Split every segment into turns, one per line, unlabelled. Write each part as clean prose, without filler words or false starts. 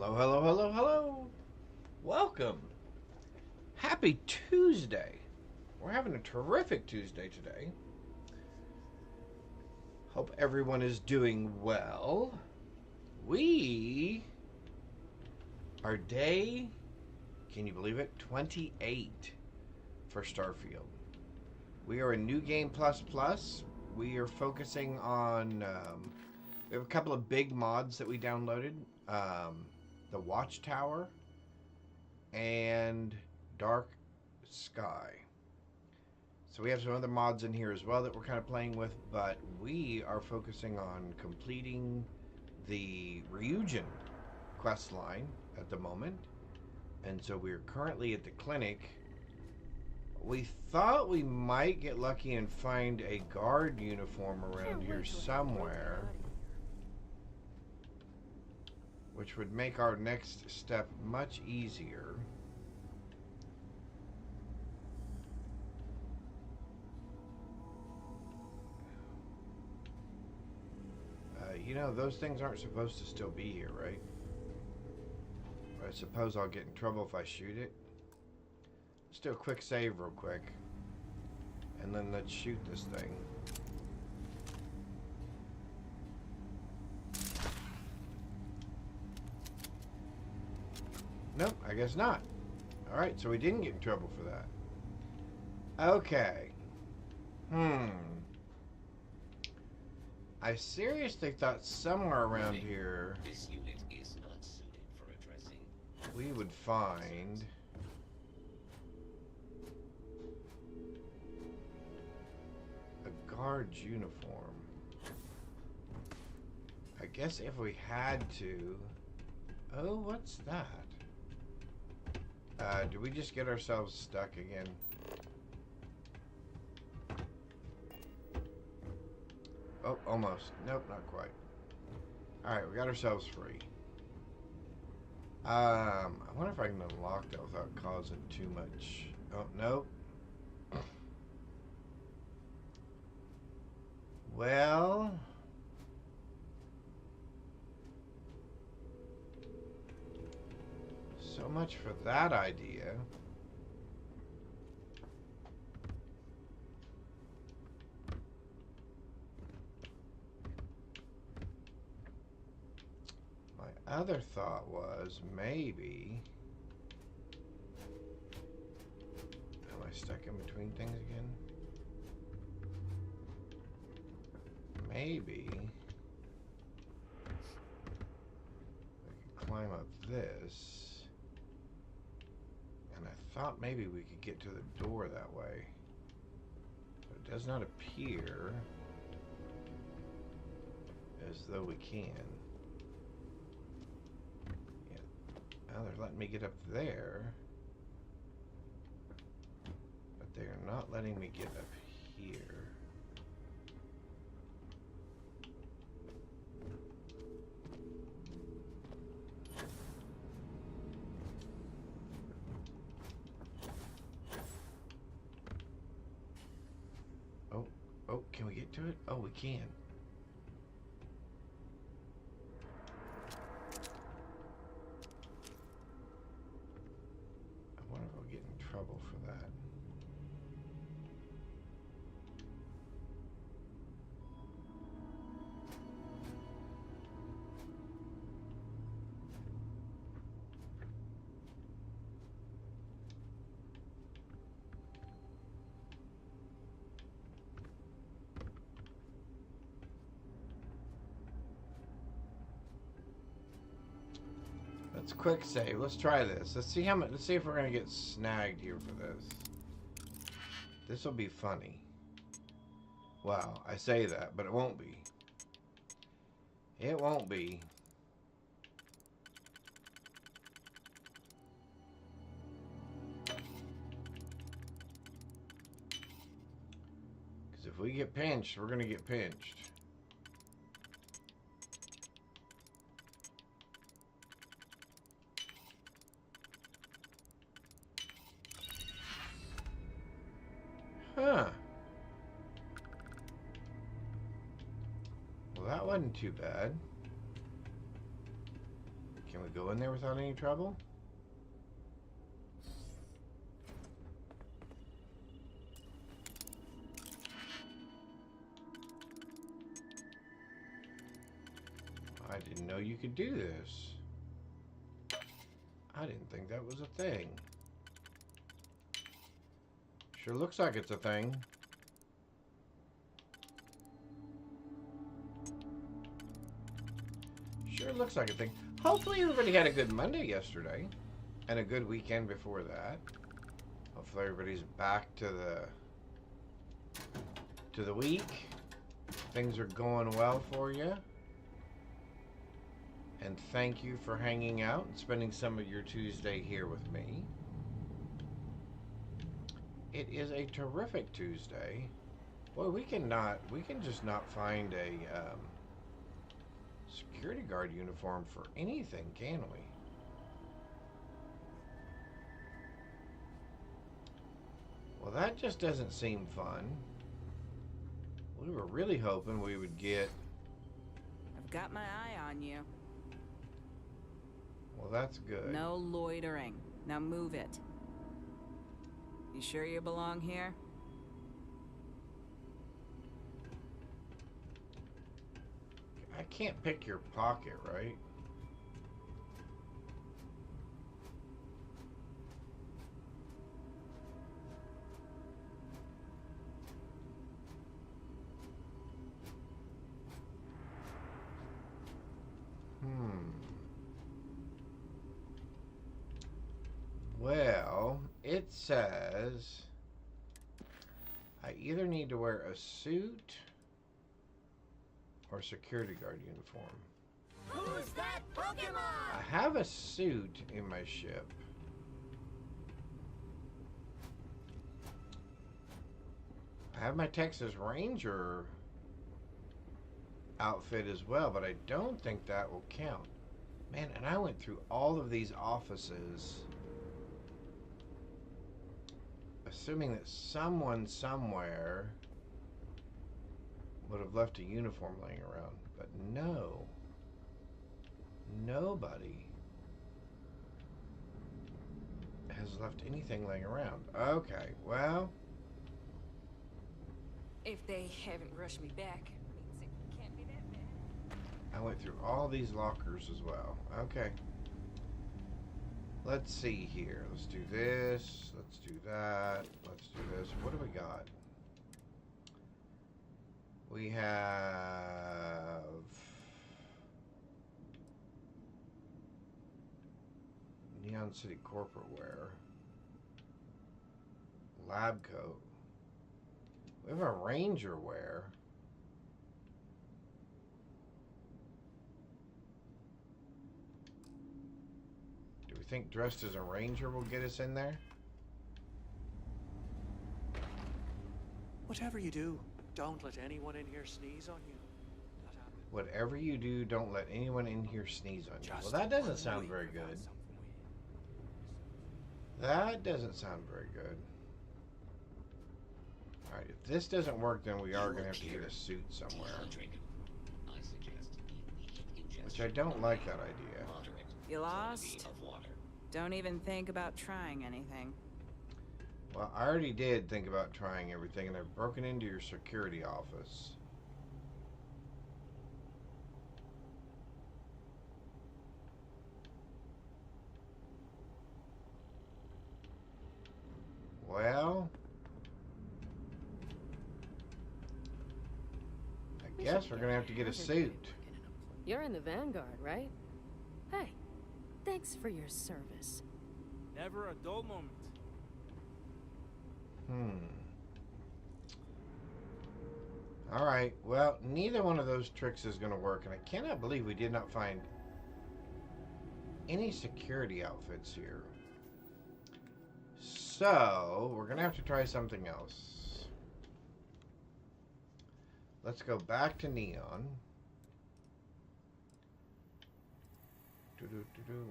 Hello, hello, hello, hello. Welcome. Happy Tuesday. We're having a terrific Tuesday today. Hope everyone is doing well. We are day, can you believe it? 28 for Starfield. We are in New Game Plus Plus. We are focusing on, we have a couple of big mods that we downloaded. The Watchtower and Dark Sky. So we have some other mods in here as well that we're kind of playing with, but we are focusing on completing the Ryujin quest line at the moment. And so we're currently at the clinic. We thought we might get lucky and find a guard uniform around here somewhere, which would make our next step much easier. You know, those things aren't supposed to still be here, right? But I suppose I'll get in trouble if I shoot it. Let's do a quick save real quick. And then let's shoot this thing. Nope, I guess not. Alright, so we didn't get in trouble for that. Okay. I seriously thought somewhere around here
This unit is not suited for addressing.
we would find a guard's uniform. I guess if we had to... Oh, what's that? Did we just get ourselves stuck again? Oh, almost. Nope, not quite. Alright, we got ourselves free. I wonder if I can unlock that without causing too much... Oh, nope. Well... So much for that idea. My other thought was maybe... Am I stuck in between things again? Maybe... I could climb up this... And I thought maybe we could get to the door that way. But it does not appear as though we can. Yeah. Now they're letting me get up there. But they're not letting me get up here. Oh, can we get to it? Oh, we can. I wonder if I'll get in trouble for that. Let's quick save. Let's try this. Let's see how much. Let's see if we're gonna get snagged here for this. This will be funny. Wow, I say that, but it won't be. It won't be. Because if we get pinched, we're gonna get pinched. Huh. Well, that wasn't too bad. Can we go in there without any trouble? I didn't know you could do this. I didn't think that was a thing. Sure looks like it's a thing. Sure looks like a thing. Hopefully everybody had a good Monday yesterday. And a good weekend before that. Hopefully everybody's back to the week. Things are going well for you. And thank you for hanging out and spending some of your Tuesday here with me. It is a terrific Tuesday. Boy, we can just not find a security guard uniform for anything, can we? Well, that just doesn't seem fun. We were really hoping we would get...
I've got my eye on you.
Well, that's good.
No loitering. Now move it. You sure you belong here?
I can't pick your pocket, right? Well, it says I either need to wear a suit or security guard uniform.
Who's that Pokemon?
I have a suit in my ship. I have my Texas Ranger outfit as well, but I don't think that will count. Man, and I went through all of these offices assuming that someone somewhere would have left a uniform laying around, but no. Nobody has left anything laying around. Okay, well...
If they haven't rushed me back, means it can't be that bad.
I went through all these lockers as well. Okay. Let's see here. Let's do this. Let's do that. Let's do this. What do we got? We have... Neon City corporate wear. Lab coat. We have a ranger wear. Do we think dressed as a ranger will get us in there?
Whatever you do, don't let anyone in here sneeze on you. That happened.
Whatever you do, don't let anyone in here sneeze on you. Well, that doesn't sound very good. That doesn't sound very good. Alright, if this doesn't work, then we are going to have to get a suit somewhere.
I suggest immediate
Which I don't like that idea.
moderate
You lost?
of water.
Don't even think about trying anything.
Well, I already did think about trying everything, and I've broken into your security office. Well... I guess we're gonna have to get a suit.
You're in the Vanguard, right? Hey, thanks for your service.
Never a dull moment.
Alright, well, neither one of those tricks is gonna work, and I cannot believe we did not find any security outfits here. So, we're gonna have to try something else. Let's go back to Neon.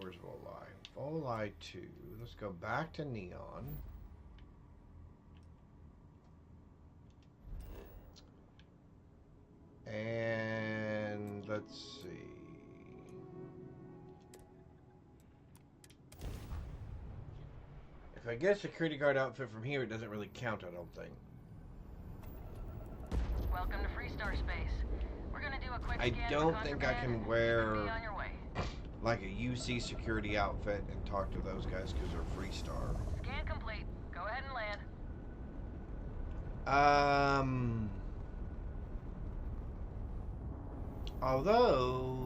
Where's Volii? Volii 2. Let's go back to Neon. And let's see. I get a security guard outfit from here, it doesn't really count, I don't think.
Welcome to Freestar Space. We're gonna do a quick
I
scan
don't
for
think I
contraband.
can
You can
wear
be on your way.
like a UC security outfit and talk to those guys because they're Freestar.
Scan complete. Go ahead and land.
Although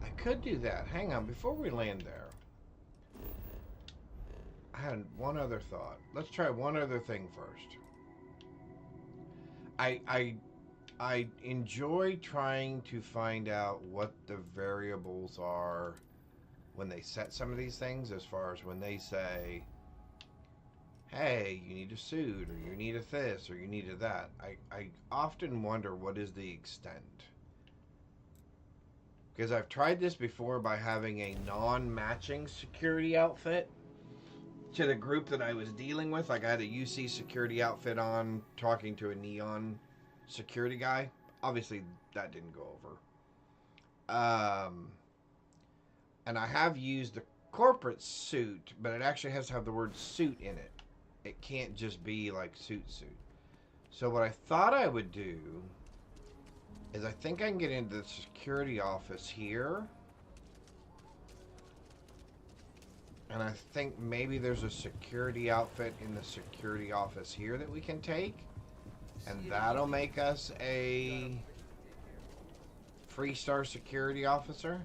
I could do that. Hang on, before we land there, I had one other thought. Let's try one other thing first. I enjoy trying to find out what the variables are when they set some of these things, as far as when they say, hey, you need a suit, or you need a this, or you need a that. I often wonder what is the extent. Because I've tried this before by having a non-matching security outfit to the group that I was dealing with. Like I had a UC security outfit on, talking to a neon security guy. Obviously, that didn't go over. And I have used the corporate suit, but it actually has to have the word suit in it. It can't just be like suit. So what I thought I would do is I think I can get into the security office here. And I think maybe there's a security outfit in the security office here that we can take. And that'll make us a Freestar security officer.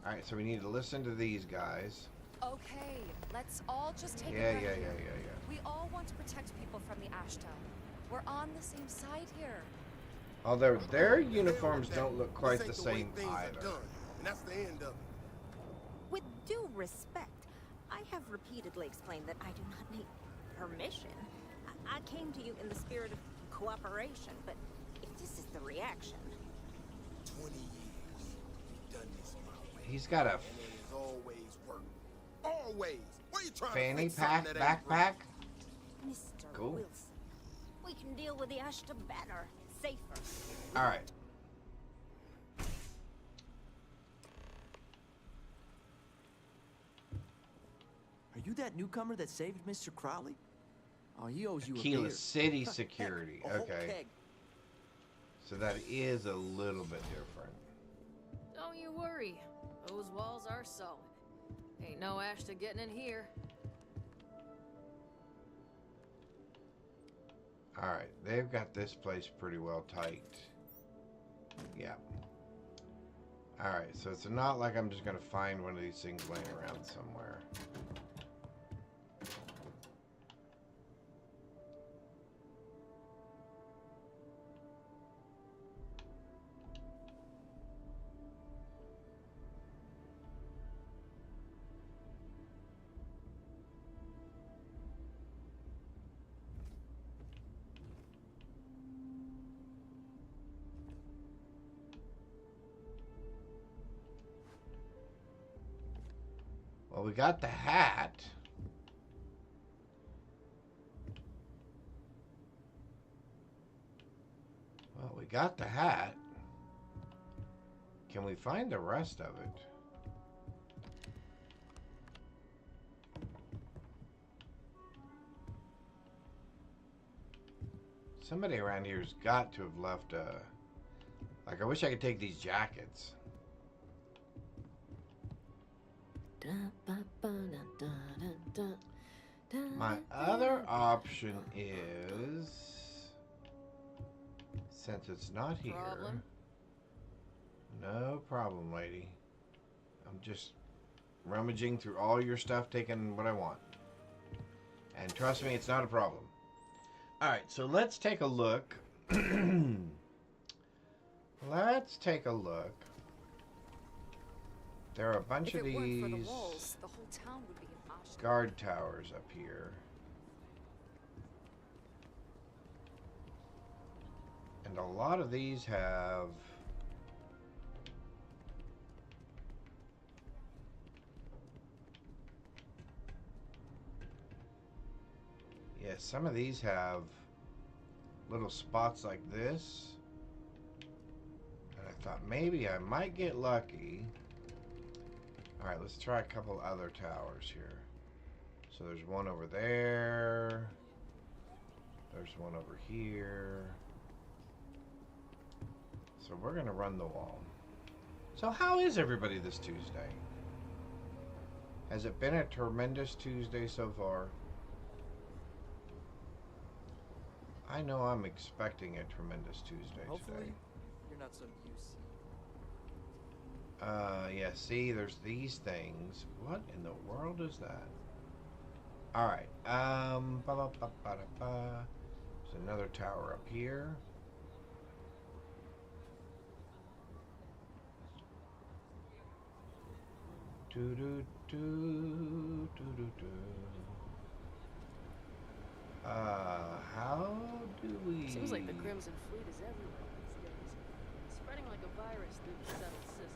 Alright, so we need to listen to these guys.
Okay, let's all just take
Yeah.
a breath here. We all want to protect people from the Ashta. We're on the same side here.
Although their uniforms don't look quite the same either.
And that's the end of it.
With due respect, I have repeatedly explained that I do not need permission. I came to you in the spirit of cooperation, but if this is the reaction...
20 years. We've done this my way.
He's got a
And it has always worked. Always. What are you trying
fanny
to fix something
pack
that ain't
backpack.
Mr.
Cool.
Wilson, we can deal with the Ashta better, safer.
All right.
Are you that newcomer that saved Mr. Crowley? Oh, he owes you a
Aquila
beer.
City
Heck,
security.
a whole
Okay.
keg.
So that is a little bit different.
Don't you worry. Those walls are solid. Ain't no Ashta getting in here.
Alright, they've got this place pretty well tight. Yeah. Alright, so it's not like I'm just going to find one of these things laying around somewhere. Well, we got the hat. Well, we got the hat. Can we find the rest of it? Somebody around here's got to have left a... Like, I wish I could take these jackets. My other option is, since it's not here,
Problem?
no problem, lady. I'm just rummaging through all your stuff, taking what I want. And trust me, it's not a problem. Alright, so let's take a look. Let's take a look. There are a bunch
If
of
it weren't
these
for the walls, the whole town would be an Ashta.
guard towers up here. And a lot of these have... Yeah, some of these have little spots like this. And I thought maybe I might get lucky. Alright, let's try a couple other towers here. So there's one over there. There's one over here. So we're going to run the wall. So how is everybody this Tuesday? Has it been a tremendous Tuesday so far? I know I'm expecting a tremendous Tuesday
Hopefully,
today.
you're not so used.
Yeah, see, there's these things. What in the world is that? Alright, there's another tower up here. How do we...
Seems like the Crimson Fleet is everywhere these days. Spreading like a virus through the settled systems.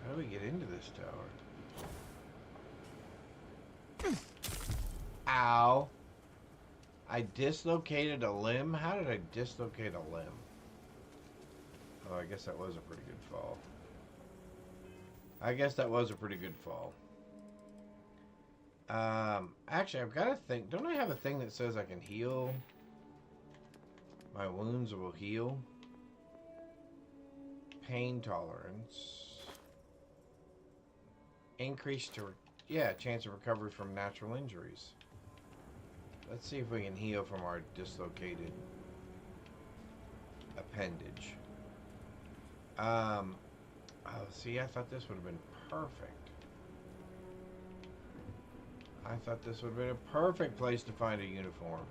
How do we get into this tower? Ow. I dislocated a limb? How did I dislocate a limb? Oh, I guess that was a pretty good fall. Actually, I've got a thing. Don't I have a thing that says I can heal? My wounds will heal. Pain tolerance. Increase to, chance of recovery from natural injuries. Let's see if we can heal from our dislocated appendage. Oh, see, I thought this would have been perfect. I thought this would have been a perfect place to find a uniform.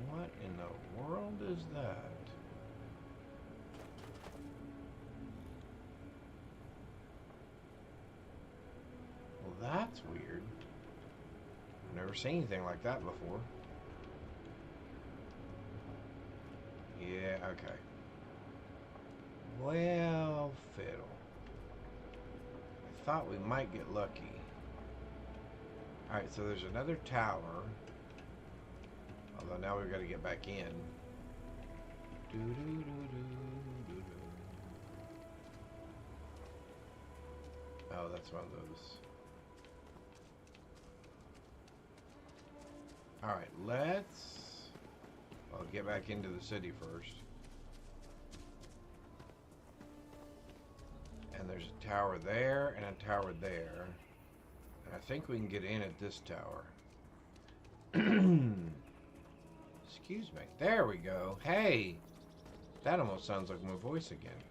What in the world is that? Well, that's weird. I've never seen anything like that before. Yeah, okay. Well, fiddle. I thought we might get lucky. Alright, so there's another tower. Although now we've got to get back in. Oh, that's one of those. Alright, I'll get back into the city first. And there's a tower there and a tower there. And I think we can get in at this tower. Excuse me. There we go. Hey! That almost sounds like my voice again.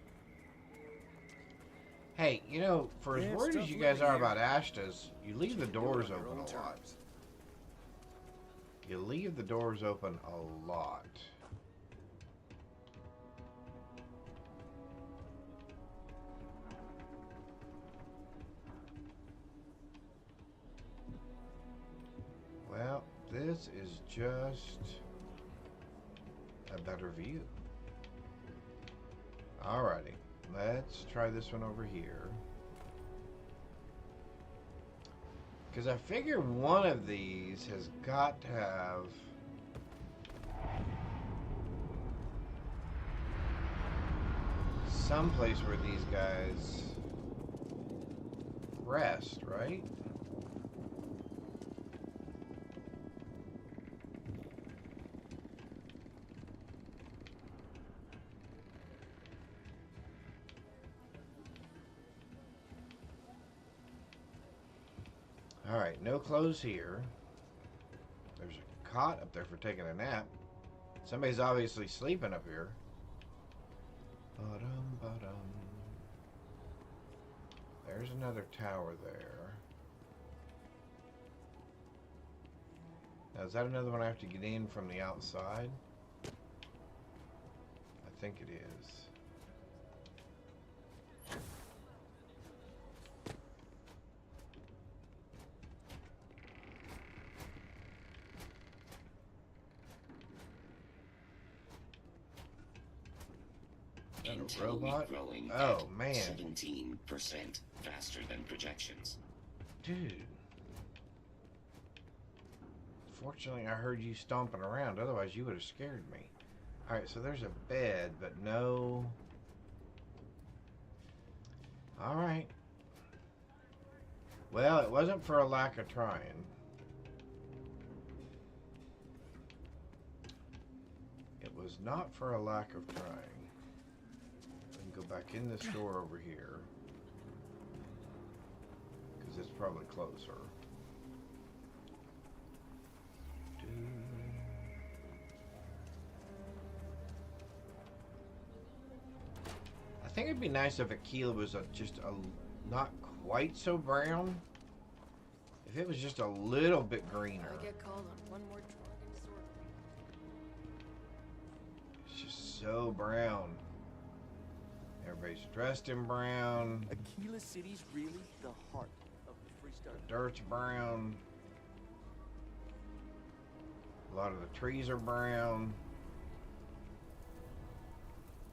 Hey, you know, for as worried as you guys are about Ashtas, you leave the doors open a lot. You leave the doors open a lot. Well, this is just a better view. Alrighty, let's try this one over here. Because I figure one of these has got to have some place where these guys rest, right? Alright, no clothes here. There's a cot up there for taking a nap. Somebody's obviously sleeping up here. There's another tower there. Now, is that another one I have to get in from the outside? I think it is. Robot? Oh, man.
17% faster than projections.
Dude. Fortunately, I heard you stomping around. Otherwise, you would have scared me. Alright, so there's a bed, but no... Alright. Well, it wasn't for a lack of trying. It was not for a lack of trying. We can go back in this door over here. Because it's probably closer. I think it'd be nice if Aquila was just not quite so brown. If it was just a little bit greener.
I get called on one more drunken sword.
It's just so brown. Everybody's dressed in brown.
Aquila City's really the heart of the Freestar.
The dirt's brown. A lot of the trees are brown.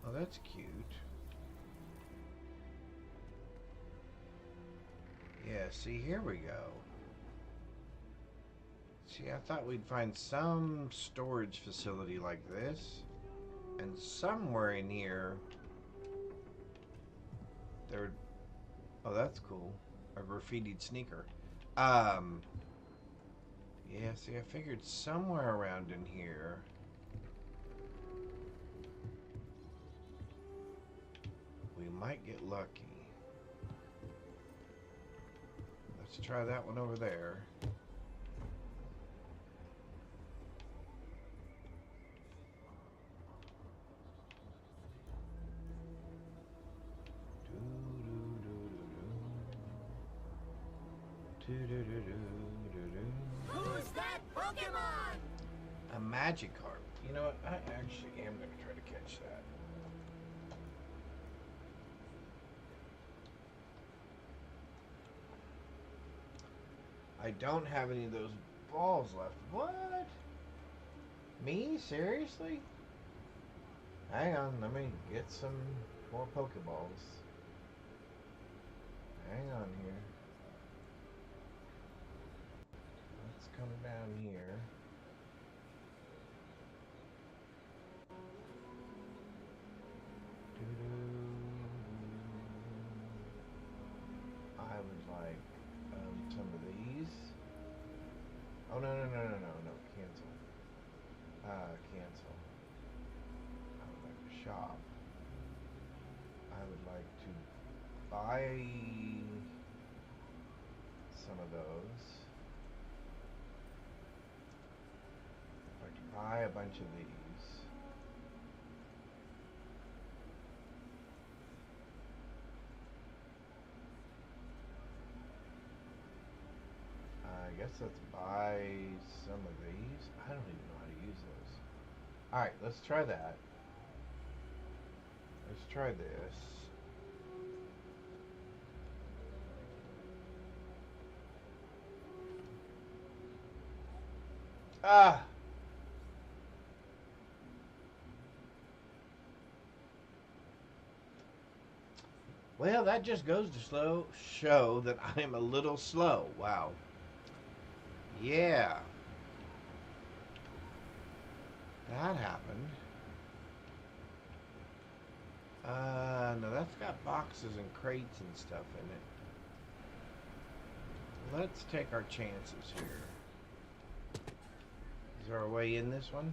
Oh, that's cute. Yeah, see, here we go. See, I thought we'd find some storage facility like this. And somewhere in here, there... Oh, that's cool. A graffitied sneaker. Yeah, see, I figured somewhere around in here... we might get lucky. Let's try that one over there.
Who's that Pokemon?
A Magikarp. You know what? I actually am going to try to catch that. I don't have any of those balls left. What? Me? Seriously? Hang on, let me get some more Pokeballs. Hang on here. Let's come down here. I would like some of these. Oh, no, cancel. Cancel. I would like to shop. I would like to buy some of those. I'd like to buy a bunch of these. I guess let's buy some of these. I don't even know how to use those. Alright, let's try that. Let's try this. Ah! Well, that just goes to show that I'm a little slow. Wow. Yeah. That happened. No, that's got boxes and crates and stuff in it. Let's take our chances here. Is there a way in this one?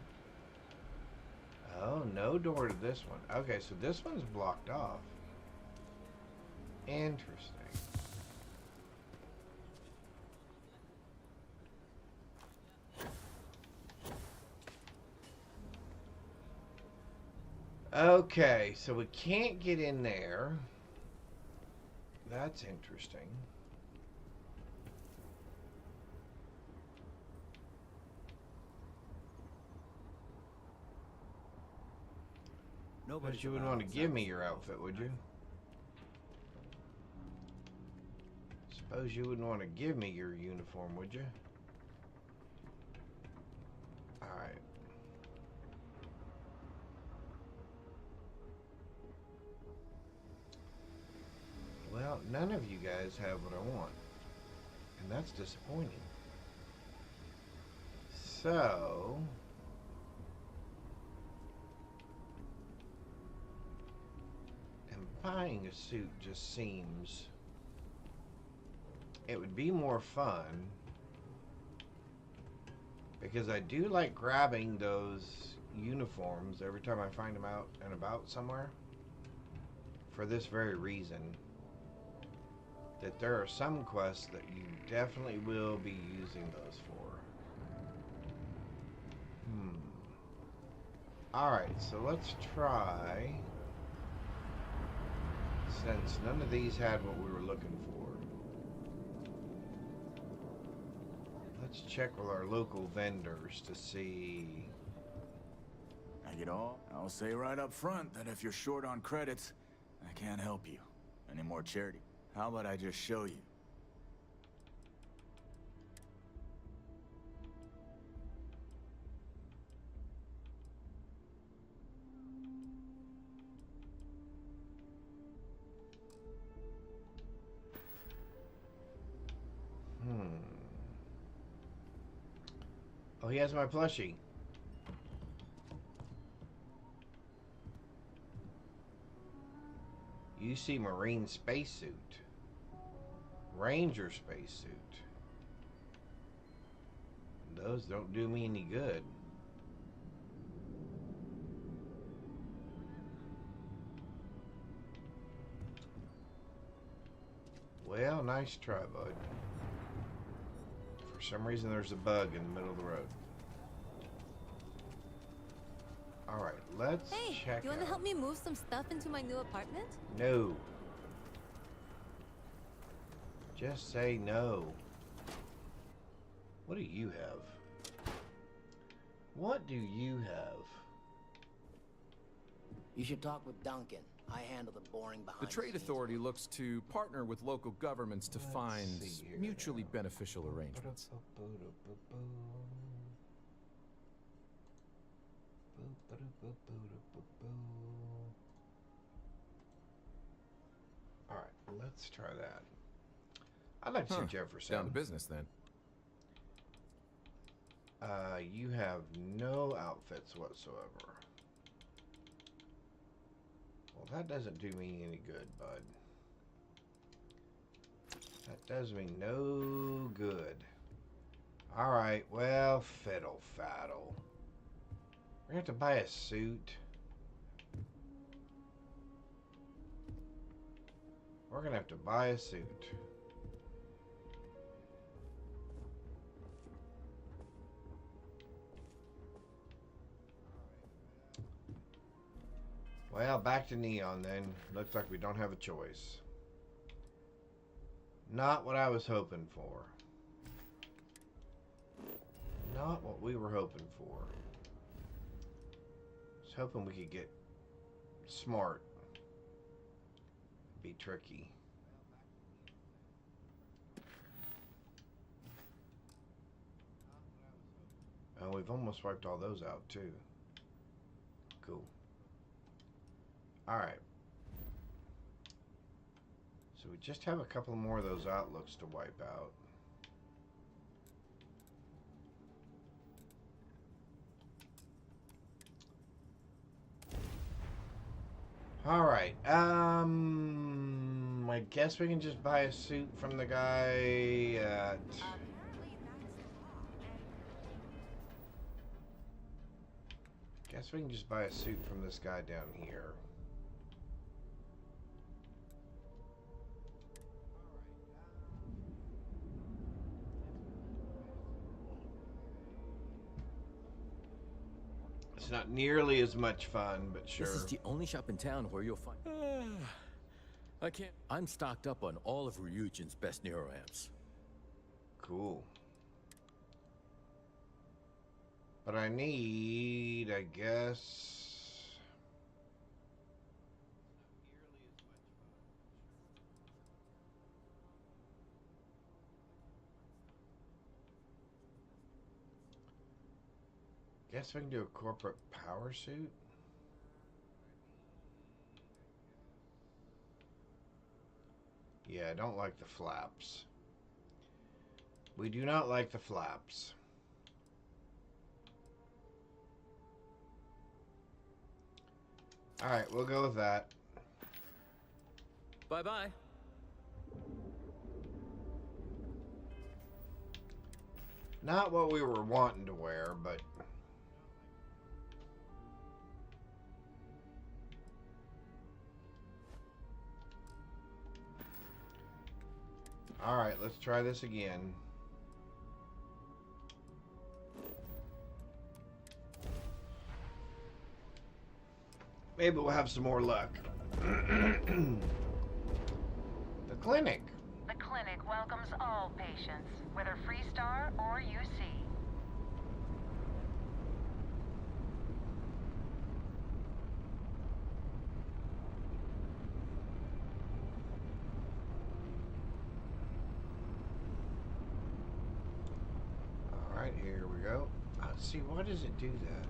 Oh, no door to this one. Okay, so this one's blocked off. Interesting. Okay, so we can't get in there. That's interesting. But you wouldn't want to give me your outfit, would you? Suppose you wouldn't want to give me your uniform, would you? Alright. Well, none of you guys have what I want. And that's disappointing. So... and buying a suit just seems... it would be more fun. Because I do like grabbing those uniforms every time I find them out and about somewhere. For this very reason. That there are some quests that you definitely will be using those for. Alright, so let's try... since none of these had what we were looking for. Let's check with our local vendors to see...
I'll say right up front that if you're short on credits, I can't help you. Any more charity? How about I just show you?
Oh, he has my plushie. UC Marine spacesuit. Ranger spacesuit. Those don't do me any good. Well, nice try, bud. For some reason, there's a bug in the middle of the road. Alright, let's check
you want to help me move some stuff into my new apartment?
No. Just say no. What do you have? What do you have?
You should talk with Duncan. I handle the boring behind
The Trade Authority looks to partner with local governments to find mutually beneficial arrangements.
Alright, let's try that. I'd like to see Jefferson.
Down to business then.
You have no outfits whatsoever. Well, that doesn't do me any good, bud. That does me no good. Alright, well, fiddle faddle. We're gonna have to buy a suit. We're gonna have to buy a suit. Well, back to Neon then. Looks like we don't have a choice. Not what I was hoping for. Not what we were hoping for. I was hoping we could get smart. Be tricky. Oh, we've almost wiped all those out too. Cool. Alright. So we just have a couple more of those outlooks to wipe out. Alright, I guess we can just buy a suit from the guy at... Guess we can just buy a suit from this guy down here. It's not nearly as much fun, but sure.
This is the only shop in town where you'll find... I can't... I'm stocked up on all of Ryujin's best neuroamps.
Cool. But I need, I guess... Guess we can do a corporate power suit. Yeah, I don't like the flaps. We do not like the flaps. Alright, we'll go with that.
Bye-bye.
Not what we were wanting to wear, but... Alright, let's try this again. Maybe we'll have some more luck. The clinic.
The clinic welcomes all patients, whether Freestar or UC.
Alright, here we go. Let's see, why does it do that?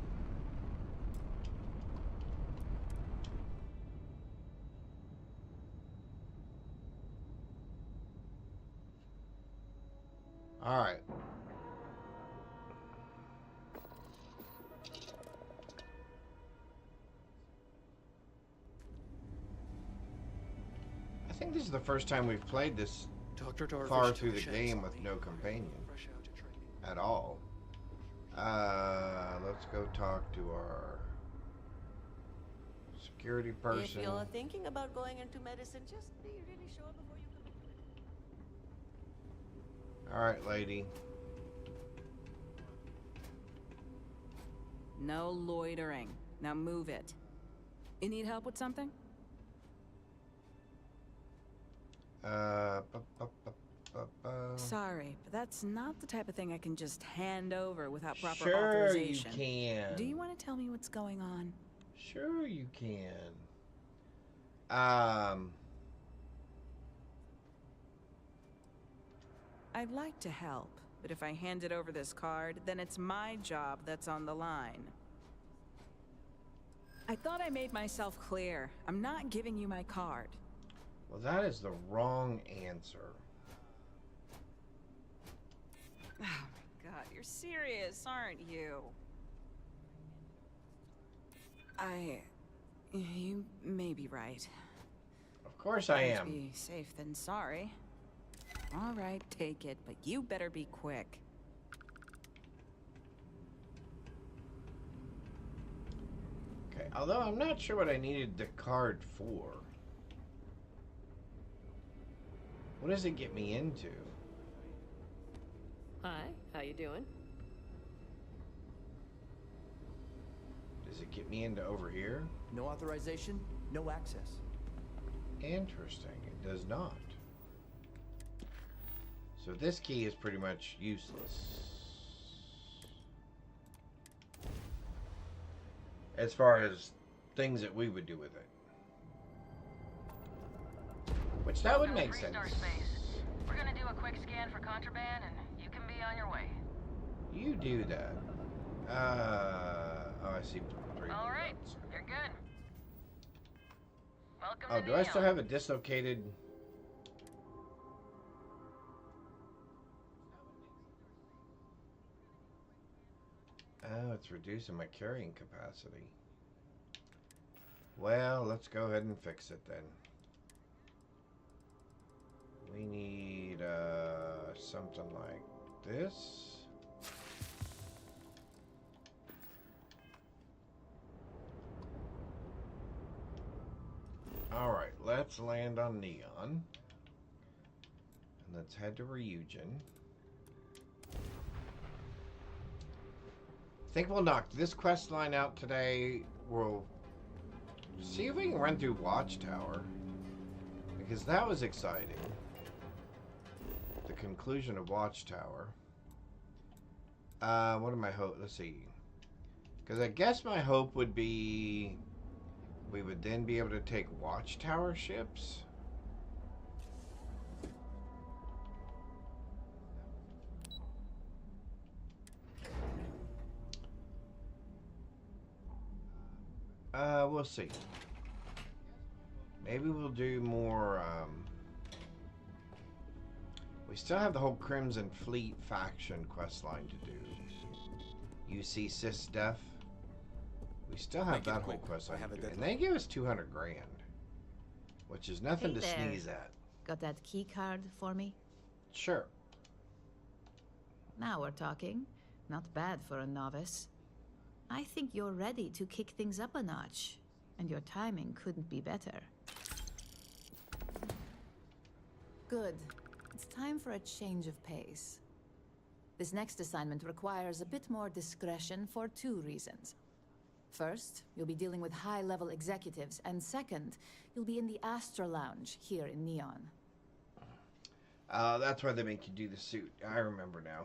Alright. I think this is the first time we've played this far through the game with no companion at all. Let's go talk to our security person.
If you're thinking about going into medicine, just be really sure before you commit.
Alright, lady.
No loitering. Now move it. You need help with something? Sorry, but that's not the type of thing I can just hand over without proper authorization.
Sure you can.
Do you want to tell me what's going on?
Sure you can.
I'd like to help, but if I handed over this card, then it's my job that's on the line. I thought I made myself clear. I'm not giving you my card.
Well, that is the wrong answer.
Oh my god, you're serious, aren't you? You may be right.
Of course I am.
Be safe than sorry. All right, take it, but you better be quick.
Okay, although I'm not sure what I needed the card for. What does it get me into?
Hi, how you doing?
Does it get me into over here?
No authorization, no access.
Interesting, it does not. So this key is pretty much useless. As far as things that we would do with it. Which that would make sense.
Space. We're gonna do a quick scan for contraband and you can be on your way.
You do that. Oh, I see 3
All right,
buttons.
you're good. Welcome
Oh,
to
do I still
Neon.
have a dislocated... Oh, it's reducing my carrying capacity. Well, let's go ahead and fix it then. We need something like this. Alright, let's land on Neon. And let's head to Ryujin. I think we'll knock this quest line out today. We'll see if we can run through Watchtower. Because that was exciting. The conclusion of Watchtower. What am I hope? Let's see. Because I guess my hope would be we would then be able to take Watchtower ships. We'll see. Maybe we'll do more, we still have the whole Crimson Fleet faction quest line to do. UC Sys Def. We still have that whole quest I have to do. And they give us 200 grand, which is nothing to sneeze at.
Got that key card for me?
Sure.
Now we're talking. Not bad for a novice. I think you're ready to kick things up a notch, and your timing couldn't be better. Good. It's time for a change of pace. This next assignment requires a bit more discretion for 2 reasons. First, you'll be dealing with high-level executives, and second, you'll be in the Astra Lounge here in Neon.
That's why they make you do the suit. I remember now.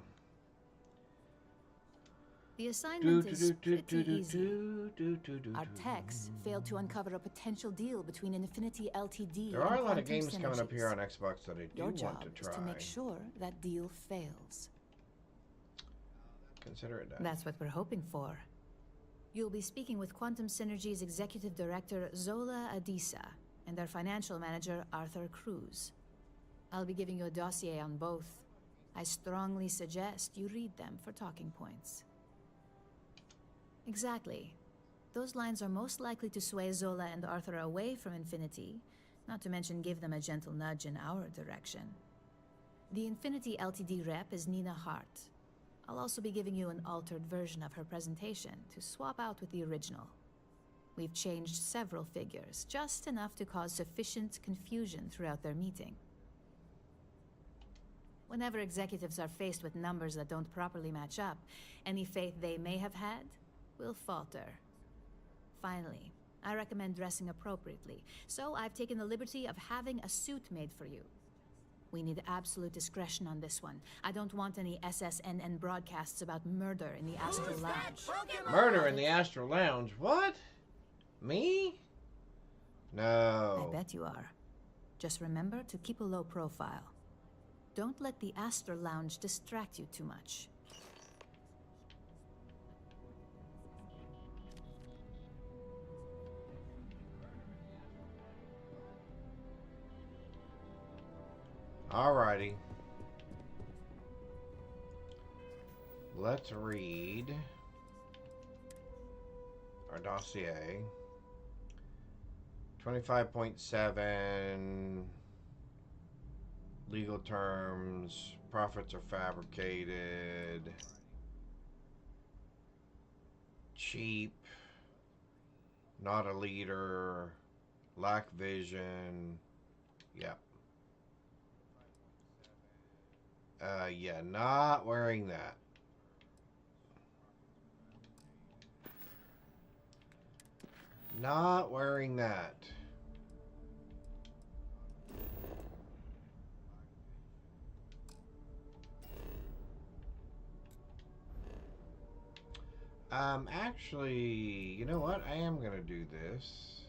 The assignment is pretty easy. Our techs failed to uncover a potential deal between Infinity Ltd.
There are a lot of
Quantum
games coming up
Synergies.
here on Xbox that I do
Your
want
job
to
is
try.
to make sure that deal fails.
Consider it done.
That's what we're hoping for. You'll be speaking with Quantum Synergy's Executive Director Zola Adisa and their Financial Manager Arthur Cruz. I'll be giving you a dossier on both. I strongly suggest you read them for talking points. Exactly. Those lines are most likely to sway Zola and Arthur away from Infinity, not to mention give them a gentle nudge in our direction. The Infinity Ltd rep is Nina Hart. I'll also be giving you an altered version of her presentation to swap out with the original. We've changed several figures, just enough to cause sufficient confusion throughout their meeting. Whenever executives are faced with numbers that don't properly match up, any faith they may have had will falter. Finally, I recommend dressing appropriately, so I've taken the liberty of having a suit made for you. We need absolute discretion on this one. I don't want any SSNN broadcasts about murder in the Astral Lounge.
Murder in the Astral Lounge? What? Me? No.
I bet you are. Just remember to keep a low profile. Don't let the Astral Lounge distract you too much.
Alrighty. Let's read our dossier. 25.7 legal terms, profits are fabricated, cheap, not a leader, lack vision. Yep. Yeah, not wearing that. Not wearing that. Actually, you know what? I am gonna do this.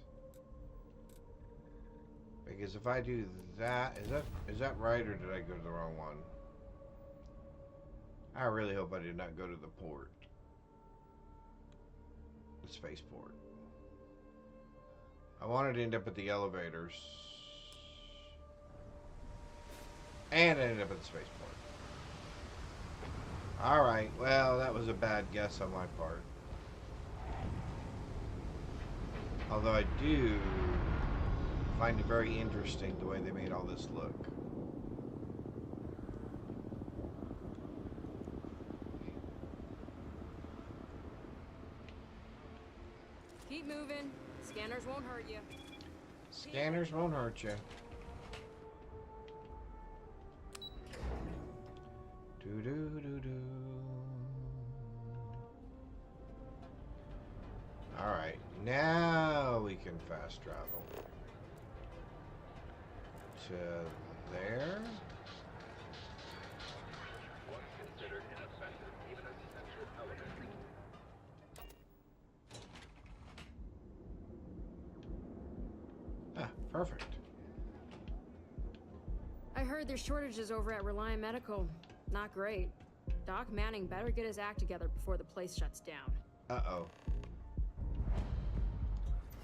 Because if I do that, is that right, or did I go to the wrong one? I really hope I did not go to the port. The spaceport. I wanted to end up at the elevators. And I ended up at the spaceport. Alright, well, that was a bad guess on my part. Although I do find it very interesting the way they made all this look.
Keep moving. Scanners won't hurt you.
Scanners won't hurt you. Do-do-do-do. Alright, now we can fast travel. To there. Ah, perfect.
I heard there's shortages over at Reliant Medical. Not great. Doc Manning better get his act together before the place shuts down.
Uh-oh.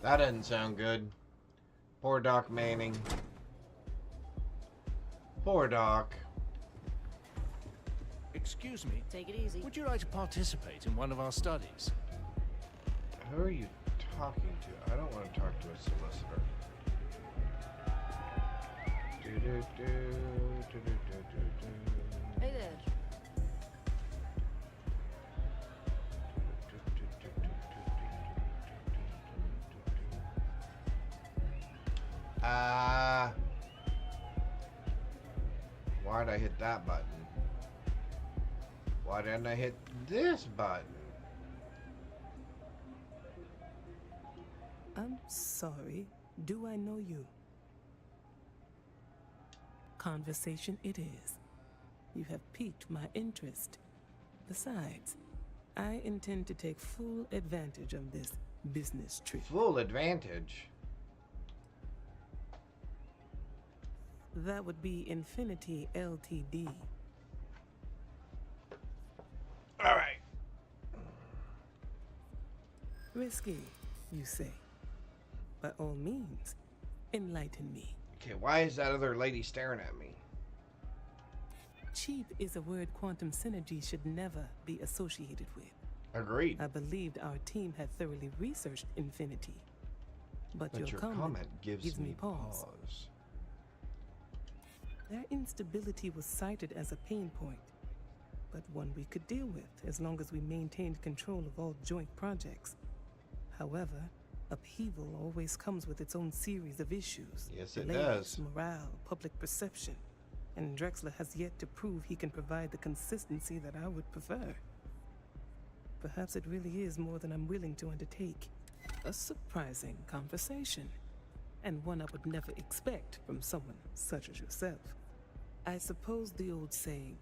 That doesn't sound good. Poor Doc Manning. Poor Doc.
Excuse me.
Take it easy.
Would you like to participate in one of our studies?
Who are you talking to? I don't want to talk to a solicitor.
Hey there.
Why'd I hit that button? Why didn't I hit this button?
I'm sorry. Do I know you? Conversation it is. You have piqued my interest. Besides, I intend to take full advantage of this business trip.
Full advantage?
That would be Infinity Ltd.
All right.
Risky, you say. By all means, enlighten me.
Okay, why is that other lady staring at me?
Cheap is a word quantum synergy should never be associated with.
Agreed.
I believed our team had thoroughly researched Infinity. But your comment gives me pause. Their instability was cited as a pain point, but one we could deal with as long as we maintained control of all joint projects. However, upheaval always comes with its own series of issues.
Yes, it
Delays,
does.
Morale, public perception. And Drexler has yet to prove he can provide the consistency that I would prefer. Perhaps it really is more than I'm willing to undertake. A surprising conversation, and one I would never expect from someone such as yourself. I suppose the old saying,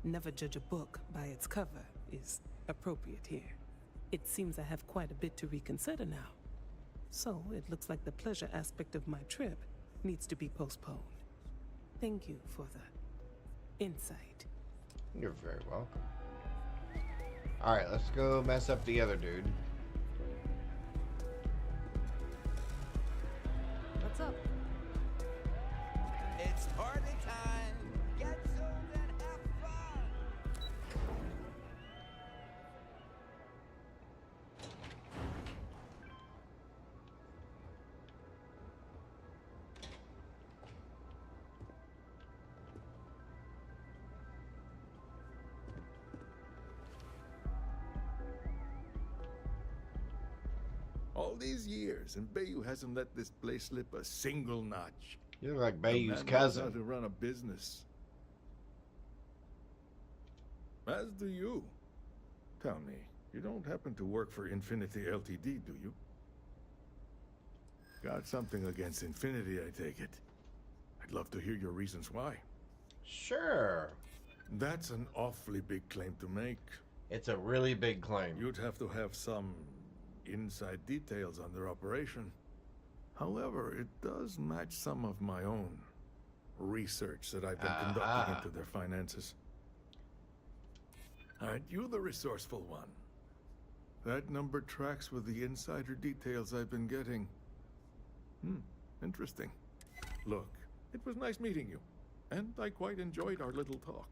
never judge a book by its cover, is appropriate here. It seems I have quite a bit to reconsider now. So it looks like the pleasure aspect of my trip needs to be postponed. Thank you for the insight.
You're very welcome. Alright, let's go mess up the other dude.
What's up?
It's party time. Get zoned and have fun.
All these years, and Bayou hasn't let this place slip a single notch.
You look like
The
Bayou's
man knows
cousin.
how to run a business. As do you. Tell me, you don't happen to work for Infinity Ltd, do you? Got something against Infinity, I take it. I'd love to hear your reasons why.
Sure.
That's an awfully big claim to make.
It's a really big claim.
You'd have to have some inside details on their operation. However, it does match some of my own research that I've been conducting into their finances. Aren't you the resourceful one? That number tracks with the insider details I've been getting. Interesting. Look, it was nice meeting you, and I quite enjoyed our little talk.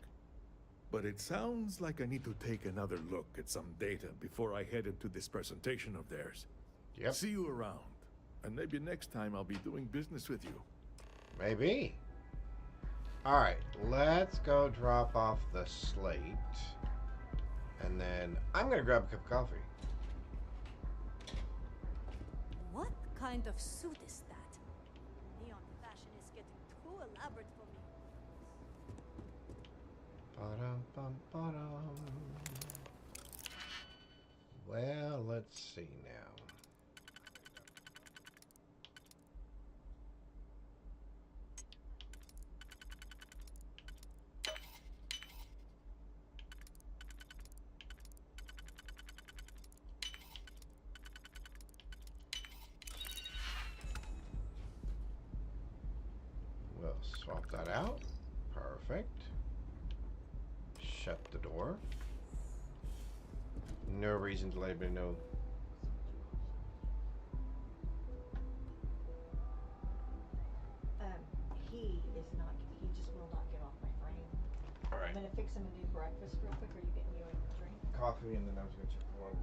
But it sounds like I need to take another look at some data before I head into this presentation of theirs.
Yep.
See you around. And maybe next time I'll be doing business with you.
Maybe. Alright, let's go drop off the slate. And then I'm going to grab a cup of coffee.
What kind of suit is that? Neon fashion is getting too elaborate for me.
Ba-dum, bum, ba-dum. Well, let's see now. We'll swap that out. Perfect. Shut the door. No reason to let anybody know.
He is not, he just will not get off my frame.
All right.
I'm gonna fix him a new breakfast real quick. Are you getting you a drink?
Coffee, and then I was going to check the water.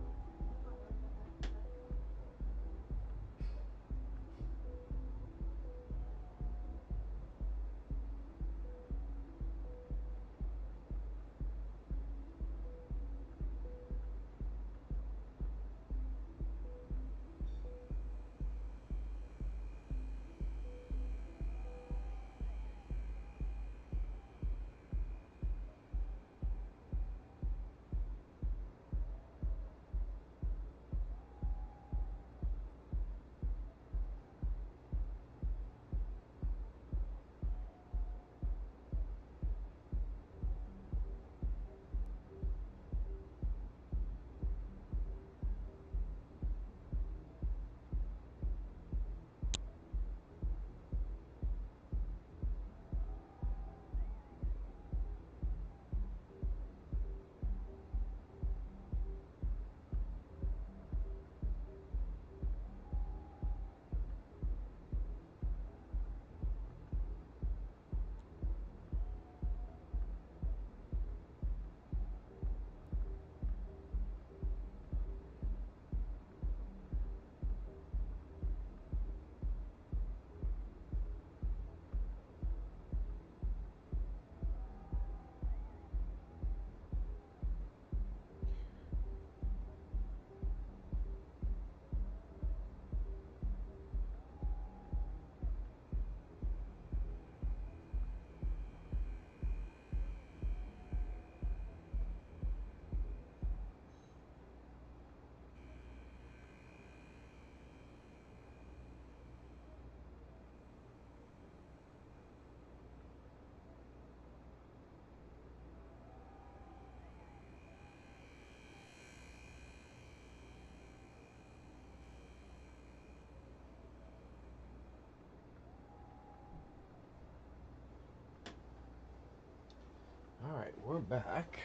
back.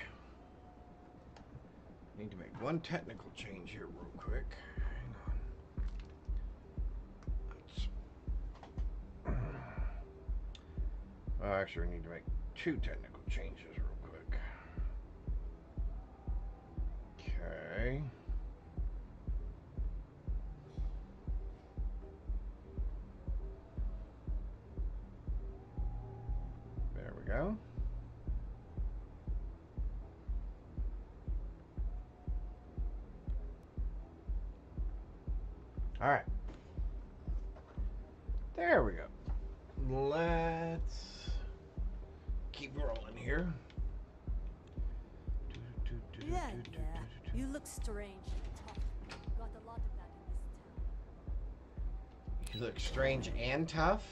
Need to make one technical change here real quick. Hang on. Well, actually, we need to make two technical changes real quick. Okay. There we go. All right. There we go. Let's keep rolling here.
Yeah. You look strange and tough. Got a lot of that in this town.
You look strange and tough?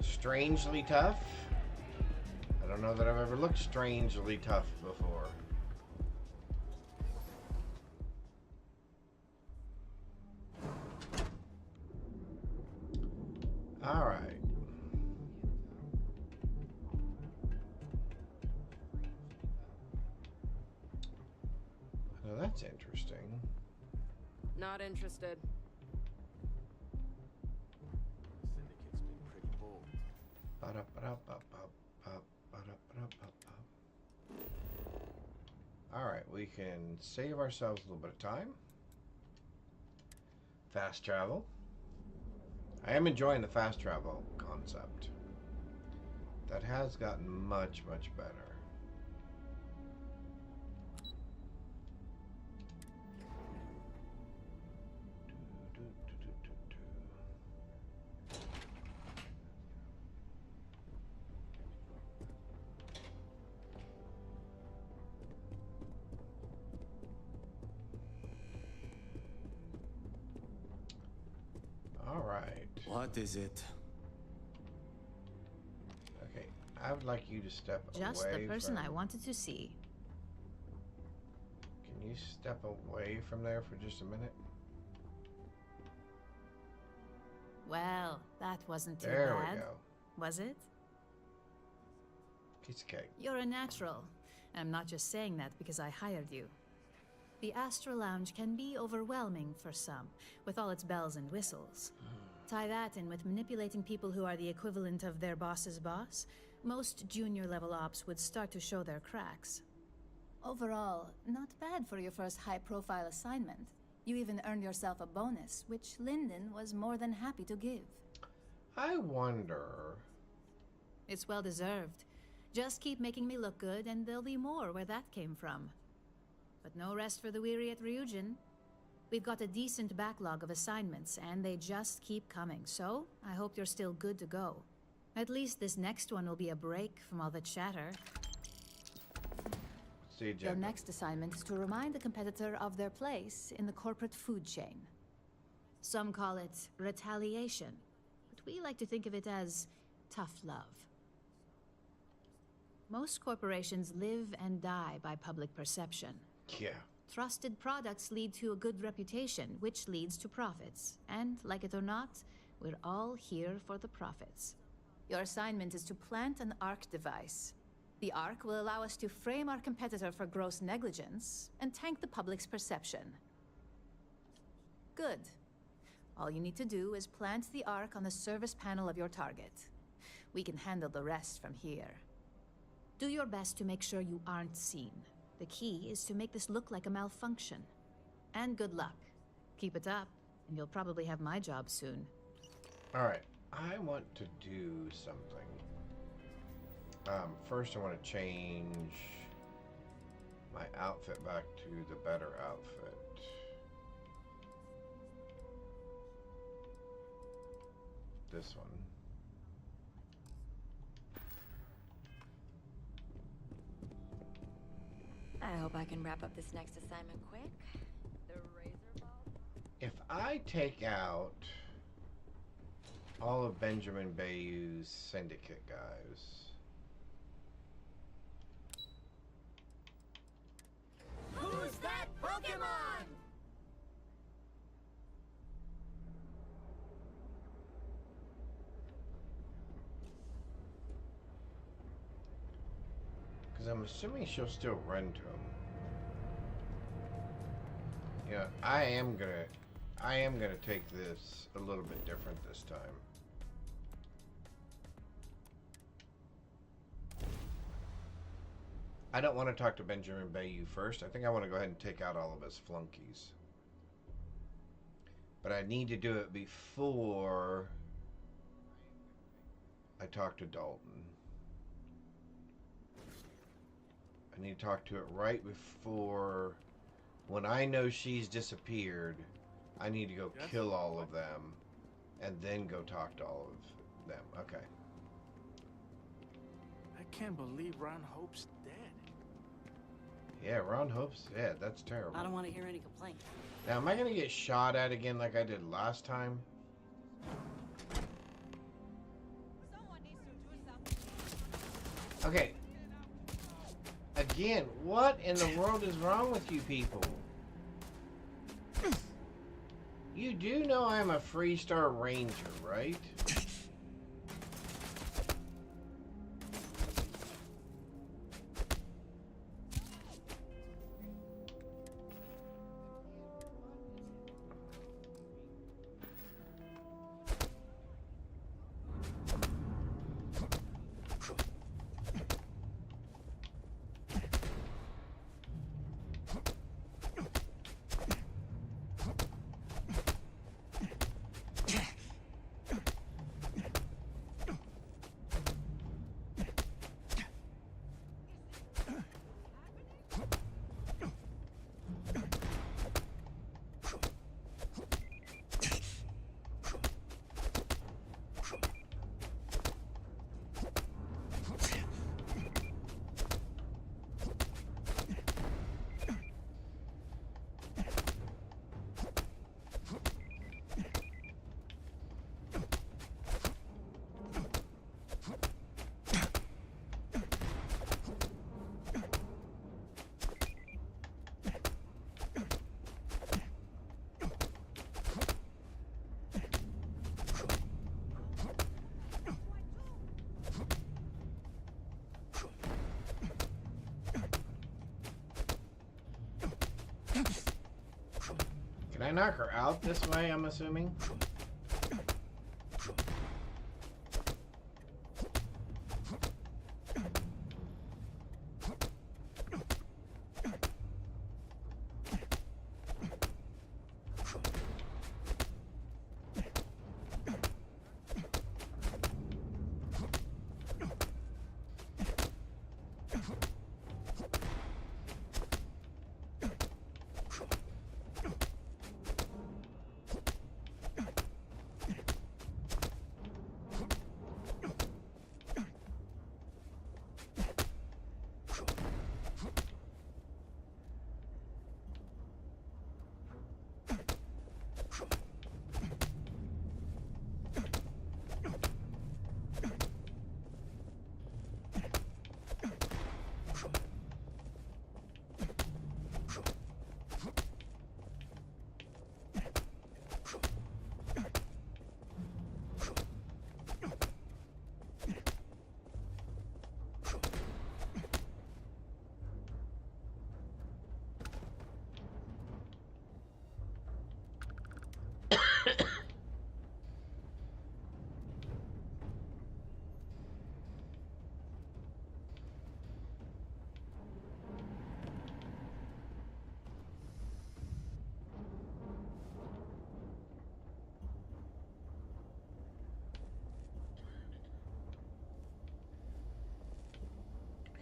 Strangely tough? I don't know that I've ever looked strangely tough before. All right. Now that's interesting.
Not interested.
Syndicate's been pretty bold.
All right, we can save ourselves a little bit of time. Fast travel. I am enjoying the fast travel concept. That has gotten much, much better. All right.
What is it?
Okay, I would like you to step
Just
away
the person
from...
I wanted to see.
Can you step away from there for just a minute?
Well, that wasn't too
There
bad.
we go.
Was it?
Piece of cake.
You're a natural. I'm not just saying that because I hired you. The Astral Lounge can be overwhelming for some, with all its bells and whistles. Tie that in with manipulating people who are the equivalent of their boss's boss, most junior-level ops would start to show their cracks.
Overall, not bad for your first high-profile assignment. You even earned yourself a bonus, which Lyndon was more than happy to give.
I wonder...
It's well-deserved. Just keep making me look good, and there'll be more where that came from. But no rest for the weary at Ryujin. We've got a decent backlog of assignments, and they just keep coming, so I hope you're still good to go. At least this next one will be a break from all the chatter.
Your next assignment is to remind the competitor of their place in the corporate food chain.
Some call it retaliation, but we like to think of it as tough love. Most corporations live and die by public perception.
Yeah.
Trusted products lead to a good reputation, which leads to profits. And, like it or not, we're all here for the profits.
Your assignment is to plant an ARC device. The ARC will allow us to frame our competitor for gross negligence and tank the public's perception. Good. All you need to do is plant the ARC on the service panel of your target. We can handle the rest from here.
Do your best to make sure you aren't seen. The key is to make this look like a malfunction. And good luck. Keep it up, and you'll probably have my job soon.
All right, I want to do something. First, I want to change my outfit back to the better outfit. This one.
I hope I can wrap up this next assignment quick. The razor ball?
If I take out all of Benjamin Bayou's syndicate guys...
Who's that Pokemon?
Because I'm assuming she'll still run to him. Yeah, I am gonna take this a little bit different this time. I don't want to talk to Benjamin Bayou first. I think I want to go ahead and take out all of his flunkies. But I need to do it before I talk to Dalton. I need to talk to it right before, when I know she's disappeared, I need to go kill all of them and then go talk to all of them. Okay.
I can't believe Ron Hope's dead.
Yeah, Ron Hope's dead. That's terrible.
I don't want to hear any complaints.
Now, am I going to get shot at again like I did last time? Okay. Again, what in the world is wrong with you people? You do know I'm a Freestar Ranger, right? Can I knock her out this way, I'm assuming?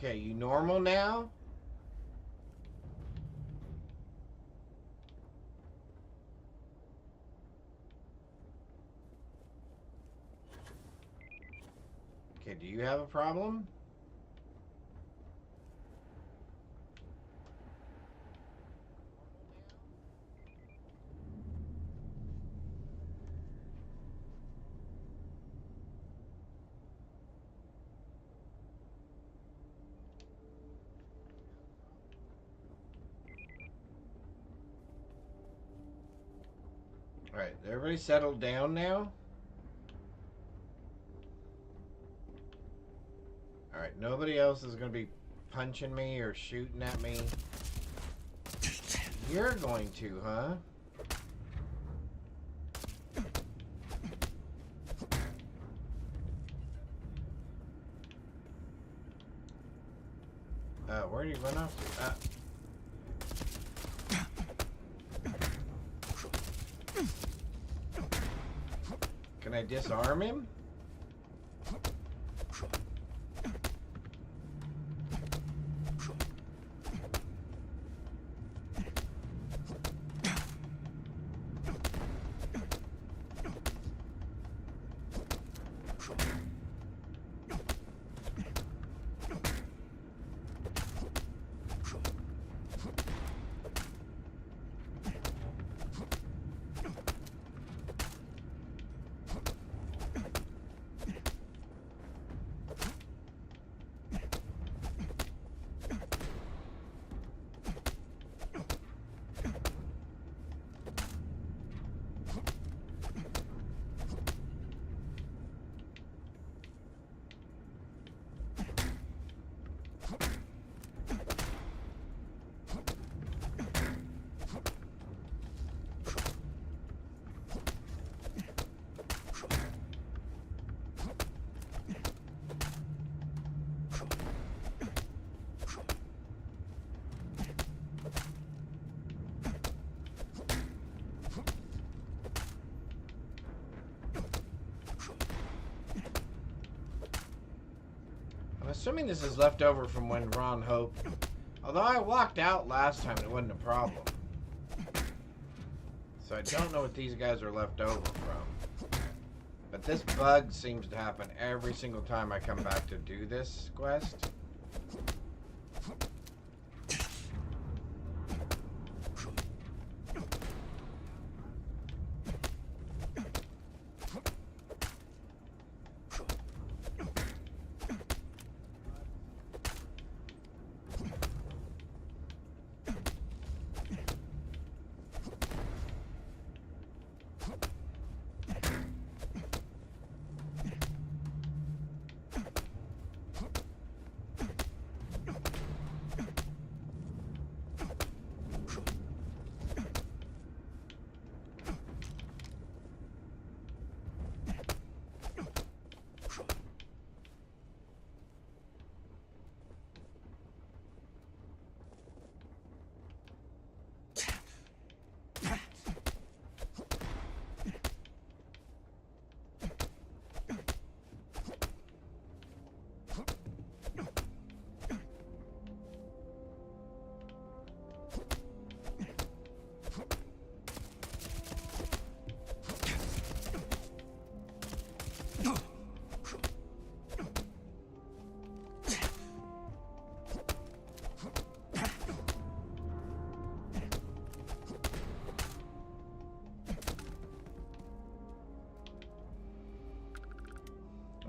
Okay, you normal now? Okay, do you have a problem? Alright, everybody settled down now? Alright, nobody else is going to be punching me or shooting at me. You're going to, huh? Where did he run off to? Can I disarm him? I'm assuming this is left over from when Ron Hope... Although I walked out last time, it wasn't a problem. So I don't know what these guys are left over from. But this bug seems to happen every single time I come back to do this quest.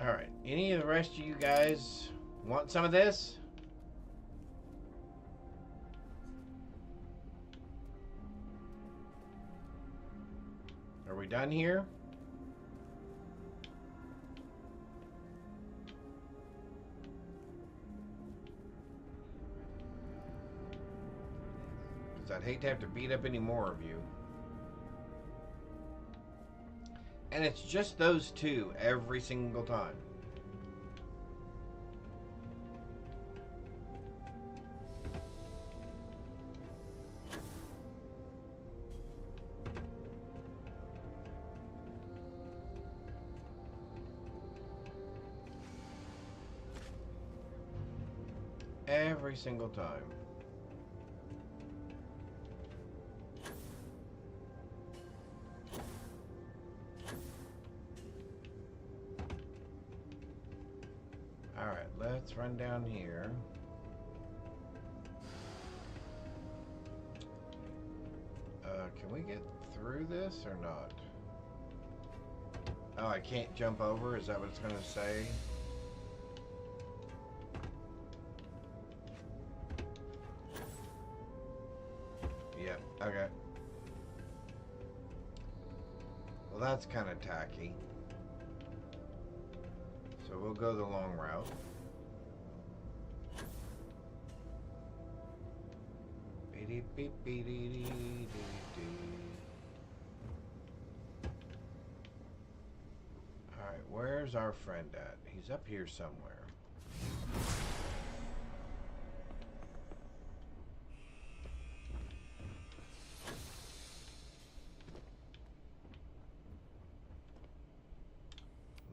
Alright, any of the rest of you guys want some of this? Are we done here? Because I'd hate to have to beat up any more of you. And it's just those two every single time. Every single time. Alright, let's run down here. Can we get through this or not? Oh, I can't jump over? Is that what it's going to say? Yep, okay. Well, that's kind of tacky. So we'll go the long route. Beep, beep, beep, dee, dee, dee, dee. Alright, where's our friend at? He's up here somewhere.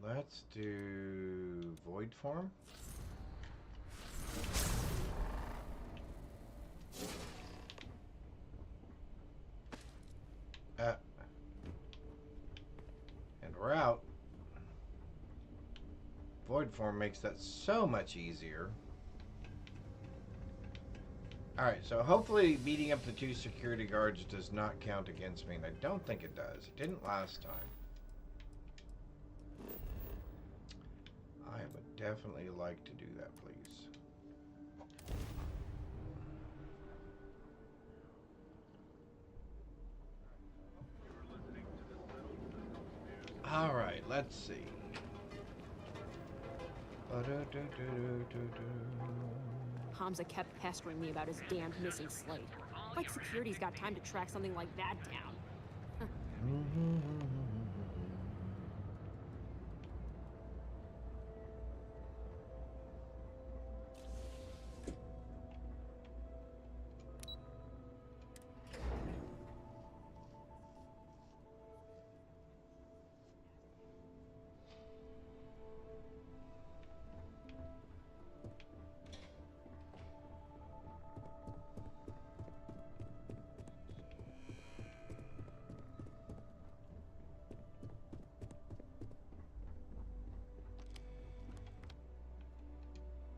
Let's do void form. And we're out. Void form makes that so much easier. Alright, so hopefully beating up the 2 security guards does not count against me, and I don't think it does. It didn't last time. I would definitely like to do that, please. Alright, let's see.
Hamza kept pestering me about his damned missing slate. Like security's got time to track something like that down.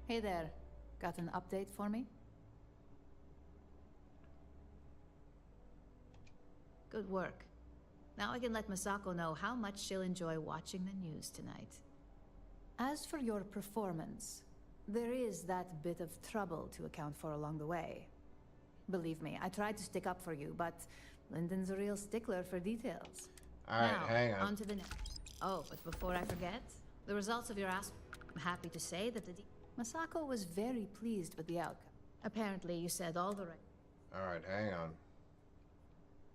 Hey there. Got an update for me? Good work. Now I can let Masako know how much she'll enjoy watching the news tonight. As for your performance, there is that bit of trouble to account for along the way. Believe me, I tried to stick up for you, but Lyndon's a real stickler for details.
Alright,
now,
hang on.
On to the next. Oh, but before I forget, the results of your I'm happy to say that Masako was very pleased with the outcome. Apparently, you said all the right.
Alright, hang on.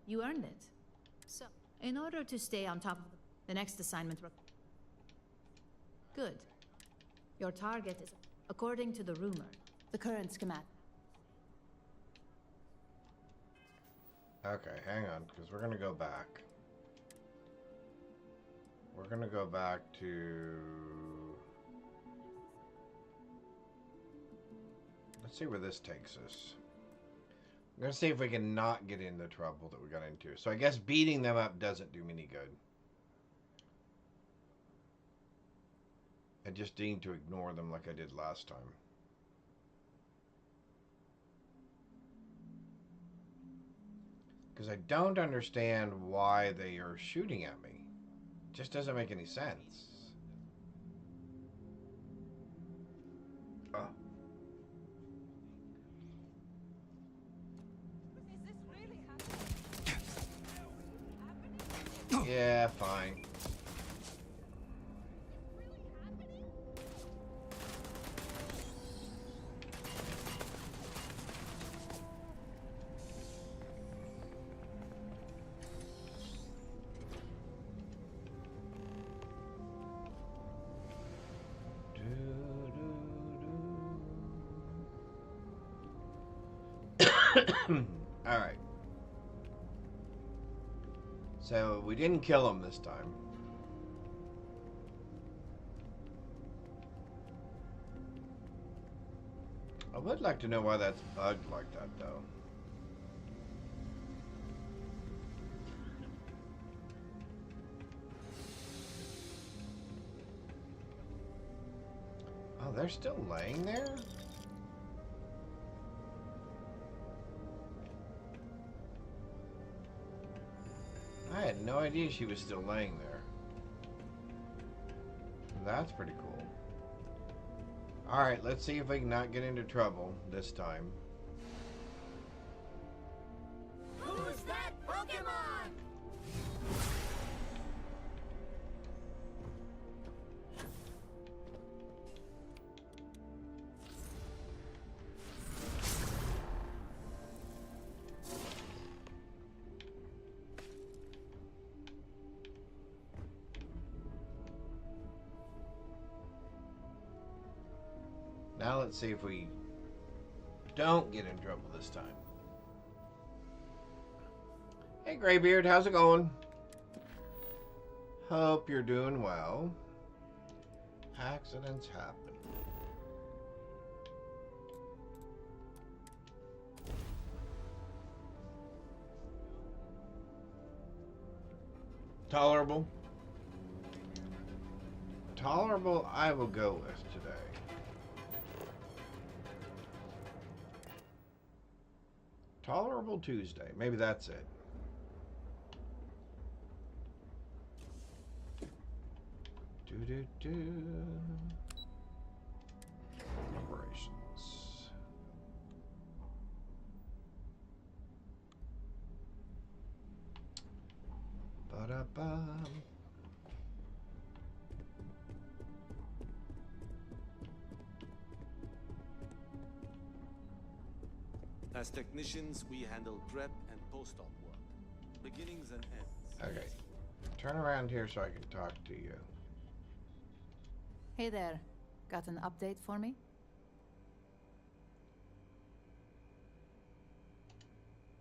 You earned it. So, in order to stay on top of the next assignment... Good. Your target is, according to the rumor, the current schematic.
Okay, hang on, because we're going to go back. We're going to go back to... Let's see where this takes us. I'm going to see if we can not get in the trouble that we got into. So I guess beating them up doesn't do me any good. I just need to ignore them like I did last time. Because I don't understand why they are shooting at me. It just doesn't make any sense. Oh. Yeah, fine. All right. So we didn't kill him this time. I would like to know why that's bugged like that, though. Oh, they're still laying there? I had no idea she was still laying there. That's pretty cool. Alright, let's see if we can not get into trouble this time.
Who's that Pokemon?
let's see if we don't get in trouble this time. Hey, Graybeard, how's it going? Hope you're doing well. Accidents happen. Tolerable. Tolerable, I will go with today. Tolerable Tuesday. Maybe that's it. Do-do-do. Operations. Ba-da-ba.
As technicians, we handle prep and post-op work, beginnings and ends.
Okay. Turn around here so I can talk to you.
Hey there. Got an update for me?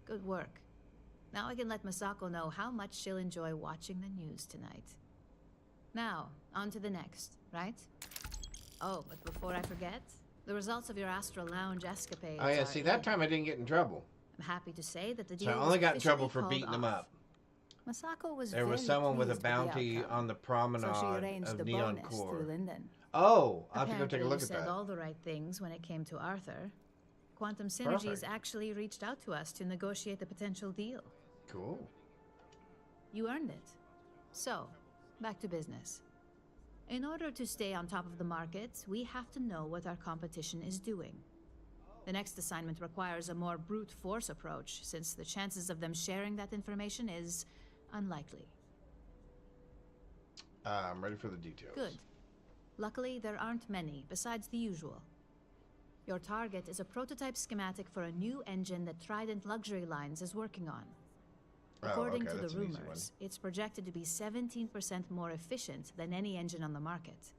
Good work. Now I can let Masako know how much she'll enjoy watching the news tonight. Now, on to the next, right? Oh, but before I forget, the results of your Astral Lounge escapades.
Oh yeah, see, that time I didn't get in trouble.
I'm happy to say that the deal
So I
was
only got in trouble
officially
for beating
called
them
off.
up.
Masako was
There was
very
someone with a
pleased the
bounty
outcome,
on the promenade
so she arranged
of
the
Neon
bonus
Core.
through Linden.
Oh, I'll have to go
Apparently
take a look
you
at
said
that.
all the right things when it came to Arthur. Quantum Synergies
Perfect.
actually reached out to us to negotiate the potential deal.
Cool.
You earned it. So, back to business. In order to stay on top of the market, we have to know what our competition is doing. The next assignment requires a more brute force approach, since the chances of them sharing that information is unlikely.
I'm ready for the details.
Good. Luckily, there aren't many, besides the usual. Your target is a prototype schematic for a new engine that Trident Luxury Lines is working on. According to the rumors, it's projected to be 17% more efficient than any engine on the market.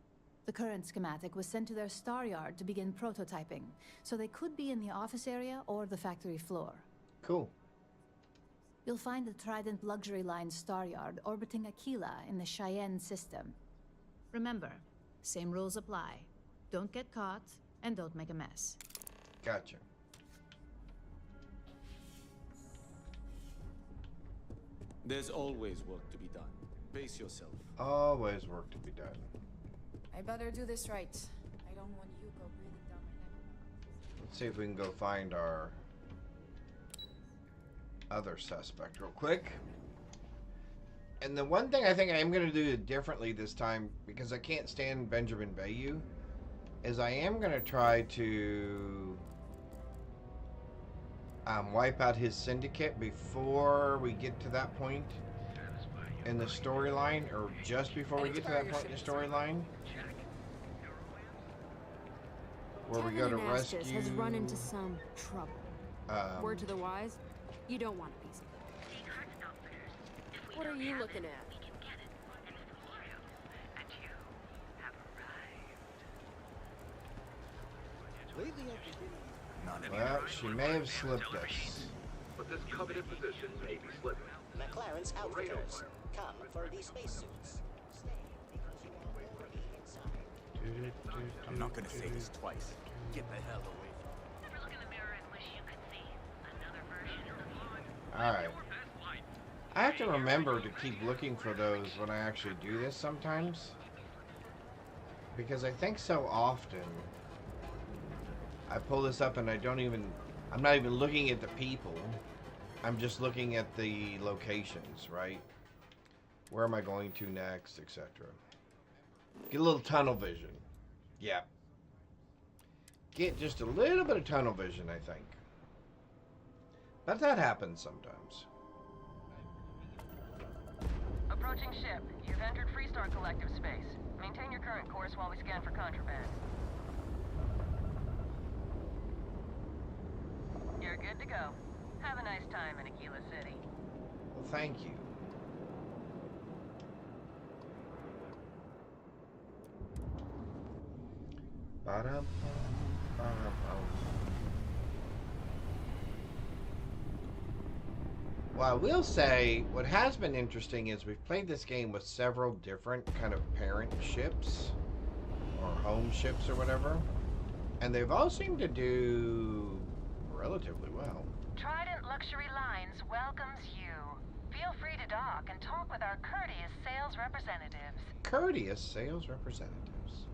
The current schematic was sent to their star yard to begin prototyping, so they could be in the office area or the factory floor.
Cool.
You'll find the Trident Luxury Line star yard orbiting Aquila in the Cheyenne system. Remember, same rules apply. Don't get caught, and don't make a mess.
Gotcha.
There's always work to be done. Pace yourself.
Always work to be done.
I better do this right. I don't want Yuko breathing down my neck.
Let's see if we can go find our other suspect real quick. And the one thing I think I am going to do differently this time, because I can't stand Benjamin Bayou, is I am going to try to wipe out his syndicate before we get to that point in the storyline, or just before we get to that point in the storyline, where we go to rescue.
Has run into some trouble. Word to the wise, you don't want a piece of it. What are you looking at?
Well, she may have slipped us.
But this coveted position may be slipping.
McLaren's outfitters. Come for these spacesuits. Stay because you are already inside.
I'm not gonna say this twice. Get the hell away
Never look in the mirror and wish you could see another version of you.
Alright. I have to remember to keep looking for those when I actually do this sometimes. Because I think so often I pull this up and I'm not even looking at the people. I'm just looking at the locations, right? Where am I going to next, etc. Get a little tunnel vision. Yeah. Get just a little bit of tunnel vision, I think. But that happens sometimes.
Approaching ship. You've entered Freestar Collective space. Maintain your current course while we scan for contraband. You're good to go. Have a nice time in Aquila City.
Well, thank you. Ba-dum-bum. Well, I will say, what has been interesting is we've played this game with several different kind of parent ships, or home ships or whatever, and they've all seemed to do relatively well.
Trident Luxury Lines welcomes you. Feel free to dock and talk with our courteous sales representatives.
Courteous sales representatives.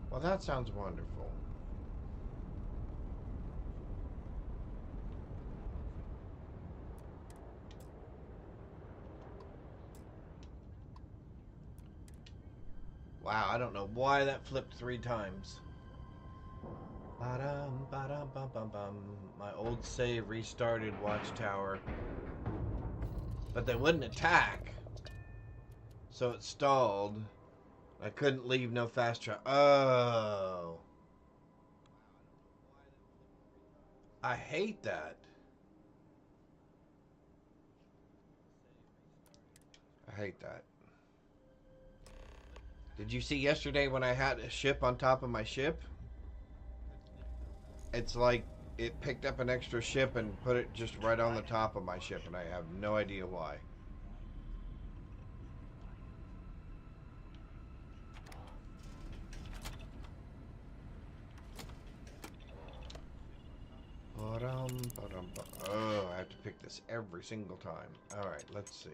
Well, that sounds wonderful. Wow, I don't know why that flipped 3 times. Ba-dum, ba-dum, bum, bum, bum. My old save restarted Watchtower. But they wouldn't attack. So it stalled. I couldn't leave no fast travel. Oh. I hate that. I hate that. Did you see yesterday when I had a ship on top of my ship? It's like it picked up an extra ship and put it just right on the top of my ship, and I have no idea why. Oh, I have to pick this every single time. Alright, let's see.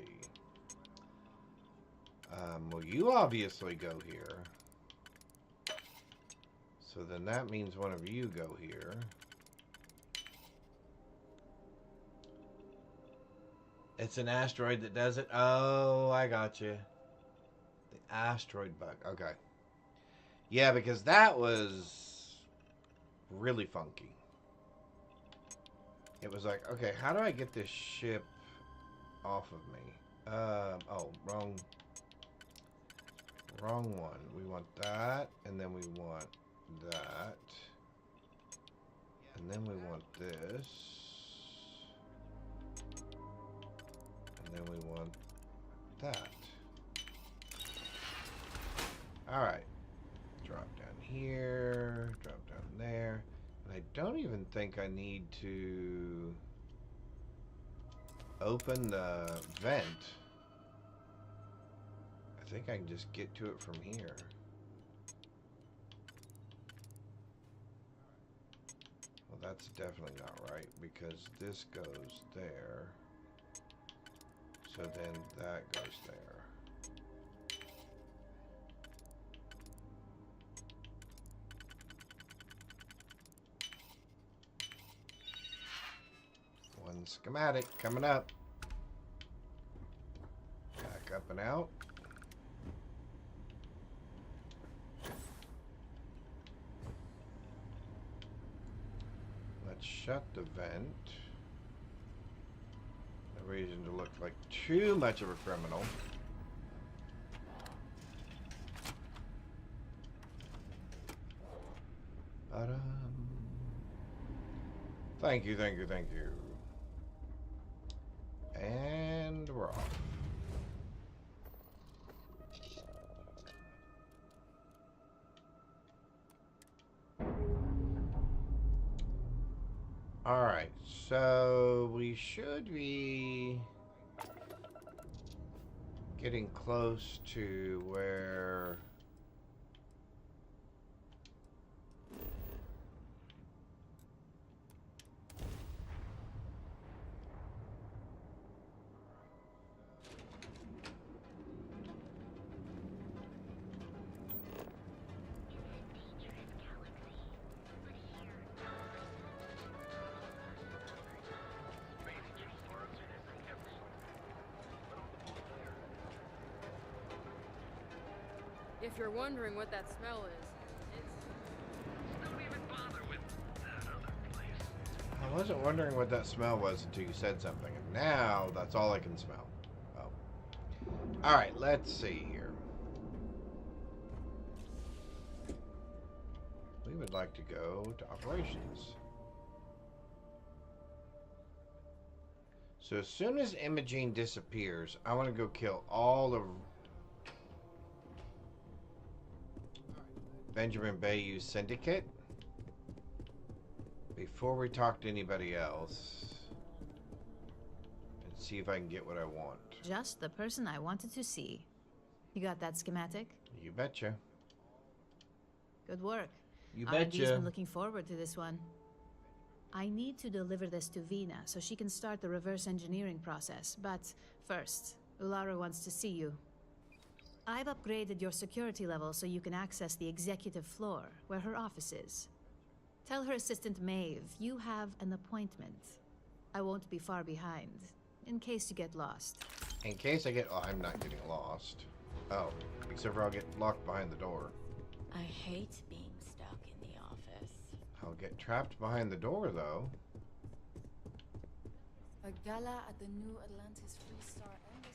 Well, you obviously go here. So then that means one of you go here. It's an asteroid that does it? Oh, I got you. The asteroid bug. Okay. Yeah, because that was really funky. It was like, okay, how do I get this ship off of me? Oh, wrong one. We want that, and then we want that, and then we want this, and then we want that. Alright. Drop down here, drop down there. And I don't even think I need to open the vent. I think I can just get to it from here. Well, that's definitely not right, because this goes there. So then that goes there. One schematic coming up. Back up and out. Let's shut the vent. No reason to look like too much of a criminal. Thank you, thank you, thank you. And we're off. Alright, so we should be getting close to where
If you're wondering what that smell is, it's...
Don't even bother with that other place.
I wasn't wondering what that smell was until you said something, and now that's all I can smell. Oh. Alright, let's see here. We would like to go to operations. So as soon as Imogene disappears, I want to go kill all of Benjamin Bayou's syndicate. before we talk to anybody else and see if I can get what I want.
Just the person I wanted to see. You got that schematic?
You betcha.
Good work.
You
R&D's
betcha.
been looking forward to this one. I need to deliver this to Vina so she can start the reverse engineering process. But first, Ulara wants to see you. I've upgraded your security level so you can access the executive floor, where her office is. Tell her assistant Maeve you have an appointment. I won't be far behind, in case you get lost.
In case I get... Oh, I'm not getting lost. Oh, except for I'll get locked behind the door.
I hate being stuck in the office.
I'll get trapped behind the door, though.
A gala at the New Atlantis Free Star Embassy.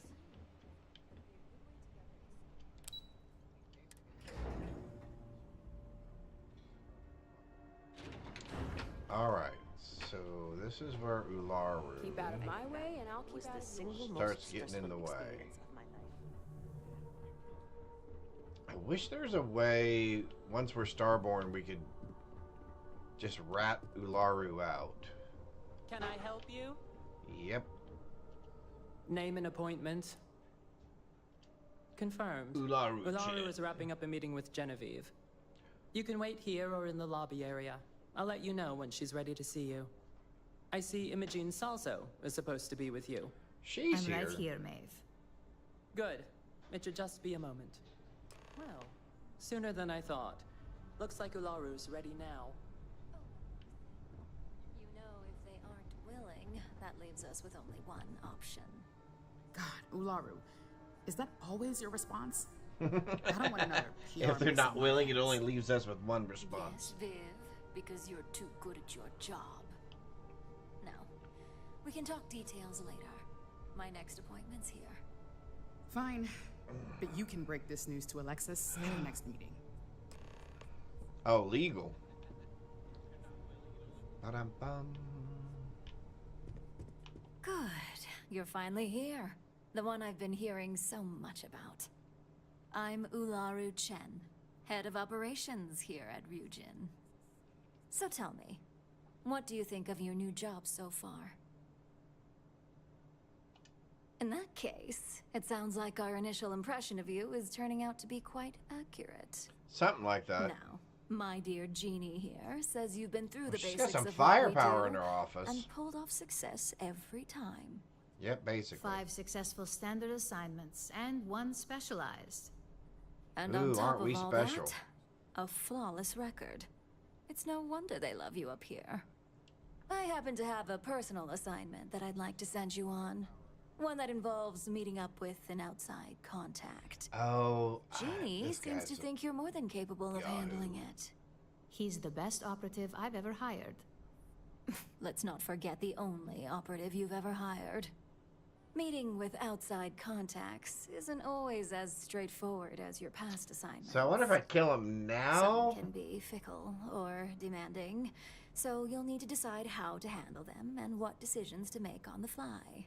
Alright, so this is where Ularu
Keep out of my way, and I'll keep out of yours.
starts getting in the way. I wish there's a way, once we're Starborn, we could just rat Ularu out.
Can I help you?
Yep.
Name and appointment. Confirmed.
Ularu
is wrapping up a meeting with Genevieve. You can wait here or in the lobby area. I'll let you know when she's ready to see you. I see Imogene Salso is supposed to be with you.
She's
I'm right here, Maeve.
Good. It should just be a moment. Well, sooner than I thought. Looks like Ularu's ready now.
You know, if they aren't willing, that leaves us with only one option.
God, Ularu, is that always your response? I don't want another PR
If they're not
mess.
willing, it only leaves us with one response.
Yes, Viv, because you're too good at your job. Now, we can talk details later. My next appointment's here.
Fine, but you can break this news to Alexis in our next meeting.
Oh, legal. Ba-dum-bum.
Good. You're finally here. The one I've been hearing so much about. I'm Ularu Chen, head of operations here at Ryujin. So tell me, what do you think of your new job so far? In that case, it sounds like our initial impression of you is turning out to be quite accurate.
Something like that.
Now, my dear Jeannie here says you've been through the
She's
basics
got some
of what we
firepower
do
in her office.
and pulled off success every time.
Yep, basically.
5 successful standard assignments and 1 specialized.
And on
Ooh,
top
aren't
of
we
all
special?
that, a flawless record. It's no wonder they love you up here. I happen to have a personal assignment that I'd like to send you on. One that involves meeting up with an outside contact.
Oh,
Jeannie
this
seems
guy's
to think you're more than capable of handling it.
He's the best operative I've ever hired.
Let's not forget the only operative you've ever hired. Meeting with outside contacts isn't always as straightforward as your past assignments.
So I wonder if I kill him now?
Some can be fickle or demanding, so you'll need to decide how to handle them and what decisions to make on the fly.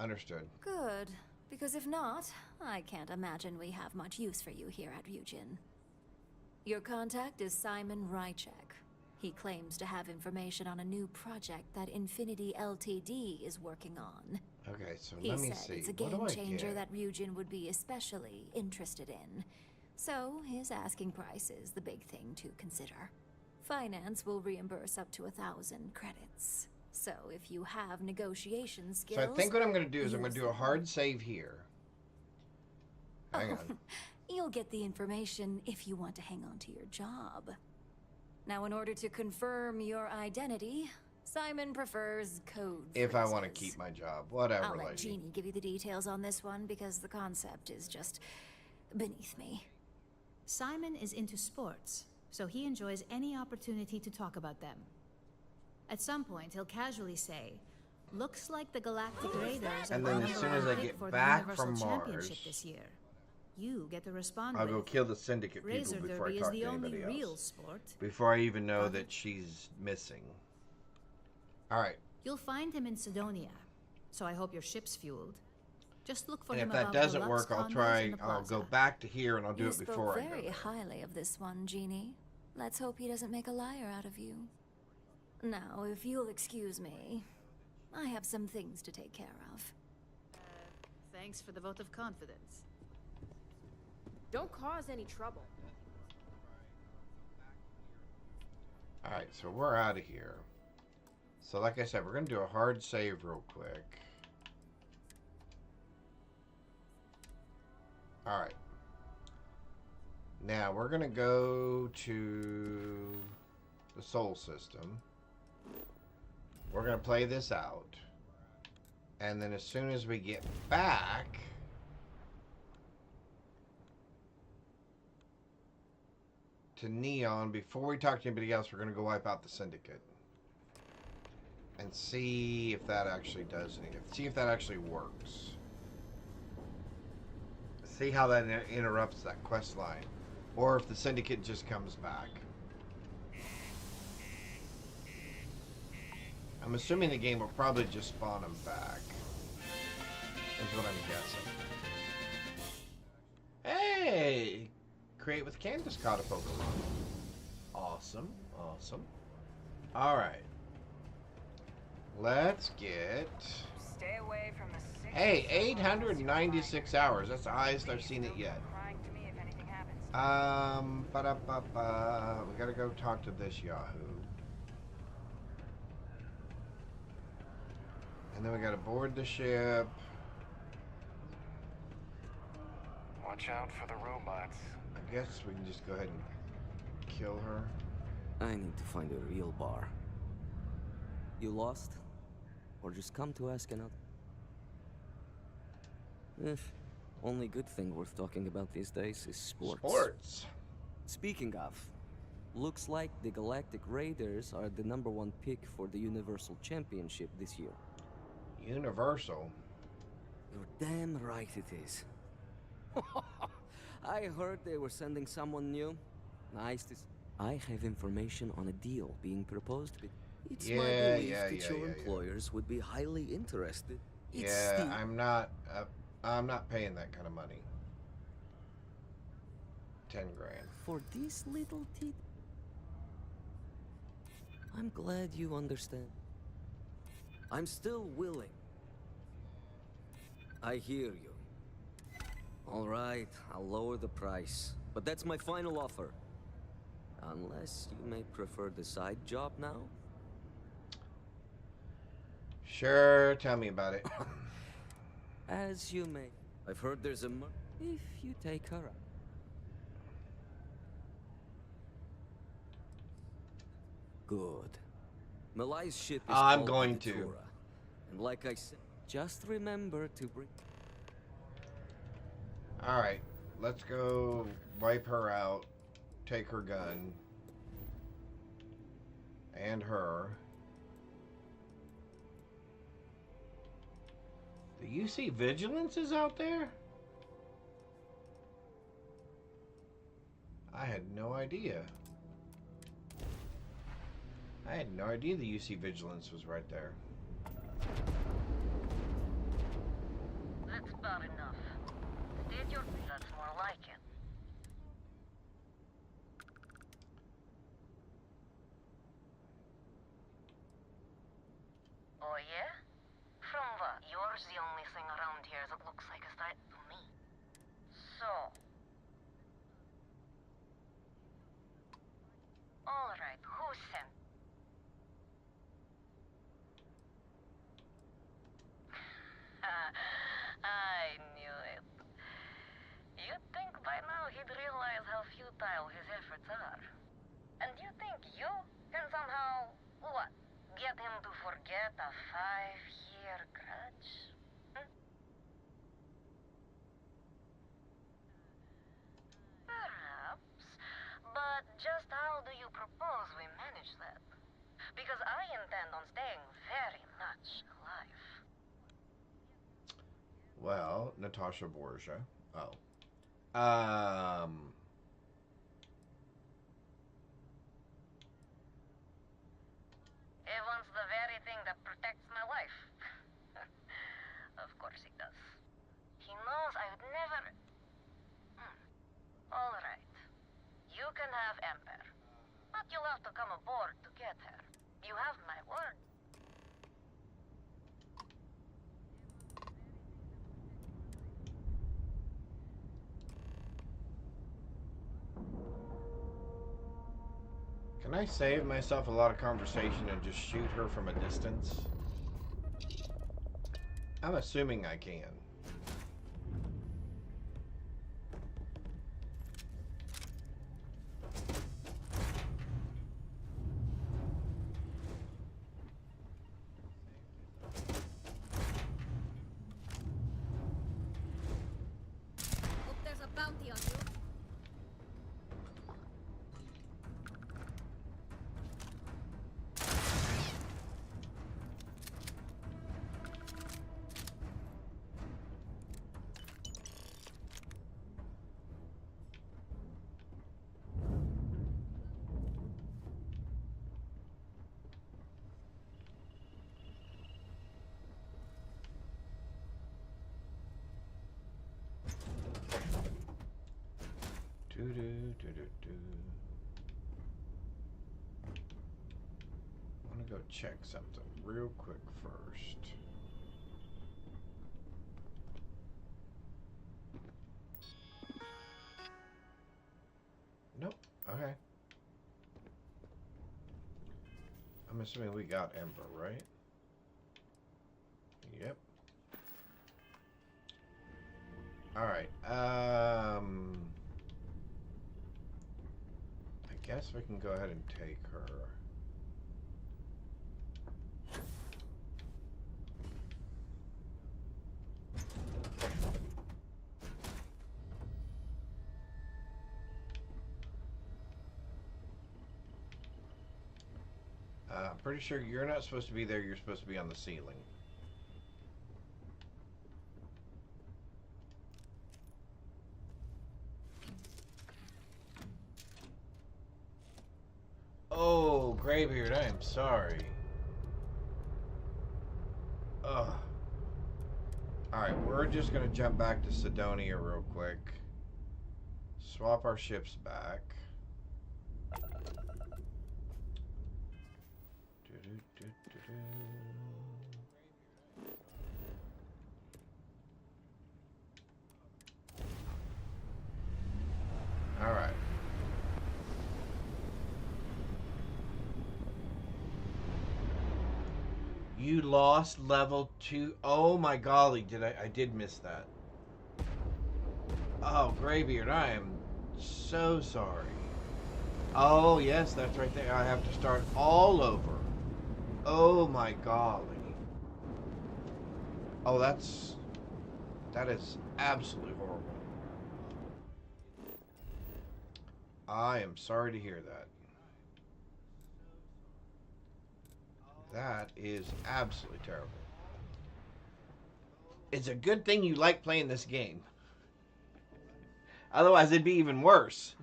Understood.
Good, because if not, I can't imagine we have much use for you here at Ryujin. Your contact is Simon Rychek. He claims to have information on a new project that Infinity Ltd is working on.
Okay, so
He
let me
said
see.
it's a
What
game
do I
changer
get?
that Ryujin would be especially interested in. So his asking price is the big thing to consider. Finance will reimburse up to 1,000 credits. So if you have negotiation skills...
So I think what I'm going to do is I'm
use
going to do a hard save here. Hang on.
You'll get the information if you want to hang on to your job. Now, in order to confirm your identity, Simon prefers code
If I want to
phrases.
keep my job. Whatever,
I'll let
lady.
Jeannie give you the details on this one because the concept is just beneath me.
Simon is into sports, so he enjoys any opportunity to talk about them. At some point, he'll casually say, "Looks like the Galactic Raiders are
And
the
then as
number
soon as
one
I
pick
get
for
back
the Universal
from
Championship
Mars,
this year." You get to respond
I'll
with,
go kill the Syndicate people
Razor
before I
Derby is
talk
the
to
only
anybody
real
else.
sport.
Before I even know that she's missing. Alright.
You'll find him in Sidonia, so I hope your ship's fueled. Just look for
And
him
if that
above the
doesn't
Lux
work, I'll
condos
try.
in the
I'll
plaza.
go back to here and I'll do
You
it
spoke
before I go
very
there.
highly of this one, Jeannie. Let's hope he doesn't make a liar out of you. Now, if you'll excuse me, I have some things to take care of.
Thanks for the vote of confidence.
Don't cause any trouble.
Alright, so we're out of here. So like I said, we're going to do a hard save real quick. Alright. Now, we're going to go to the Sol system. We're going to play this out. And then as soon as we get back... to Neon, before we talk to anybody else, we're going to go wipe out the Syndicate. And see if that actually does anything. See if that actually works. See how that interrupts that quest line. Or if the Syndicate just comes back. I'm assuming the game will probably just spawn them back. Is what I'm guessing. Hey! Create with Candace caught a Pokemon. Awesome. Awesome. Alright. Let's get...
Stay away from the...
Hey, 896 hours. That's the highest I've seen it yet. Ba-da-ba-ba. We gotta go talk to this Yahoo. And then we gotta board the ship.
Watch out for the robots.
I guess we can just go ahead and kill her.
I need to find a real bar. You lost? Or just come to ask another? Only good thing worth talking about these days is sports.
Sports.
Speaking of, looks like the Galactic Raiders are the #1 pick for the Universal Championship this year.
Universal?
You're damn right it is. I heard they were sending someone new. Nice to see. I have information on a deal being proposed. It's my belief that your employers would be highly interested.
I'm not paying that kind of money. 10 grand.
For this little tit. I'm glad you understand. I'm still willing. I hear you. All right, I'll lower the price. But that's my final offer. Unless you may prefer the side job now?
Sure, tell me about it.
As you may. I've heard there's a if you take her out. Good. Malai's ship is
I'm
called
going
the
to.
Datura. And like I said, just remember to bring...
Alright, let's go wipe her out, take her gun, and her. The UC Vigilance is out there? I had no idea. I had no idea the UC Vigilance was right there.
That's about enough. State your... That's more like it. Oh yeah? From what? Yours the only thing around here that looks like a threat to me. So... Alright, who sent... I knew it. You'd think by now he'd realize how futile his efforts are. And you think you can somehow, what, get him to forget a 5-year grudge? Hm? Perhaps. But just how do you propose we manage that? Because I intend on staying very much alive.
Well, Natasha Borgia. Oh.
He wants the very thing that protects my life. Of course he does. He knows I would never... All right. You can have Ember. you'll have to come aboard to get her. You have my word.
Can I save myself a lot of conversation and just shoot her from a distance? I'm assuming I can.
Hope there's a bounty on you.
I want to go check something real quick first. Nope. Okay. I'm assuming we got Ember, right? Yep. Alright. I guess we can go ahead and take her. Pretty sure you're not supposed to be there, you're supposed to be on the ceiling. Oh, Greybeard, I am sorry. Ugh. Alright, we're just gonna jump back to Sidonia real quick. Swap our ships back. Alright. You lost level 2. Oh my golly, I did miss that. Oh, Greybeard, I am so sorry. Oh, yes, that's right there. I have to start all over. Oh my golly. Oh, that is absolutely horrible. I am sorry to hear that. That is absolutely terrible. It's a good thing you like playing this game. Otherwise, it'd be even worse.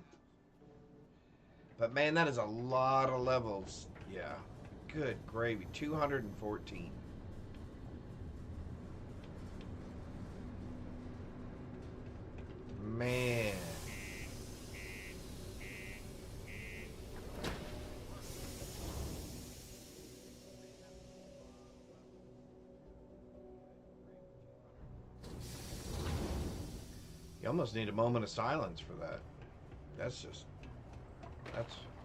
But man, that is a lot of levels. Yeah. Good gravy. 214. Man. You almost need a moment of silence for that. That's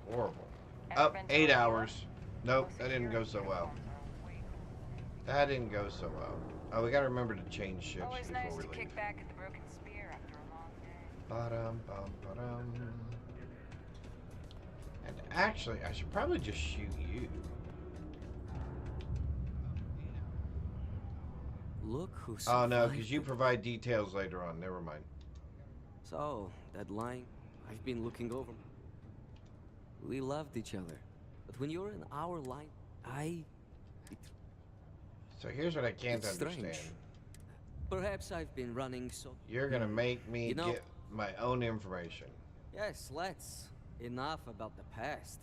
horrible. Up 8 hours. Nope, that didn't go so well. That didn't go so well. Oh, we gotta remember to change ships
Always
before
nice
we
to
leave.
kick back at the Broken Spear after a long day.
Ba-dum, bum, ba-dum. And actually, I should probably just shoot you.
Look who
Oh no,
survived
because you
the-
provide details later on. Never mind.
So, that line, I've been looking over. We loved each other. But when you're in our line,
So here's what I can't
It's strange.
understand.
Perhaps I've been running so...
You're gonna make me
You know-
get my own information.
Yes, let's. Enough about the past.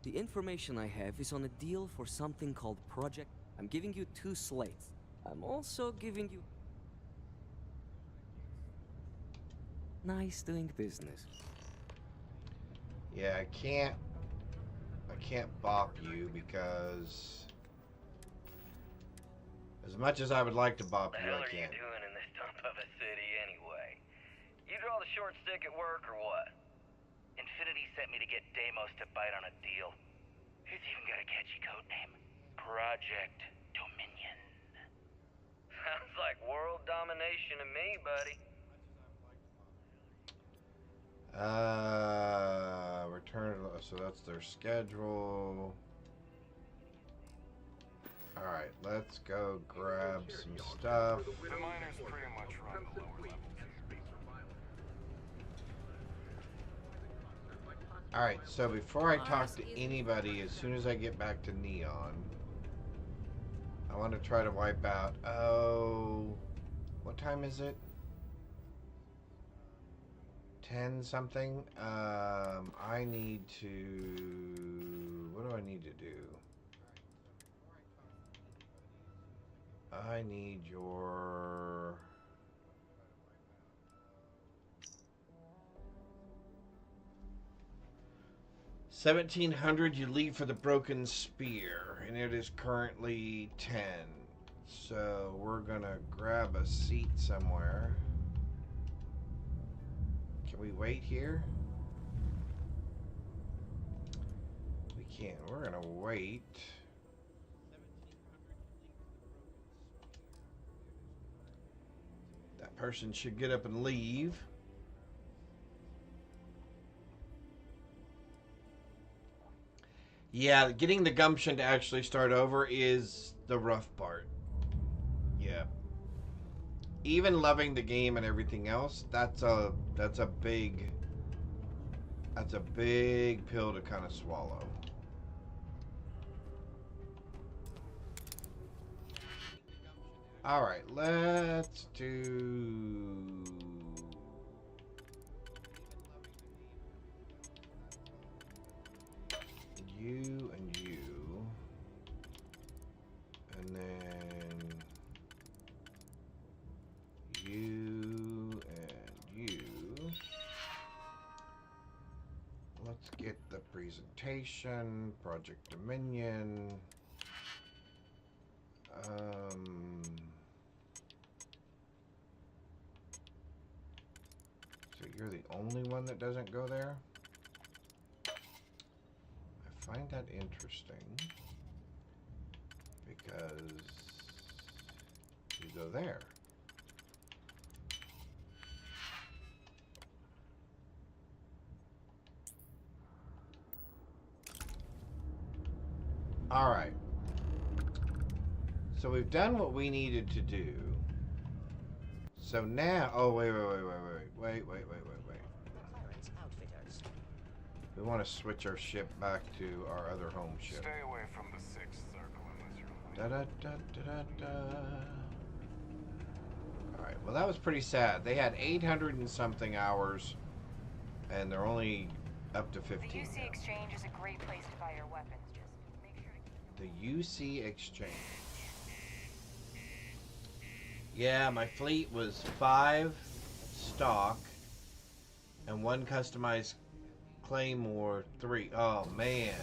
The information I have is on a deal for something called Project. I'm giving you 2 slates. I'm also giving you... Nice doing business.
Yeah, I can't can't bop you because as much as I would like to bop you, I
What the hell are you
can't.
doing in this dump of a city anyway? You draw the short stick at work or what? Infinity sent me to get Deimos to bite on a deal. He's even got a catchy code name. Project Dominion. Sounds like world domination to me, buddy.
Return. So that's their schedule. All right, let's go grab some stuff.
The miners pretty much run the lower levels.
All right, so before I talk to anybody, as soon as I get back to Neon, I want to try to wipe out. Oh, what time is it? 10 something. I need to. What do I need to do? I need your. 1700. You leave for the Broken Spear, and it is currently 10. So we're gonna grab a seat somewhere. Can we wait here? We can't. We're gonna wait. That person should get up and leave. Yeah, getting the gumption to actually start over is the rough part. Yeah. Even loving the game and everything else, that's a big pill to kind of swallow. All right, let's do you and you, and then you and you. Let's get the presentation, Project Dominion. So you're the only one that doesn't go there? I find that interesting because you go there. All right. So we've done what we needed to do. So now, oh wait. We want to switch our ship back to our other home ship.
Stay away from the sixth circle unless you're
Alright, well that was pretty sad. They had 800 and something hours, and they're only up to 15
The UC
now.
Exchange is a great place to buy your weapons. Just make sure to keep them.
The UC Exchange. Yeah, my fleet was 5 stock and 1 customized Claymore 3. Oh man.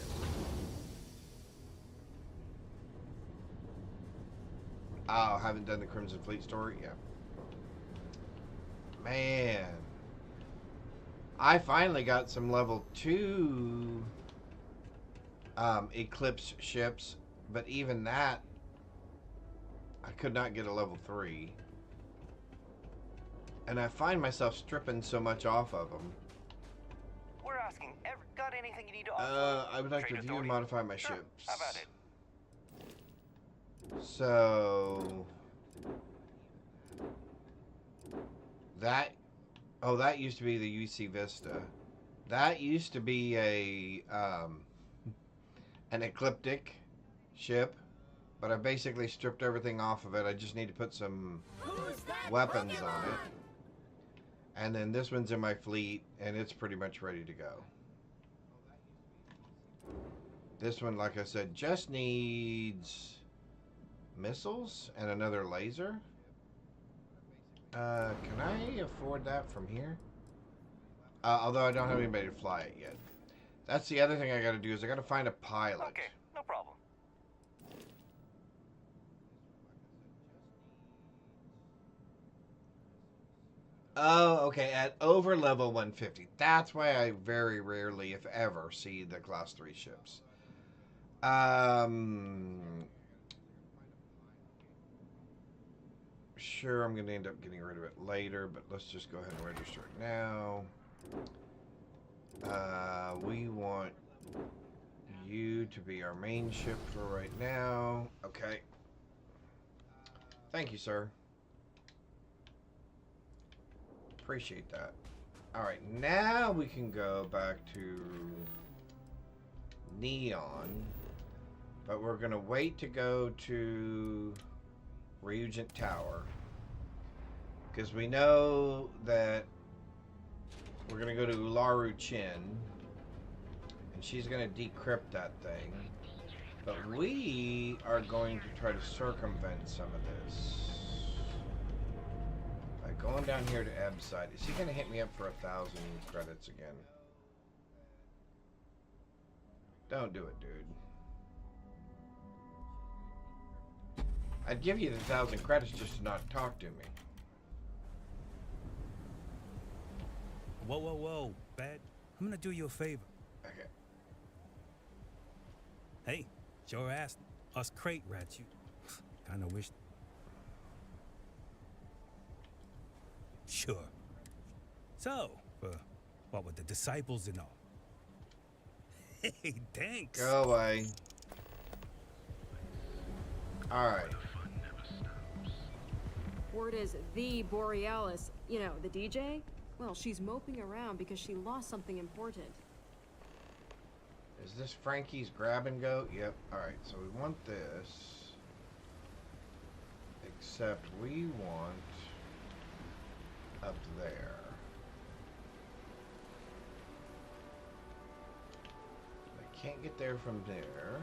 Oh, haven't done the Crimson Fleet story? Yeah. Man. I finally got some level 2 Eclipse ships, but even that I could not get a level 3. And I find myself stripping so much off of them.
We're asking, got anything you need to offer?
I would like to
Trade
view and
authority?
modify my
Sure.
ships.
How about it?
So that that used to be the UC Vista. That used to be a an ecliptic ship, but I basically stripped everything off of it. I just need to put some weapons on it. And then this one's in my fleet, and it's pretty much ready to go. This one, like I said, just needs missiles and another laser. Can I afford that from here? Although I don't have anybody to fly it yet. That's the other thing I gotta do is I gotta find a pilot.
Okay, no problem.
Oh, okay. At over level 150. That's why I very rarely, if ever, see the Class 3 ships. Sure, I'm going to end up getting rid of it later, but let's just go ahead and register it now. We want you to be our main ship for right now. Okay. Thank you, sir. Appreciate that. Alright, now we can go back to Neon. But we're going to wait to go to Regent Tower. Because we know that we're going to go to Ularu Chin. And she's going to decrypt that thing. But we are going to try to circumvent some of this. By going down here to Ebb's side. Is he going to hit me up for 1,000 credits again? Don't do it, dude. I'd give you the 1,000 credits just to not talk to me.
Whoa, whoa, whoa, Bad. I'm gonna do you a favor.
Okay.
Hey, sure asked us crate rats. You kinda wished. Sure. So, what with the disciples and all? Hey, thanks.
Go away. Alright.
Word is the Borealis, you know, the DJ? Well, she's moping around because she lost something important.
Is this Frankie's grab and go? Yep. Alright, so we want this. Except we want up there. I can't get there from there.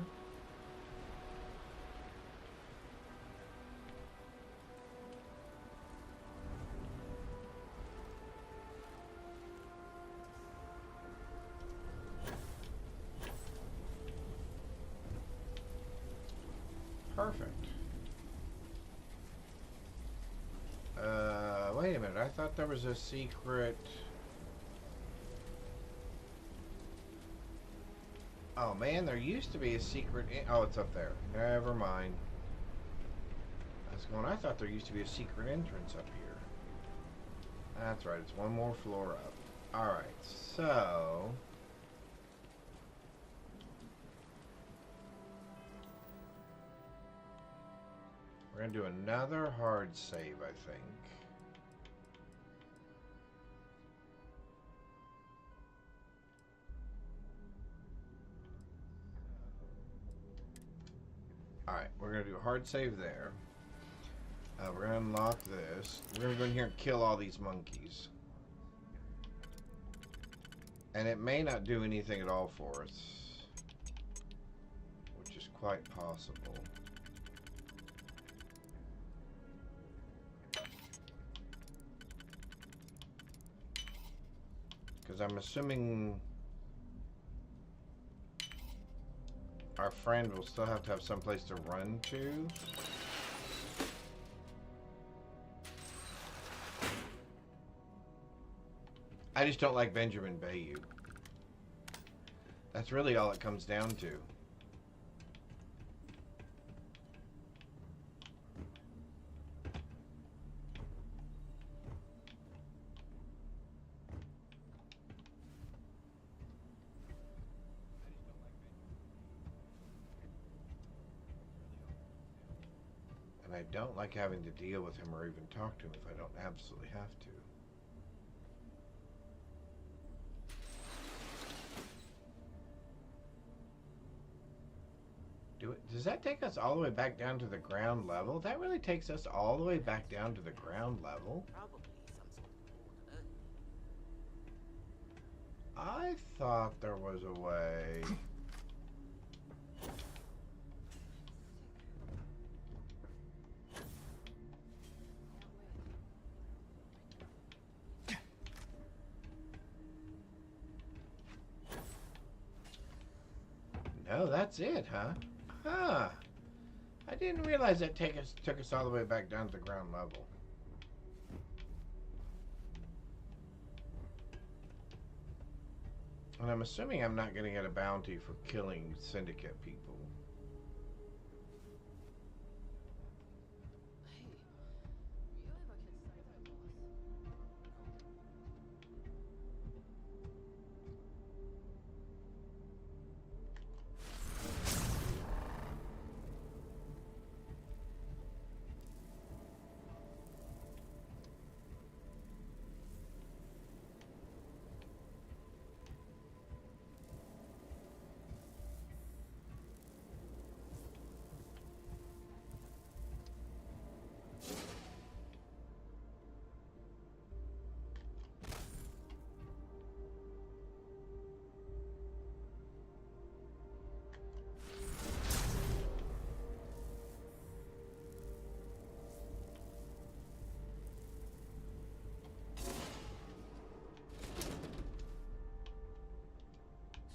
Perfect. Wait a minute. I thought there was a secret. Oh man, there used to be a secret. Oh, it's up there. Never mind. I was going. I thought there used to be a secret entrance up here. That's right. It's one more floor up. All right. So. We're going to do another hard save, I think. Alright, we're going to do a hard save there. We're going to unlock this. We're going to go in here and kill all these monkeys. And it may not do anything at all for us. Which is quite possible. Because I'm assuming our friend will still have to have some place to run to. I just don't like Benjamin Bayou. That's really all it comes down to. I don't like having to deal with him or even talk to him if I don't absolutely have to. Does that take us all the way back down to the ground level? That really takes us all the way back down to the ground level?
Probably some sort of
I thought there was a way. Oh, that's it, huh? Huh. I didn't realize that took us all the way back down to the ground level. And I'm assuming I'm not going to get a bounty for killing Syndicate people.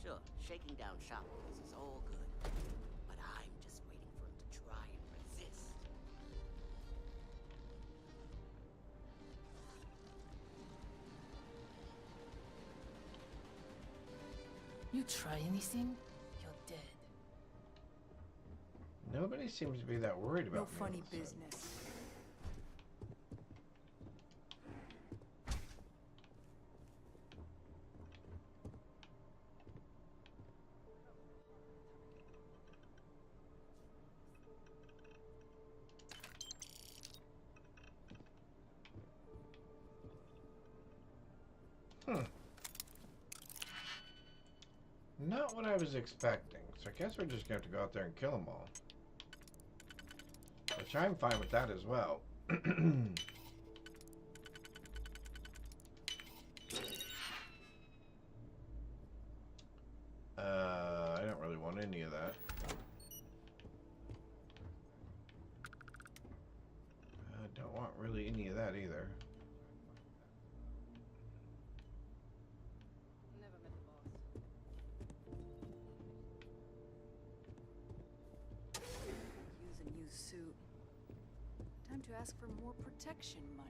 Sure, shaking down shopkeepers is all good. But I'm just waiting for him to try and resist.
You try anything, you're dead.
Nobody seems to be that worried about
No
me.
funny business.
Not what I was expecting. So I guess we're just going to have to go out there and kill them all. Which I'm fine with that as well. I don't really want any of that. I don't want really any of that either.
Use a new suit. Time to ask for more protection money.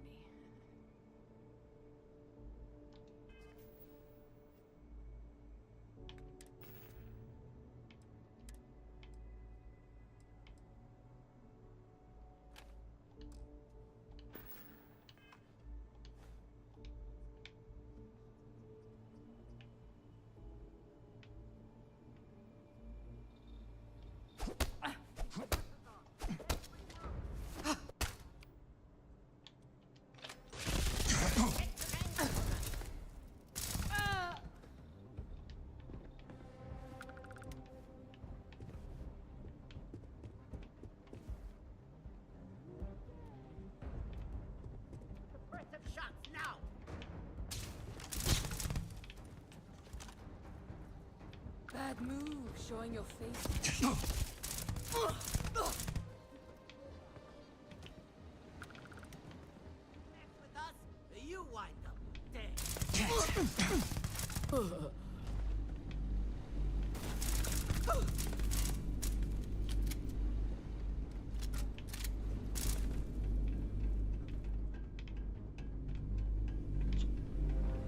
Aggressive shots now!
Bad move, showing your face.
Mess with us, or you wind up dead.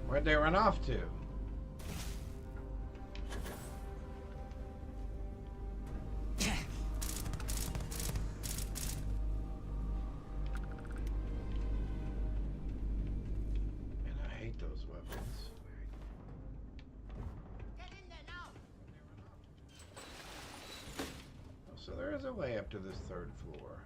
Where'd they run off to? Man, I hate those weapons.
Get in there now!
Oh, so there is a way up to this third floor.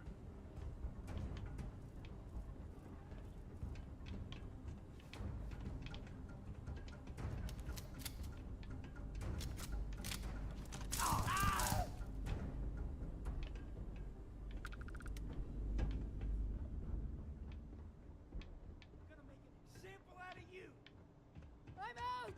I'm out!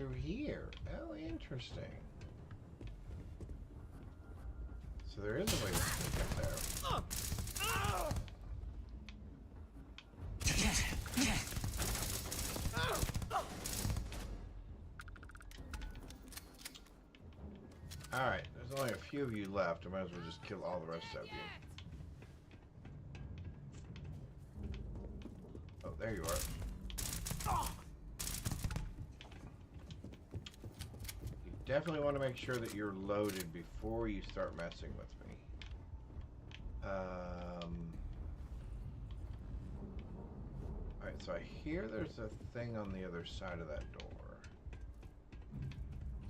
through here. Oh, interesting. So there is a way to sneak up there. Alright, there's only a few of you left. I might as well just kill all the rest of you. Oh, there you are. You definitely want to make sure that you're loaded before you start messing with me. Alright, so I hear there's a thing on the other side of that door.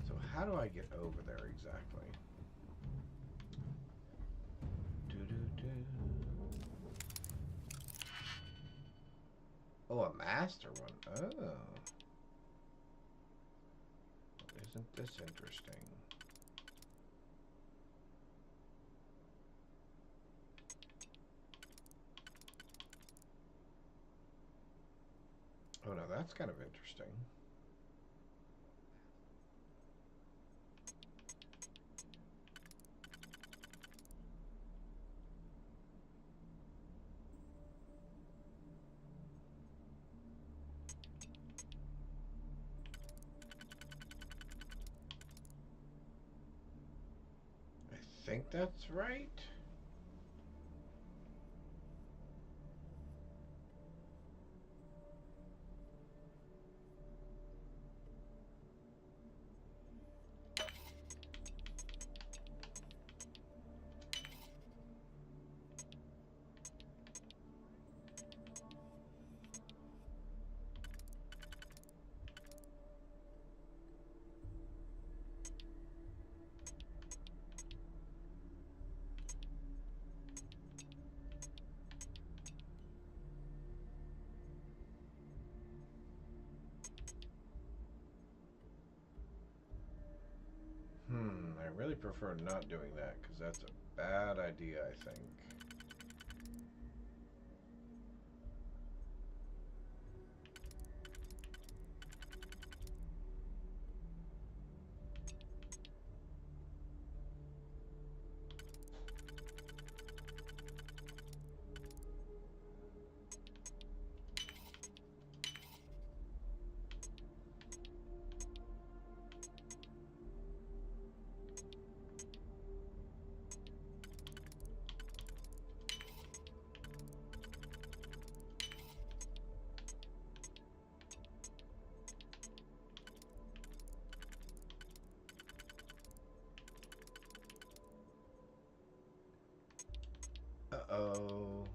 So how do I get over there exactly? Oh, a master one. Oh. Isn't this interesting? Oh no, that's kind of interesting. I think that's right. I really prefer not doing that because that's a bad idea, I think. Uh-oh.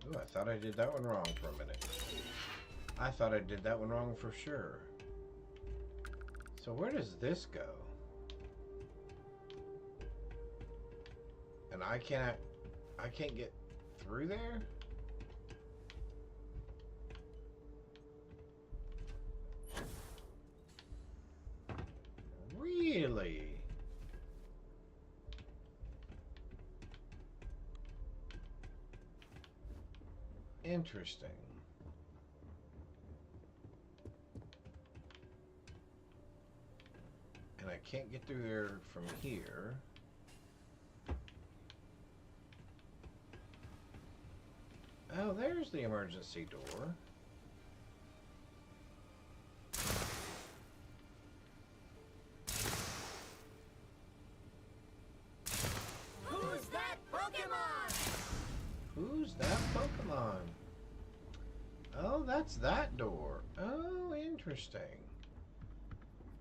Ooh, I thought I did that one wrong for a minute. I thought I did that one wrong for sure. So where does this go? And I can't get through there? Really? Interesting. And I can't get through there from here. Oh, there's the emergency door.
Who's that Pokemon?
Who's that Pokemon? Oh, that's that door. Oh, interesting.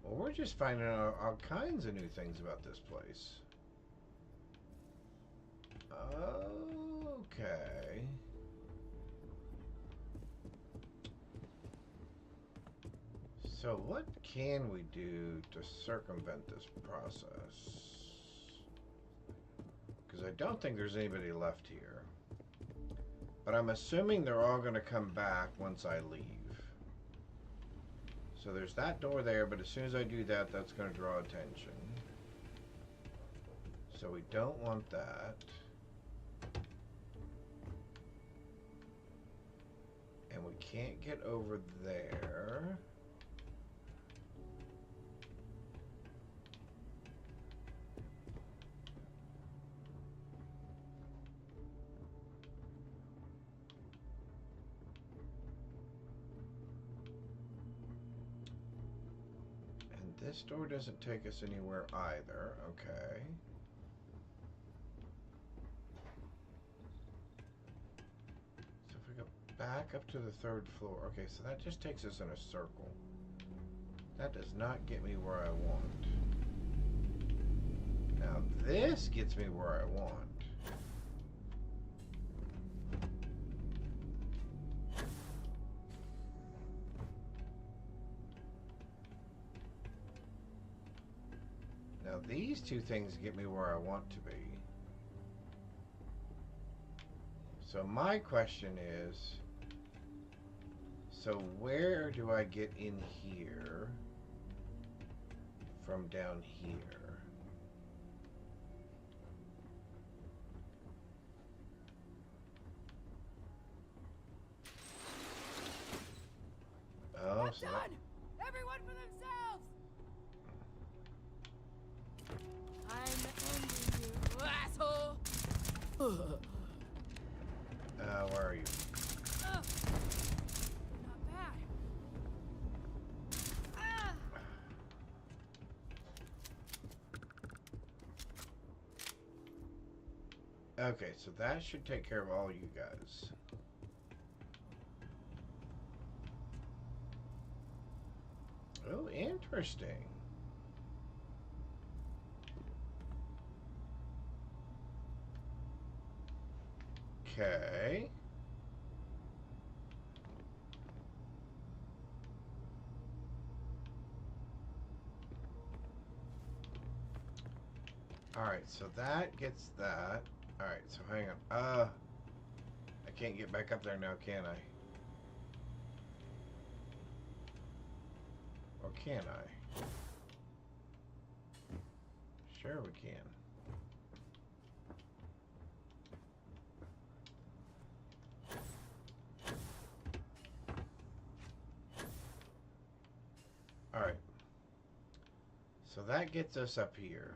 Well, we're just finding out all kinds of new things about this place. Okay. So what can we do to circumvent this process? Because I don't think there's anybody left here. But I'm assuming they're all going to come back once I leave. So there's that door there, but as soon as I do that, that's going to draw attention. So we don't want that. we can't get over there. This door doesn't take us anywhere either. Okay. So if we go back up to the 3rd floor. Okay, so that just takes us in a circle. That does not get me where I want. Now this gets me where I want. Now these two things get me where I want to be. So my question is, so where do I get in here from down here? Oh, so that...
Everyone for themselves! I'm ending you, asshole!
Where are you?
Not bad.
Okay, so that should take care of all you guys. Oh, interesting. Okay. Alright, so that gets that. Alright, so hang on. I can't get back up there now, can I? Or can I? Sure we can. Alright. So that gets us up here.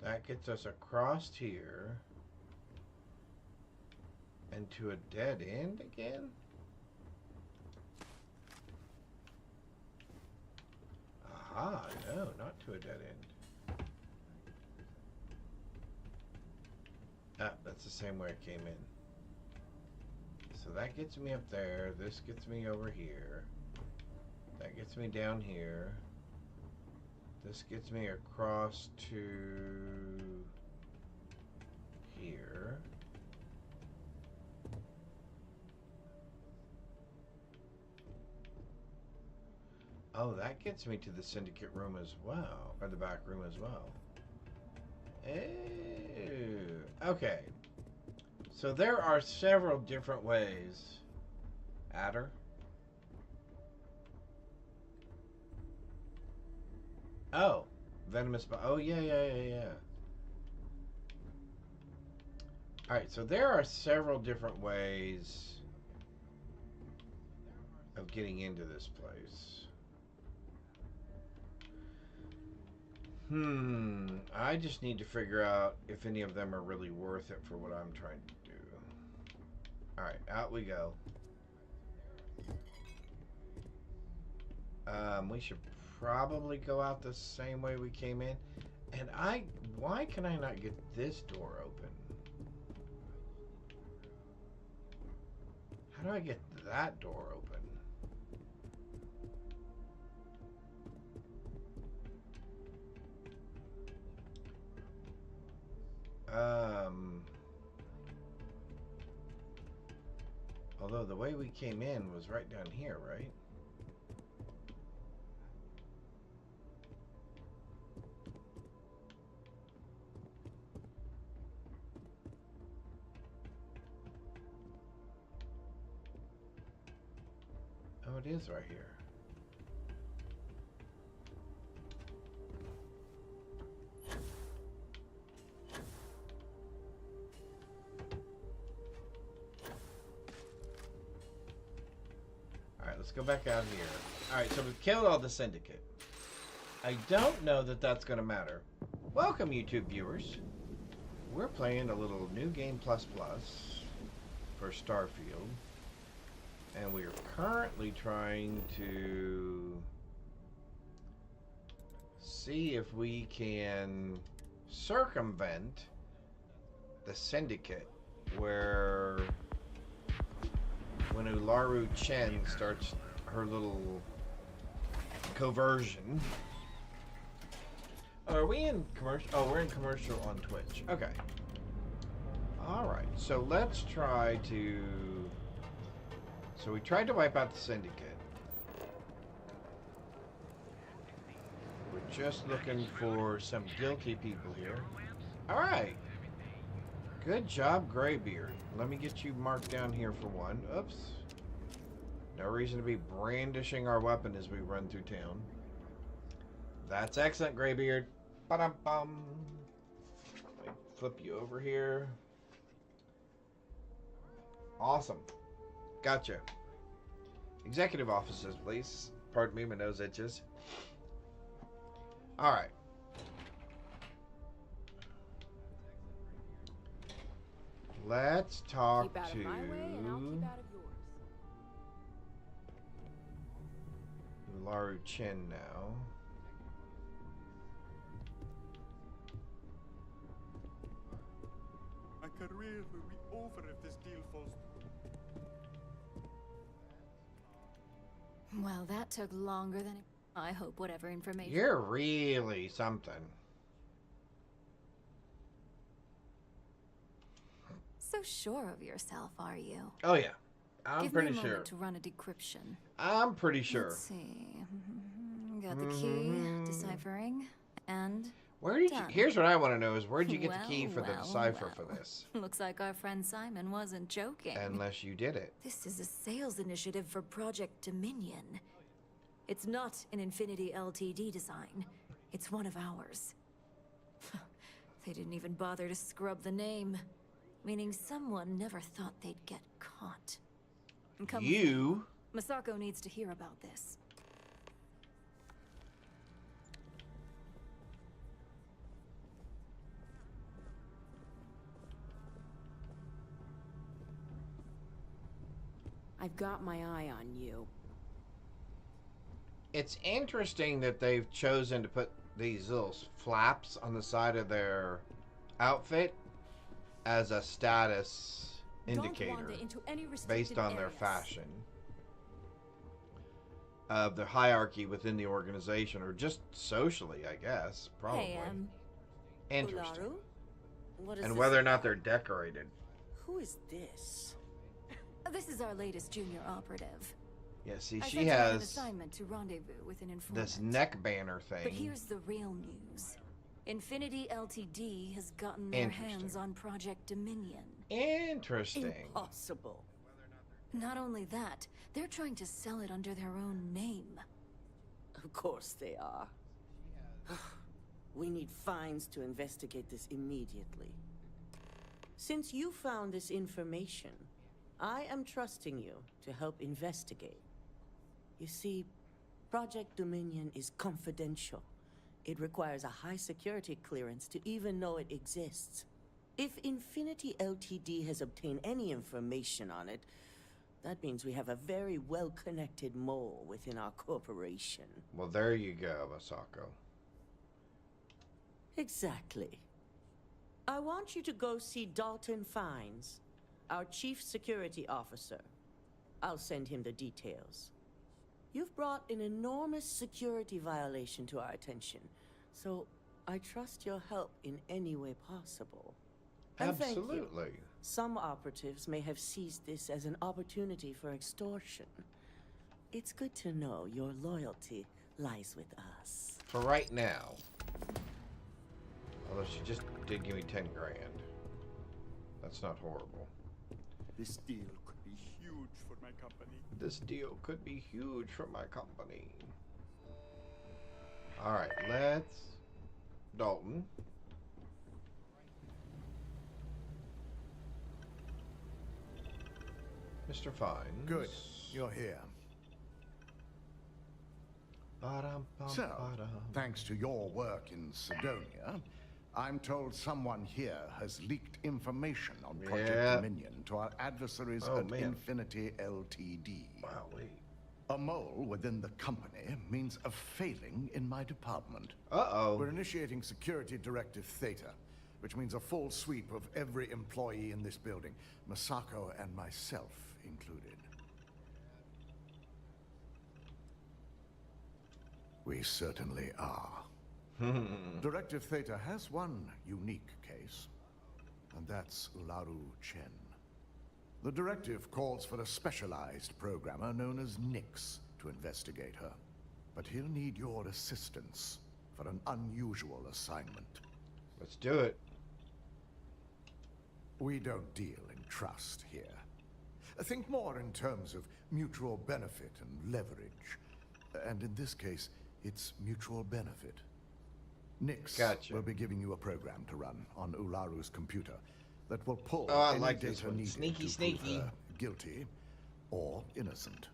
That gets us across here. And to a dead end again? Aha, no, not to a dead end. Ah, that's the same way I came in. So that gets me up there. This gets me over here. That gets me down here. This gets me across to here. Oh, that gets me to the syndicate room as well, or the back room as well. Oh, okay. So there are several different ways. Adder? Oh, venomous. Oh, yeah. Alright, so there are several different ways of getting into this place. I just need to figure out if any of them are really worth it for what I'm trying to do. Alright, out we go. We should probably go out the same way we came in. And why can I not get this door open? How do I get that door open? Although the way we came in was right down here, right? Oh, it is right here. go back out here. Alright, so we've killed all the syndicate. I don't know that that's going to matter. Welcome, YouTube viewers. We're playing a little New Game Plus Plus for Starfield. And we are currently trying to see if we can circumvent the syndicate, where when Ularu Chen starts her little coversion. Are we in commercial? Oh, we're in commercial on Twitch. Okay. Alright, so let's try to... So we tried to wipe out the syndicate. We're just looking for some guilty people here. Alright. Good job, Graybeard. Let me get you marked down here for one. Oops. No reason to be brandishing our weapon as we run through town. That's excellent, Graybeard. Ba-dum-bum. Let me flip you over here. Awesome. Gotcha. Executive offices, please. Pardon me, my nose itches. Alright. Let's talk
Keep out
to
of my way, and I'll keep out of yours.
Ularu Chen now.
My career will be over if this deal falls through.
Well, that took longer than I hope whatever information.
You're really something.
So sure of yourself, are you?
Oh yeah, I'm
Give
pretty
me a
sure.
moment to run a decryption.
I'm pretty sure.
Let's see. Got the key, deciphering, and
Where did
done.
you? Here's what I want to know: is where did you get the key for the
Well,
decipher for
well.
this?
Looks like our friend Simon wasn't joking.
Unless you did it.
This is a sales initiative for Project Dominion. It's not an Infinity Ltd design. It's one of ours. They didn't even bother to scrub the name, meaning someone never thought they'd get caught. Come with me.
You?
Masako needs to hear about this.
I've got my eye on you.
It's interesting that they've chosen to put these little flaps on the side of their outfit as a status indicator based on their fashion of the hierarchy within the organization, or just socially, I guess, probably.
Hey,
Interesting.
Ularu? What is
And
this
whether or not
about?
they're decorated.
Who is this? This is our latest junior operative.
Yeah, see,
I
she
sent him on an
has
assignment to rendezvous with an informant.
this neck banner thing.
But here's the real news. Infinity Ltd has gotten their hands on Project Dominion.
Interesting.
Impossible. Not only that, they're trying to sell it under their own name.
Of course they are. We need fines to investigate this immediately. Since you found this information, I am trusting you to help investigate. You see, Project Dominion is confidential. It requires a high security clearance to even know it exists. If Infinity Ltd has obtained any information on it, that means we have a very well-connected mole within our corporation.
Well, there you go, Masako.
Exactly. I want you to go see Dalton Fines, our chief security officer. I'll send him the details. You've brought an enormous security violation to our attention, so I trust your help in any way possible. And thank you.
Absolutely.
Some operatives may have seized this as an opportunity for extortion. It's good to know your loyalty lies with us.
For right now. Although she just did give me 10 grand. That's not horrible.
This deal could be huge for my company.
This deal could be huge for my company. Alright, let's... Dalton. Mr. Fines.
Good. You're here.
So, thanks to your work in Sidonia, I'm told someone here has leaked information on Project Dominion to our adversaries at Infinity Ltd.
Wow, wait.
A mole within the company means a failing in my department.
Uh-oh.
We're initiating Security Directive Theta, which means a full sweep of every employee in this building, Masako and myself included. We certainly are. Directive Theta has one unique case, and that's Ularu Chen. The directive calls for a specialized programmer known as Nix to investigate her. But he'll need your assistance for an unusual assignment.
Let's do it.
We don't deal in trust here. Think more in terms of mutual benefit and leverage. And in this case, it's mutual benefit. Nix will be giving you a program to run on Ularu's computer that will pull any data needed to prove her guilty or innocent.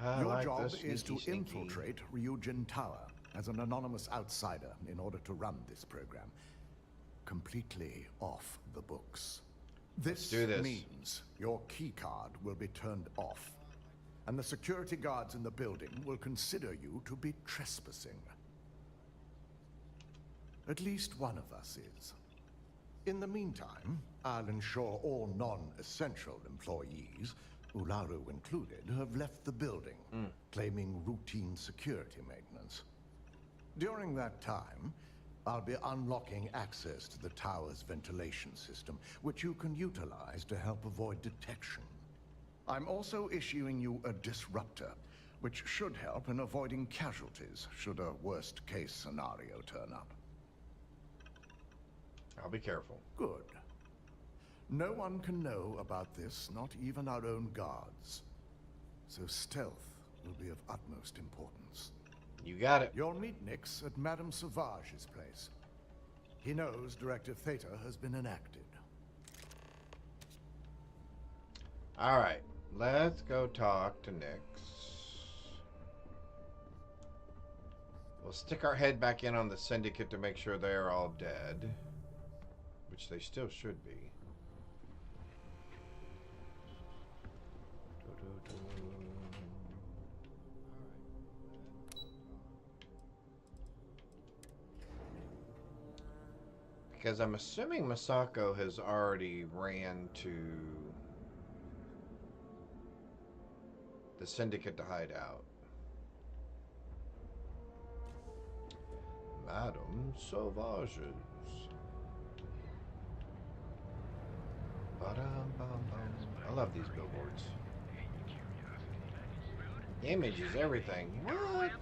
Your job is to infiltrate Ryujin Tower as an anonymous outsider in order to run this program completely off the books. This means your keycard will be turned off, and the security guards in the building will consider you to be trespassing. At least one of us is. In the meantime, I'll ensure all non-essential employees, Ularu included, have left the building, claiming routine security maintenance. During that time, I'll be unlocking access to the tower's ventilation system, which you can utilize to help avoid detection. I'm also issuing you a disruptor, which should help in avoiding casualties should a worst-case scenario turn up.
I'll be careful.
Good. No one can know about this, not even our own guards. So stealth will be of utmost importance.
You got it.
You'll meet Nix at Madame Sauvage's place. He knows Directive Theta has been enacted.
All right, let's go talk to Nix. We'll stick our head back in on the Syndicate to make sure they're all dead, which they still should be. Because I'm assuming Masako has already ran to the Syndicate to hide out. Madame Sauvage's. I love these billboards. The image is everything. What?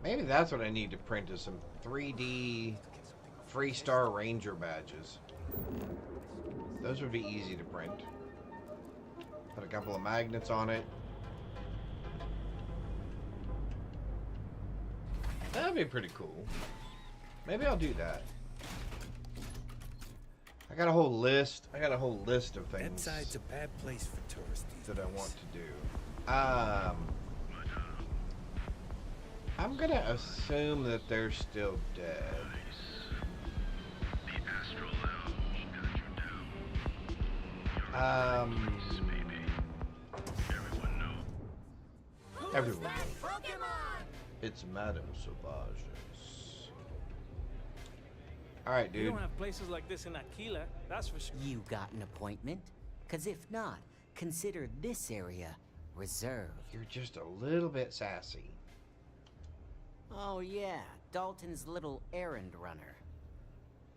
Maybe that's what I need to print is some 3D Freestar Ranger badges. Those would be easy to print. Put a couple of magnets on it. That'd be pretty cool. Maybe I'll do that. I got a whole list. I got a whole list of things.
That side's a bad place for tourists
that I want to do. I'm gonna assume that they're still dead. Everyone knows. It's Madame Sauvage's. Alright, dude.
You don't have places like this in Aquila, that's for sure.
You got an appointment? Cause if not, consider this area reserved.
You're just a little bit sassy.
Oh yeah, Dalton's little errand runner.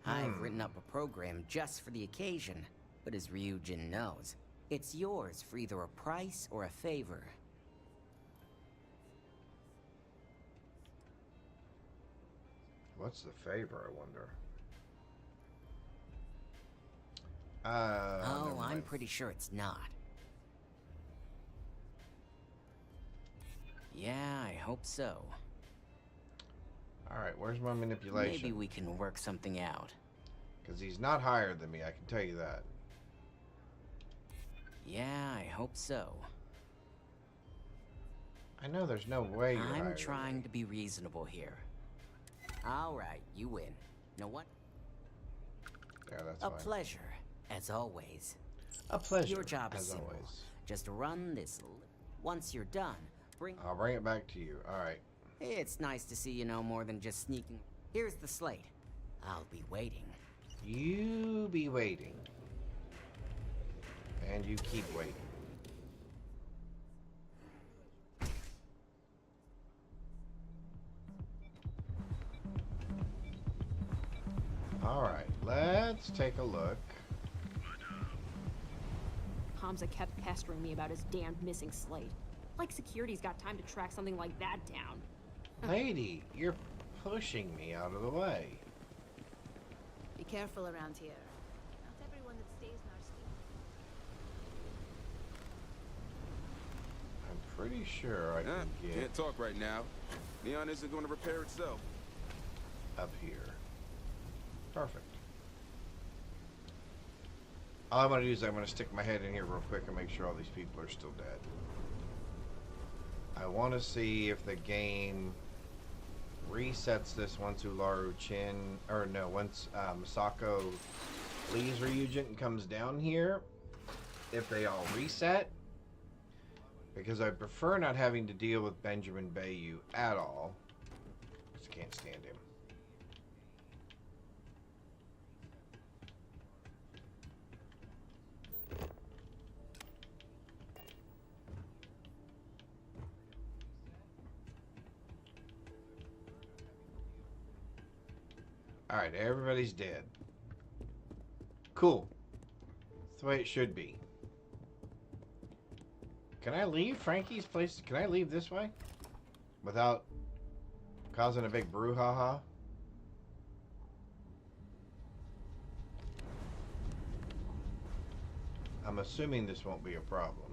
I've written up a program just for the occasion, but as Ryujin knows, it's yours for either a price or a favor.
What's the favor, I wonder?
Oh, I'm pretty sure it's not. Yeah, I hope so.
Alright, where's my manipulation?
Maybe we can work something out.
Because he's not higher than me, I can tell you that.
Yeah, I hope so.
I know there's no way you're higher
I'm
than
trying
me.
to be reasonable here. All right, you win. Know what?
Yeah, that's
A
fine.
pleasure, as always.
A pleasure,
Your job is
as
simple.
always.
Just run this. Once you're done,
I'll bring it back to you. All right.
It's nice to see you know more than just sneaking. Here's the slate. I'll be waiting.
You be waiting. And you keep waiting. Alright, let's take a look.
Hamza kept pestering me about his damned missing slate. Like security's got time to track something like that down.
Lady, you're pushing me out of the way.
Be careful around here. Not everyone that stays in our sleep.
I'm pretty sure I can get
Can't talk right now. Neon isn't going to repair itself.
up here. Perfect. All I'm going to do is I'm going to stick my head in here real quick and make sure all these people are still dead. I want to see if the game resets this once Ularu Chin, or no, once Masako leaves Ryujin and comes down here, if they all reset. Because I prefer not having to deal with Benjamin Bayou at all. Just can't stand him. Alright, everybody's dead. Cool. That's the way it should be. Can I leave Frankie's place? Can I leave this way? Without causing a big brouhaha? I'm assuming this won't be a problem.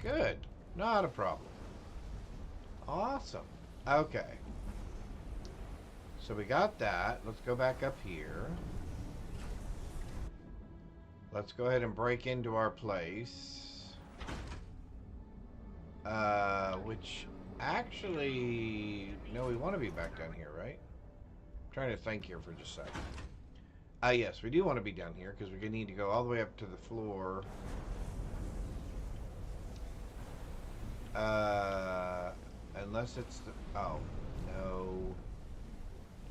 Good. Not a problem. Awesome. Okay. So we got that. Let's go back up here. Let's go ahead and break into our place. Which actually... No, we want to be back down here, right? I'm trying to think here for just a second. Yes, we do want to be down here because we need to go all the way up to the floor. Unless it's the... Oh, no.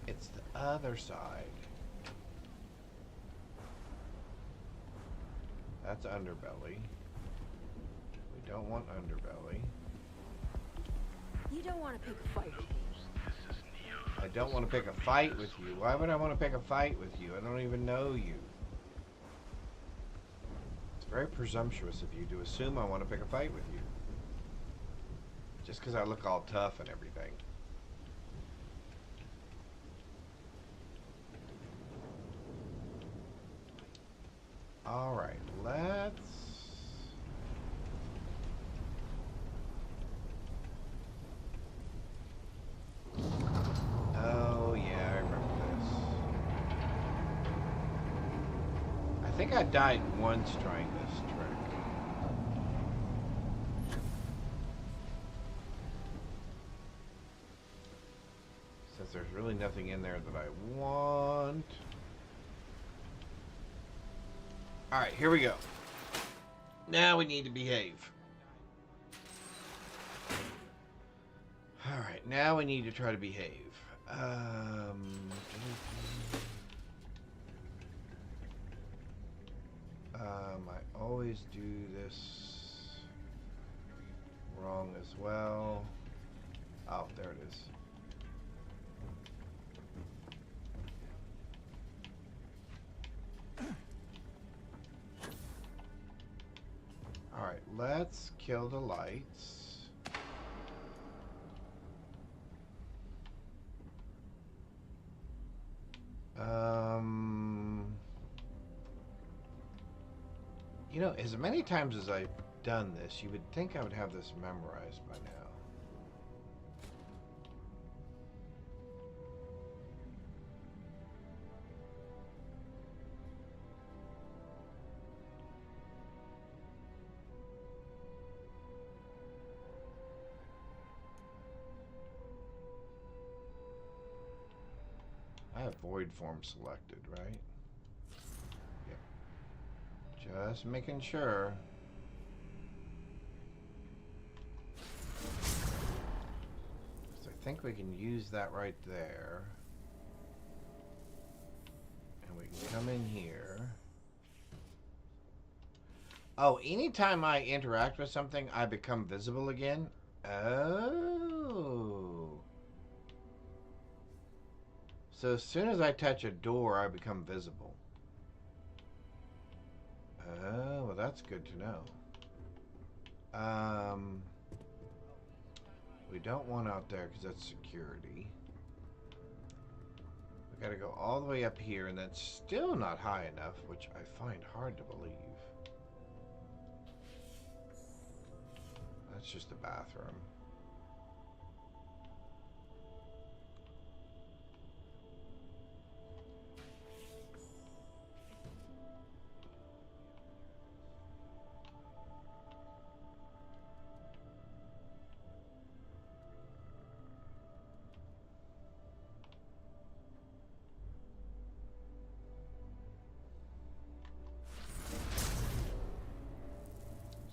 It's the other side. That's underbelly. We don't want underbelly.
You don't want to pick a fight with me.
I don't want to pick a fight with you. Why would I want to pick a fight with you? I don't even know you. It's very presumptuous of you to assume I want to pick a fight with you. Just because I look all tough and everything. Alright, let's... Oh, yeah, I remember this. I think I died once trying this trick. Since there's really nothing in there that I want. Alright, here we go. Now we need to behave. Alright, now we need to try to behave. I always do this wrong as well. Oh, there it is. Alright, let's kill the lights. You know, as many times as I've done this, you would think I would have this memorized by now. I have void form selected, right? Yep. Just making sure. So I think we can use that right there. And we can come in here. Oh, anytime I interact with something, I become visible again? Oh. So as soon as I touch a door, I become visible. Oh, well that's good to know. We don't want out there because that's security. We gotta go all the way up here, and that's still not high enough, which I find hard to believe. That's just a bathroom.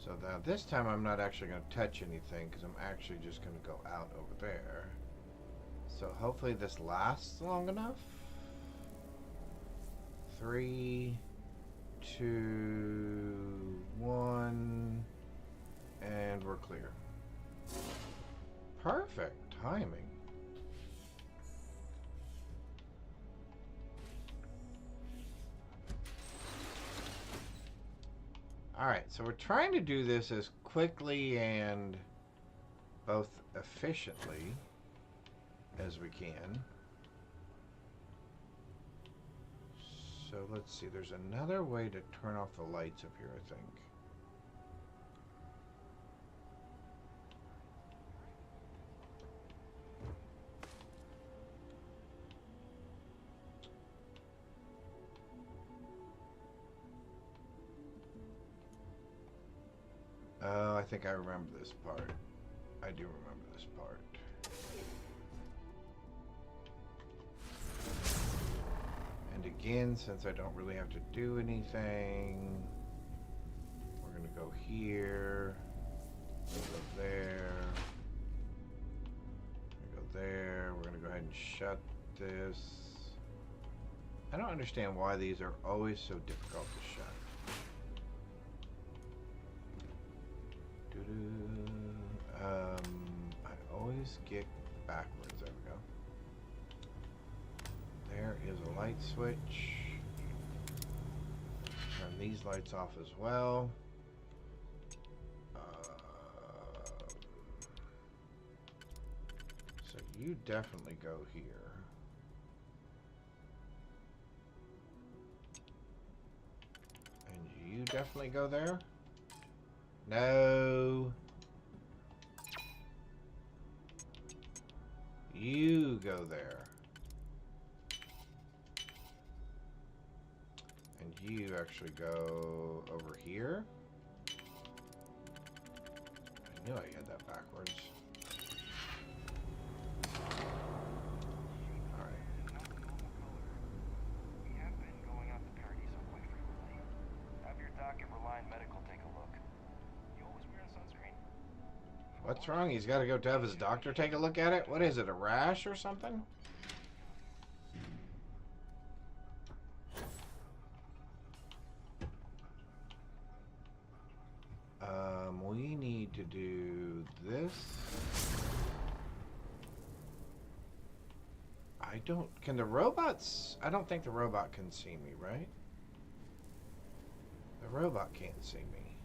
So now this time I'm not actually going to touch anything because I'm actually just going to go out over there. So hopefully this lasts long enough. 3, 2, 1, and we're clear. Perfect timing. Alright, so we're trying to do this as quickly and both efficiently as we can. So let's see, there's another way to turn off the lights up here, I think. Oh, I think I remember this part. I do remember this part. And again, since I don't really have to do anything, we're going to go here, go there, go there. We're going to go ahead and shut this. I don't understand why these are always so difficult to shut. I always get backwards. There we go. There is a light switch. Turn these lights off as well. So you definitely go here. And you definitely go there. No. You go there. And you actually go over here. I knew I had that backwards. What's wrong? He's got to go to have his doctor take a look at it? What is it, a rash or something? We need to do this. Can the robots, I don't think the robot can see me, right? The robot can't see me.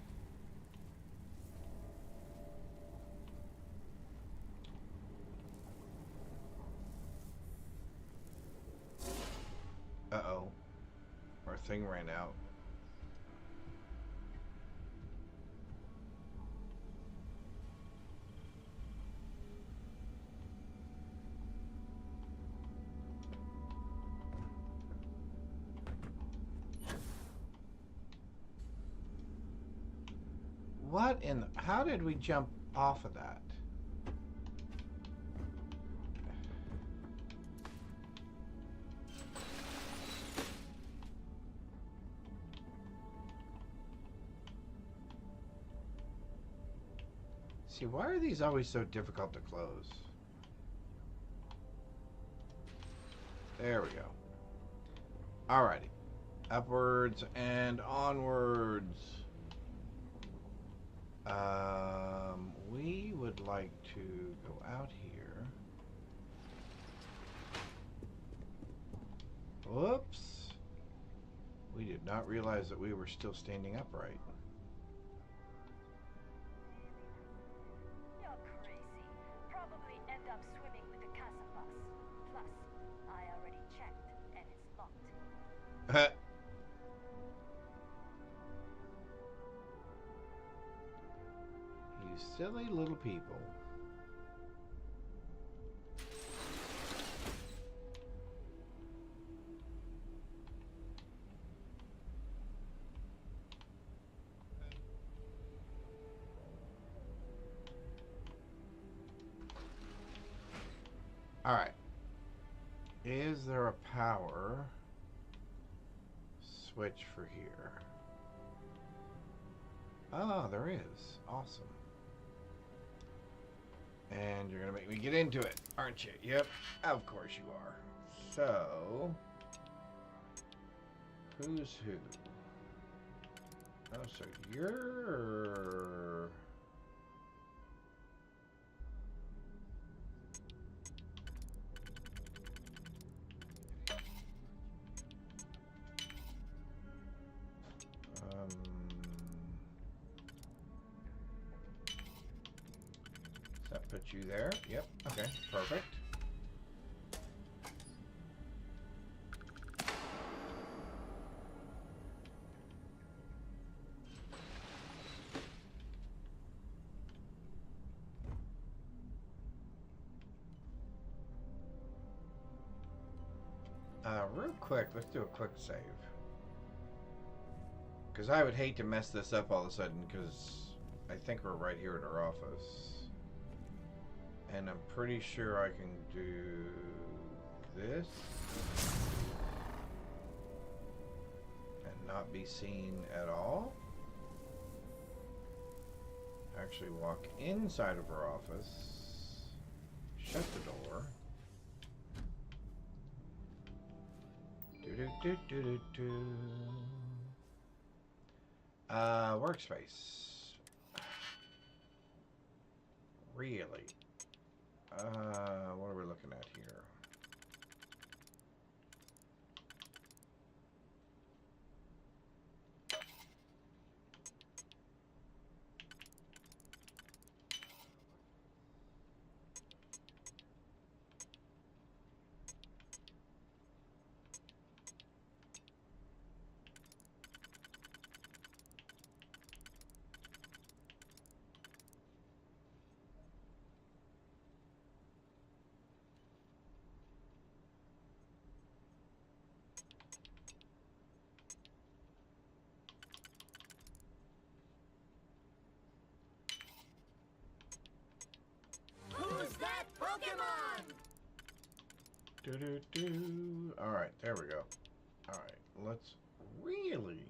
Uh-oh. Our thing ran out. What in... How did we jump off of that? See, why are these always so difficult to close? There we go. Alrighty. Upwards and onwards. We would like to go out here. Whoops. We did not realize that we were still standing upright.
You're crazy. Probably end up swimming with the casa bus. Plus, I already checked and it's locked.
You silly little people. All right. Is there a power switch for here? Oh, there is. Awesome. And you're going to make me get into it, aren't you? Yep, of course you are. So, who's who? Oh, so you're... That puts you there. Yep. Okay. Perfect. Real quick, let's do a quick save. Because I would hate to mess this up all of a sudden, because I think we're right here at our office. And I'm pretty sure I can do this and not be seen at all. Actually walk inside of our office, shut the door. Workspace. Really? What are we looking at here? Alright, there we go. Alright, let's really...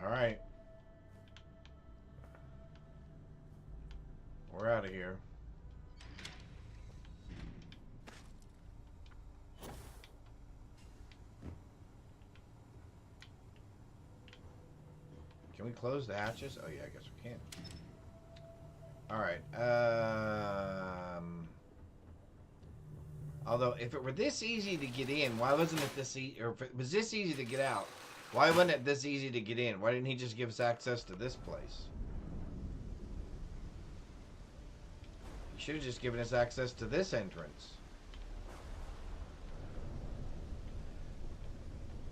Alright. We're out of here. and close the hatches? Oh yeah, I guess we can. Alright, although, if it were this easy to get in, why wasn't it this easy, or if it was this easy to get out, why wasn't it this easy to get in? Why didn't he just give us access to this place? He should have just given us access to this entrance.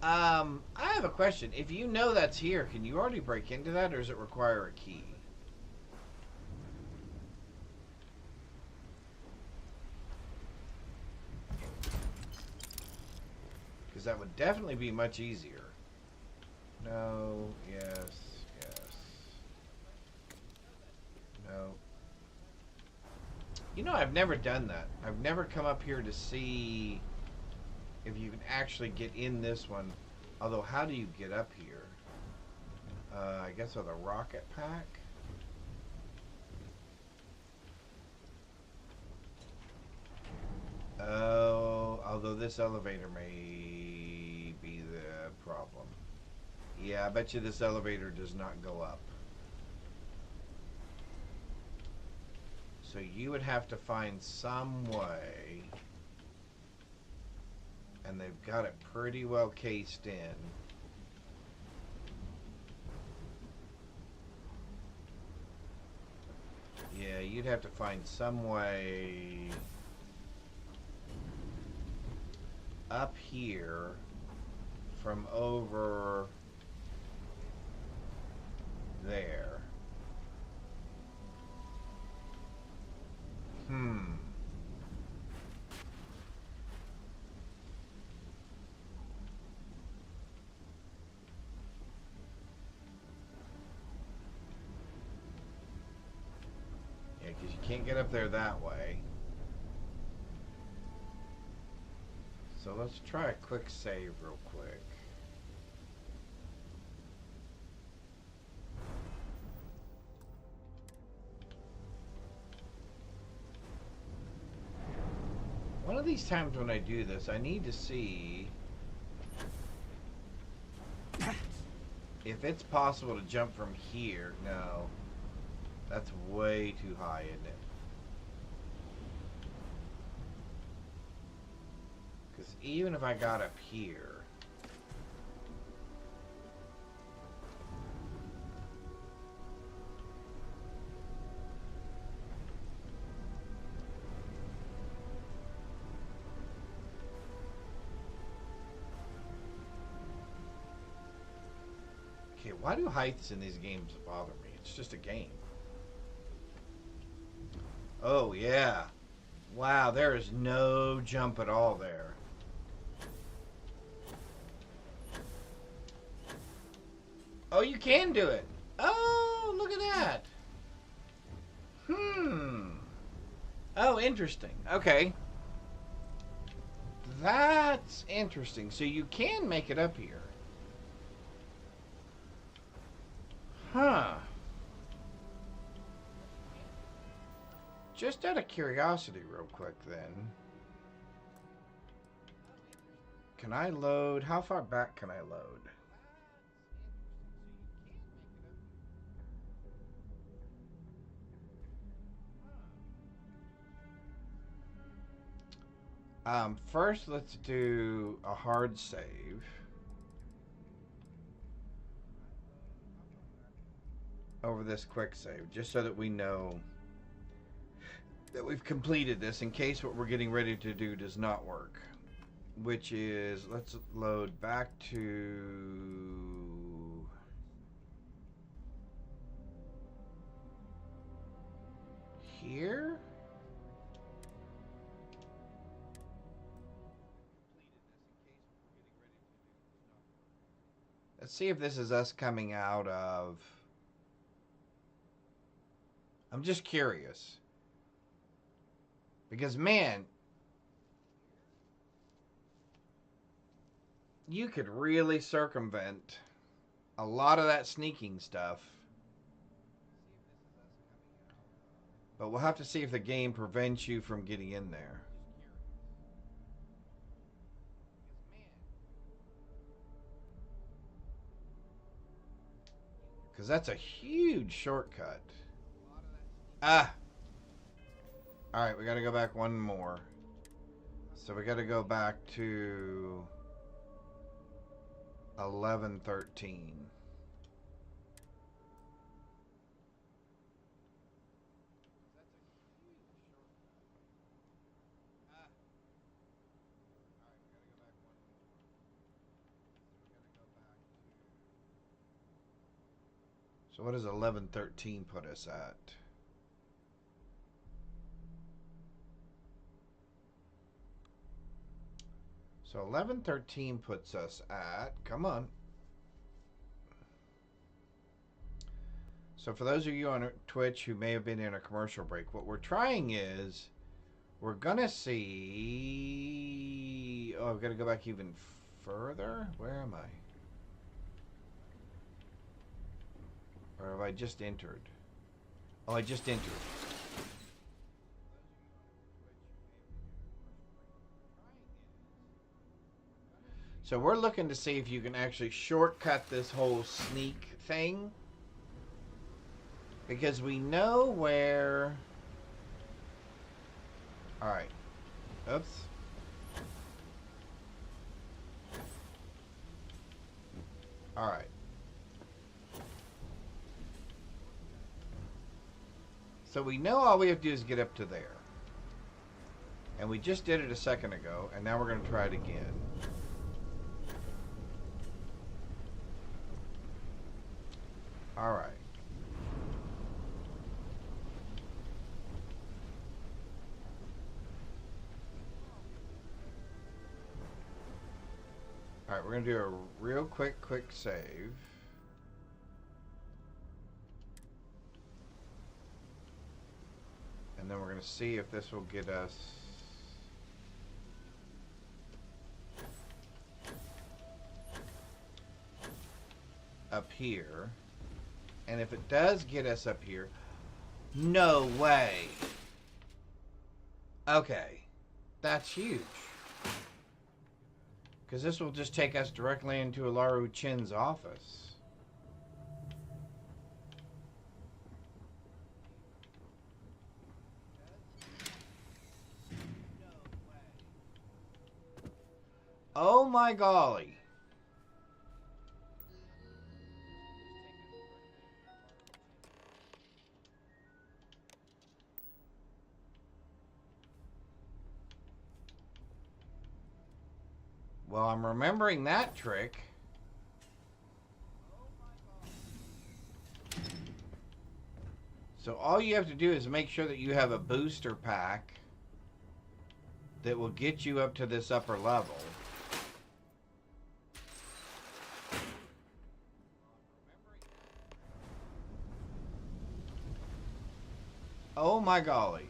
I have a question. If you know that's here, can you already break into that, or does it require a key? Because that would definitely be much easier. No, yes, yes. No. You know, I've never done that. I've never come up here to see if you can actually get in this one. Although, how do you get up here? I guess with a rocket pack? Oh, although this elevator may be the problem. Yeah, I bet you this elevator does not go up. So you would have to find some way, and they've got it pretty well cased in. Yeah, you'd have to find some way up here from over there. Yeah, because you can't get up there that way. So let's try a quick save real quick. One of these times when I do this, I need to see if it's possible to jump from here. No. That's way too high, isn't it? Because even if I got up here... Okay, why do heights in these games bother me? It's just a game. Oh, yeah. Wow, there is no jump at all there. Oh, you can do it. Oh, look at that. Oh, interesting. Okay. That's interesting. So you can make it up here. Huh. Just out of curiosity real quick then. Can I load? How far back can I load? First let's do a hard save. Over this quick save, just so that we know that we've completed this in case what we're getting ready to do does not work. Which is, let's load back to here. Let's see if this is us coming out of... I'm just curious. Because, man, you could really circumvent a lot of that sneaking stuff. But we'll have to see if the game prevents you from getting in there. Because that's a huge shortcut. Ah! Alright, we gotta go back one more. So we gotta go back to 1113. So what does 1113 put us at? So 1113 puts us at, come on. So for those of you on Twitch who may have been in a commercial break, what we're trying is, we're gonna see, oh, I've got to go back even further. Where am I? Or have I just entered? Oh, I just entered. So we're looking to see if you can actually shortcut this whole sneak thing. Because we know where... Alright. Oops. Alright. So we know all we have to do is get up to there. And we just did it a second ago, and now we're going to try it again. Alright. Alright, we're going to do a real quick save. And then we're going to see if this will get us... up here. And if it does get us up here... No way! Okay. That's huge. Because this will just take us directly into Ularu Chen's office. Oh my golly. Well, I'm remembering that trick. So all you have to do is make sure that you have a booster pack that will get you up to this upper level. Oh my golly.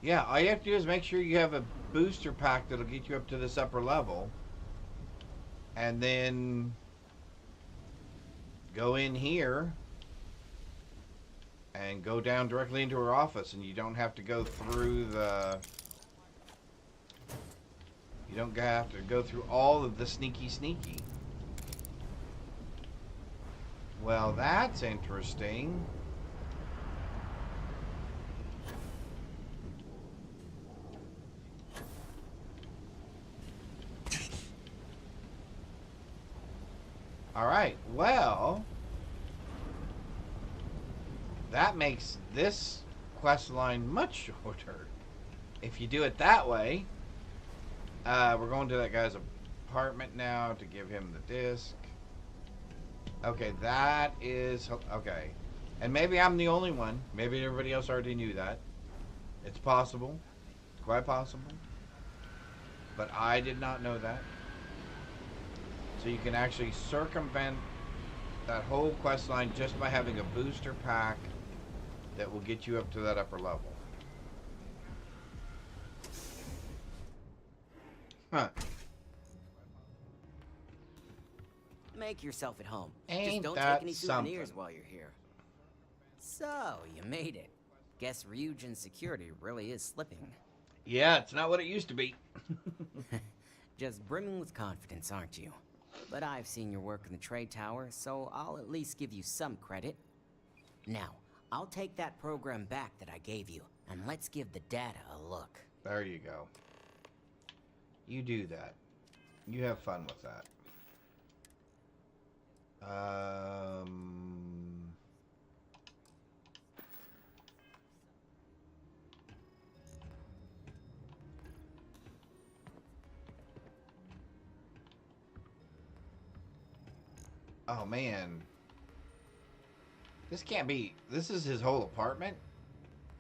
Yeah, all you have to do is make sure you have a booster pack that'll get you up to this upper level. And then go in here and go down directly into her office, and you don't have to go through the... You don't have to go through all of the sneaky. Well, that's interesting. Alright, well, that makes this quest line much shorter. If you do it that way, we're going to that guy's apartment now to give him the disc. Okay, that is, okay. And maybe I'm the only one. Maybe everybody else already knew that. It's possible. Quite possible. But I did not know that. So you can actually circumvent that whole quest line just by having a booster pack that will get you up to that upper level. Huh.
Make yourself at home.
Ain't
Just don't
that
take any souvenirs
something?
while you're here. So, you made it. Guess Ryujin's security really is slipping.
Yeah, it's not what it used to be.
Just brimming with confidence, aren't you? But I've seen your work in the trade tower, so I'll at least give you some credit. Now, I'll take that program back that I gave you, and let's give the data a look.
There you go. You do that. You have fun with that. Oh man. This can't be. This is his whole apartment?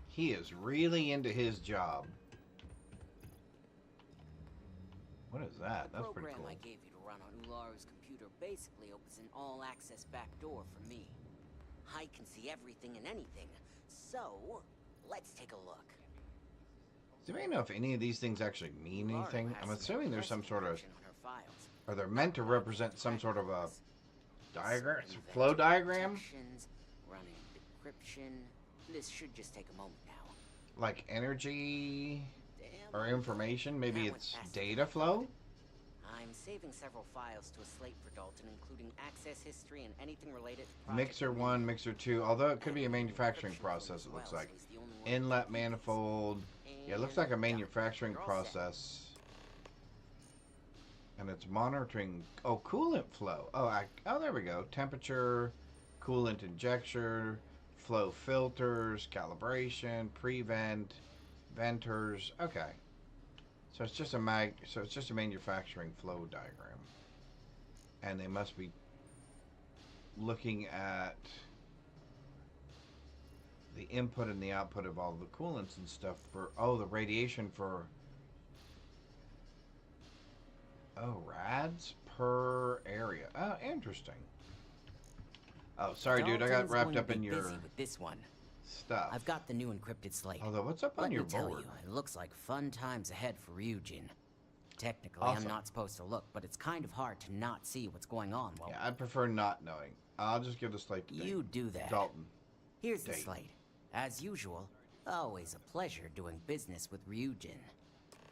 He is really into his job. What is that? That's pretty cool.
The program I gave you to run on Ularu's computer basically opens an all-access back door for me. I can see everything and anything. So, let's take a look.
Do we know if any of these things actually mean anything? I'm assuming there's some sort of... Are they meant to represent some sort of a diagram? Flow diagram?
Running decryption. This should just take a moment now.
Like energy or information? Maybe it's data flow?
I'm saving several files to a slate for Dalton, including access history and anything related to
Mixer 1, Mixer 2, although it could be a manufacturing process, it looks like. Inlet manifold. Yeah, it looks like a manufacturing process. And it's monitoring... Oh, coolant flow. Oh, there we go. Temperature, coolant injector, flow filters, calibration, prevent, venters. Okay. So it's just a manufacturing flow diagram. And they must be looking at the input and the output of all the coolants and stuff for the radiation for rads per area. Oh, interesting. Oh, sorry, dude. I got wrapped up in your
busy with this one.
Stuff.
I've got the new encrypted slate.
Although, what's up on your board?
Let me tell you, it looks like fun times ahead for Ryujin. Technically,
Awesome.
I'm not supposed to look, but it's kind of hard to not see what's going on. While
yeah, I'd prefer not knowing. I'll just give the slate to
you do that.
Dalton.
Here's the slate. As usual, always a pleasure doing business with Ryujin.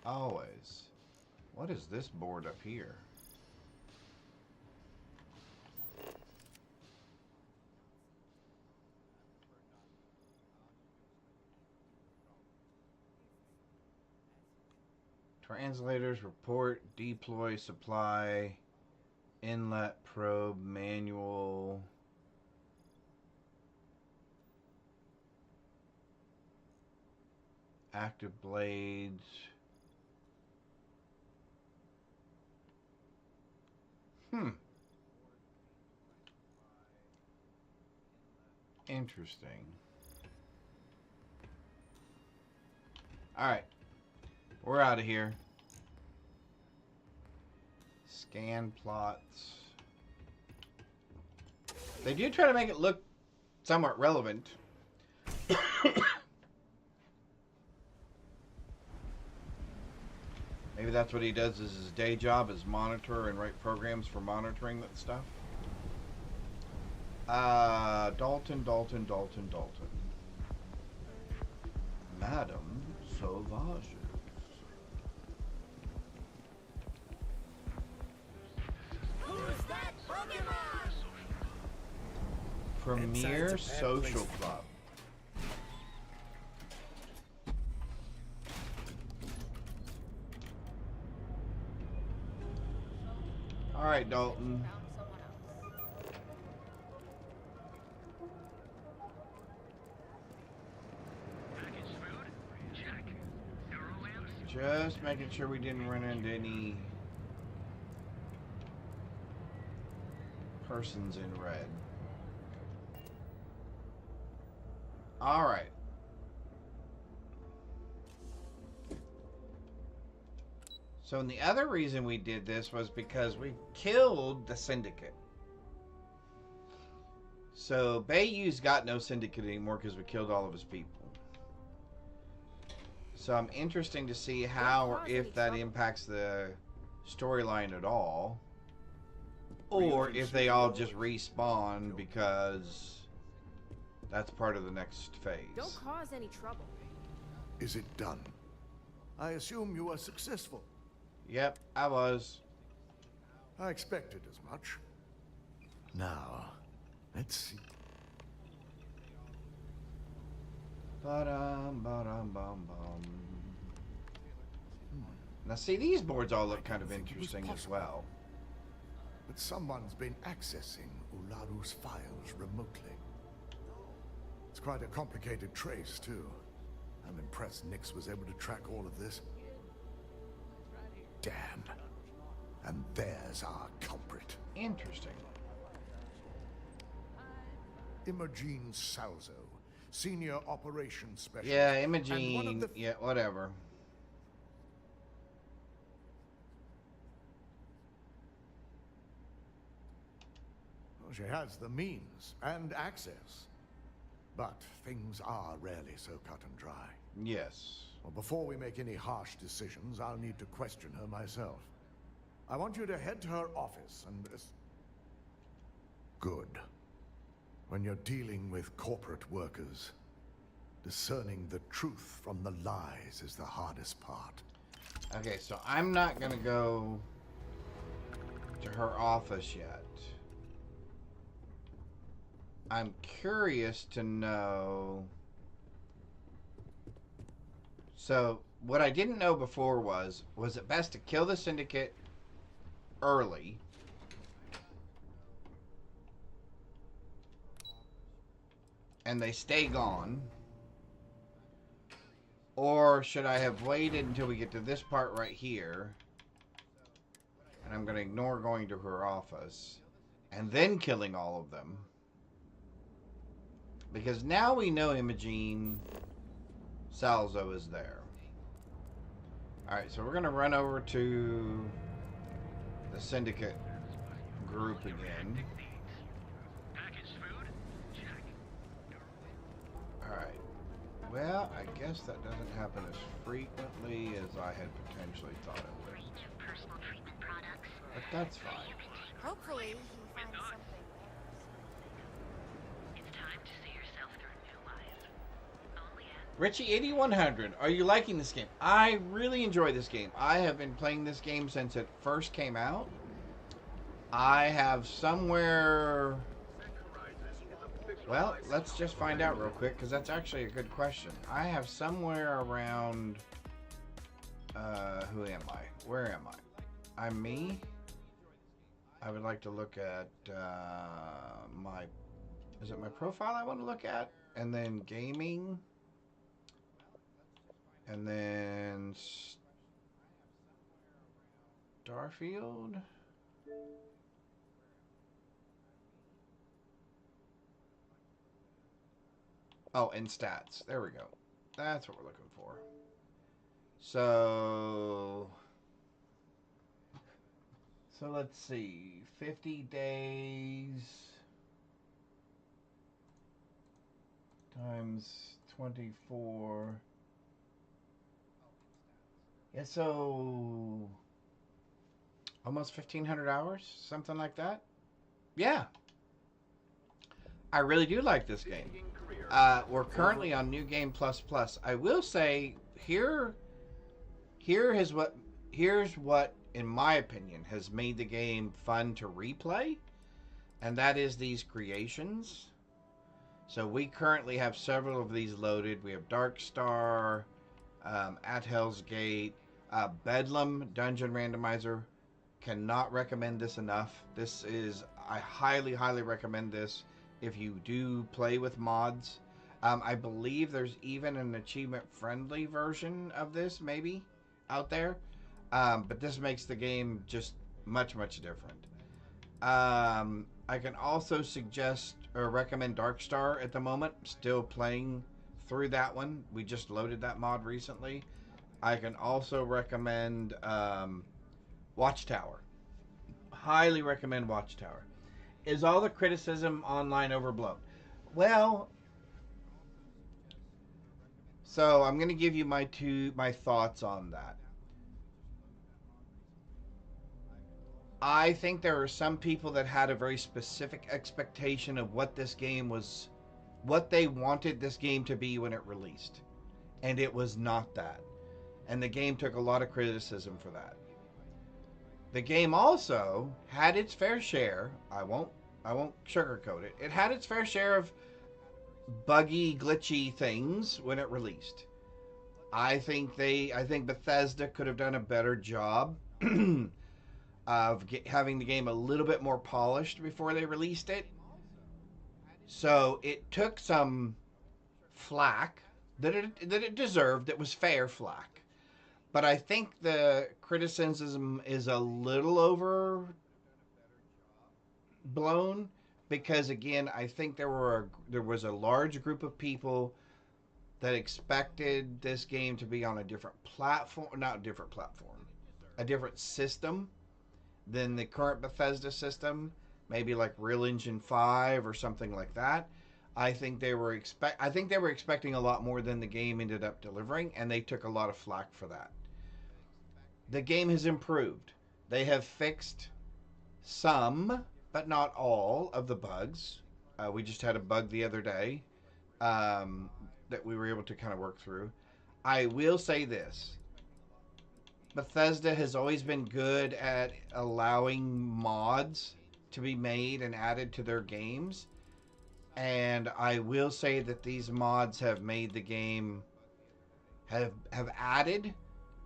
Always. What is this board up here? Translators, report, deploy, supply, inlet, probe, manual. Active blades. Interesting. Alright. We're out of here. Scan plots. They do try to make it look somewhat relevant. Maybe that's what he does as his day job, is monitor and write programs for monitoring that stuff. Dalton. Madame Sauvage.
Who's that Pokemon?
Premier Social Club. All right, Dalton. Just making sure we didn't run into any persons in red. All right. So, and the other reason we did this was because we killed the syndicate. So, Bayou's got no syndicate anymore because we killed all of his people. So, I'm interested to see how or if that impacts the storyline at all. Or if they all just respawn because that's part of the next phase.
Don't cause any trouble.
Is it done? I assume you were successful.
Yep, I was.
I expected as much. Now, let's see.
Ba-dum, ba-dum, bum, bum. Now, see, these boards all look kind of interesting as well.
But someone's been accessing Ularu's files remotely. It's quite a complicated trace, too. I'm impressed Nix was able to track all of this. Damn. And there's our culprit.
Interesting.
Imogene Salzo, Senior Operations Specialist.
Yeah, Imogene. Yeah, whatever.
Well, she has the means and access. But things are rarely so cut and dry.
Yes.
Well, before we make any harsh decisions, I'll need to question her myself. I want you to head to her office and... Good. When you're dealing with corporate workers, discerning the truth from the lies is the hardest part.
Okay, so I'm not gonna go to her office yet. I'm curious to know... So, what I didn't know before was it best to kill the Syndicate early? And they stay gone? Or should I have waited until we get to this part right here? And I'm going to ignore going to her office. And then killing all of them. Because now we know Imogene Salzo is there. Alright, so we're going to run over to the Syndicate group again. Alright. Well, I guess that doesn't happen as frequently as I had potentially thought it would. But that's fine.
Hopefully, he finds something.
Richie 8100, are you liking this game? I really enjoy this game. I have been playing this game since it first came out. I have somewhere... Well, let's just find out real quick, because that's actually a good question. I have somewhere around... who am I? Where am I? I'm me. I would like to look at my... Is it my profile I want to look at? And then gaming... And then Starfield. Oh, and stats. There we go. That's what we're looking for. So let's see. 50 days times 24. Yeah, so almost 1,500 hours, something like that. Yeah, I really do like this game. We're currently on New Game Plus Plus. I will say here's what in my opinion has made the game fun to replay, and that is these creations. So we currently have several of these loaded. We have Dark Star, At Hell's Gate. Bedlam Dungeon Randomizer. Cannot recommend this enough. I highly recommend this if you do play with mods. I believe there's even an achievement friendly version of this maybe out there. But this makes the game just much different. I can also suggest or recommend Darkstar at the moment. Still playing through that one. We just loaded that mod recently. I can also recommend Watchtower. Highly recommend Watchtower. Is all the criticism online overblown? Well, so I'm going to give you my thoughts on that. I think there are some people that had a very specific expectation of what this game was, what they wanted this game to be when it released. And it was not that. And the game took a lot of criticism for that. The game also had its fair share. I won't sugarcoat it. It had its fair share of buggy, glitchy things when it released. I think Bethesda could have done a better job of having the game a little bit more polished before they released it. So it took some flack that it deserved. It was fair flack. But I think the criticism is a little overblown because, again, I think there was a large group of people that expected this game to be on a different platform, a different system than the current Bethesda system, maybe like Real Engine 5 or something like that. I think they were expecting a lot more than the game ended up delivering, and they took a lot of flack for that. The game has improved. They have fixed some, but not all, of the bugs. We just had a bug the other day that we were able to kind of work through. I will say this. Bethesda has always been good at allowing mods to be made and added to their games. And I will say that these mods have made the game, have added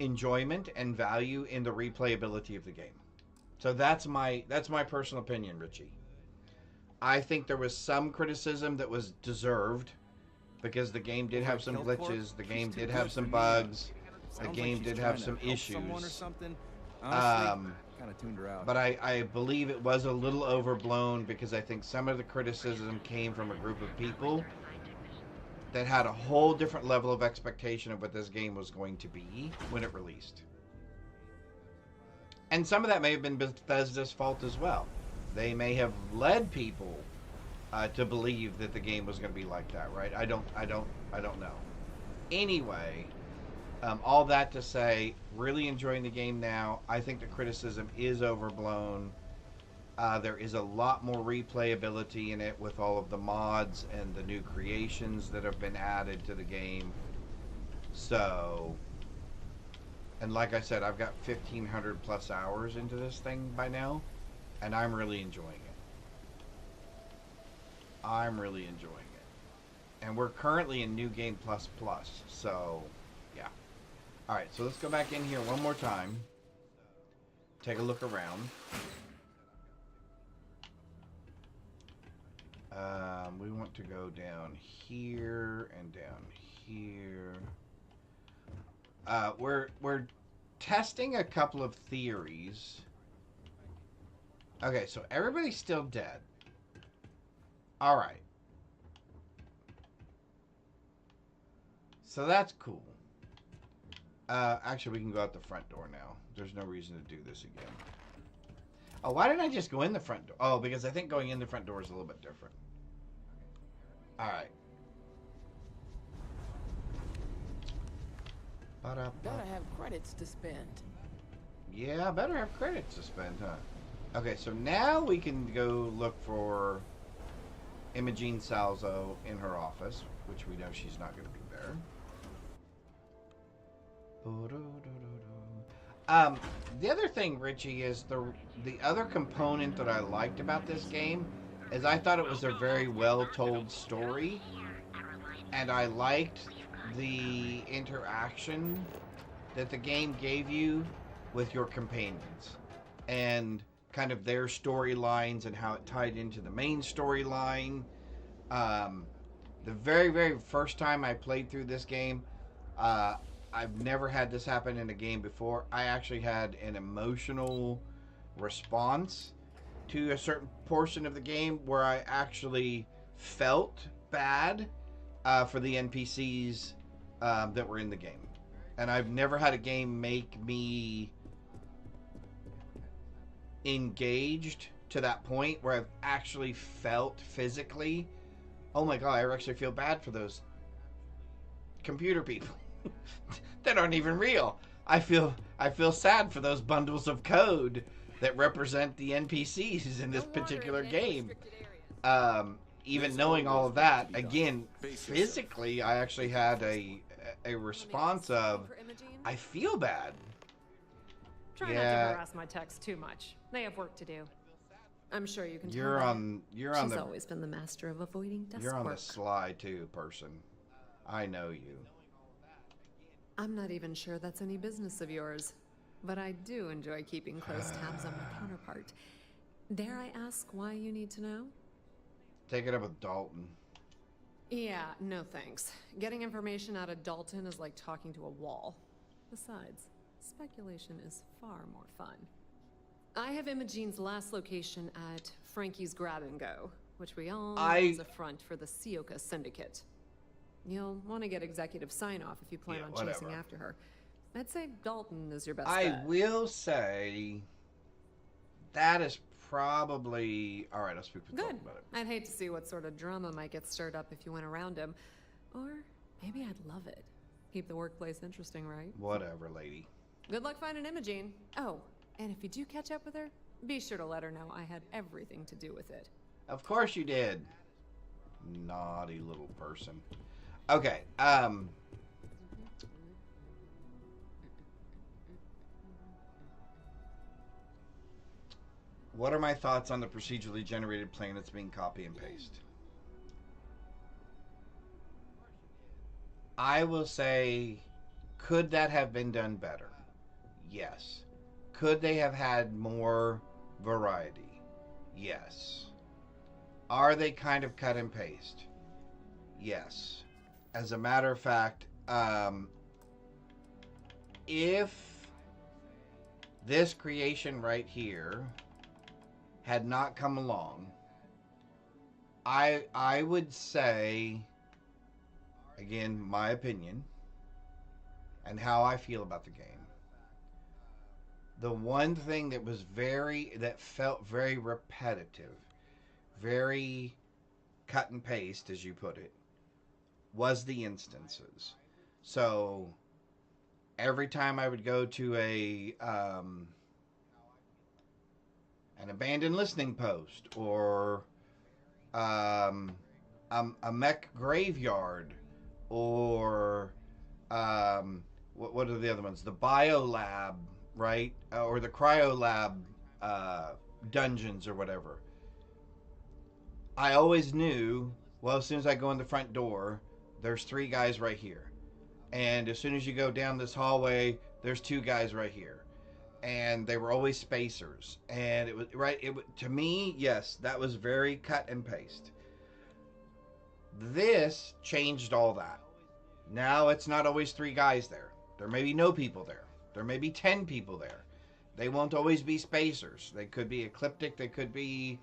enjoyment and value in the replayability of the game. So that's my personal opinion, Richie. I think there was some criticism that was deserved because the game did have some glitches, the game did have some bugs, the game did have some issues.
Kind of tuned her out.
But I believe it was a little overblown because I think some of the criticism came from a group of people that had a whole different level of expectation of what this game was going to be when it released. And some of that may have been Bethesda's fault as well. They may have led people to believe that the game was going to be like that, right? I don't know. Anyway, all that to say, really enjoying the game now. I think the criticism is overblown. There is a lot more replayability in it with all of the mods and the new creations that have been added to the game. So, and like I said, I've got 1,500 plus hours into this thing by now, and I'm really enjoying it. And we're currently in New Game Plus Plus, so yeah. Alright, so let's go back in here one more time. Take a look around. We want to go down here and down here. We're testing a couple of theories. Okay, so everybody's still dead. Alright. So that's cool. Actually, we can go out the front door now. There's no reason to do this again. Oh, why didn't I just go in the front door? Oh, because I think going in the front door is a little bit different. Alright.
Gotta have credits to spend.
Yeah, better have credits to spend, huh? Okay, so now we can go look for Imogene Salzo in her office, which we know she's not going to be there. The other thing, Richie, is the other component that I liked about this game is I thought it was a very well-told story, and I liked the interaction that the game gave you with your companions and kind of their storylines and how it tied into the main storyline. The very, very first time I played through this game, I've never had this happen in a game before. I actually had an emotional response to a certain portion of the game where I actually felt bad for the NPCs that were in the game. And I've never had a game make me engaged to that point where I've actually felt physically, oh my god, I actually feel bad for those computer people that aren't even real. I feel sad for those bundles of code that represent the NPCs in this particular game. Even knowing all of that, again, physically, I actually had a response of, I feel bad.
Try not to harass my techs too much. They have work to do. I'm sure you can tell
You're
by
on. You're on
She's
the.
always been the master of avoiding desk
You're on
work.
the sly too, person. I know you.
I'm not even sure that's any business of yours, but I do enjoy keeping close tabs on my counterpart. Dare I ask why you need to know?
Take it up with Dalton.
Yeah, no thanks. Getting information out of Dalton is like talking to a wall. Besides, speculation is far more fun. I have Imogene's last location at Frankie's Grab and Go, which we all know is a front for the Sioka Syndicate. You'll want to get executive sign-off if you plan on chasing after her. I'd say Dalton is your best bet.
I will say that is probably... All right, I'll speak with Dalton about it.
I'd hate to see what sort of drama might get stirred up if you went around him. Or maybe I'd love it. Keep the workplace interesting, right?
Whatever, lady.
Good luck finding Imogene. Oh, and if you do catch up with her, be sure to let her know I had everything to do with it.
Of course you did. Naughty little person. Okay, what are my thoughts on the procedurally generated planets being copy and paste? I will say, could that have been done better? Yes. Could they have had more variety? Yes. Are they kind of cut and paste? Yes. As a matter of fact, if this creation right here had not come along, I would say, again, my opinion and how I feel about the game. The one thing that felt very repetitive, very cut and paste, as you put it, was the instances. So every time I would go to an abandoned listening post or a mech graveyard or what are the other ones? The biolab, right? Or the cryolab dungeons or whatever. I always knew, well, as soon as I go in the front door, there's 3 guys right here. And as soon as you go down this hallway, there's 2 guys right here. And they were always spacers. And it was, right, to me, yes, that was very cut and paste. This changed all that. Now it's not always 3 guys there. There may be no people there. There may be 10 people there. They won't always be spacers. They could be ecliptic. They could be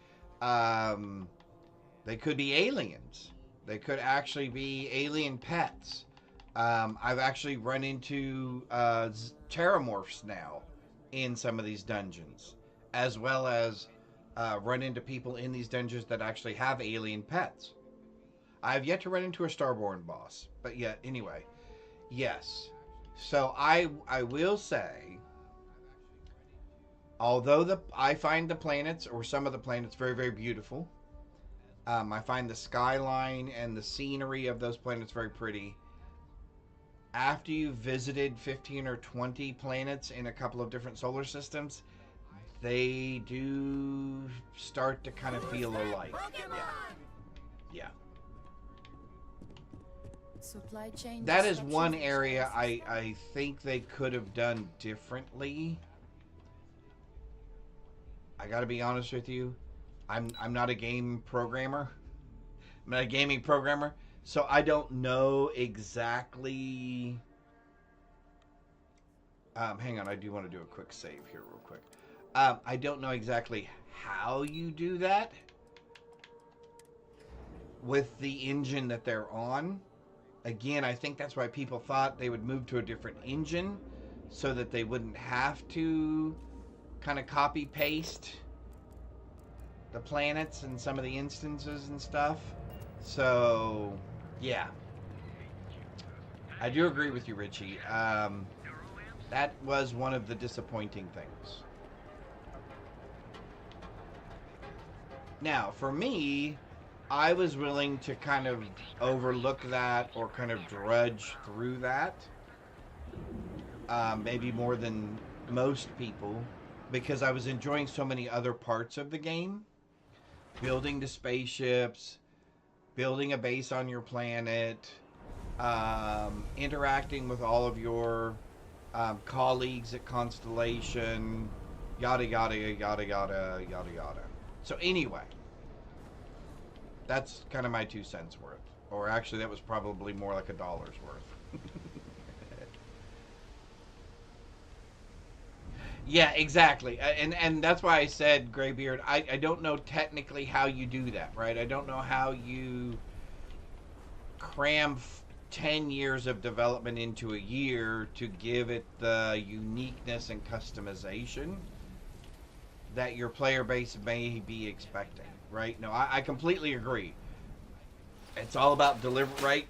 aliens. They could actually be alien pets. I've actually run into terramorphs now in some of these dungeons, as well as run into people in these dungeons that actually have alien pets. I've yet to run into a Starborn boss, but yet, anyway, yes. So I will say, although I find the planets, or some of the planets, very, very beautiful. I find the skyline and the scenery of those planets very pretty. After you've visited 15 or 20 planets in a couple of different solar systems, they do start to kind of feel alike. Yeah.
Supply chain.
That is one area I think they could have done differently. I gotta be honest with you. I'm not a game programmer. I'm not a gaming programmer, so I don't know exactly. Hang on, I do want to do a quick save here real quick. I don't know exactly how you do that with the engine that they're on. Again, I think that's why people thought they would move to a different engine so that they wouldn't have to kind of copy paste the planets and some of the instances and stuff. So, yeah. I do agree with you, Richie. That was one of the disappointing things. Now, for me, I was willing to kind of overlook that or kind of drudge through that. Maybe more than most people because I was enjoying so many other parts of the game. Building the spaceships, building a base on your planet, interacting with all of your colleagues at Constellation, yada, yada, yada, yada, yada, yada. So anyway, that's kind of my 2 cents worth. Or actually, that was probably more like $1 worth. Yeah, exactly. And that's why I said, Graybeard, I don't know technically how you do that, right? I don't know how you cram 10 years of development into a year to give it the uniqueness and customization that your player base may be expecting, right? No, I completely agree. It's all about right?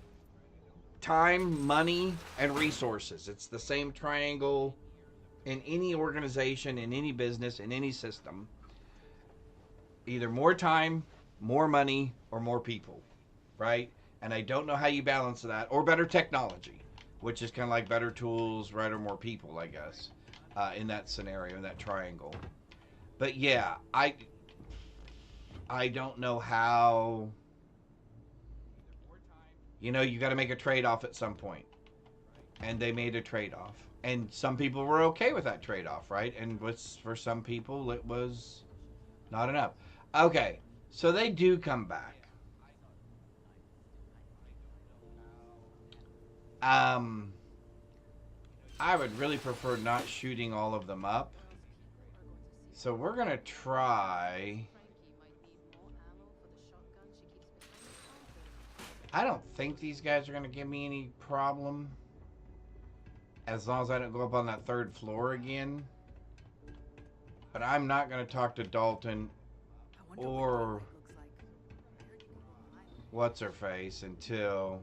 Time, money, and resources. It's the same triangle in any organization, in any business, in any system. Either more time, more money, or more people, right? And I don't know how you balance that, or better technology, which is kind of like better tools, right, or more people, I guess, in that scenario, in that triangle. But yeah, I don't know how. You know, you got to make a trade-off at some point, and they made a trade-off. And some people were okay with that trade-off, right? And for some people, it was not enough. Okay, so they do come back. I would really prefer not shooting all of them up. So we're going to try. I don't think these guys are going to give me any problem. As long as I don't go up on that 3rd floor again. But I'm not going to talk to Dalton or what's-her-face until...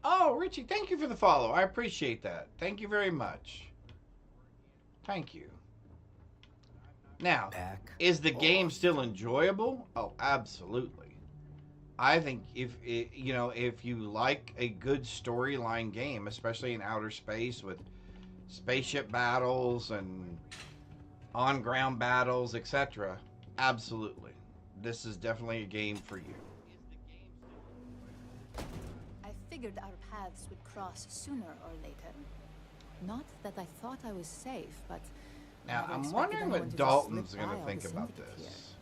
Oh, Richie, thank you for the follow. I appreciate that. Thank you very much. Thank you. Now, is the game still enjoyable? Oh, absolutely. I think if you like a good storyline game, especially in outer space with spaceship battles and on-ground battles, etc., absolutely. This is definitely a game for you.
I figured our paths would cross sooner or later. Not that I thought I was safe, but
now I'm wondering what Dalton's going to think about this.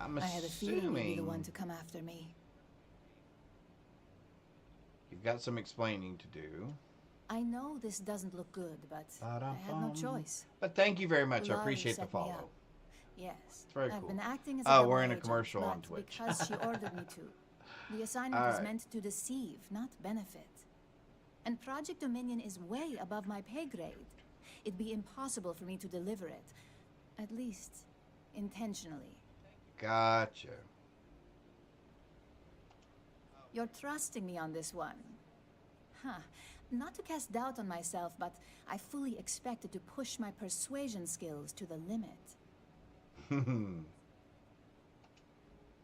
I had a feeling you'd be the one to come after me.
You've got some explaining to do.
I know this doesn't look good, but I had no choice.
But thank you very much. I appreciate the follow.
Yes.
It's very cool.
I've been acting as a
we're in a commercial on Twitch.
Because she ordered me to. The assignment was meant to deceive, not benefit. And Project Dominion is way above my pay grade. It'd be impossible for me to deliver it. At least, intentionally.
Gotcha.
You're trusting me on this one. Huh. Not to cast doubt on myself, but I fully expected to push my persuasion skills to the limit.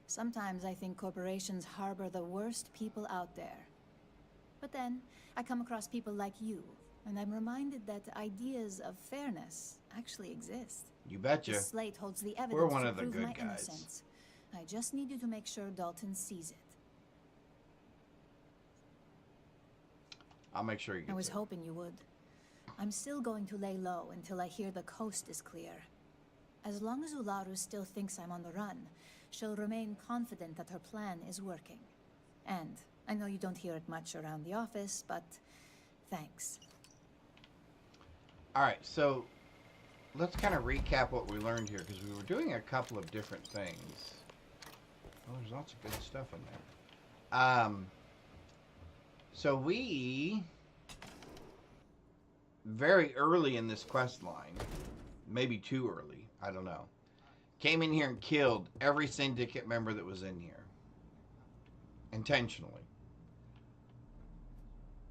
Sometimes I think corporations harbor the worst people out there. But then, I come across people like you, and I'm reminded that ideas of fairness actually exist.
You betcha.
The slate holds the evidence
We're one
to
of the
prove
good
my
guys.
innocence. I just need you to make sure Dalton sees it.
I'll make sure you get
I was
it.
hoping you would. I'm still going to lay low until I hear the coast is clear. As long as Ularu still thinks I'm on the run, she'll remain confident that her plan is working. And I know you don't hear it much around the office, but thanks.
All right, so let's kind of recap what we learned here, because we were doing a couple of different things. Oh, there's lots of good stuff in there. So we, very early in this quest line, maybe too early, I don't know, came in here and killed every syndicate member that was in here. Intentionally.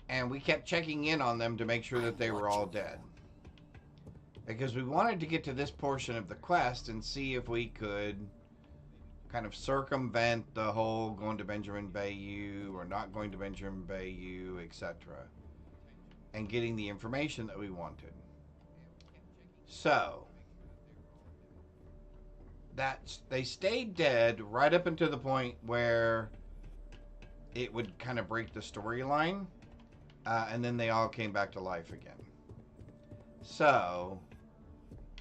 And we kept checking in on them to make sure that they were all dead. Because we wanted to get to this portion of the quest and see if we could kind of circumvent the whole going to Benjamin Bayou or not going to Benjamin Bayou, etc. and getting the information that we wanted. So, they stayed dead right up until the point where it would kind of break the storyline, and then they all came back to life again. So,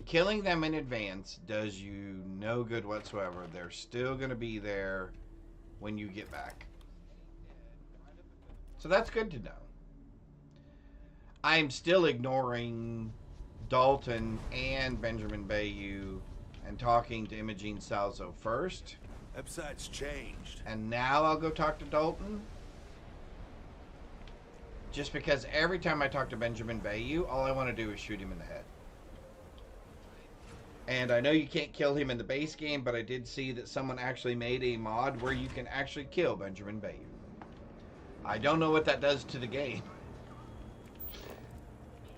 killing them in advance does you no good whatsoever. They're still going to be there when you get back. So that's good to know. I'm still ignoring Dalton and Benjamin Bayou and talking to Imogene Salzo first.
Website's changed.
And now I'll go talk to Dalton. Just because every time I talk to Benjamin Bayou, all I want to do is shoot him in the head. And I know you can't kill him in the base game, but I did see that someone actually made a mod where you can actually kill Benjamin Bayou. I don't know what that does to the game.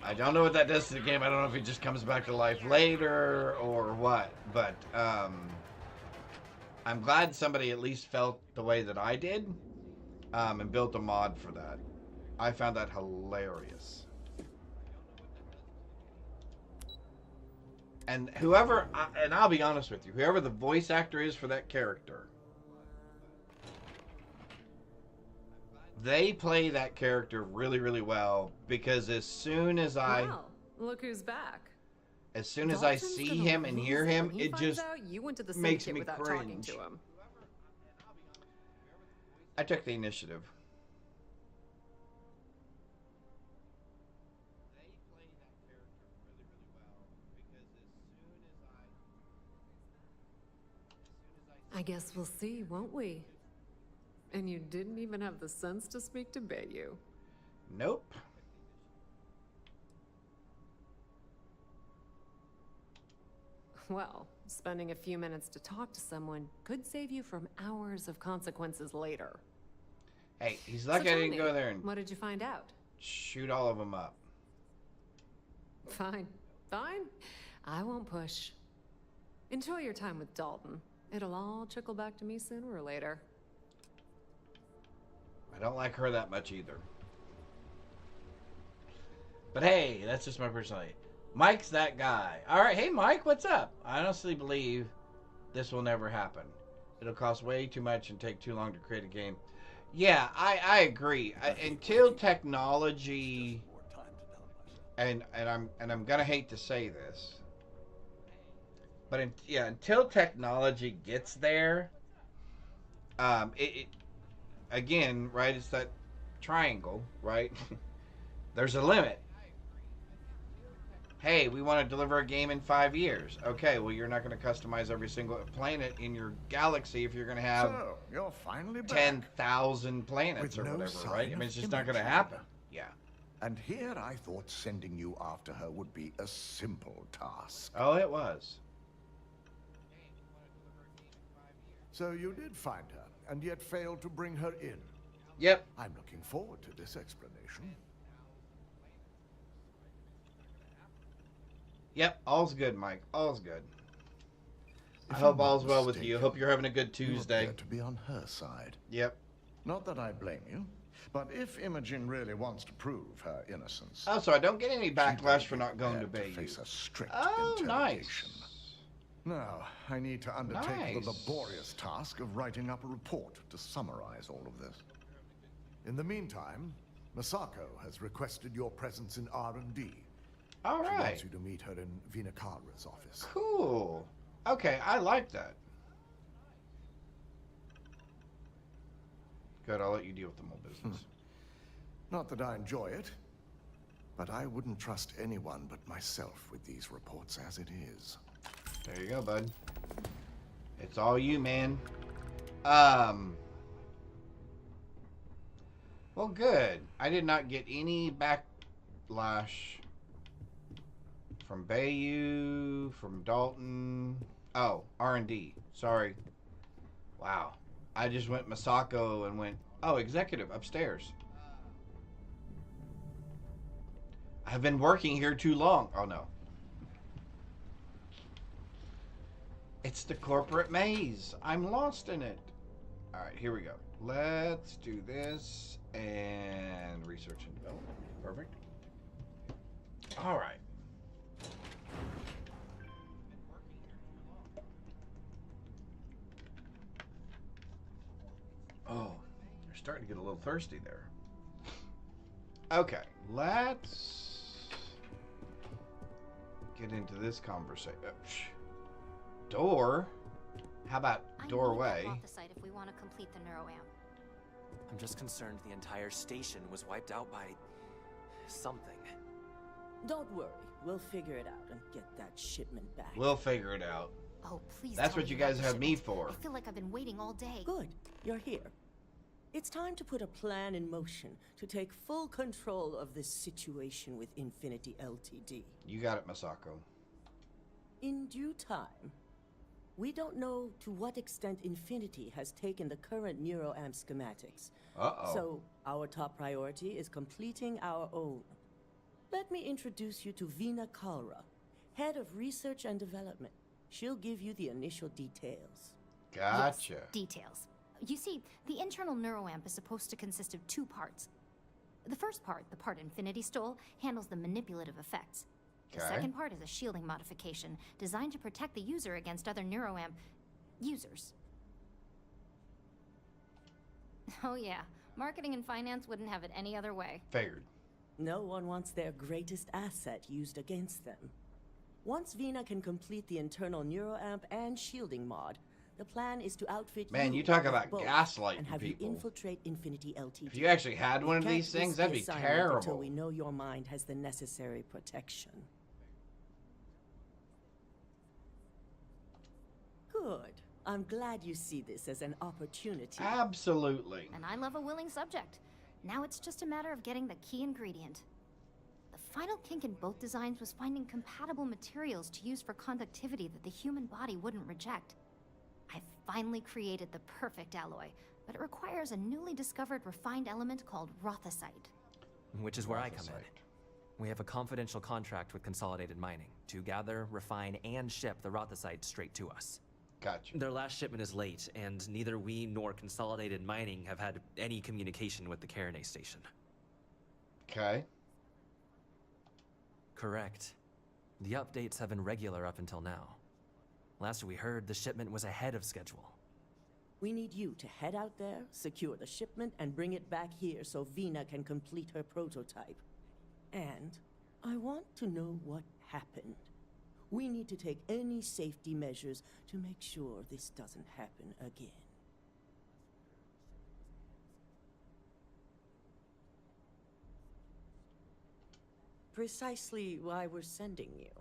I don't know what that does to the game. I don't know if he just comes back to life later or what. But I'm glad somebody at least felt the way that I did and built a mod for that. I found that hilarious. And whoever, and I'll be honest with you, whoever the voice actor is for that character, they play that character really, really well, because as soon as
Wow, look who's back.
as soon as I see him and hear him, it just
You went to the
makes
syndicate
me
without
cringe.
talking to him.
I took the initiative.
I guess we'll see, won't we? And you didn't even have the sense to speak to Bayou.
Nope.
Well, spending a few minutes to talk to someone could save you from hours of consequences later.
Hey, he's lucky I
tell
didn't
me,
go there and
what did you find out?
shoot all of them up.
Fine. Fine. I won't push. Enjoy your time with Dalton. It'll all trickle back to me sooner or later.
I don't like her that much either. But hey, that's just my personality. Mike's that guy. Alright, hey Mike, what's up? I honestly believe this will never happen. It'll cost way too much and take too long to create a game. Yeah, I agree. Until technology, and I'm gonna hate to say this, but until technology gets there, again, right? It's that triangle, right? There's a limit. Hey, we want to deliver a game in 5 years. Okay, well, you're not going to customize every single planet in your galaxy if you're going to have
So, you're finally back.
10,000 planets
With
or
no
whatever,
sign
right? I mean,
of
it's just not going to
Imogen.
happen. Yeah.
And here I thought sending you after her would be a simple task.
Oh, it was.
So you did find her, and yet failed to bring her in.
Yep.
I'm looking forward to this explanation.
Yep, all's good, Mike. All's good. I
If
hope
I'm not
all's well with you.
mistaken,
Hope you're having a good
you
Tuesday.
appear to be on her side.
Yep.
Not that I blame you, but if Imogen really wants to prove her innocence,
Oh, so I don't get any
she'd
backlash
better
for
be
not going to
prepared
Bayou.
face a strict
Oh,
interrogation.
nice.
Now, I need to undertake the
Nice.
laborious task of writing up a report to summarize all of this. In the meantime, Masako has requested your presence in R&D.
All
She
right.
wants you to meet her in Vinakara's office.
Cool. Okay, I like that. Good, I'll let you deal with the whole business.
Not that I enjoy it, but I wouldn't trust anyone but myself with these reports as it is.
There you go, bud. It's all you, man. Well, good. I did not get any backlash from Bayou, from Dalton. Oh, R&D. Sorry. Wow. I just went Masako and went, oh, executive, upstairs. I've been working here too long. Oh, no. It's the corporate maze. I'm lost in it. All right, here we go. Let's do this and research and development. Perfect. All right. Oh, you're starting to get a little thirsty there. Okay, let's get into this conversation. Door? How about doorway?
I need that site if we want to complete the neuroamp.
I'm just concerned the entire station was wiped out by something.
Don't worry, we'll figure it out and get that shipment back.
We'll figure it out.
Oh, please.
That's
tell
what
me
you guys
about the
have me
shipment.
for.
I feel like I've been waiting all day.
Good, you're here. It's time to put a plan in motion to take full control of this situation with Infinity Ltd.
You got it, Masako.
In due time. We don't know to what extent Infinity has taken the current neuroamp schematics.
Uh-oh.
So, our top priority is completing our own. Let me introduce you to Veena Kalra, Head of Research and Development. She'll give you the initial details.
Gotcha.
Yes, details. You see, the internal neuroamp is supposed to consist of 2 parts. The first part, the part Infinity stole, handles the manipulative effects. The second part is a shielding modification designed to protect the user against other neuroamp users. Oh yeah, marketing and finance wouldn't have it any other way.
Figured.
No one wants their greatest asset used against them. Once Veena can complete the internal neuroamp and shielding mod, the plan is to outfit
you talk
with
about
both
gaslighting
and have
people.
You infiltrate Infinity Ltd.
If you actually had one of
We can't
these things,
risk
that'd
the
be
assignment
terrible.
Until we know your mind has the necessary protection. Good. I'm glad you see this as an opportunity.
Absolutely.
And I love a willing subject. Now it's just a matter of getting the key ingredient. The final kink in both designs was finding compatible materials to use for conductivity that the human body wouldn't reject. I finally created the perfect alloy, but it requires a newly discovered refined element called rothosite.
Which is where I come in. We have a confidential contract with Consolidated Mining to gather, refine, and ship the rothosite straight to us.
Gotcha.
Their last shipment is late, and neither we nor Consolidated Mining have had any communication with the Carinay station.
Okay.
Correct. The updates have been regular up until now. Last we heard, the shipment was ahead of schedule.
We need you to head out there, secure the shipment, and bring it back here so Veena can complete her prototype. And I want to know what happened. We need to take any safety measures to make sure this doesn't happen again. Precisely why we're sending you.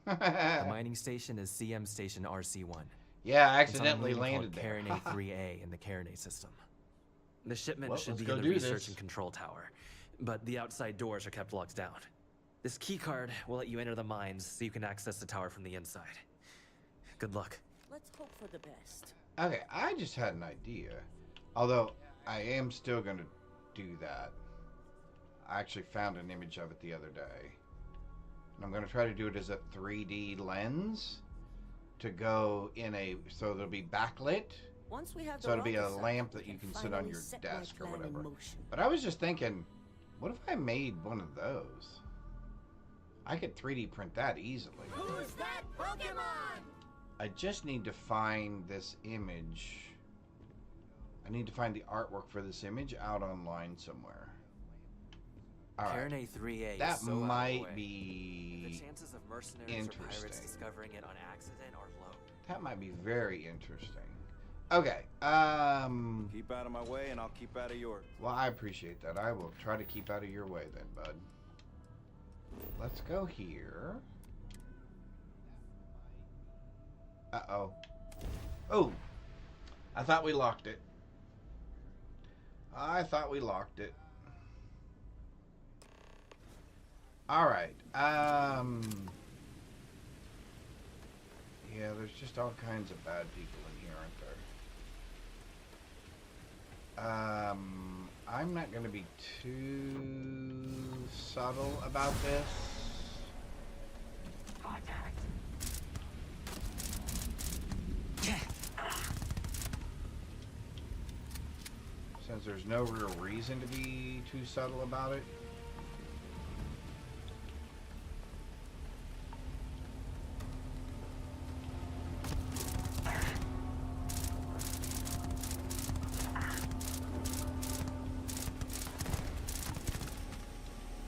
The mining station is CM Station RC-1.
Yeah, I accidentally landed there.
Carinay 3A in the Carinay system. The shipment should
let's
be
go
in the
do
research
this.
and control tower, but the outside doors are kept locked down. This keycard will let you enter the mines so you can access the tower from the inside. Good luck.
Let's hope for the best.
Okay, I just had an idea. Although, I am still going to do that. I actually found an image of it the other day. And I'm going to try to do it as a 3D lens to go in a... So there'll be backlit.
Once we have
So it'll be a
rothosite,
lamp
we
that you can sit
finally
on your
set my
desk or
plan in
whatever.
motion.
But I was just thinking, what if I made one of those? I could 3D print that easily.
Who's that Pokemon?
I just need to find this image. I need to find the artwork for this image out online somewhere. All right.
Carinay 3A
That
is so out of the
might
way.
be
The chances of mercenaries or pirates
interesting.
discovering it on accident are low.
That might be very interesting. Okay.
Keep out of my way, and I'll keep out of yours.
Well, I appreciate that. I will try to keep out of your way then, bud. Let's go here. Uh-oh. Oh! I thought we locked it. I thought we locked it. Alright. Yeah, there's just all kinds of bad people in here, aren't there? I'm not going to be too subtle about this. there's no real reason to be too subtle about it.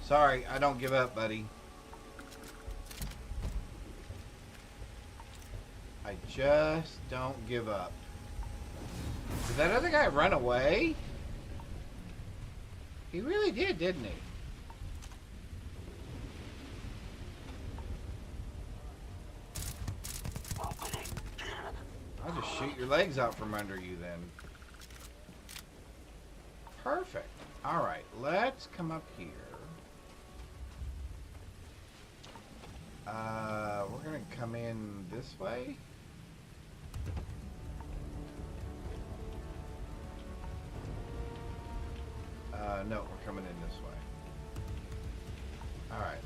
Sorry, I don't give up, buddy. I just don't give up. Did that other guy run away? He really did, didn't he? I'll just shoot your legs out from under you then. Perfect. Alright, let's come up here. We're gonna come in this way. No, we're coming in this way. Alright.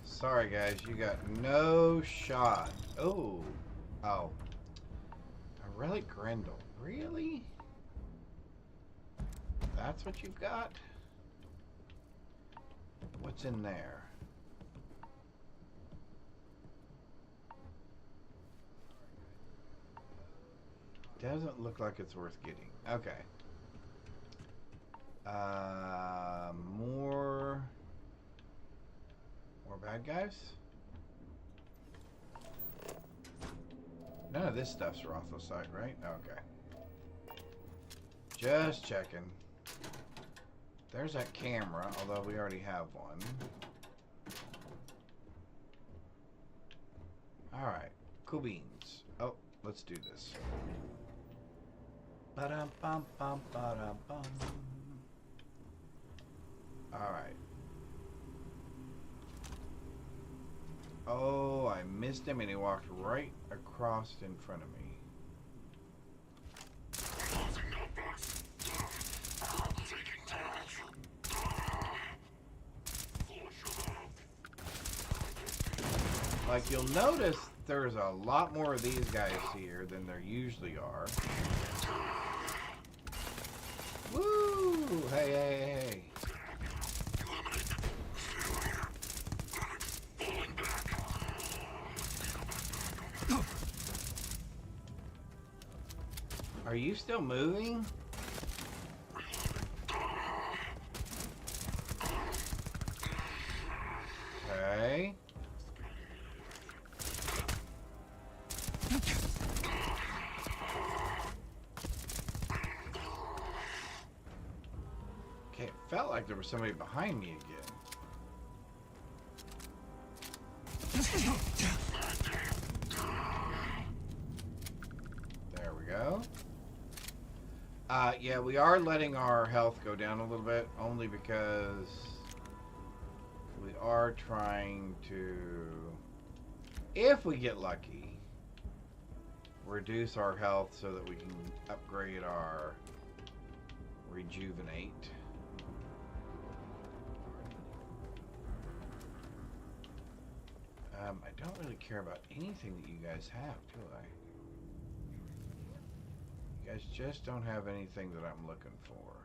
Sorry guys, you got no shot. Oh. Oh. A relic Grendel. Really? That's what you've got? What's in there? Doesn't look like it's worth getting. Okay. More bad guys? None of this stuff's Rothlosite, right? Okay. Just checking. There's that camera, although we already have one. Alright. Cool beans. Oh, let's do this. Ba-dum-bum-bum, ba-dum-bum. Alright. Oh, I missed him and he walked right across in front of me. Like, you'll notice there's a lot more of these guys here than there usually are. Woo! Hey, hey, hey. Are you still moving? Okay. Okay, it felt like there was somebody behind me again. There we go. Yeah, we are letting our health go down a little bit, only because we are trying to, if we get lucky, reduce our health so that we can upgrade our rejuvenate. I don't really care about anything that you guys have, do I? You guys just don't have anything that I'm looking for.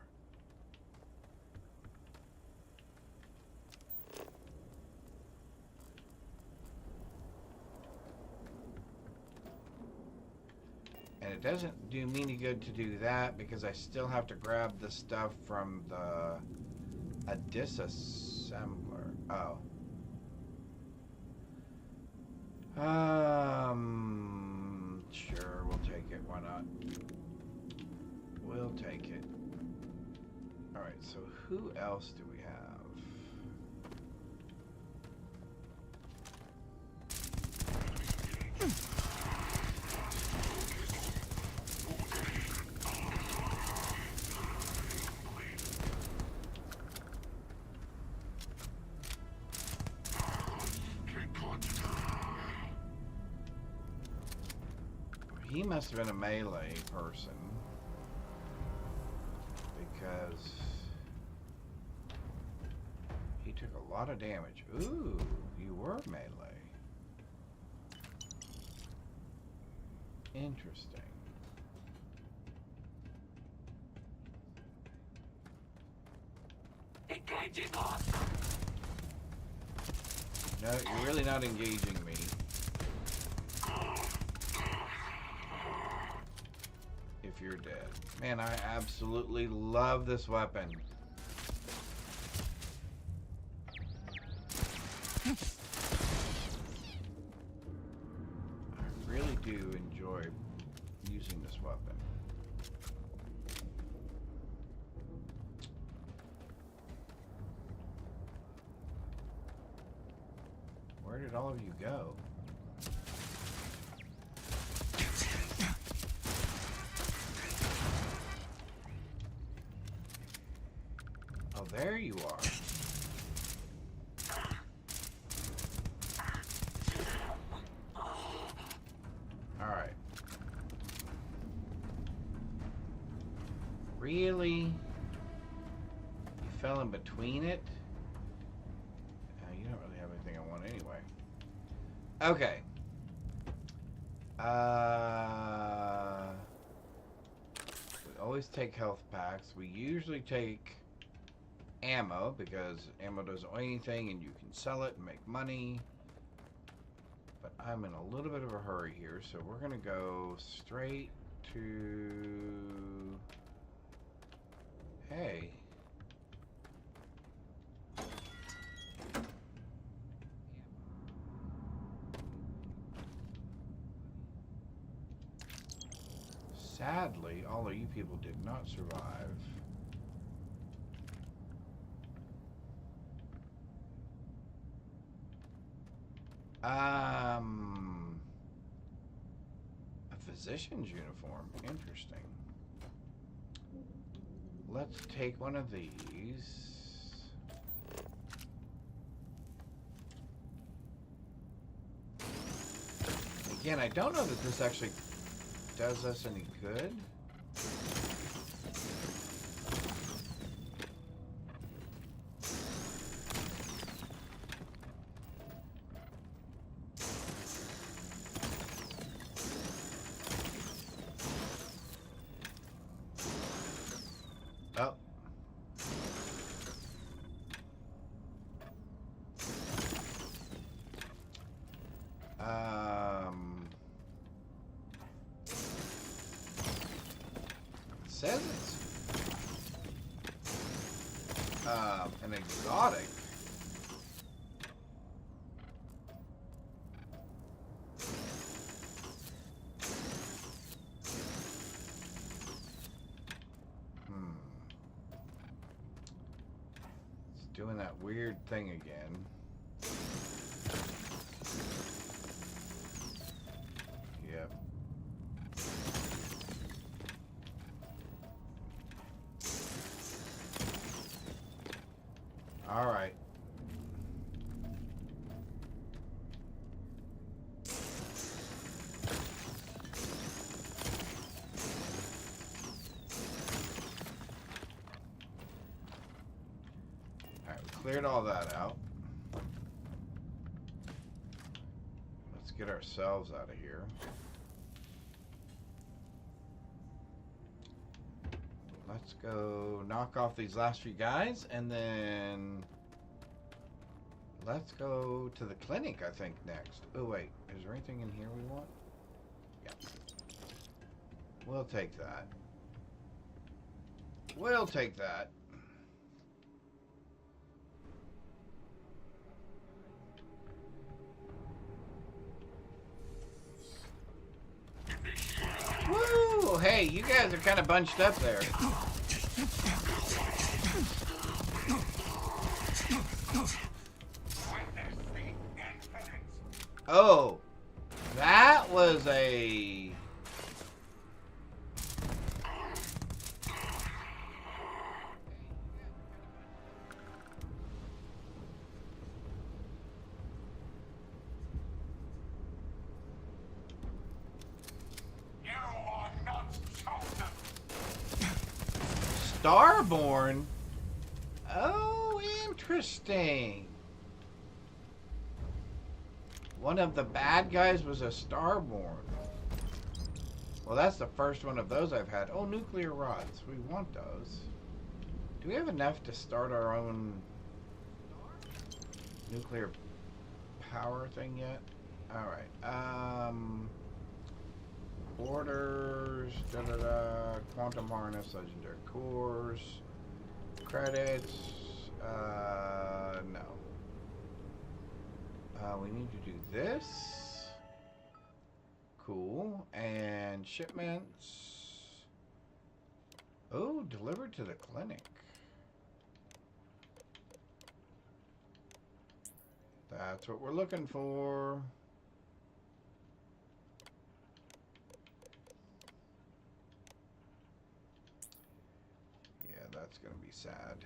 And it doesn't do me any good to do that because I still have to grab the stuff from a disassembler. Oh. Sure, we'll take it. Why not? We'll take it. Alright, so who else do we have? he must have been a melee person. Because he took a lot of damage. Ooh, you were melee. Interesting.
Engaging on.
No, you're really not engaging me. If you're dead. Man, I absolutely love this weapon. I really do enjoy using this weapon. Where did all of you go? Oh, there you are. All right. Really? You fell in between it? You don't really have anything I want anyway. Okay. We always take health packs. We usually take ammo because ammo doesn't weigh anything and you can sell it and make money. But I'm in a little bit of a hurry here, so we're gonna go straight to... Hey. Sadly, all of you people did not survive. A physician's uniform. Interesting. Let's take one of these. Again, I don't know that this actually does us any good. Oh. Says it's an exotic. It's doing that weird thing again. Yep. All right. All right, we cleared all that out. Let's get ourselves out of here. Let's go knock off these last few guys, and then let's go to the clinic, I think, next. Oh, wait. Is there anything in here we want? Yeah. We'll take that. We'll take that. Woo! Hey, you guys are kind of bunched up there. Oh, that was a... Starborn? Oh, interesting. One of the bad guys was a Starborn. Well, that's the first one of those I've had. Oh, nuclear rods. We want those. Do we have enough to start our own nuclear power thing yet? Alright. Orders. Quantum harness. Legendary cores. Credits. No. We need to do this. Cool. And shipments. Oh, delivered to the clinic. That's what we're looking for. Yeah, that's gonna be sad.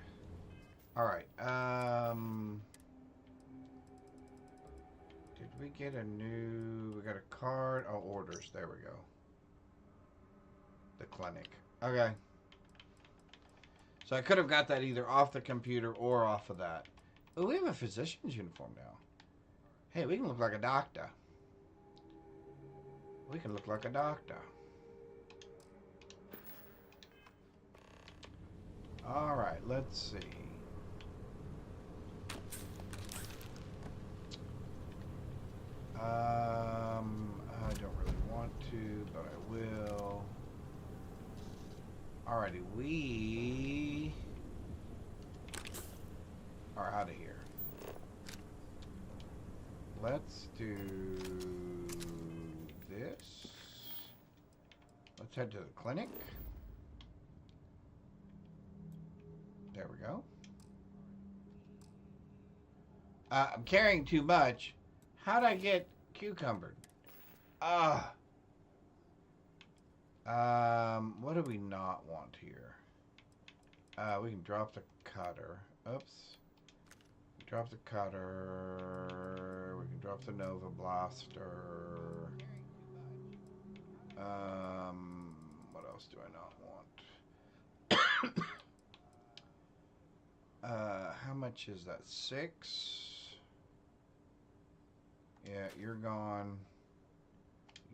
Alright, did we get a new... We got a card? Oh, orders. There we go. The clinic. Okay. So I could have got that either off the computer or off of that. Oh, we have a physician's uniform now. Hey, we can look like a doctor. We can look like a doctor. Alright, let's see. I don't really want to, but I will. Alrighty, we are out of here. Let's do this. Let's head to the clinic. There we go. I'm carrying too much. How'd I get cucumbered? What do we not want here? We can drop the cutter. Oops. Drop the cutter. We can drop the Nova Blaster. What else do I not want? How much is that? 6? Yeah, you're gone.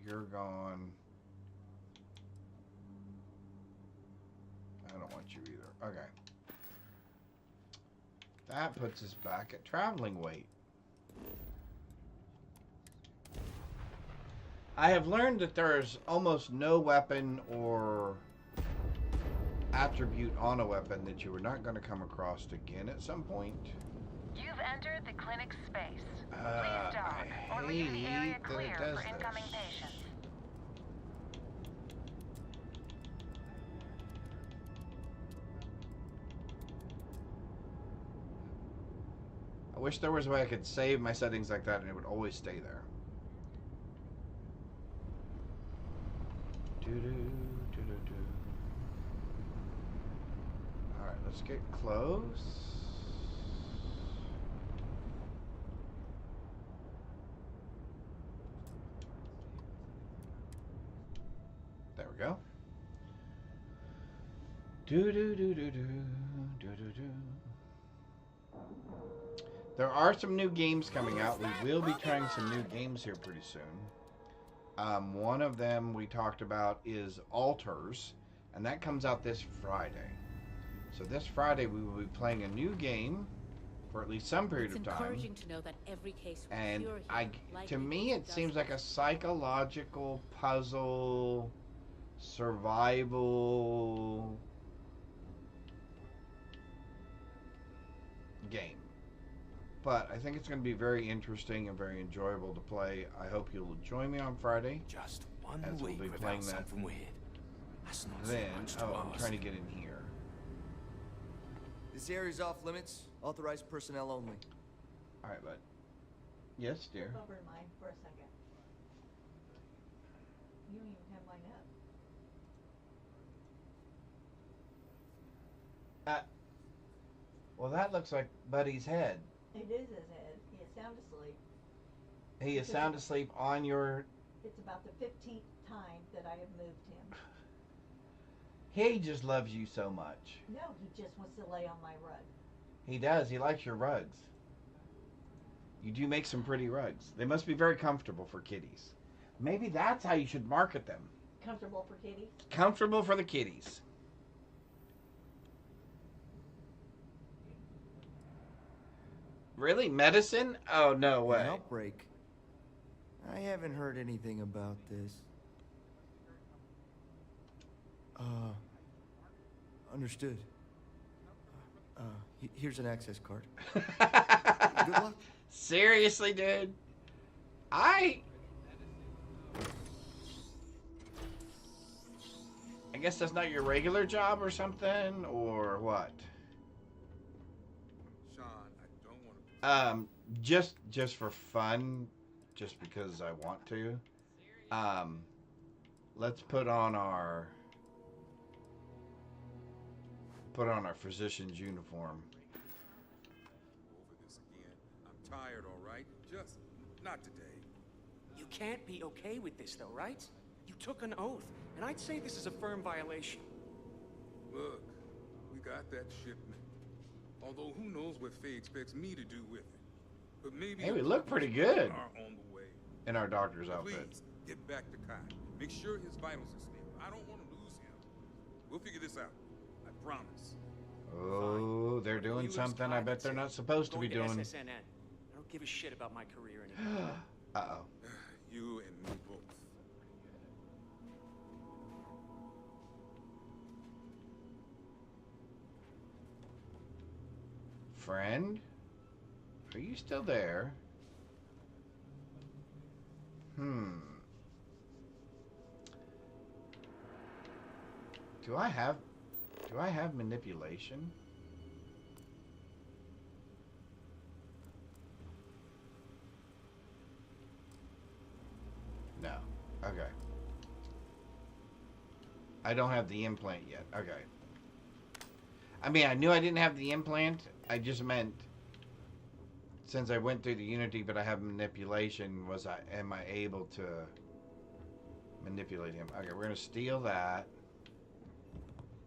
You're gone. I don't want you either. Okay. That puts us back at traveling weight. I have learned that there's almost no weapon or attribute on a weapon that you are not going to come across again at some point.
You've entered the clinic space. Please dock or leave the area clear for incoming patients.
I wish there was a way I could save my settings like that and it would always stay there. Alright, let's get close. There we go. There are some new games coming out. We will be trying some new games here pretty soon. One of them we talked about is Alters, and that comes out this Friday. So this Friday we will be playing a new game for at least some period of time.
It's encouraging to know that every case we
And
cure here,
to me, it seems like a psychological puzzle, survival game. But I think it's going to be very interesting and very enjoyable to play. I hope you'll join me on Friday.
Just one
as we'll
week
be
without
playing that.
something weird. That's not so
Then,
much to
I'm
ask.
trying to get in here.
This area's off limits. Authorized personnel only.
All right, bud. Yes, dear.
Over mine for a second. You don't even have mine up.
Well, that looks like Buddy's head.
It is his head. He is sound asleep.
He is sound asleep on your...
It's about the 15th time that I have moved him.
He just loves you so much.
No, he just wants to lay on my rug.
He does. He likes your rugs. You do make some pretty rugs. They must be very comfortable for kitties. Maybe that's how you should market them.
Comfortable for kitties?
Comfortable for the kitties. Really? Medicine? Oh, no way.
An outbreak. I haven't heard anything about this. Understood. Here's an access card. Good luck.
Seriously, dude? I guess that's not your regular job or something, or what?
Sean, I don't want to.
Just for fun, just because I want to. Let's put on our physician's uniform.
Over this again. I'm tired, all right? Just not today.
You can't be okay with this, though, right? You took an oath, and I'd say this is a firm violation.
Look, we got that shipment. Although who knows what Faye expects me to do with it. But maybe
Hey, we look pretty good
are on the way.
in our doctor's outfit.
Please, get back to Kai. Make sure his vitals are stable. I don't want to lose him. We'll figure this out. I promise.
Oh, they're doing something I bet they're not supposed to be doing.
SSNN. I don't give a shit about my career anymore.
Uh-oh.
You and me both.
Friend? Are you still there? Do I have manipulation? No. Okay. I don't have the implant yet. Okay. I mean, I knew I didn't have the implant. I just meant since I went through the Unity, but I have manipulation, am I able to manipulate him? Okay, we're gonna steal that.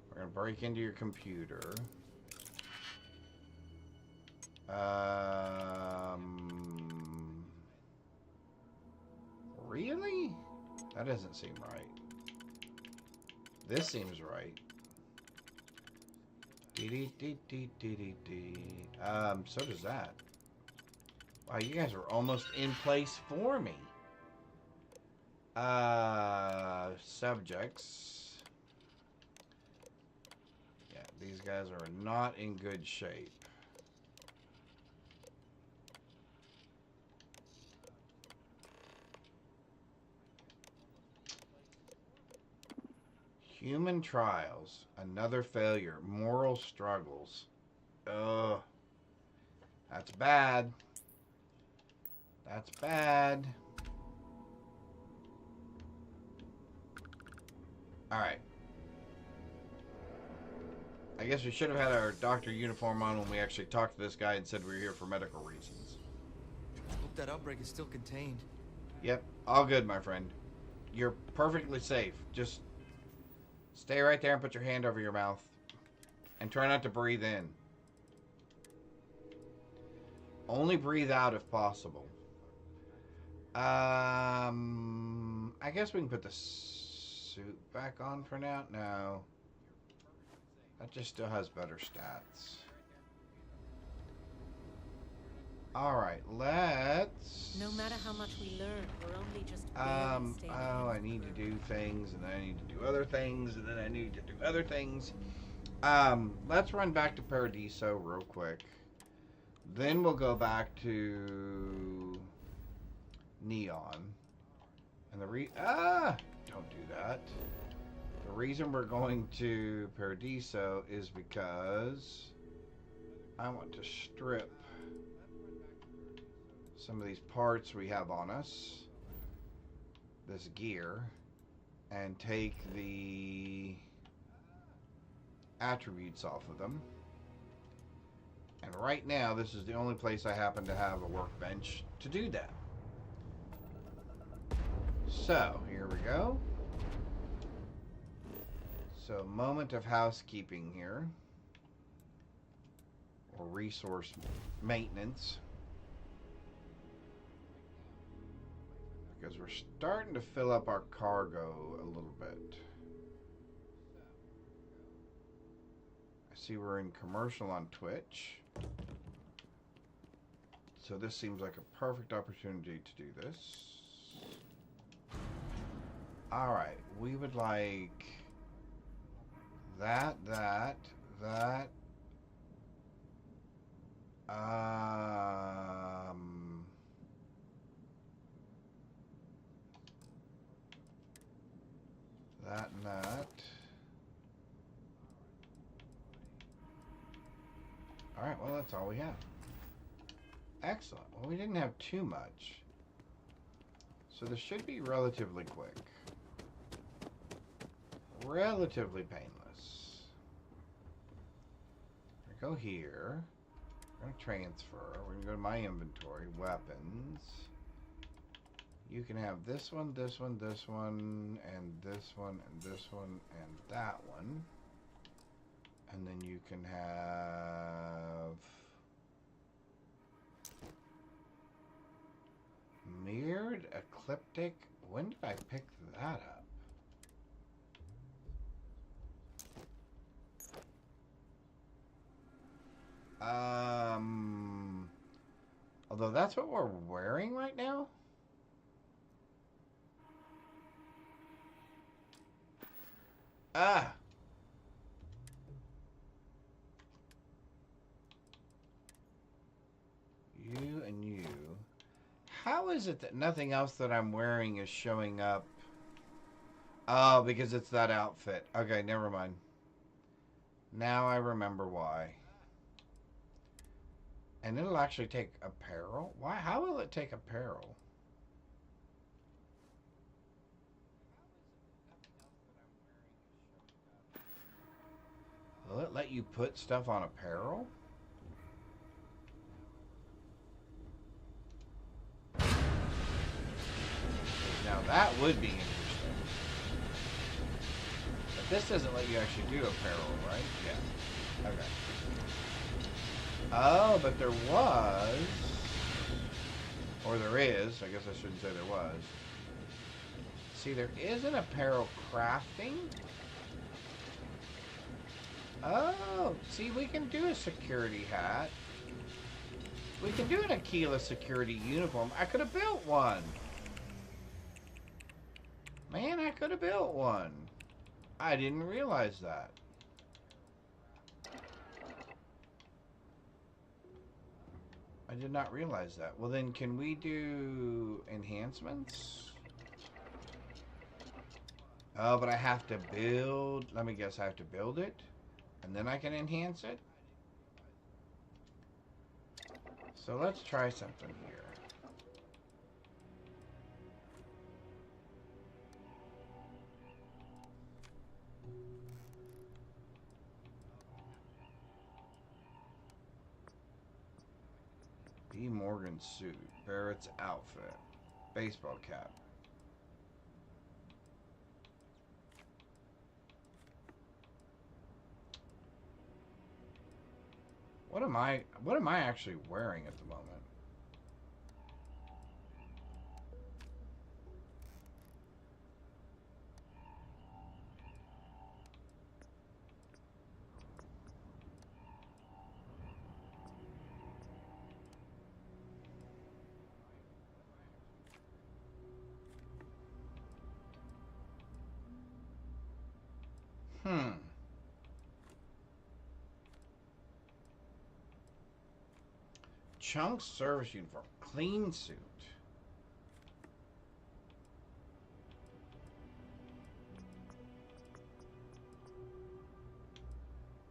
We're gonna break into your computer. Really? That doesn't seem right. This seems right. So does that. Wow, you guys are almost in place for me. Subjects. Yeah, these guys are not in good shape. Human trials, another failure, moral struggles. Ugh. That's bad. That's bad. Alright. I guess we should have had our doctor uniform on when we actually talked to this guy and said we were here for medical reasons.
Hope that outbreak is still contained.
Yep, all good, my friend. You're perfectly safe. Just stay right there and put your hand over your mouth. And try not to breathe in. Only breathe out if possible. I guess we can put the suit back on for now. No. That just still has better stats. Alright, let's...
No matter how much we learn, we're only just barely staying
I need to do things, and then I need to do other things, and then I need to do other things. Let's run back to Paradiso real quick. Then we'll go back to Neon. And don't do that. The reason we're going to Paradiso is because I want to strip some of these parts we have on us, this gear, and take the attributes off of them. And right now, this is the only place I happen to have a workbench to do that. So, here we go. So, moment of housekeeping here. Or resource maintenance. Because we're starting to fill up our cargo a little bit. I see we're in commercial on Twitch. So this seems like a perfect opportunity to do this. Alright, we would like that. That and that. Alright, well that's all we have. Excellent. Well, we didn't have too much. So this should be relatively quick. Relatively painless. We go here. We're going to transfer. We're going to go to my inventory. Weapons. You can have this one, this one, this one, and this one, and this one, and that one. And then you can have mirrored ecliptic. When did I pick that up? Although that's what we're wearing right now. Ah. You and you. How is it that nothing else that I'm wearing is showing up? Oh, because it's that outfit. Okay, never mind. Now I remember why. And it'll actually take apparel? Why? How will it take apparel? Will it let you put stuff on apparel? Now that would be interesting. But this doesn't let you actually do apparel, right? Yeah. Okay. Oh, but there was... Or there is. I guess I shouldn't say there was. See, there is an apparel crafting. Oh, see, we can do a security hat. We can do an Aquila security uniform. I could have built one. Man, I could have built one. I didn't realize that. I did not realize that. Well, then can we do enhancements? Oh, but I have to build... Let me guess, I have to build it? And then I can enhance it? So let's try something here. B. Morgan suit. Barrett's outfit. Baseball cap. What am I actually wearing at the moment? Chunk service uniform. Clean suit.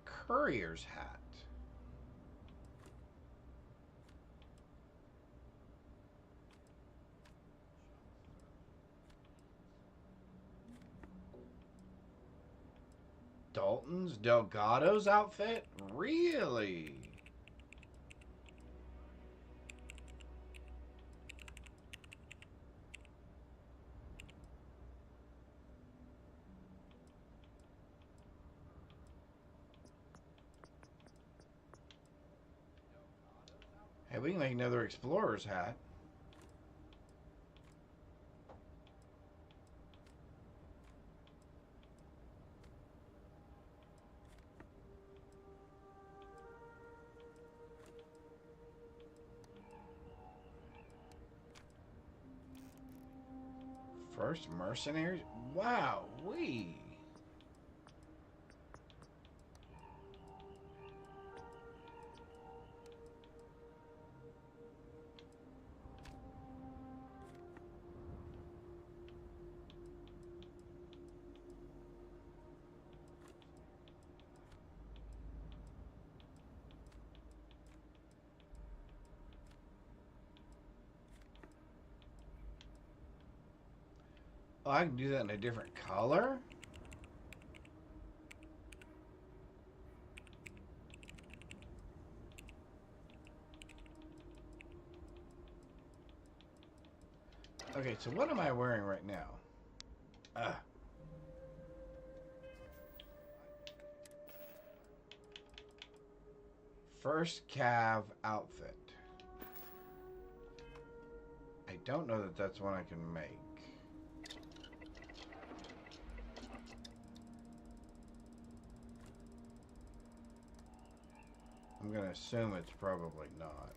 Courier's hat. Dalton's Delgado's outfit? Really? we can make another explorer's hat. First mercenaries? Wow, we. Oh, I can do that in a different color? Okay, so what am I wearing right now? First Cav outfit. I don't know that that's one I can make. I'm gonna assume it's probably not.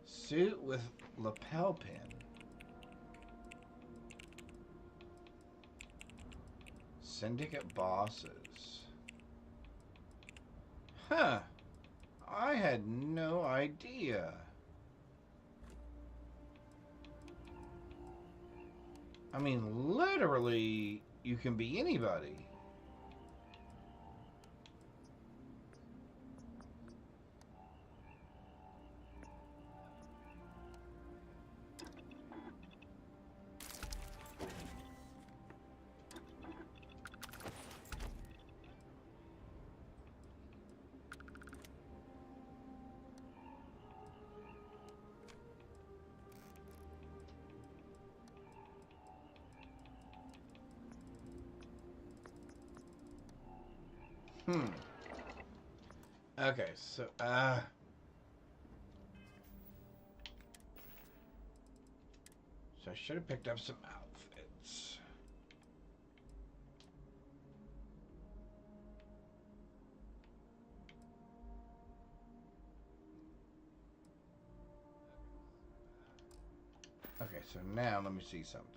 Suit with lapel pin. Syndicate bosses. Huh. I had no idea. I mean, literally, you can be anybody. Okay, so, so I should have picked up some outfits. Okay, so now let me see something.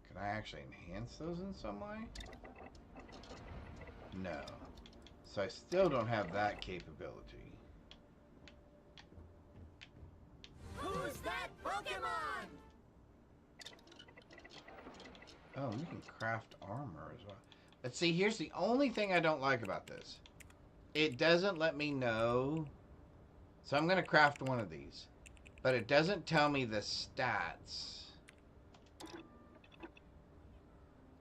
Can I actually enhance those in some way? No. So I still don't have that capability.
Who's that Pokemon?
Oh, you can craft armor as well. But see, here's the only thing I don't like about this. It doesn't let me know. So I'm going to craft one of these. But it doesn't tell me the stats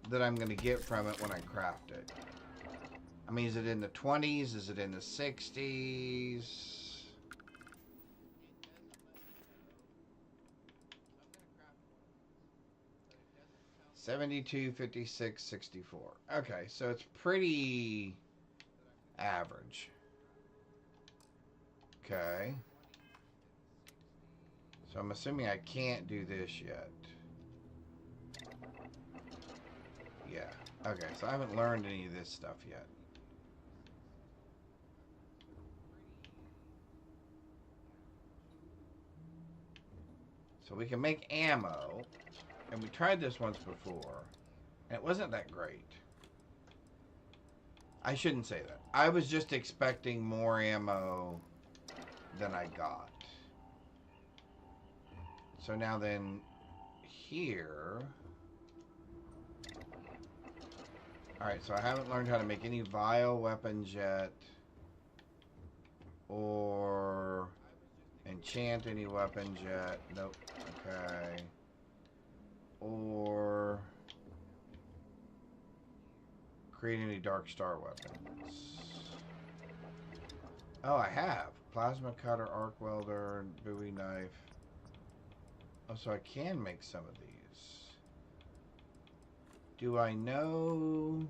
that I'm going to get from it when I craft it. I mean, is it in the 20s? Is it in the 60s? 72, 56, 64. Okay, so it's pretty average. Okay. So I'm assuming I can't do this yet. Yeah. Okay, so I haven't learned any of this stuff yet. So we can make ammo, and we tried this once before, and it wasn't that great. I shouldn't say that. I was just expecting more ammo than I got. So now then, here... Alright, so I haven't learned how to make any vile weapons yet. Or enchant any weapons yet. Nope. Okay. Or create any Dark Star weapons. Oh, I have. Plasma cutter, arc welder, Bowie knife. Oh, so I can make some of these. Do I know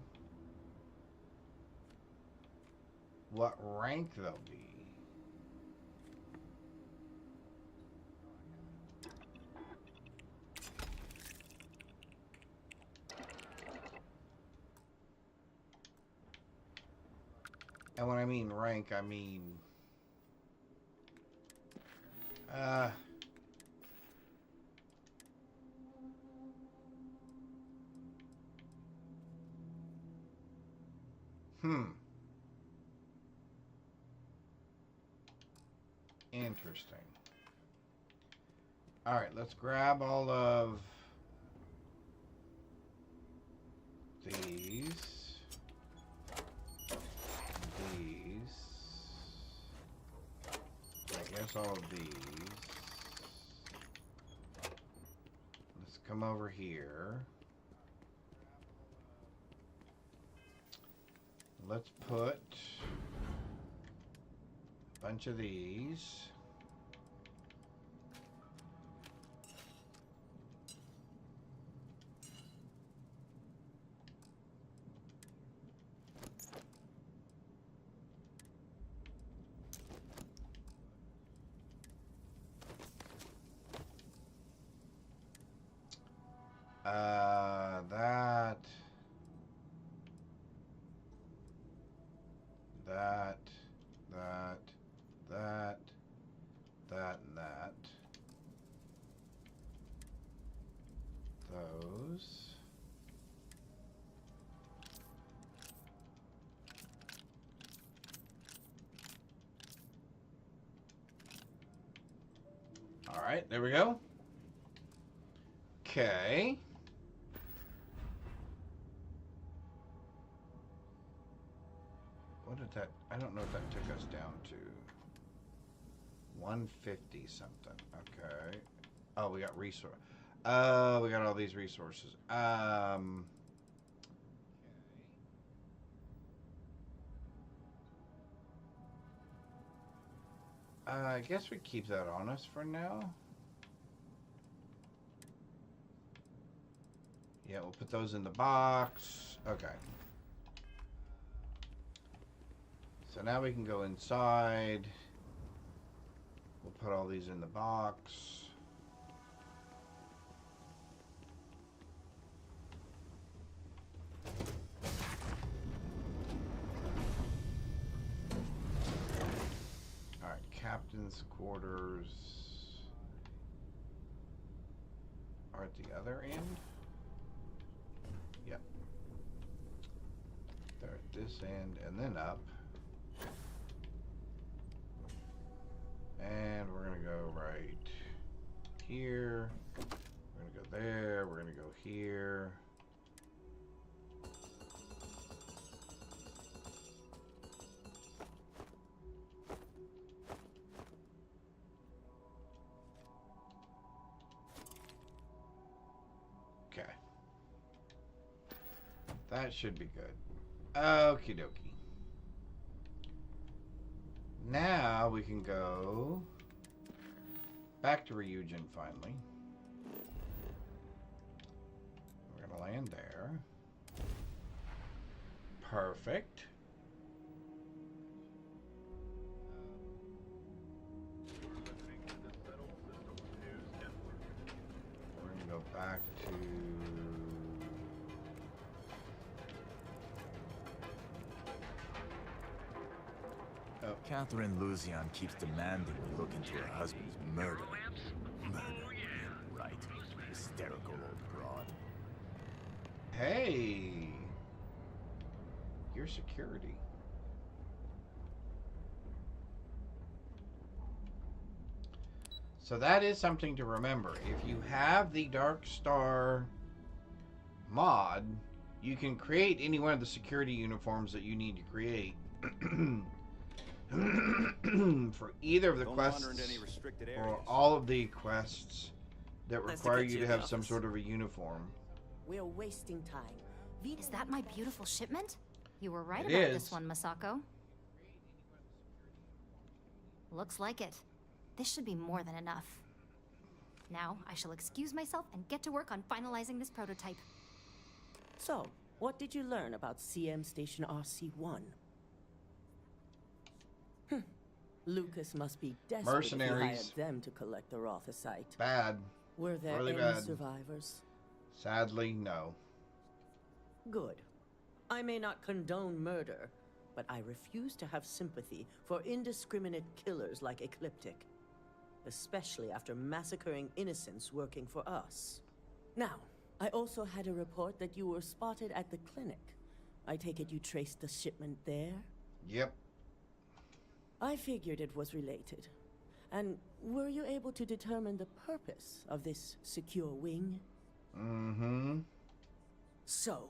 what rank they'll be? And when I mean rank, I mean... Interesting. Alright, let's grab all of these. I guess all of these. Let's come over here. Let's put a bunch of these. That, and that. Those. All right, there we go. Okay. What did that... I don't know if that took us down to 150 something. Okay. Oh, we got resource. Oh, we got all these resources. I guess we keep that on us for now. Yeah, we'll put those in the box. Okay. So now we can go inside. We'll put all these in the box. All right, captain's quarters are at the other end. Yep. They're at this end and then up. And we're going to go right here. We're going to go there. We're going to go here. Okay. That should be good. Okie dokie. Now we can go back to Ryujin finally. We're going to land there. Perfect. We're going to go back to...
Catherine Luzian keeps demanding we look into her husband's murder. Murder, yeah, right. Hysterical old broad.
Hey! Your security. So that is something to remember. If you have the Dark Star mod, you can create any one of the security uniforms that you need to create for either of the
Don't
quests
wander into any restricted
or
areas.
all of the quests that
Nice to
require
catch
you
you
to
in the
have some
office.
sort of a uniform.
We're wasting time.
Is that my beautiful shipment? You were right
It
about
is.
this one, Masako. Looks like it. This should be more than enough. Now, I shall excuse myself and get to work on finalizing this prototype.
So, what did you learn about CM Station RC-1? Lucas must be desperate if he hired
Mercenaries.
them to collect the Rothicite.
Bad.
Were there
Really
any
bad.
survivors?
Sadly, no.
Good. I may not condone murder, but I refuse to have sympathy for indiscriminate killers like Ecliptic, especially after massacring innocents working for us. Now, I also had a report that you were spotted at the clinic. I take it you traced the shipment there?
Yep.
I figured it was related. And were you able to determine the purpose of this secure wing?
Mm-hmm.
So,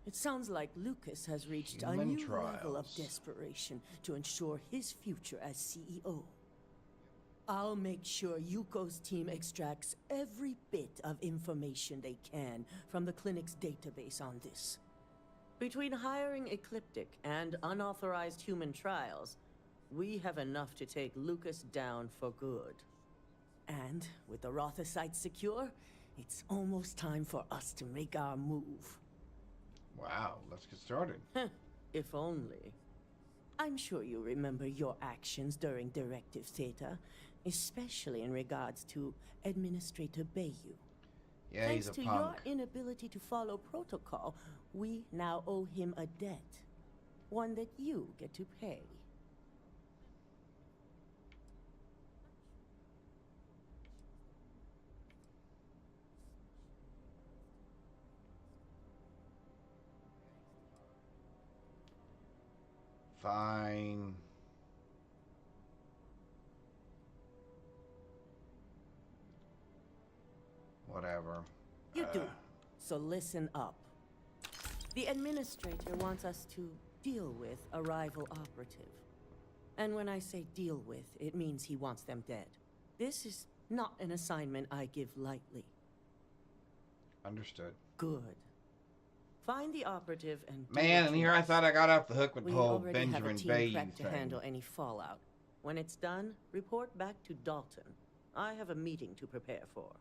it sounds like Lucas has reached a
Human
new level of
trials.
desperation to ensure his future as CEO. I'll make sure Yuko's team extracts every bit of information they can from the clinic's database on this. Between hiring Ecliptic and unauthorized human trials, we have enough to take Lucas down for good. And with the Rothicite secure, it's almost time for us to make our move.
Wow, let's get started.
If only. I'm sure you remember your actions during Directive Theta, especially in regards to Administrator Bayou.
Yeah,
Thanks
he's a
to
punk.
your inability to follow protocol, we now owe him a debt. One that you get to pay.
Fine. Whatever.
You do. So listen up. The administrator wants us to deal with a rival operative. And when I say deal with, it means he wants them dead. This is not an assignment I give lightly.
Understood.
Good. Find the operative and do
Man,
what
and
you
here I
must.
thought I got off the hook with the
We
whole
already have a
Benjamin
team
Bayou
prepped to
thing.
handle any fallout. When it's done, report back to Dalton. I have a meeting to prepare for.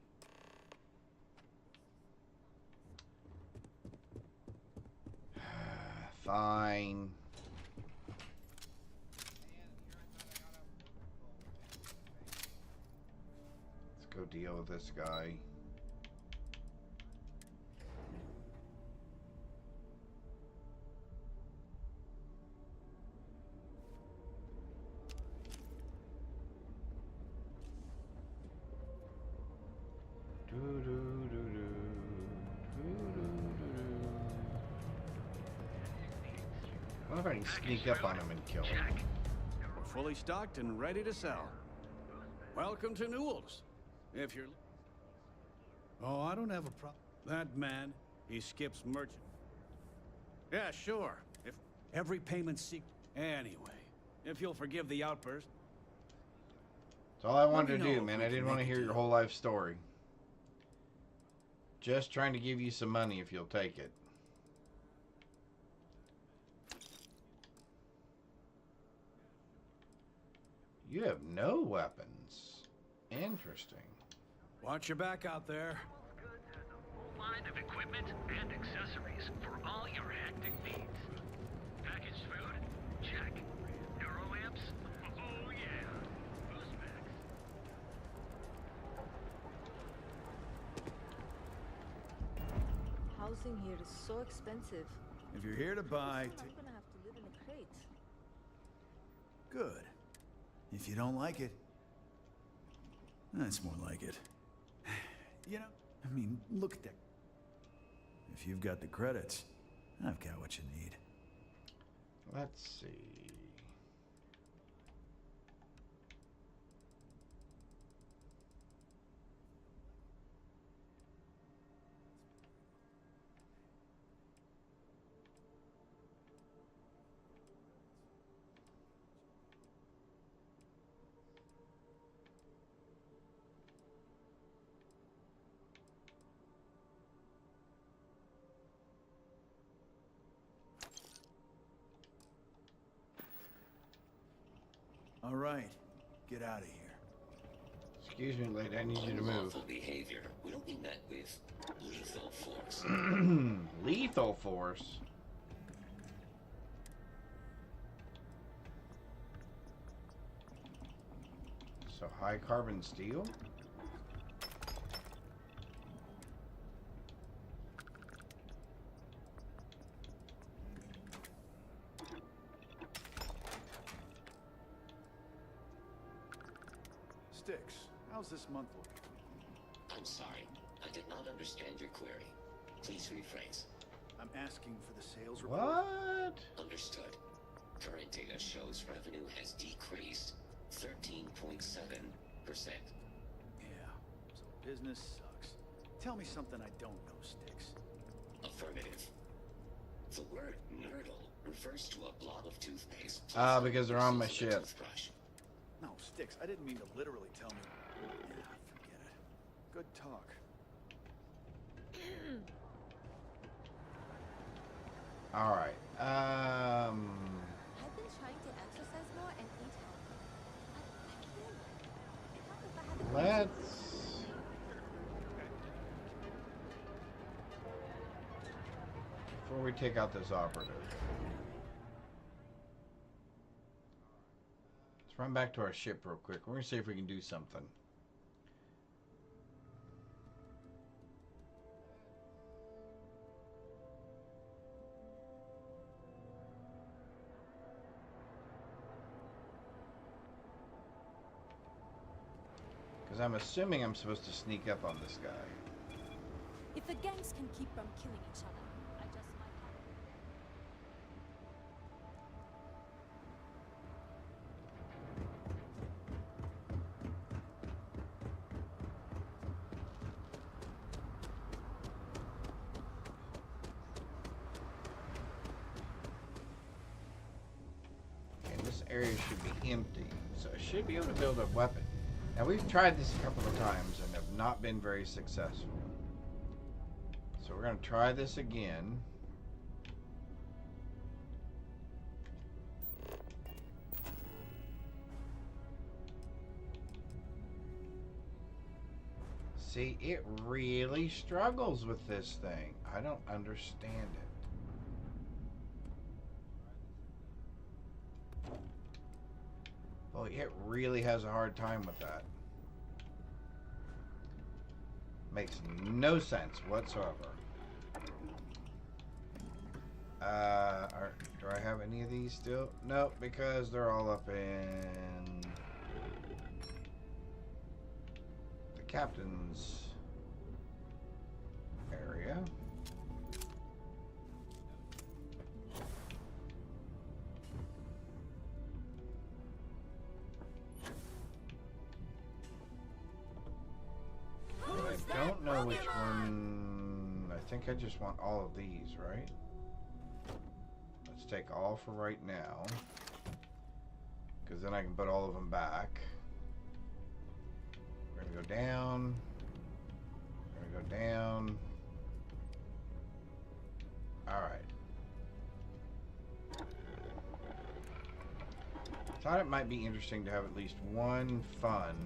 Fine. Let's go deal with this guy. I wonder if I can sneak up on him and kill him.
We're fully stocked and ready to sell. Welcome to Newell's. If you're... Oh, I don't have a problem. That man, he skips merchant. Yeah, sure. If every payment Anyway, if you'll forgive the outburst.
That's all I
Let
wanted
me
to
know
do,
if
man.
we
I
can
didn't want to
make a
hear your
deal.
whole life story. Just trying to give you some money if you'll take it. You have no weapons. Interesting.
Watch your back out there.
Line of equipment and accessories for all your hectic needs. Packaged food? Check. Neuroamps? Oh yeah. Boost packs.
Housing here is so expensive.
If you're here to buy,
I'm gonna have to live in a crate.
good. If you don't like it, that's more like it. You know, I mean, look at that. If you've got the credits, I've got what you need.
Let's see.
All right, get out of here.
Excuse me, lady. I need you to move.
Unlawful behavior will be met with lethal force.
Lethal force. So high carbon steel?
Sticks, how's this month looking?
I'm sorry, I did not understand your query. Please rephrase.
I'm asking for the sales report.
What?
Understood. Current data shows revenue has decreased 13.7%.
Yeah, so business sucks. Tell me something I don't know, Sticks.
Affirmative. The word nurdle refers to a blob of toothpaste.
Ah, because they're on my ship.
Toothbrush.
No, Sticks, I didn't mean to literally tell me. Yeah, forget it. Good talk.
All right.
I've been trying to exercise more and eat healthy, but I can't.
Let's. Before we take out this operative, let's run back to our ship real quick. We're gonna see if we can do something. Because I'm assuming I'm supposed to sneak up on this guy.
If the gangs can keep from killing each other, I just might have.
And this area should be empty, so I should be able to build a weapon. Now we've tried this a couple of times and have not been very successful. So we're going to try this again. See, it really struggles with this thing. I don't understand it. Well, it really has a hard time with that. Makes no sense whatsoever. Do I have any of these still? Nope, because they're all up in the captain's area. I don't know which one. I think I just want all of these, right? Let's take all for right now, because then I can put all of them back. We're gonna go down. We're gonna go down. All right. Thought it might be interesting to have at least one fun.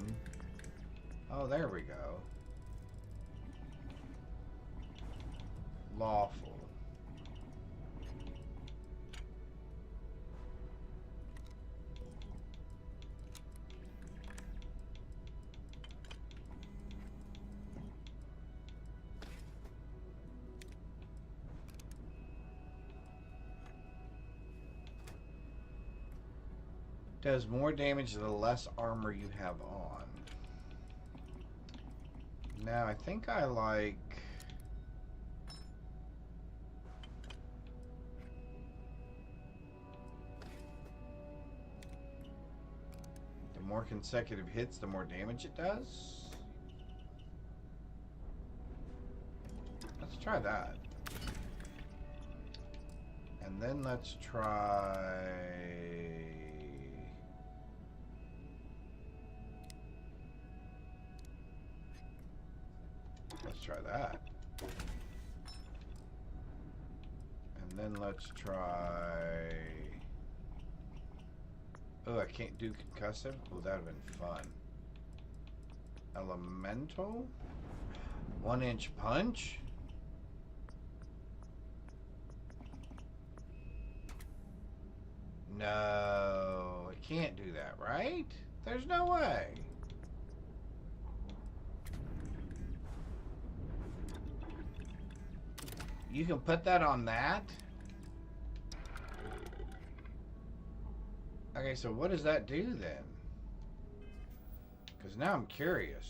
Oh, there we go. Lawful. Does more damage the less armor you have on. Now, I think I like... the more consecutive hits, the more damage it does. Let's try that. And then let's try... let's try that. And then let's try... Oh, I can't do concussive? Oh, that would have been fun. Elemental? 1-inch punch? No, I can't do that, right? There's no way. You can put that on that? Okay, so what does that do then? Because now I'm curious.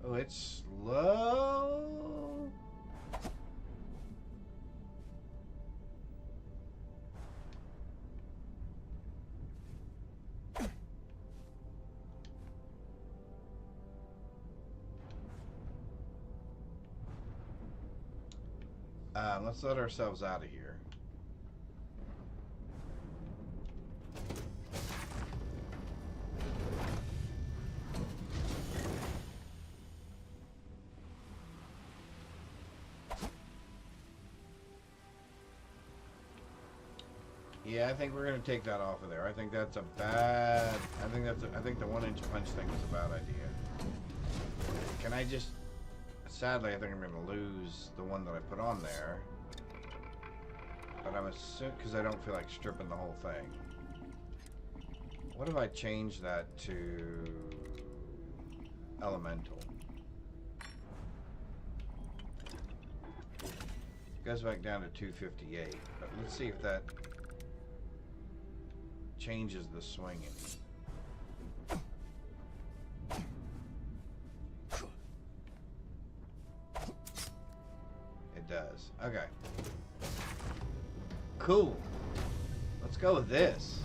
Oh, it's slow. Let's let ourselves out of here. Yeah, I think we're gonna take that off of there. I think that's a bad. I think the 1-inch punch thing was a bad idea. Can I just? Sadly, I think I'm gonna lose the one that I put on there. But I'm assuming because I don't feel like stripping the whole thing. What if I change that to elemental? It goes back down to 258. But let's see if that changes the swinging. It does. Okay. Cool. Let's go with this.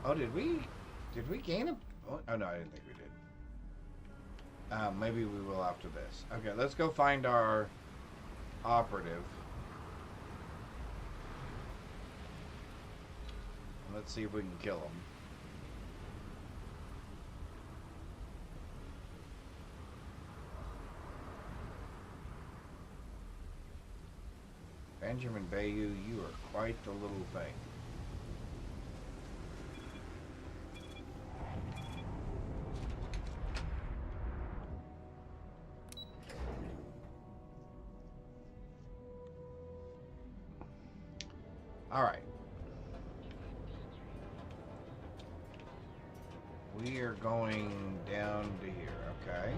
Oh, did we gain a... Oh, no, I didn't think we did. Maybe we will after this. Okay, let's go find our operative. Let's see if we can kill him. Benjamin Bayou, you are quite the little thing. All right. We are going down to here, okay?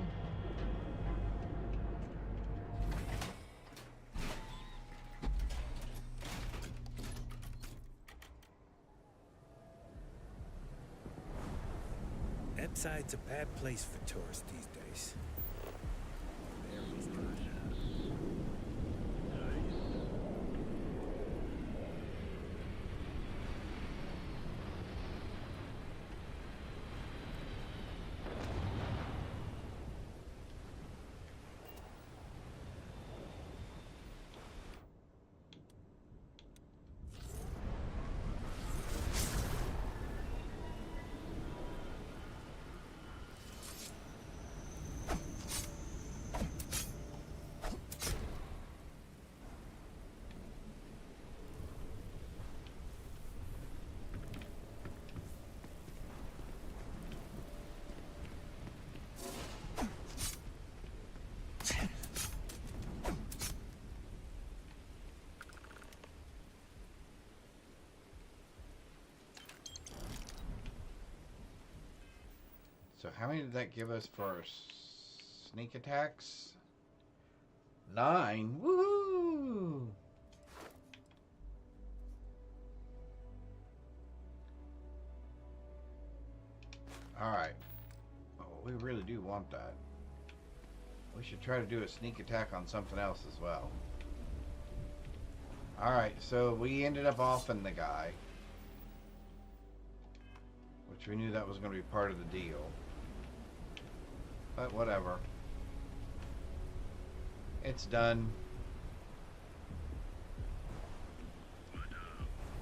Epside's a bad place for tourists these days.
So how many did that give us for our sneak attacks? 9. Woohoo! Alright. Oh, we really do want that. We should try to do a sneak attack on something else as well. Alright, so we ended up offing the guy. Which we knew that was going to be part of the deal. But whatever. It's done.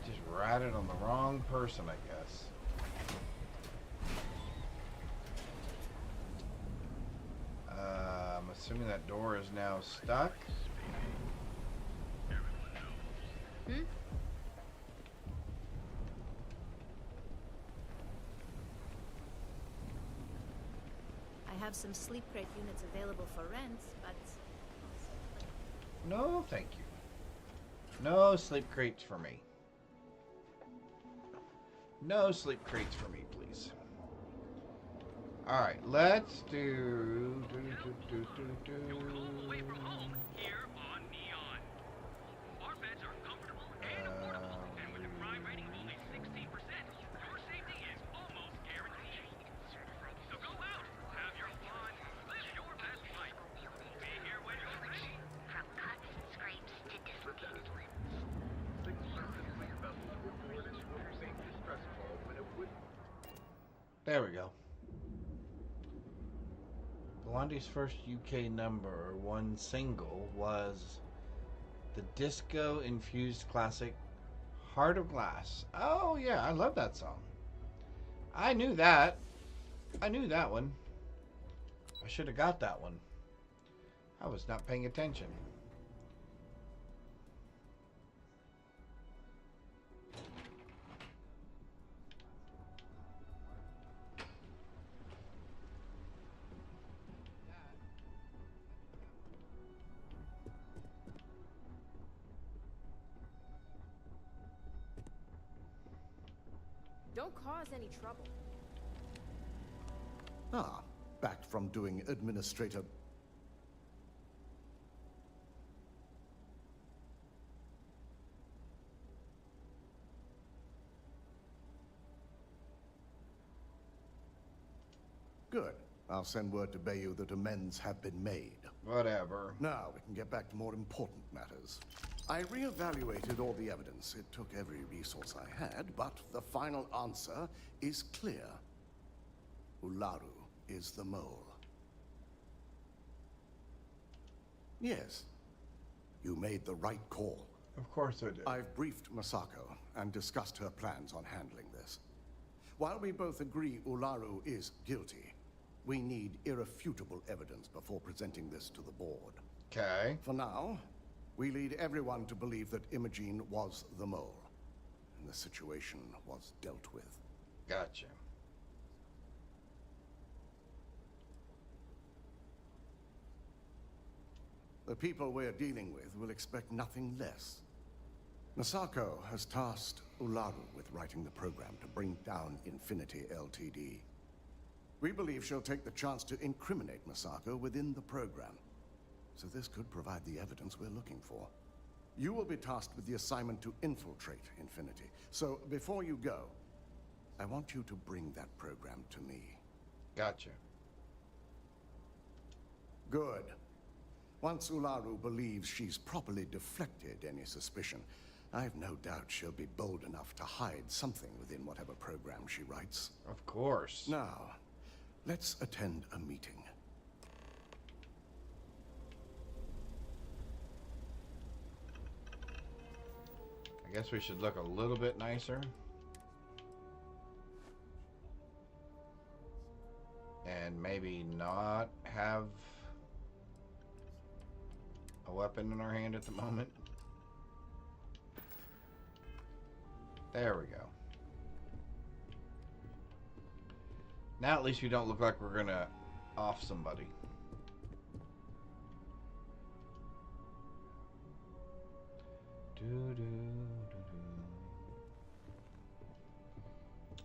Just ratted on the wrong person, I guess. I'm assuming that door is now stuck.
Hmm?
I have some sleep crate units available for rent, but...
No, thank you. No sleep crates for me. No sleep crates for me, please. Alright, let's do...
Here on Neon. Our beds are comfortable and affordable, and with a crime rating of only 16%, your safety is almost guaranteed. So go out, have your fun, live your best life. We'll be here when you're ready.
From cuts, scrapes to dislocated limbs.
There we go. Blondie's first UK number one single was the disco-infused classic Heart of Glass. Oh yeah, I love that song. I knew that. I knew that one. I should have got that one. I was not paying attention.
Don't cause any trouble.
Ah, back from doing administrator... Good. I'll send word to Bayou that amends have been made.
Whatever.
Now we can get back to more important matters. I reevaluated all the evidence. It took every resource I had, but the final answer is clear. Ularu is the mole. Yes, you made the right call.
Of course I did.
I've briefed Masako and discussed her plans on handling this. While we both agree Ularu is guilty, we need irrefutable evidence before presenting this to the board.
Okay.
For now, we lead everyone to believe that Imogene was the mole, and the situation was dealt with.
Gotcha.
The people we're dealing with will expect nothing less. Masako has tasked Ularu with writing the program to bring down Infinity Ltd. We believe she'll take the chance to incriminate Masako within the program. So this could provide the evidence we're looking for. You will be tasked with the assignment to infiltrate Infinity. So before you go, I want you to bring that program to me.
Gotcha.
Good. Once Ularu believes she's properly deflected any suspicion, I've no doubt she'll be bold enough to hide something within whatever program she writes.
Of course.
Now, let's attend a meeting.
I guess we should look a little bit nicer. And maybe not have a weapon in our hand at the moment. There we go. Now at least we don't look like we're gonna off somebody.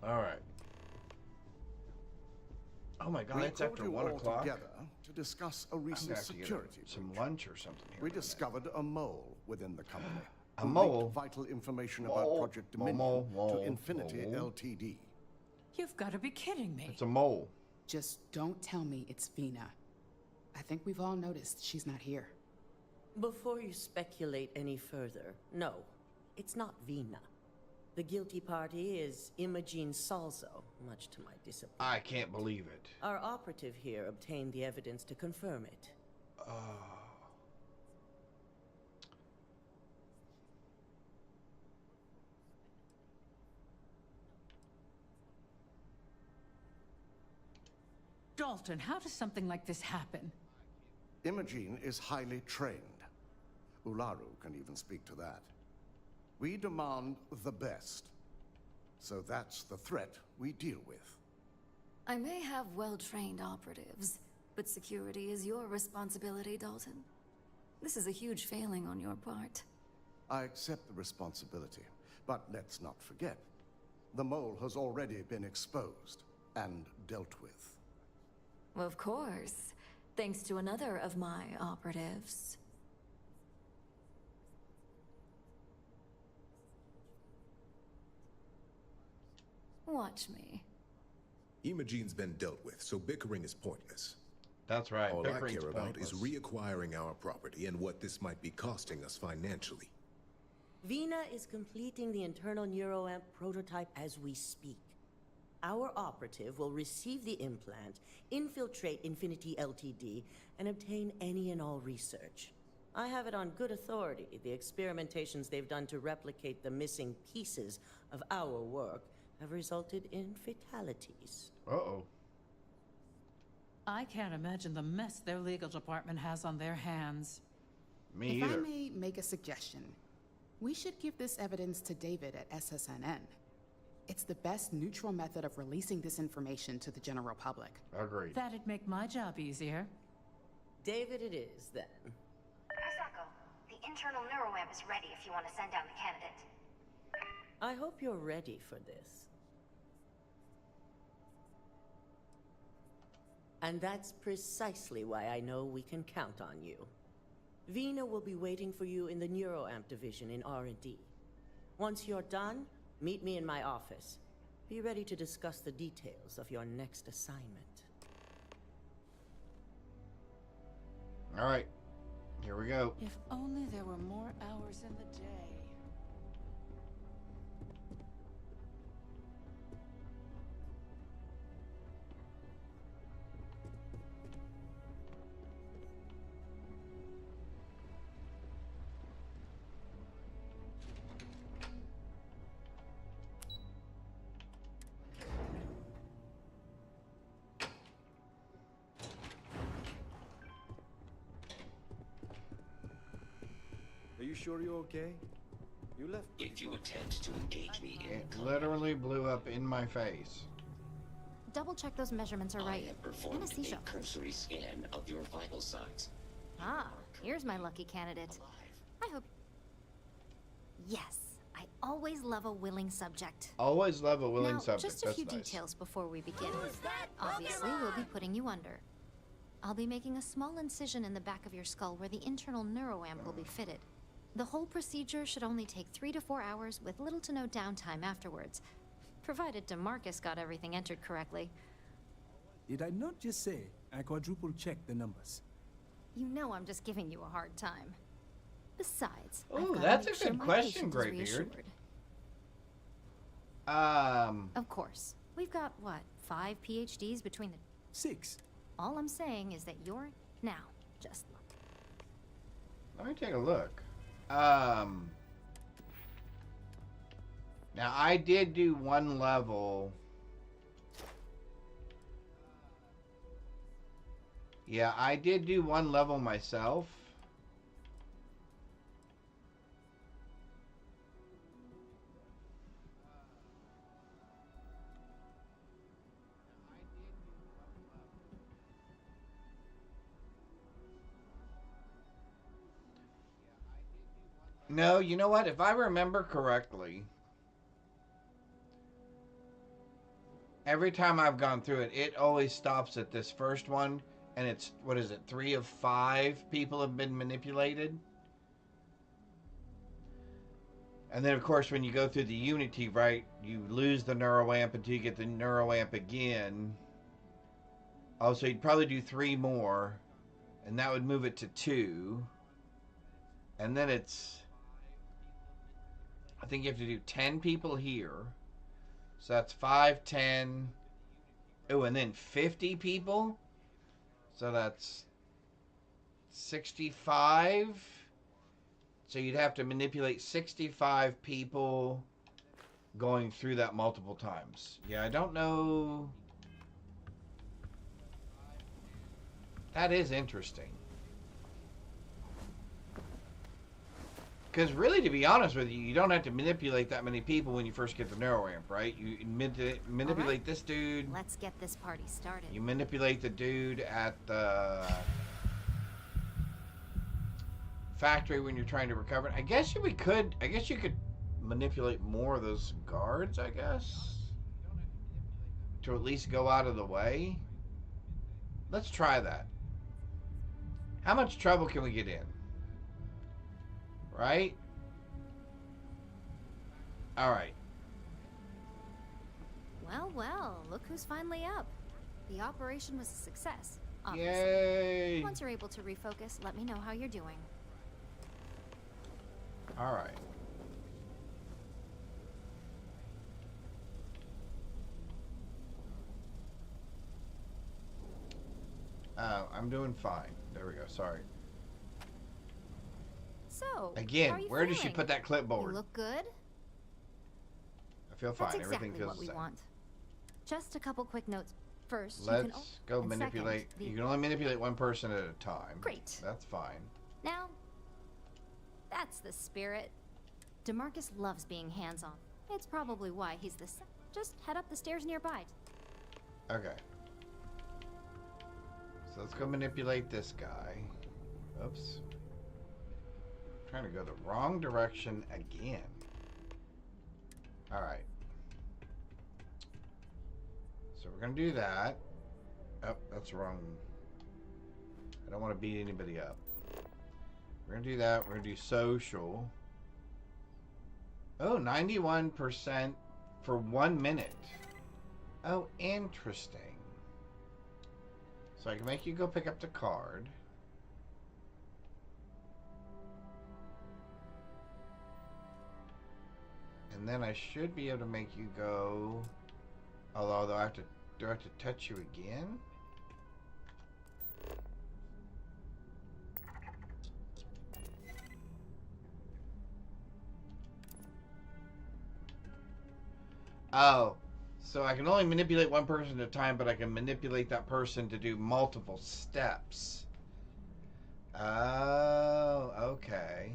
All right. Oh my God, it's after 1 o'clock.
Together to discuss a recent security
some lunch or something here.
We discovered a mole within the company.
A mole?
Vital information about Project Dominion to Infinity Ltd.
You've got to be kidding me.
It's a mole.
Just don't tell me it's Vina. I think we've all noticed she's not here.
Before you speculate any further, no, it's not Vina. The guilty party is Imogene Salzo, much to my disappointment.
I can't believe it.
Our operative here obtained the evidence to confirm it.
Dalton, how does something like this happen?
Imogene is highly trained. Ularu can even speak to that. We demand the best. So that's the threat we deal with.
I may have well-trained operatives, but security is your responsibility, Dalton. This is a huge failing on your part.
I accept the responsibility, but let's not forget, the mole has already been exposed and dealt with.
Of course, thanks to another of my operatives. Watch me.
Imogene's been dealt with, so bickering is pointless.
That's right.
All I care about is reacquiring our property and what this might be costing us financially.
Vina is completing the internal neuroamp prototype as we speak. Our operative will receive the implant, infiltrate Infinity Ltd, and obtain any and all research. I have it on good authority. The experimentations they've done to replicate the missing pieces of our work have resulted in fatalities.
Uh-oh.
I can't imagine the mess their legal department has on their hands.
Me
If
either.
I may make a suggestion, we should give this evidence to David at SSNN. It's the best neutral method of releasing this information to the general public.
Agreed.
That'd make my job easier.
David it is, then.
Masako, the internal neuroamp is ready if you want to send down the candidate.
I hope you're ready for this. And that's precisely why I know we can count on you. Vina will be waiting for you in the neuroamp division in R&D. Once you're done, meet me in my office. Be ready to discuss the details of your next assignment.
All right. Here we go.
If only there were more hours in the day.
Are you sure you're okay? You left.
If you attempt to engage me in
It literally blew up in my face.
Double check those measurements are right.
I have performed
Anesthesia.
a cursory scan of your vital signs.
Ah, here's my lucky candidate. I hope... Yes, I always love a willing subject.
Always love a willing
now,
subject.
just a
That's
few
nice.
details before we begin. Obviously, we'll be putting you under. I'll be making a small incision in the back of your skull where the internal neuroamp will be fitted. The whole procedure should only take 3 to 4 hours with little to no downtime afterwards, provided DeMarcus got everything entered correctly.
Did I not just say I quadruple-checked the numbers?
You know I'm just giving you a hard time. Besides,
Oh,
I've gotta
that's
make
a
sure
good
my
question,
patient is
Greybeard.
reassured. Of course. We've got, what, 5 PhDs between the...
6.
All I'm saying is that you're... Now, just look.
Let me take a look. Now I did do one level. Yeah, I did do one level myself. No, you know what? If I remember correctly, every time I've gone through it, it always stops at this first one, and it's, what is it, 3 of 5 people have been manipulated? And then, of course, when you go through the Unity, right, you lose the neuroamp until you get the neuroamp again. Oh, so you'd probably do 3 more, and that would move it to 2. And then it's, I think you have to do 10 people here. So that's 5, 10. Oh, and then 50 people. So that's 65. So you'd have to manipulate 65 people going through that multiple times. Yeah, I don't know. That is interesting. Because really, to be honest with you, you don't have to manipulate that many people when you first get the neuroamp, right? You manipulate this dude.
Let's get this party started.
You manipulate the dude at the factory when you're trying to recover. I guess you could manipulate more of those guards, I guess, to at least go out of the way. Let's try that. How much trouble can we get in? Right? Alright.
Well, well, look who's finally up. The operation was a success, obviously.
Yay!
Once you're able to refocus, let me know how you're doing.
Alright. I'm doing fine. There we go. Sorry.
So,
again,
how are you
where does she
feeling?
put that clipboard?
You look good.
I feel fine.
That's exactly
Everything feels
what we
the same.
want. Just a couple quick notes. First,
Let's go
and
manipulate.
second,
You can only manipulate one person at a time.
Great.
That's fine.
Now, that's the spirit. DeMarcus loves being hands-on. It's probably why he's the. Just head up the stairs nearby.
Okay. So let's go manipulate this guy. Oops. Trying to go the wrong direction again. Alright. So we're going to do that. Oh, that's wrong. I don't want to beat anybody up. We're going to do that. We're going to do social. Oh, 91% for 1 minute. Oh, interesting. So I can make you go pick up the card. And then I should be able to make you go. Although do I have to touch you again? Oh, so I can only manipulate one person at a time, but I can manipulate that person to do multiple steps. Oh, okay.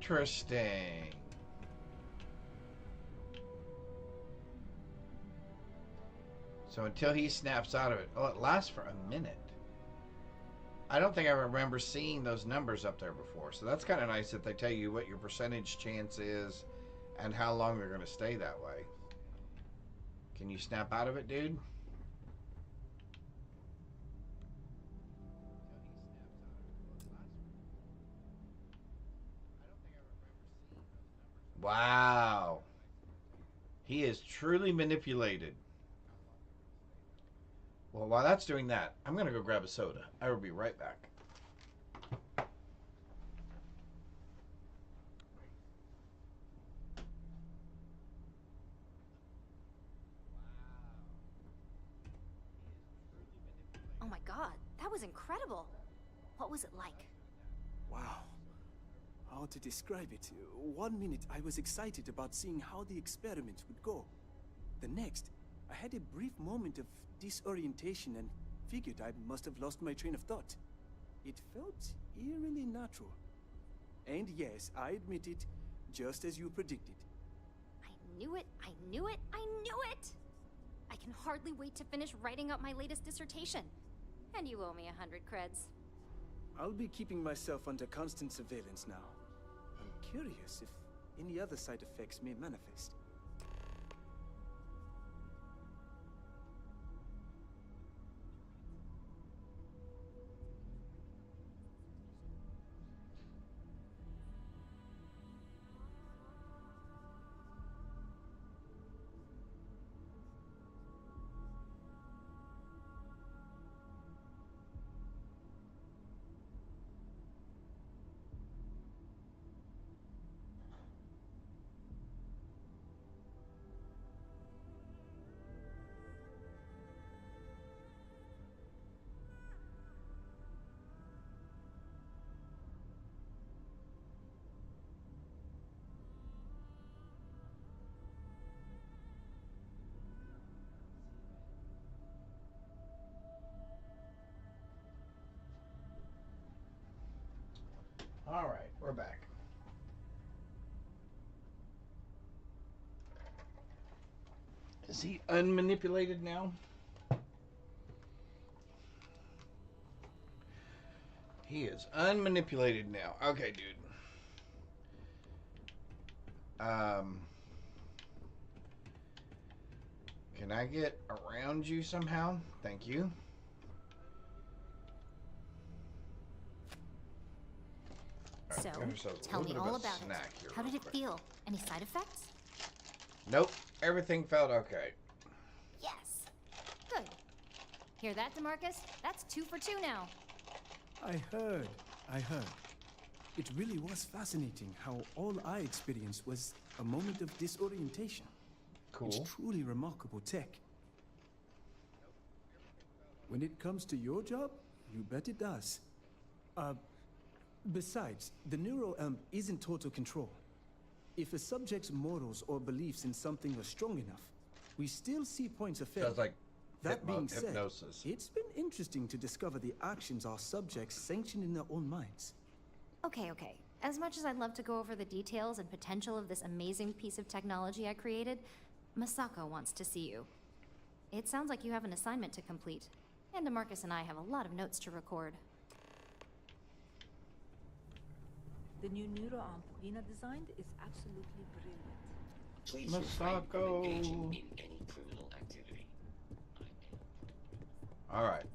Interesting. So until he snaps out of it. Oh, it lasts for a minute. I don't think I remember seeing those numbers up there before. So that's kind of nice that they tell you what your percentage chance is and how long they're going to stay that way. Can you snap out of it, dude? Wow. He is truly manipulated. Well, while that's doing that, I'm going to go grab a soda. I will be right back.
Oh my god, that was incredible. What was it like?
Wow. How to describe it? 1 minute I was excited about seeing how the experiment would go. The next, I had a brief moment of disorientation and figured I must have lost my train of thought. It felt eerily natural. And yes, I admit it, just as you predicted.
I knew it, I knew it, I knew it! I can hardly wait to finish writing up my latest dissertation. And you owe me 100 creds.
I'll be keeping myself under constant surveillance now. I'm curious if any other side effects may manifest.
All right, we're back. Is he unmanipulated now? He is unmanipulated now. Okay, dude. Can I get around you somehow? Thank you.
So,
Got ourselves a
tell
little
me
bit of
all
a
about
snack
it.
here
How
real
did it
quick.
feel? Any side effects?
Nope. Everything felt okay.
Yes. Good. Hear that, DeMarcus? That's 2 for 2 now.
I heard. It really was fascinating how all I experienced was a moment of disorientation.
Cool.
It's truly remarkable tech. When it comes to your job, you bet it does. Besides, the neuroamp is in total control. If a subject's morals or beliefs in something are strong enough, we still see points of failure.
Sounds like
That being said,
hypnosis.
it's been interesting to discover the actions our subjects sanction in their own minds.
Okay. As much as I'd love to go over the details and potential of this amazing piece of technology I created, Masako wants to see you. It sounds like you have an assignment to complete, and DeMarcus and I have a lot of notes to record.
The new neuroamp Lena designed is absolutely brilliant.
Please refrain from
Masako.
engaging in any criminal activity.
All right.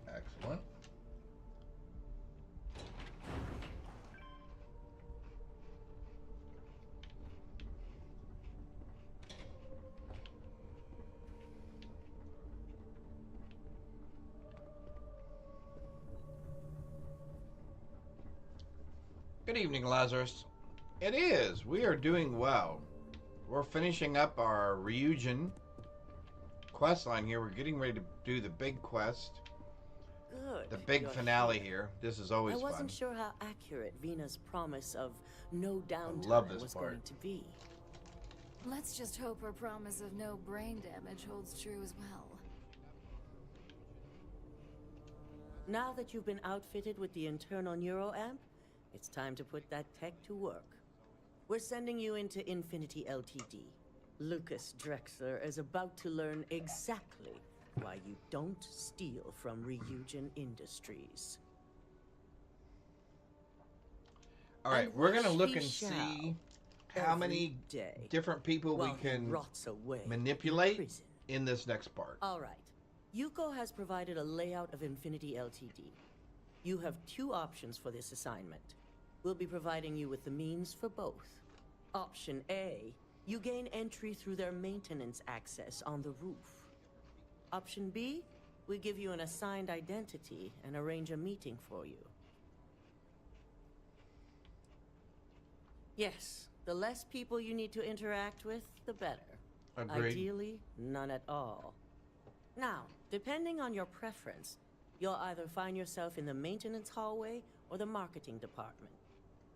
Excellent. Good evening, Lazarus. It is. We are doing well. We're finishing up our Ryujin quest line here. We're getting ready to do the big quest.
Good.
The big
You're
finale here. This is always
I wasn't
fun.
sure how accurate Vina's promise of no downtime
love this
was
part.
going to be.
Let's just hope her promise of no brain damage holds true as well.
Now that you've been outfitted with the internal neuroamp, it's time to put that tech to work. We're sending you into Infinity Ltd. Lucas Drexler is about to learn exactly why you don't steal from Ryujin Industries.
All right,
And
we're going to
wish
look
he
and
shall
see how many
day
different people we
while he
can
rots away in
manipulate
prison.
in this next part.
All right. Yuko has provided a layout of Infinity Ltd. You have 2 options for this assignment. We'll be providing you with the means for both. Option A, you gain entry through their maintenance access on the roof. Option B, we give you an assigned identity and arrange a meeting for you. Yes, the less people you need to interact with, the better.
Agreed.
Ideally, none at all. Now, depending on your preference, you'll either find yourself in the maintenance hallway or the marketing department.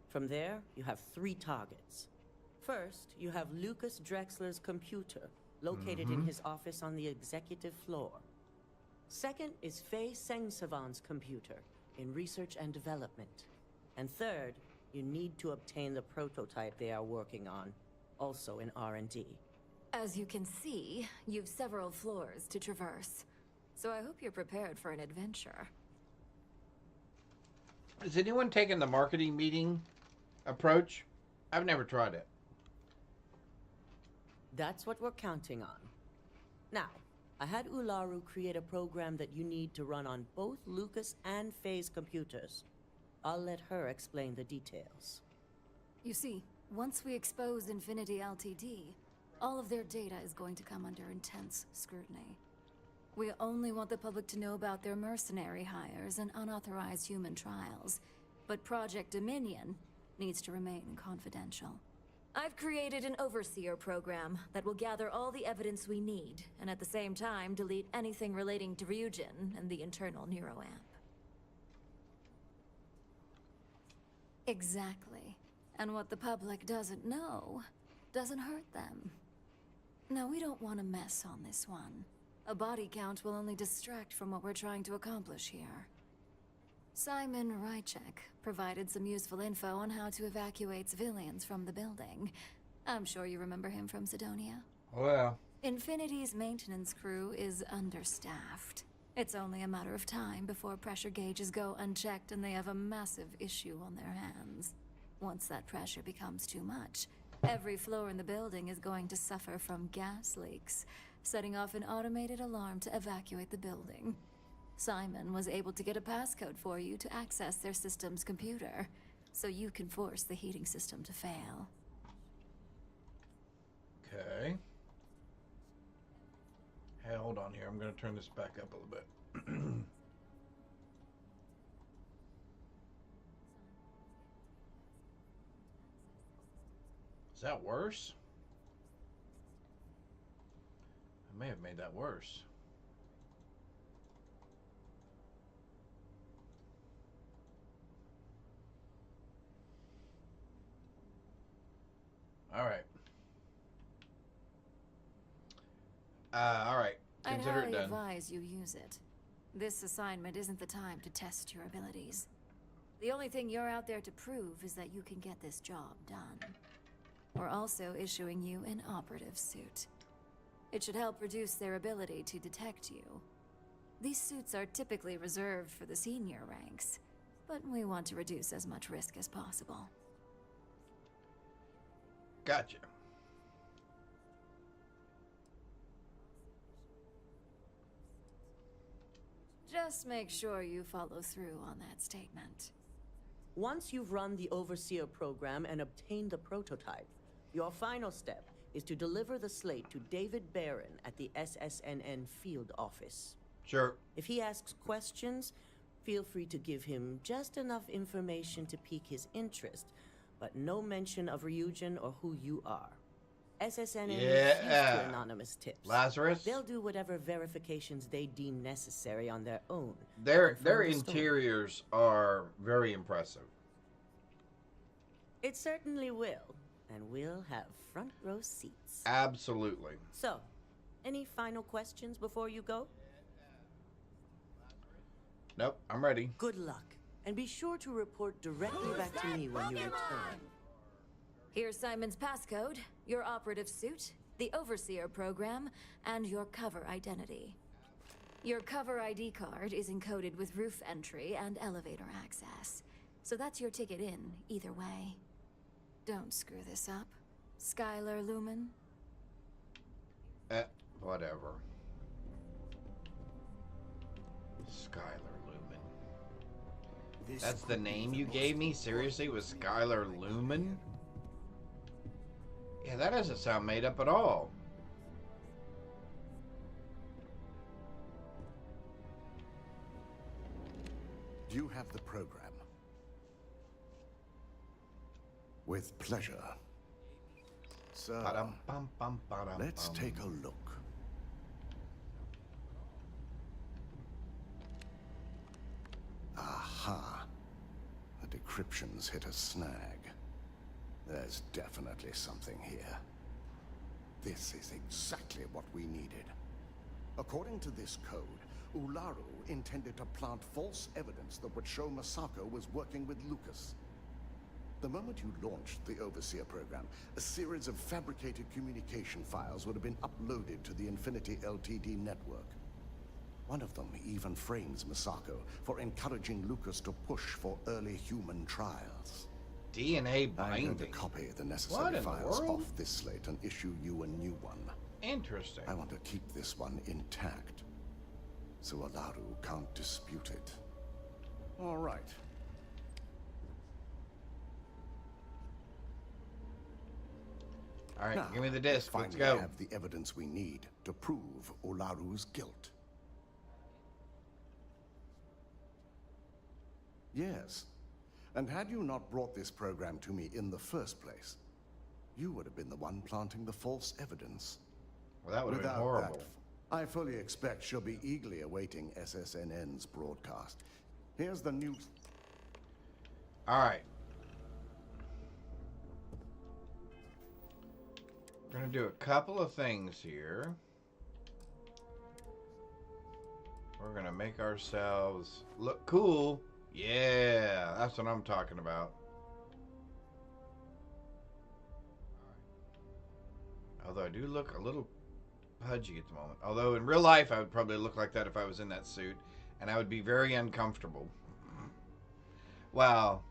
From there, you have 3 targets. First, you have Lucas Drexler's computer, located in his office on the executive floor. Second is Faye Sengsavan's computer, in research and development. And third, you need to obtain the prototype they are working on, also in R&D.
As you can see, you've several floors to traverse. So I hope you're prepared for an adventure.
Has anyone taken the marketing meeting approach? I've never tried it.
That's what we're counting on. Now, I had Ularu create a program that you need to run on both Lucas and Faye's computers. I'll let her explain the details.
You see, once we expose Infinity Ltd, all of their data is going to come under intense scrutiny. We only want the public to know about their mercenary hires and unauthorized human trials, but Project Dominion needs to remain confidential. I've created an overseer program that will gather all the evidence we need, and at the same time delete anything relating to Ryujin and the internal neuroamp. Exactly. And what the public doesn't know doesn't hurt them. No, we don't want to mess on this one. A body count will only distract from what we're trying to accomplish here. Simon Rychek provided some useful info on how to evacuate civilians from the building. I'm sure you remember him from Sidonia.
Well,
Infinity's maintenance crew is understaffed. It's only a matter of time before pressure gauges go unchecked and they have a massive issue on their hands. Once that pressure becomes too much, every floor in the building is going to suffer from gas leaks, setting off an automated alarm to evacuate the building. Simon was able to get a passcode for you to access their system's computer, so you can force the heating system to fail.
okay. Hey, hold on here. I'm going to turn this back up a little bit. Is that worse? I may have made that worse. All right. All right.
I'd
Consider it
highly
done.
advise you use it. This assignment isn't the time to test your abilities. The only thing you're out there to prove is that you can get this job done. We're also issuing you an operative suit. It should help reduce their ability to detect you. These suits are typically reserved for the senior ranks, but we want to reduce as much risk as possible.
Gotcha.
Just make sure you follow through on that statement.
Once you've run the Overseer program and obtained the prototype, your final step is to deliver the slate to David Barron at the SSNN field office.
Sure.
If he asks questions, feel free to give him just enough information to pique his interest, but no mention of Ryujin or who you are. SSNN is used to anonymous tips.
Lazarus?
They'll do whatever verifications they deem necessary on their own.
Their
Confirm the story.
interiors are very impressive.
It certainly will, and we'll have front row seats.
Absolutely.
So, any final questions before you go?
Nope, I'm ready.
Good luck, and be sure to report directly back to me when you return.
Here's Simon's passcode, your operative suit, the Overseer program, and your cover identity. Your cover ID card is encoded with roof entry and elevator access, so that's your ticket in, either way. Don't screw this up. Skylar Lumen?
Whatever. Skylar Lumen. That's the name you gave me? Seriously, it was Skylar Lumen? Yeah, that doesn't sound made up at all.
Do you have the program? With pleasure. So, let's take a look. Aha. The decryption's hit a snag. There's definitely something here. This is exactly what we needed. According to this code, Ularu intended to plant false evidence that would show Masako was working with Lucas. The moment you launched the Overseer program, a series of fabricated communication files would have been uploaded to the Infinity LTD network. One of them even frames Masako for encouraging Lucas to push for early human trials.
DNA binding.
I'm going to copy the necessary files off this slate and issue you a new one.
Interesting.
I want to keep this one intact, so Ularu can't dispute it. All right.
All right,
now,
give me the disc. Let's
finally
go.
Have the evidence we need to prove Ularu's guilt. Yes. And had you not brought this program to me in the first place, you would have been the one planting the false evidence.
Well, that would have been
Without
horrible.
that, I fully expect she'll be eagerly awaiting SSNN's broadcast. Here's the new...
All right. We're going to do a couple of things here. We're gonna make ourselves look cool. Yeah, that's what I'm talking about. Although I do look a little pudgy at the moment. Although in real life I would probably look like that if I was in that suit. And I would be very uncomfortable. Wow.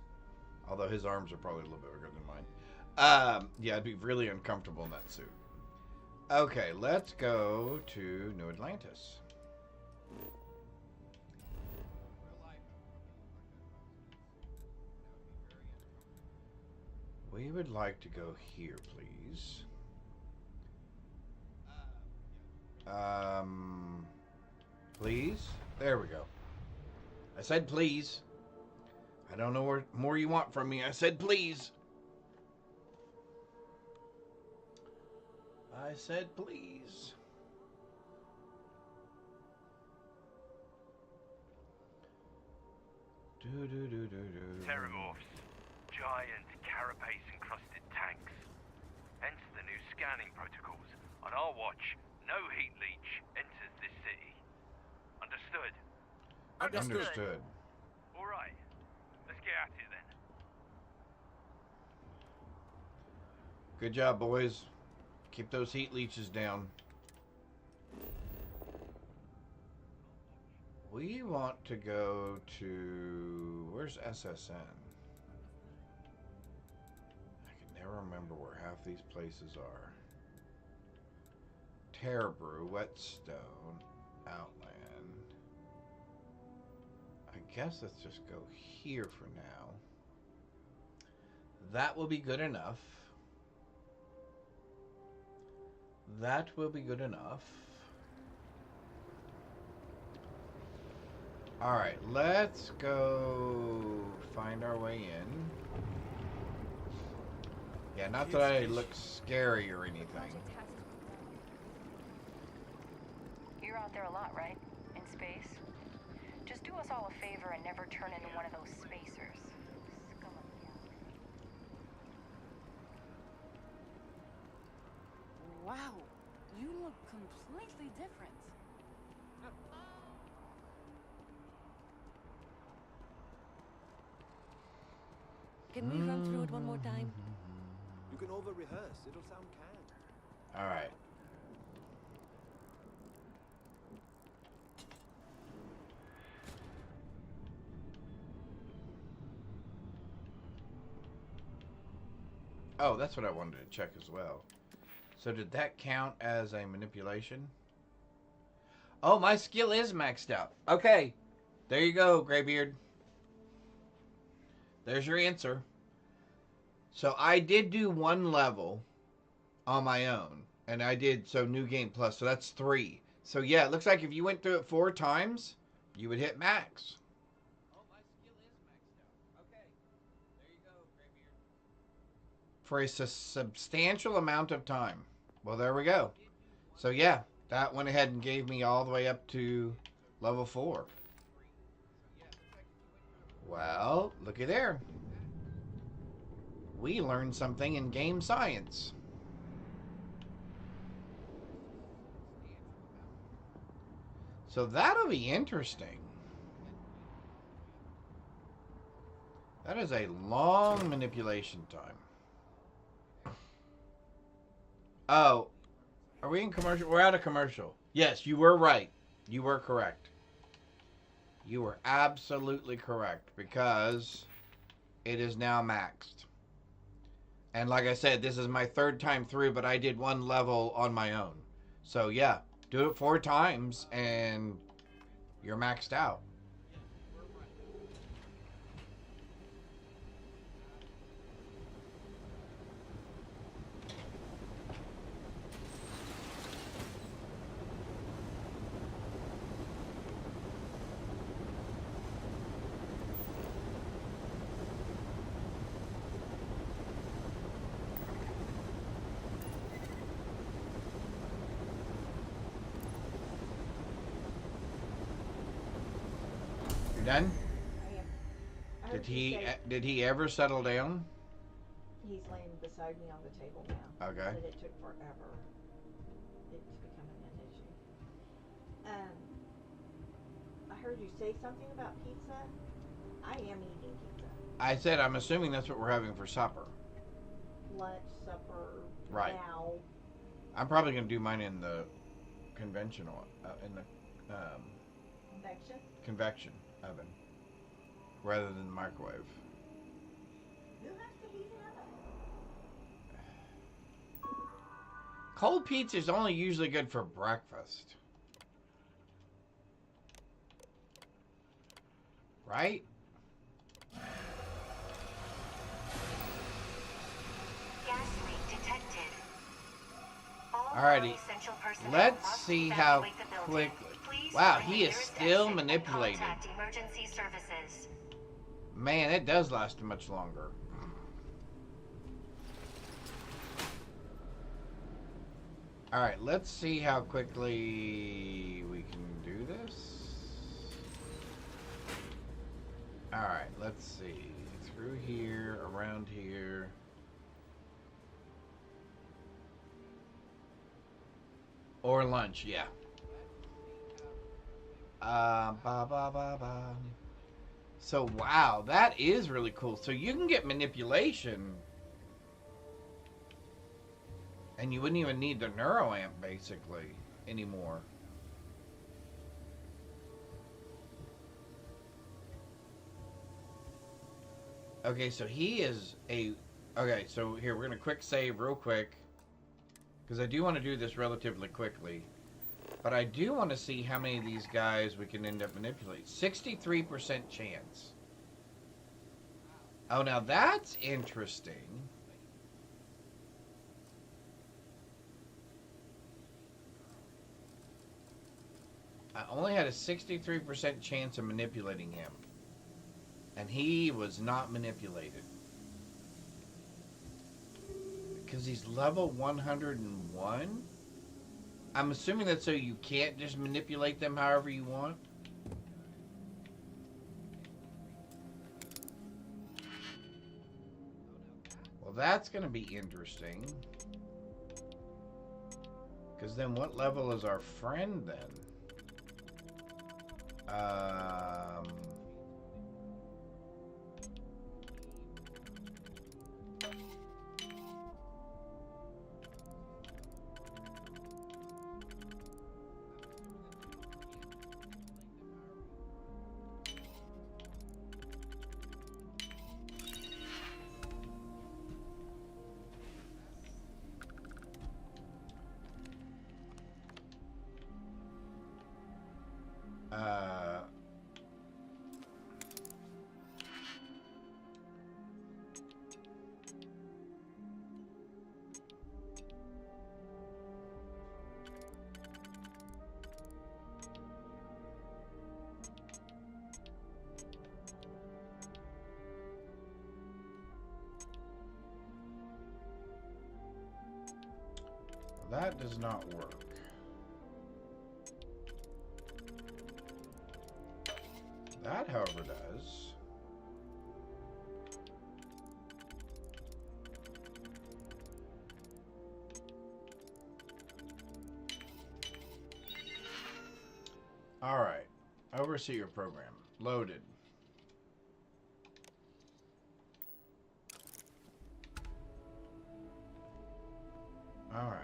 Although his arms are probably a little bit bigger than mine. Yeah, I'd be really uncomfortable in that suit. Okay, let's go to New Atlantis. We would like to go here, please. Please? There we go. I said please. I don't know what more you want from me. I said please. I said please.
Terramorphs. Giant carapace-encrusted tanks. Hence the new scanning protocols. On our watch, no heat leach enters this city. Understood?
Understood.
All right. Let's get at it then.
Good job, boys. Keep those heat leeches down. We want to go to... Where's SSN? I can never remember where half these places are. Terrabrew, Whetstone, Outland. I guess let's just go here for now. That will be good enough. That will be good enough. Alright, let's go find our way in. Yeah, not that I look scary or anything.
You're out there a lot, right? In space? Just do us all a favor and never turn into one of those spacers. Scum of the galaxy.
Wow, you look completely different.
Can we run through it one more time?
You can over-rehearse. It'll sound canned.
All right. Oh, that's what I wanted to check as well. So did that count as a manipulation? Oh, my skill is maxed out. Okay. There you go, Graybeard. There's your answer. So I did do one level on my own. And I did, so New Game Plus. So that's 3. So yeah, it looks like if you went through it 4 times, you would hit max. Oh, my skill is maxed out. Okay. There you go, Graybeard. For a substantial amount of time. Well, there we go. So yeah, that went ahead and gave me all the way up to level 4. Well, looky there. We learned something in game science. So that'll be interesting. That is a long manipulation time. Oh, are we in commercial? We're out of commercial. Yes, you were right. You were correct. You were absolutely correct because it is now maxed. And like I said, this is my 3rd time through, but I did 1 level on my own. So yeah, do it 4 times and you're maxed out. Done? Did he ever settle down?
He's laying beside me on the table now.
Okay.
But it took forever. It's becoming an issue. heard you say something about pizza. I am eating pizza.
I said I'm assuming that's what we're having for supper.
Lunch, supper,
Right.
now.
I'm probably going to do mine in the conventional, in the convection oven, rather than the microwave.
Who has to heat it up?
Cold pizza is only usually good for breakfast. Right?
Gas leak detected.
Alrighty. Let's see how quickly. Wow, he is still manipulating.
Emergency services.
Man, it does last much longer. Alright, let's see how quickly we can do this. Alright, let's see. Through here, around here. Or lunch, yeah. So, wow, that is really cool. So you can get manipulation. And you wouldn't even need the neuroamp, basically, anymore. Okay, so he is a... Okay, so here, we're going to quick save real quick. Because I do want to do this relatively quickly. But I do want to see how many of these guys we can end up manipulating. 63% chance. Oh, now that's interesting. I only had a 63% chance of manipulating him. And he was not manipulated. Because he's level 101? I'm assuming that's so you can't just manipulate them however you want. Well, that's going to be interesting. Because then what level is our friend then? That does not work. That, however, does. All right. Oversee your program. Loaded. All right.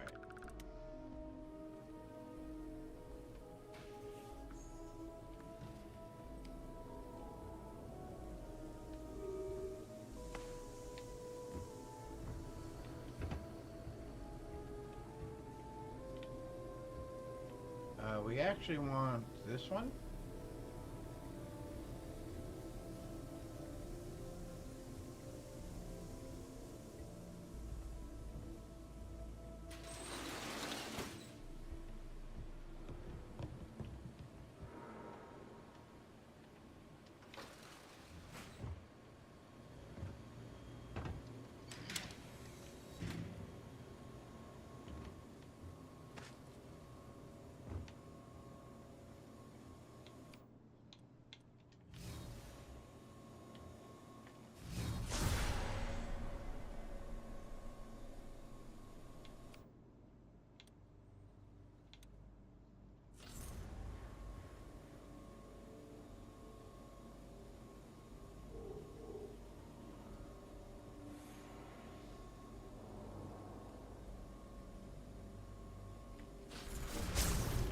We actually want this one.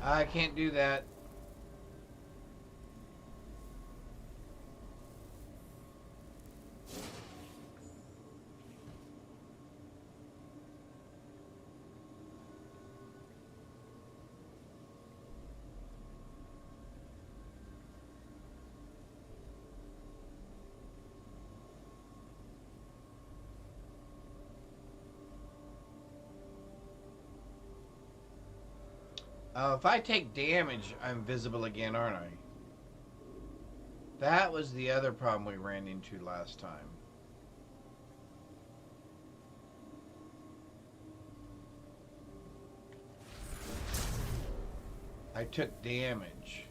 I can't do that. If I take damage, I'm visible again, aren't I? That was the other problem we ran into last time. I took damage.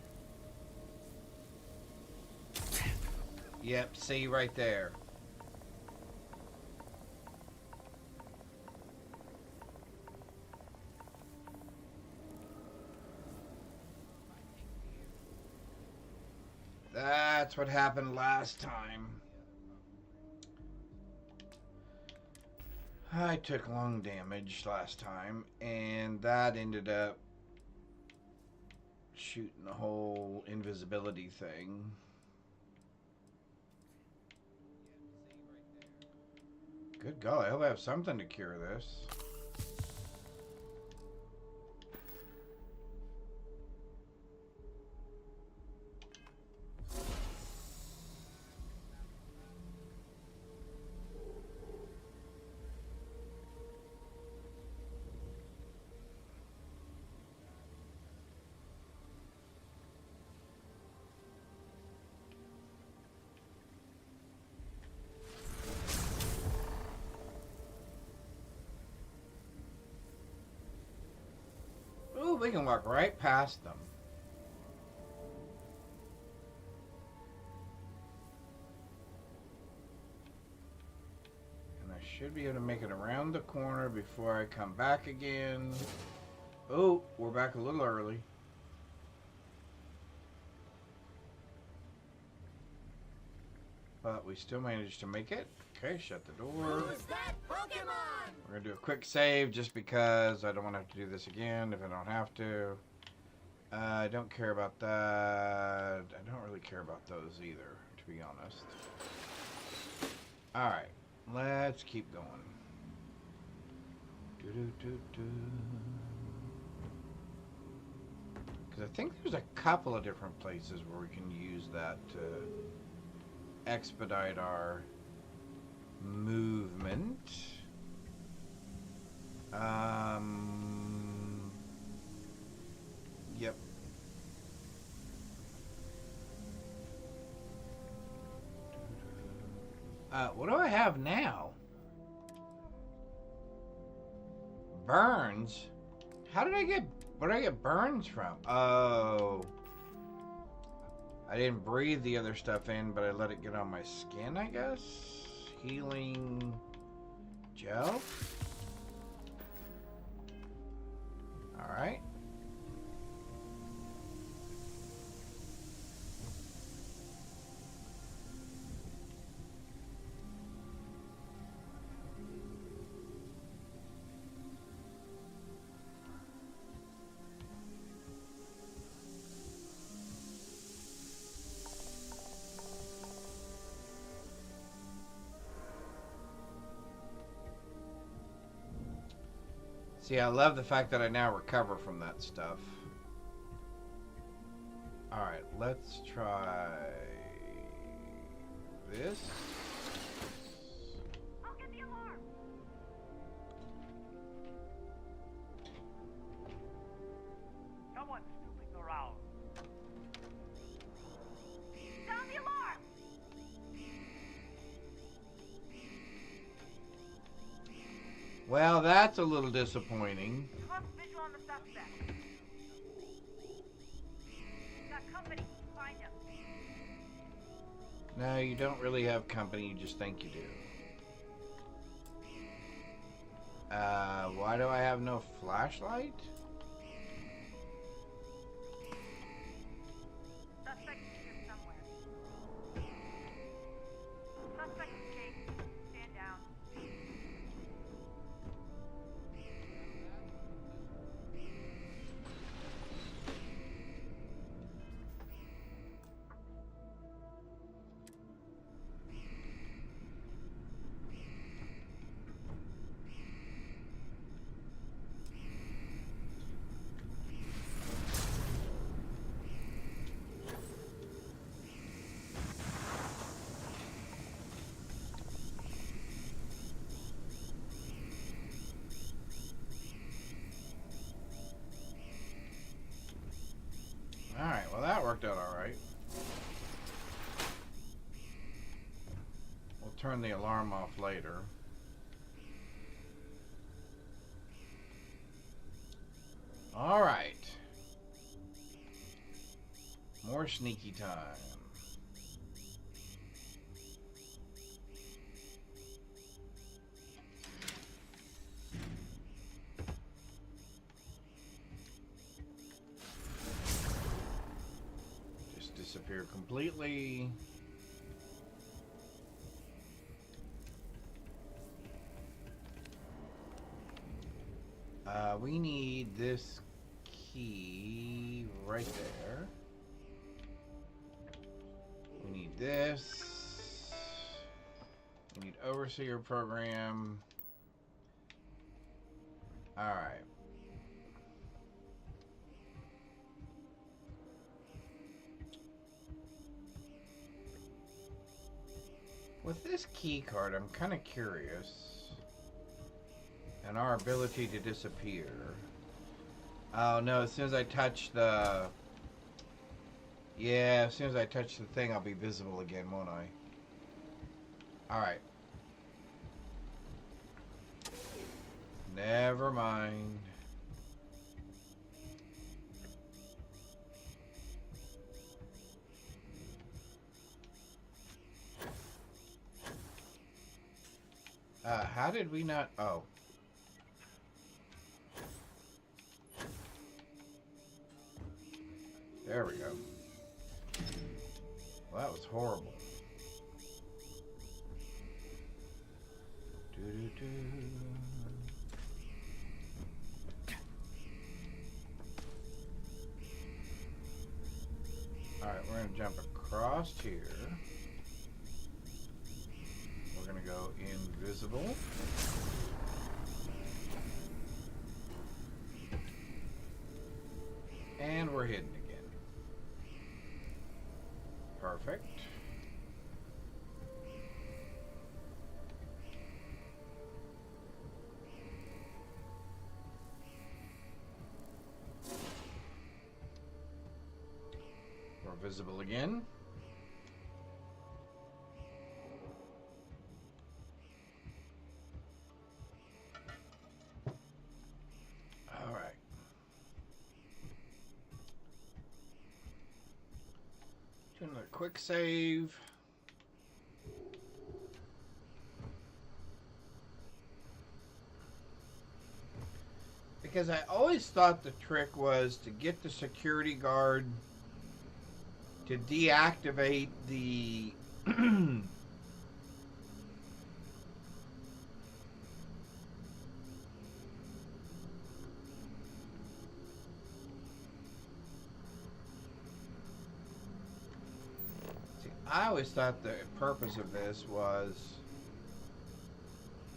Yep, see right there. That's what happened last time. I took long damage last time, and that ended up shooting the whole invisibility thing. Good golly, I hope I have something to cure this. Ooh, we can walk right past them. And I should be able to make it around the corner before I come back again. Oh, we're back a little early. But we still managed to make it. Okay, shut the door.
Who's that Pokemon?
We're gonna do a quick save just because I don't want to have to do this again if I don't have to. I don't care about that. I don't really care about those either, to be honest. Alright, let's keep going. Because I think there's a couple of different places where we can use that to expedite our movement. Yep. What do I have now? Burns? How did I get... Where did I get burns from? Oh. I didn't breathe the other stuff in, but I let it get on my skin, I guess? Healing... gel? Alright. See, I love the fact that I now recover from that stuff. Alright, let's try this.
I'll get the alarm. Someone's snooping around. Sound the alarm.
Well, that's a little disappointing.
Lost visual on the suspect. Got company. Find him.
No, you don't really have company, you just think you do. Why do I have no flashlight?
Suspect is here somewhere. Suspect escaped. Stand down.
Alright, well that worked out alright. We'll turn the alarm off later. Alright. More sneaky time. Just disappear completely. We need this key right there. We need this. We need overseer program. All right. With this key card, I'm kind of curious. And our ability to disappear. Oh no, as soon as I touch the... Yeah, as soon as I touch the thing, I'll be visible again, won't I? Alright. Never mind. How did we not... Oh. There we go. Well, that was horrible. Alright, we're going to jump across here. We're going to go invisible. And we're hidden again. Perfect. We're visible again. All right. Do another quick save. Because I always thought the trick was to get the security guard to deactivate the I always thought the purpose of this was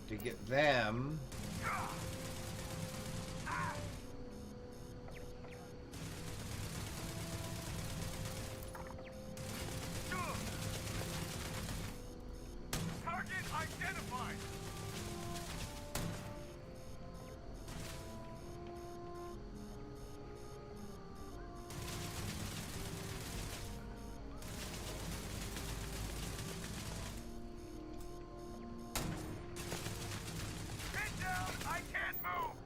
to get them
Target identified! Get down! I can't move!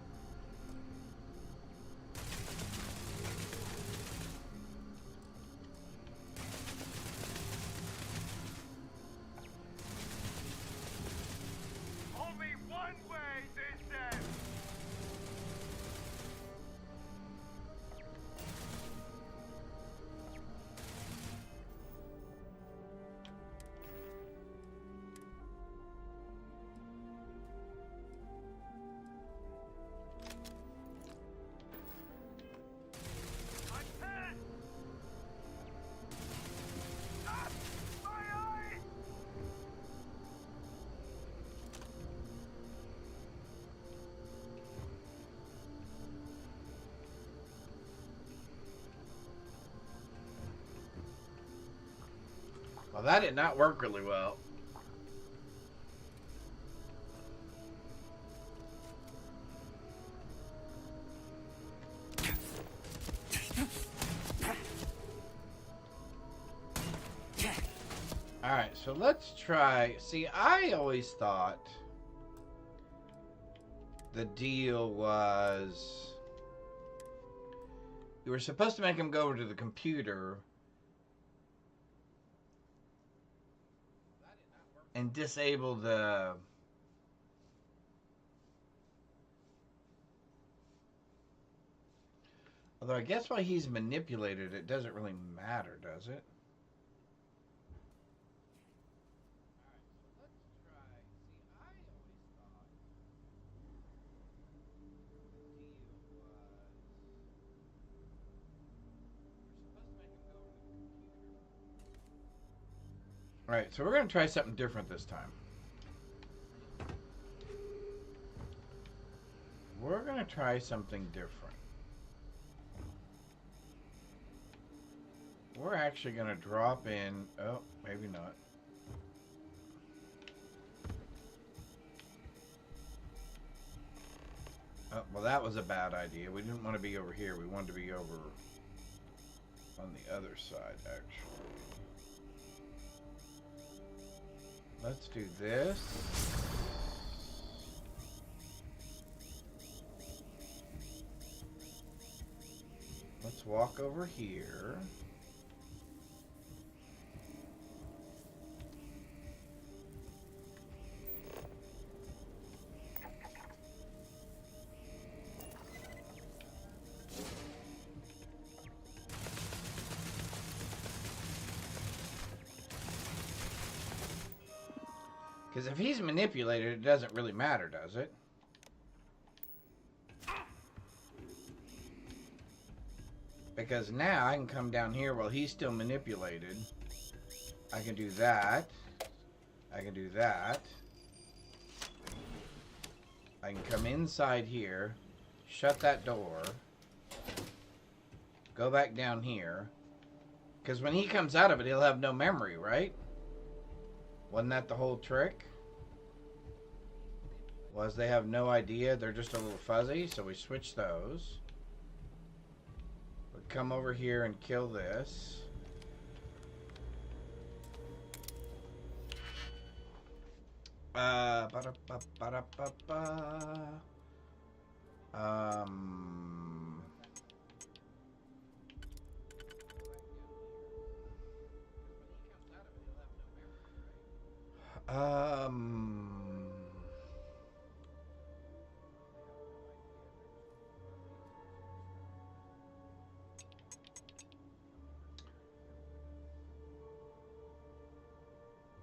Only one way, they said! I'm hit! Ah! My eye!
well, that did not work really well. so let's try. See, I always thought the deal was you were supposed to make him go over to the computer and disable the... Although I guess while he's manipulated, it doesn't really matter, does it? Alright, so we're going to try something different this time. We're going to try something different. We're actually going to drop in... Oh, maybe not. Oh, well, that was a bad idea. We didn't want to be over here. We wanted to be over on the other side, actually. Let's do this. Let's walk over here. Because if he's manipulated, it doesn't really matter, does it? Because now I can come down here while he's still manipulated. I can do that. I can do that. I can come inside here, shut that door, go back down here. Because when he comes out of it, he'll have no memory, right? Wasn't that the whole trick? Was they have no idea, they're just a little fuzzy, so we switch those. We come over here and kill this.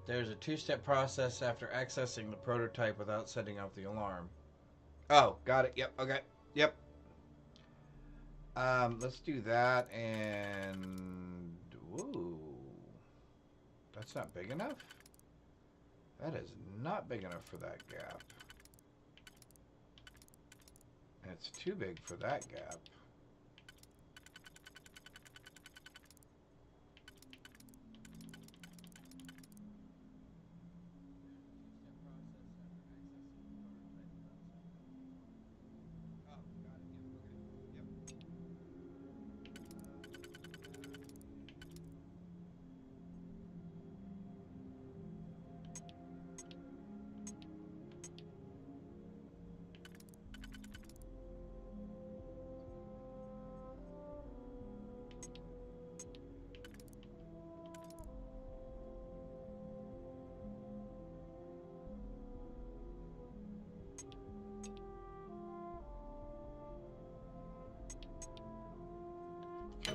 There's a two-step process after accessing the prototype without setting off the alarm. Oh, got it. Yep, okay. Yep. Let's do that and... Ooh. That's not big enough? That is not big enough for that gap. And it's too big for that gap.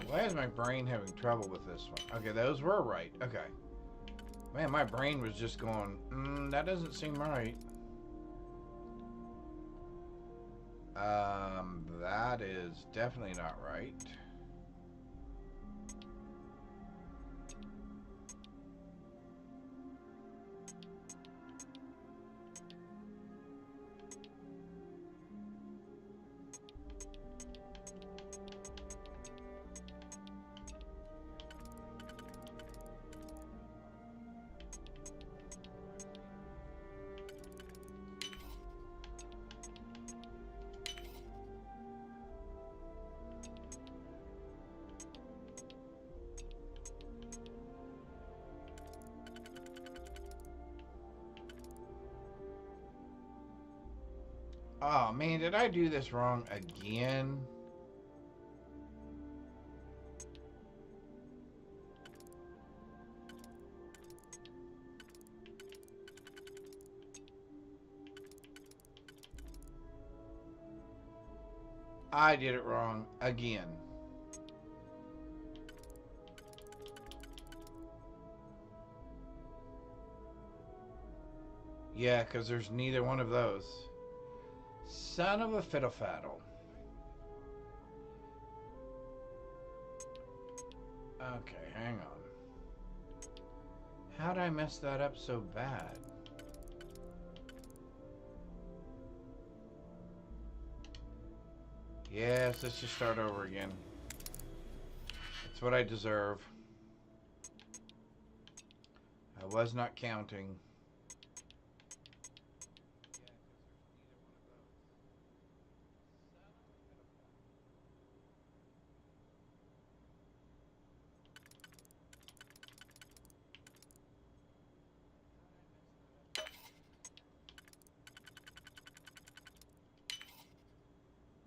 Why is my brain having trouble with this one? Okay, those were right. Okay. Man, my brain was just going, that doesn't seem right. That is definitely not right. Oh man, did I do this wrong again? I did it wrong again. Yeah, because there's neither one of those. Son of a fiddle faddle. Okay, hang on. How'd I mess that up so bad? Yes, let's just start over again. That's what I deserve. I was not counting.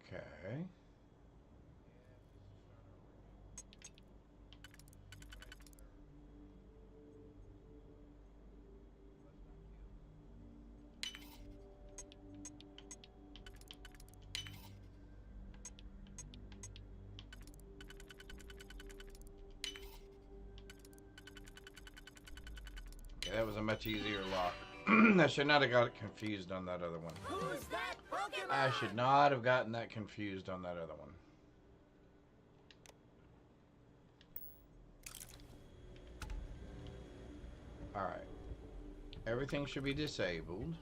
Okay. Okay, that was a much easier lock. I should not have got confused on that other one.
Who's that Pokemon?
I should not have gotten that confused on that other one. Alright. Everything should be disabled.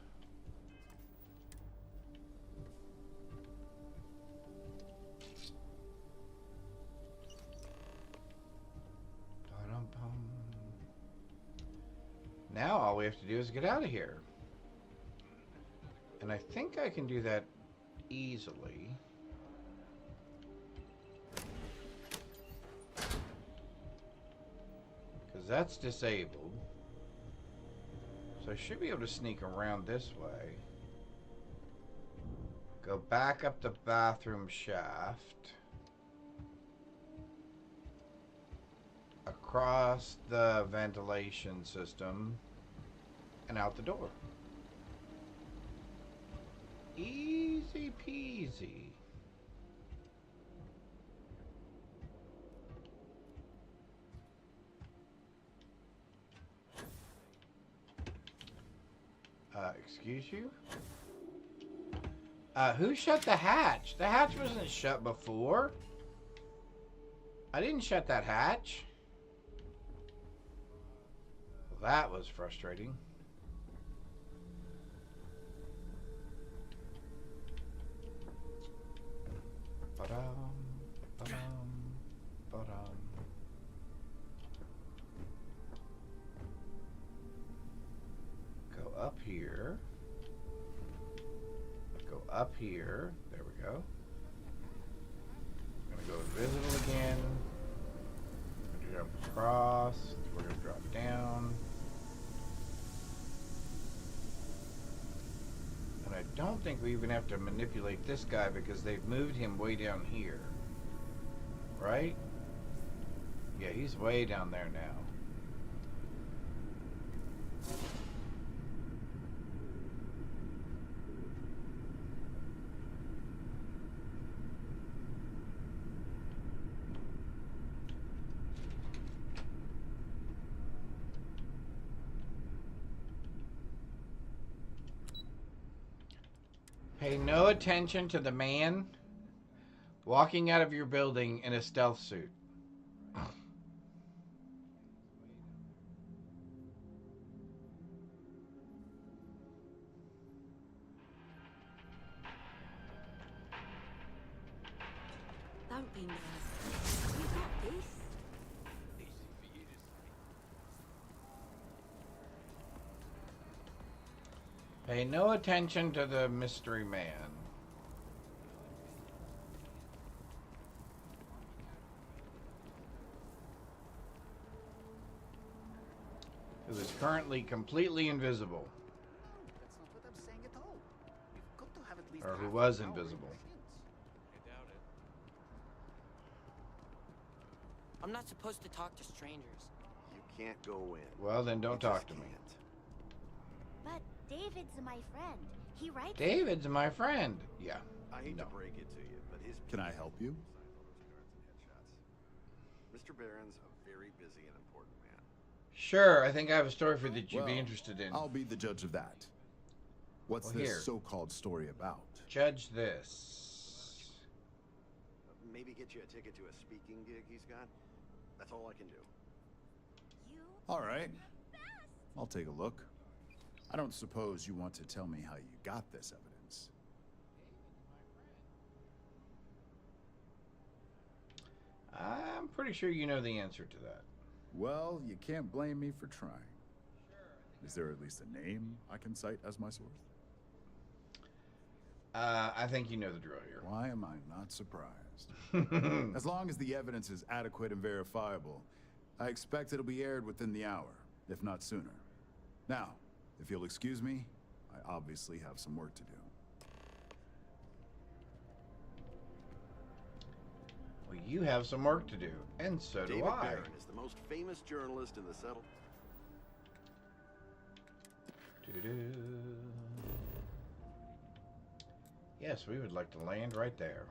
Now all we have to do is get out of here. And I think I can do that easily. Because that's disabled. So I should be able to sneak around this way. Go back up the bathroom shaft. Across the ventilation system. And out the door. Easy peasy. Excuse you? Who shut the hatch? The hatch wasn't shut before. I didn't shut that hatch. Well, that was frustrating. Go up here. Go up here. There we go. I'm gonna go invisible again. I'm gonna jump across. We're gonna drop down. And I don't think we even have to manipulate this guy because they've moved him way down here. Right? Yeah, he's way down there now. Pay no attention to the man walking out of your building in a stealth suit.
Don't be nervous. You got this.
Pay no attention to the mystery man. Who is currently completely invisible.
That's not what I'm saying at all. You've got to have at least
Or who was invisible.
I'm not supposed to talk to strangers.
You can't go in.
Well, then don't talk to me.
But David's my friend. He writes.
David's my friend. Yeah.
I hate to break it to you, but his...
Can I help you?
Mr. Barron's a very busy and important man.
Sure, I think I have a story for you that you'd be interested in.
I'll be the judge of that. What's
Well,
this
here.
so-called story about?
Judge this.
Maybe get you a ticket to a speaking gig he's got. That's all I can do.
All right. I'll take a look. I don't suppose you want to tell me how you got this evidence.
I'm pretty sure you know the answer to that.
Well, you can't blame me for trying. Is there at least a name I can cite as my source?
I think you know the drill here.
Why am I not surprised? As long as the evidence is adequate and verifiable, I expect it'll be aired within the hour, if not sooner. Now, if you'll excuse me, I obviously have some work to do.
Well, you have some work to do, and so do
David
I.
Barron is the most famous journalist in the settle.
Yes, we would like to land right there.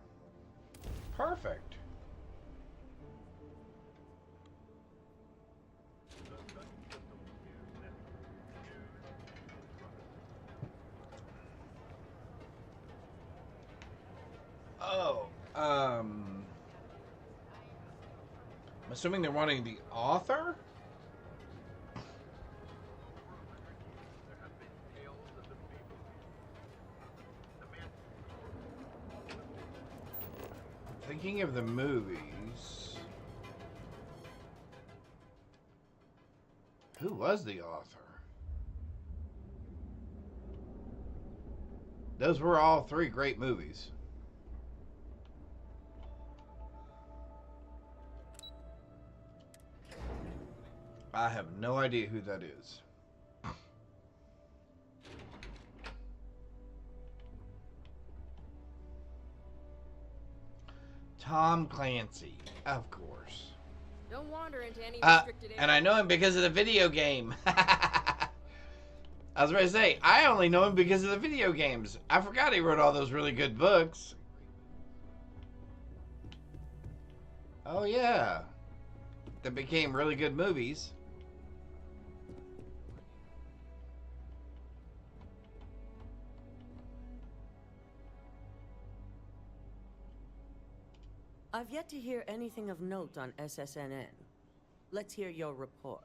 Perfect. Oh, I'm assuming they're wanting the author? Thinking of the movies, who was the author? Those were all three great movies. I have no idea who that is. Tom Clancy, of course.
Don't wander into any restricted area.
And I know him because of the video game. I was about to say, I only know him because of the video games. I forgot he wrote all those really good books. Oh yeah. That became really good movies.
I've yet to hear anything of note on SSNN. Let's hear your report.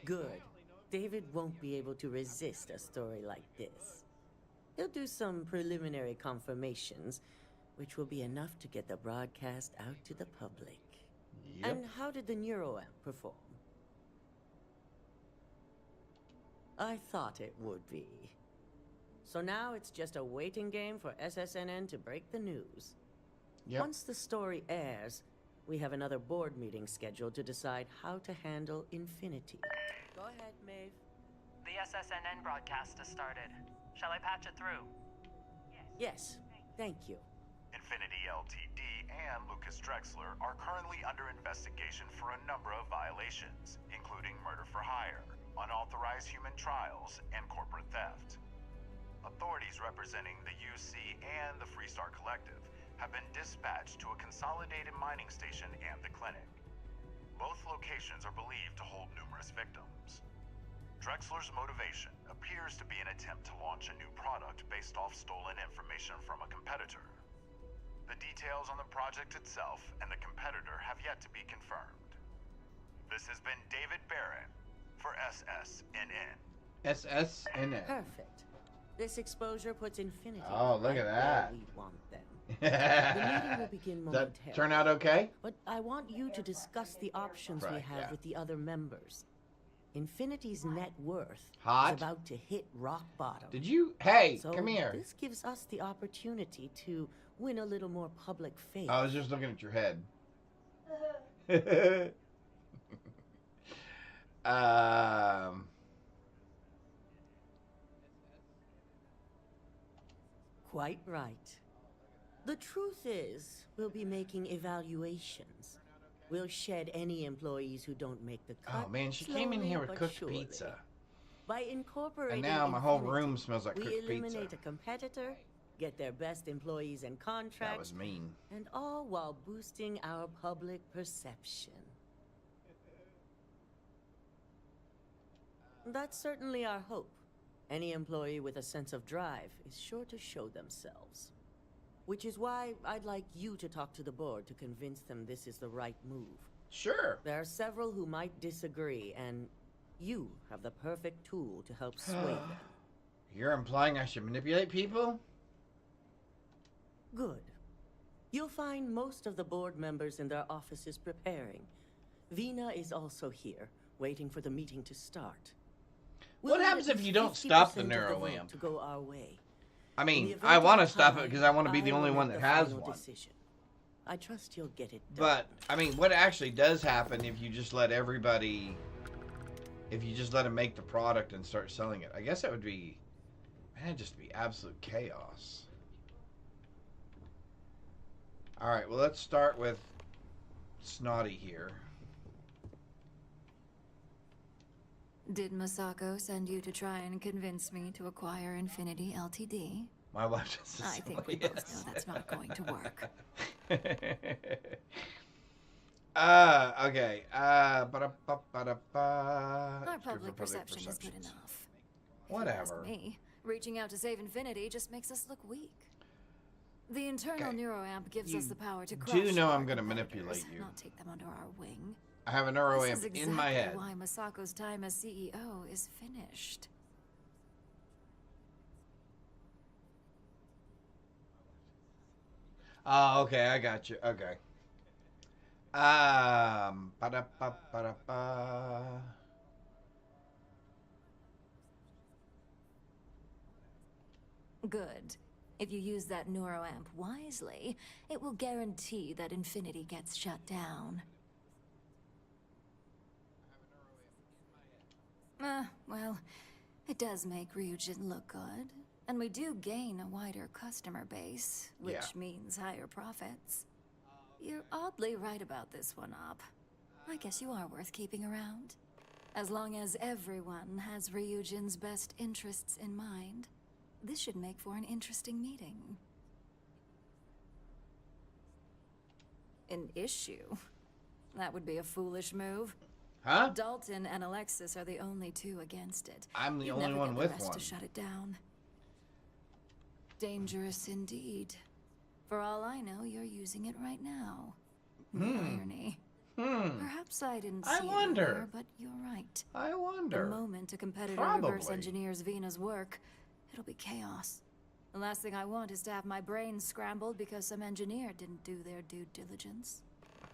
Good. David won't be able to resist a story like this. He'll do some preliminary confirmations, which will be enough to get the broadcast out to the public.
Yep.
And how did the neuroamp perform? I thought it would be. So now it's just a waiting game for SSNN to break the news.
Yep.
Once the story airs, we have another board meeting scheduled to decide how to handle Infinity. Go ahead, Maeve.
The SSNN broadcast has started. Shall I patch it through?
Yes, thank you.
Infinity Ltd. and Lucas Drexler are currently under investigation for a number of violations, including murder for hire, unauthorized human trials, and corporate theft. Authorities representing the UC and the Freestar Collective have been dispatched to a consolidated mining station and the clinic. Both locations are believed to hold numerous victims. Drexler's motivation appears to be an attempt to launch a new product based off stolen information from a competitor. The details on the project itself and the competitor have yet to be confirmed. This has been David Barron for SSNN.
SSNN.
Perfect. This exposure puts Infinity
Oh, look at
right
that.
where we want them. The meeting will begin
That
momentarily.
turn out okay?
But I want you to discuss the options we
Right,
have
yeah.
with the other members. Infinity's net worth
Hot?
is about to hit rock bottom.
Did you? Hey,
So
come here.
This gives us the opportunity to win a little more public faith.
I was just looking at your head.
quite right. The truth is, we'll be making evaluations. We'll shed any employees who don't make the cut.
Oh man, she came in here with
slowly but
cooked
surely.
pizza.
By incorporating
And now my whole
Infinity,
room smells like
we
cooked
eliminate
pizza.
a competitor, get their best employees and contracts.
That was mean.
And all while boosting our public perception. That's certainly our hope. Any employee with a sense of drive is sure to show themselves. Which is why I'd like you to talk to the board to convince them this is the right move.
Sure.
There are several who might disagree, and you have the perfect tool to help sway them.
You're implying I should manipulate people?
Good. You'll find most of the board members in their offices preparing. Vina is also here, waiting for the meeting to start.
What happens if you don't stop the neuro amp?
To go our way.
I mean, I want to stop it because I want to be the only one that has one.
I trust you'll get it done.
But, I mean, what actually does happen if you just let everybody... If you just let them make the product and start selling it? I guess that would be... Man, it'd just be absolute chaos. Alright, well, let's start with Snotty here.
Did Masako send you to try and convince me to acquire Infinity Ltd?
My wife just says
I think we both know that's not going to work.
Okay.
Our public perception is good enough.
Whatever.
If you ask me, reaching out to save Infinity just makes us look weak. The internal neuroamp gives us the power to crush.
You do know
our
I'm going to
competitors,
manipulate you.
not take them under our wing.
I have a neuroamp
This is exactly
in my head.
why Masako's time as CEO is finished.
Oh, okay, I got you. Okay. Ba-da-ba-ba-da-ba.
Good. If you use that neuroamp wisely, it will guarantee that Infinity gets shut down. Well, it does make Ryujin look good. And we do gain a wider customer base, which means higher profits. You're oddly right about this one, Op. I guess you are worth keeping around. As long as everyone has Ryujin's best interests in mind, this should make for an interesting meeting. An issue? That would be a foolish move.
Huh?
Dalton and Alexis are the only two against it.
I'm the
You'd
only
never
one
get the
with
rest
one.
to shut it down. Dangerous indeed. For all I know, you're using it right now. Irony. Perhaps I didn't see it earlier, but you're right.
I wonder.
The moment a competitor reverse engineers Vina's work, it'll be chaos. The last thing I want is to have my brain scrambled because some engineer didn't do their due diligence.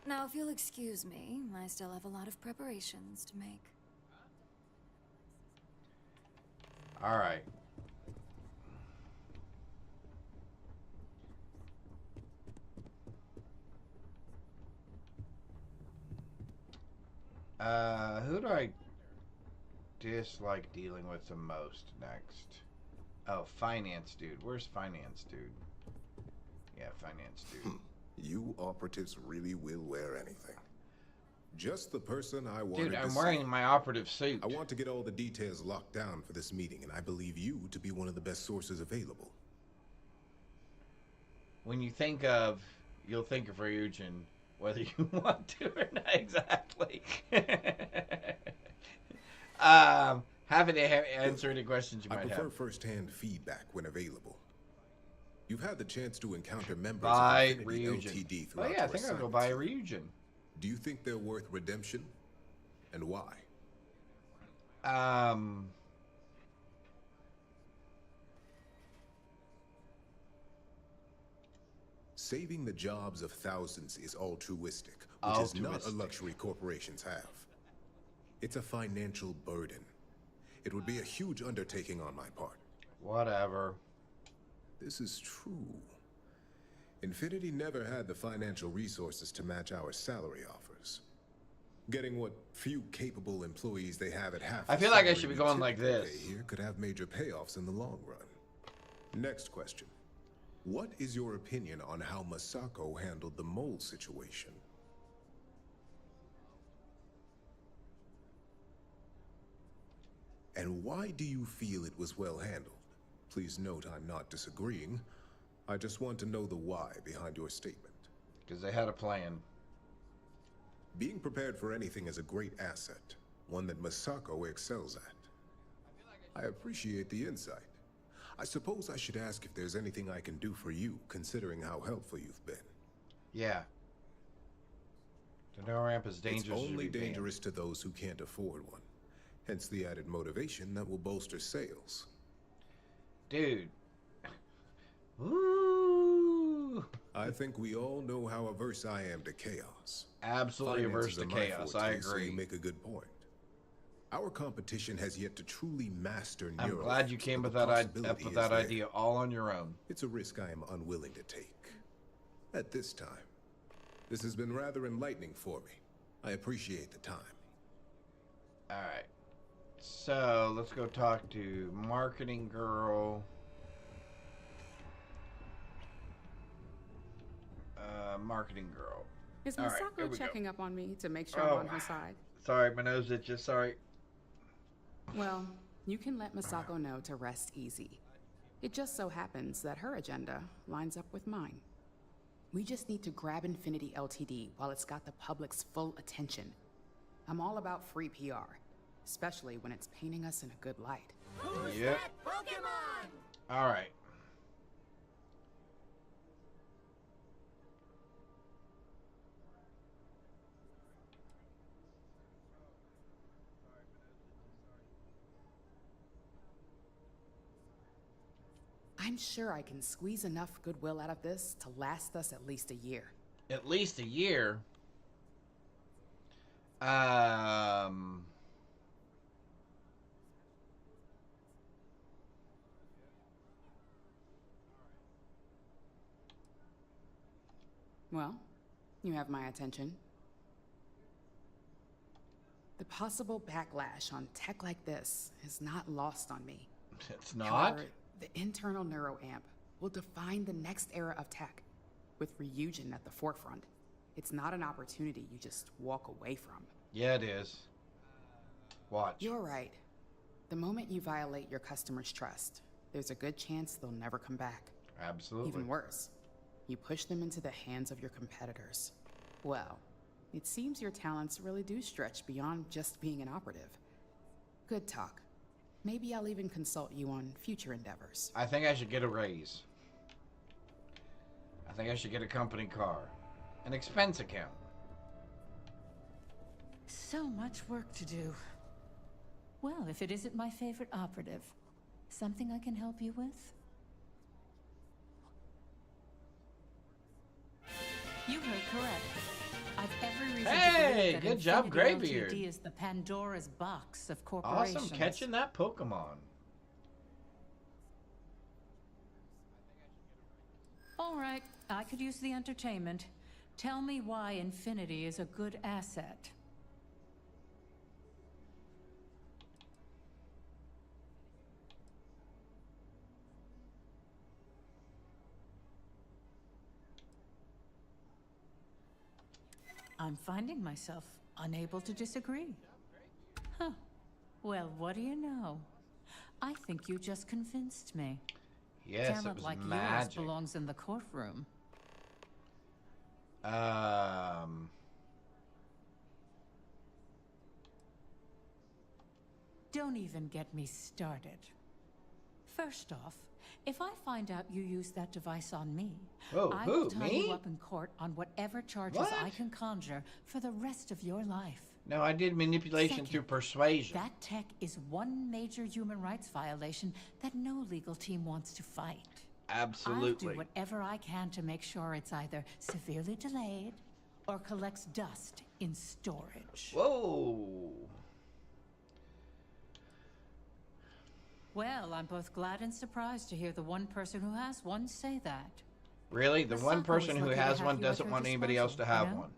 Now, if you'll excuse me, I still have a lot of preparations to make.
All right. Who do I dislike dealing with the most next? Oh, finance dude. Where's finance dude? Yeah, finance dude.
You operatives really will wear anything. Just the person I wanted
Dude, I'm
to
wearing
see.
my operative suit.
I want to get all the details locked down for this meeting, and I believe you to be one of the best sources available.
When you think of, you'll think of Ryujin, whether you want to or not exactly. Happy to answer any questions you
I
might
prefer
have.
first-hand feedback when available. You've had the chance to encounter members
Buy
of Infinity
Ryujin.
LTD
Oh
throughout
yeah, I
your
think I'll go
assignments.
buy Ryujin.
Do you think they're worth redemption? And why? Saving the jobs of thousands is altruistic, which is not a luxury corporations have. It's a financial burden. It would be a huge undertaking on my part.
Whatever.
This is true. Infinity never had the financial resources to match our salary offers. Getting what few capable employees they have at half.
I feel like I should be going like this.
Here could have major payoffs in the long run. Next question. What is your opinion on how Masako handled the mole situation? And why do you feel it was well handled? Please note I'm not disagreeing. I just want to know the why behind your statement.
Because they had a plan.
Being prepared for anything is a great asset, one that Masako excels at. I appreciate the insight. I suppose I should ask if there's anything I can do for you, considering how helpful you've been.
Yeah. The no ramp is dangerous.
It's only dangerous to those who can't afford one. Hence the added motivation that will bolster sales.
Dude. Ooh.
I think we all know how averse I am to chaos.
Absolutely averse to chaos. I agree.
So you make a good point. Our competition has yet to truly master neuroscience.
I'm glad you came with that idea all on your own.
It's a risk I am unwilling to take. At this time. This has been rather enlightening for me. I appreciate the time.
Alright. So, let's go talk to Marketing Girl. Marketing Girl.
Is Masako checking up on me to make sure I'm on her side?
Sorry, my nose itches. Sorry.
Well, you can let Masako know to rest easy. It just so happens that her agenda lines up with mine. We just need to grab Infinity Ltd. while it's got the public's full attention. I'm all about free PR, especially when it's painting us in a good light.
Yep. All right.
I'm sure I can squeeze enough goodwill out of this to last us at least a year.
At least a year?
Well, you have my attention. The possible backlash on tech like this is not lost on me.
It's not?
However, the internal neuroamp will define the next era of tech, with Ryujin at the forefront. It's not an opportunity you just walk away from.
Yeah, it is. Watch.
You're right. The moment you violate your customers' trust, there's a good chance they'll never come back.
Absolutely.
Even worse, you push them into the hands of your competitors. Well, it seems your talents really do stretch beyond just being an operative. Good talk. Maybe I'll even consult you on future endeavors.
I think I should get a raise. I think I should get a company car. An expense account.
So much work to do. Well, if it isn't my favorite operative, something I can help you with? You heard correct. I've every reason to believe that
good job,
Infinity
Greybeard.
Ltd. is the Pandora's box of corporations.
Awesome catching that Pokemon.
All right, I could use the entertainment. Tell me why Infinity is a good asset. I'm finding myself unable to disagree. Huh. Well, what do you know? I think you just convinced me.
Yes,
Talent
it was
like
magic.
yours belongs in the courtroom. Don't even get me started. First off, if I find out you used that device on me,
Oh,
I will
who,
tie
me?
you up in court on whatever charges
What?
I can conjure for the rest of your life.
No, I did manipulation through persuasion.
That tech is one major human rights violation that no legal team wants to fight.
Absolutely.
I'll do whatever I can to make sure it's either severely delayed or collects dust in storage.
Whoa.
Well, I'm both glad and surprised to hear the one person who has one say that.
Really? The one
Masako
person
is
who
lucky to
has
have
one
you at
doesn't
her
want anybody else to
disposal,
have
you know?
one.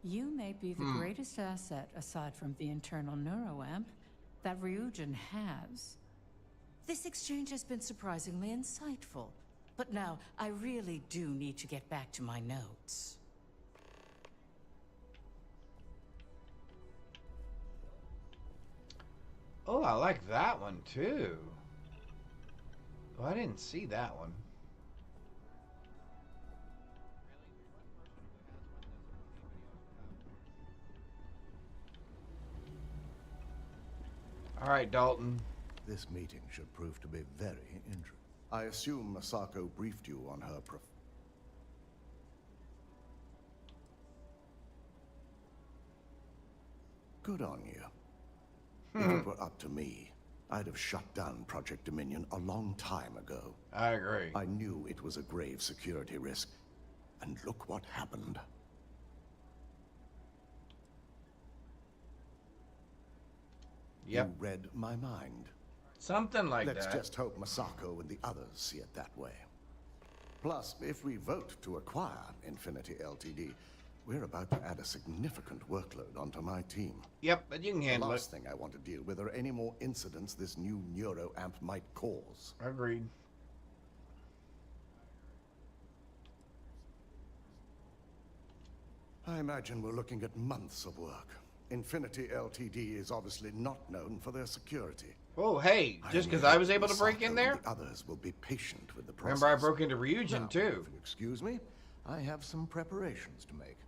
You may be the greatest asset, aside from the internal neuroamp, that Ryujin has. This exchange has been surprisingly insightful, But now, I really do need to get back to my notes.
Oh, I like that one too. Oh, I didn't see that one. All right, Dalton.
This meeting should prove to be very interesting. I assume Masako briefed you on her Good on you. If it were up to me, I'd have shut down Project Dominion a long time ago.
I agree.
I knew it was a grave security risk, and look what happened.
Yep.
You read my mind.
Something like
Let's
that.
just hope Masako and the others see it that way. Plus, if we vote to acquire Infinity Ltd., we're about to add a significant workload onto my team.
Yep, but you can handle
the
it.
last thing I want to deal with are any more incidents this new neuroamp might cause.
Agreed.
I imagine we're looking at months of work. Infinity Ltd. is obviously not known for their security.
Oh, hey, just because I was able to break in there?
The others will be patient with the process.
Remember, I broke into Ryujin,
Now,
too.
If you excuse me, I have some preparations to make.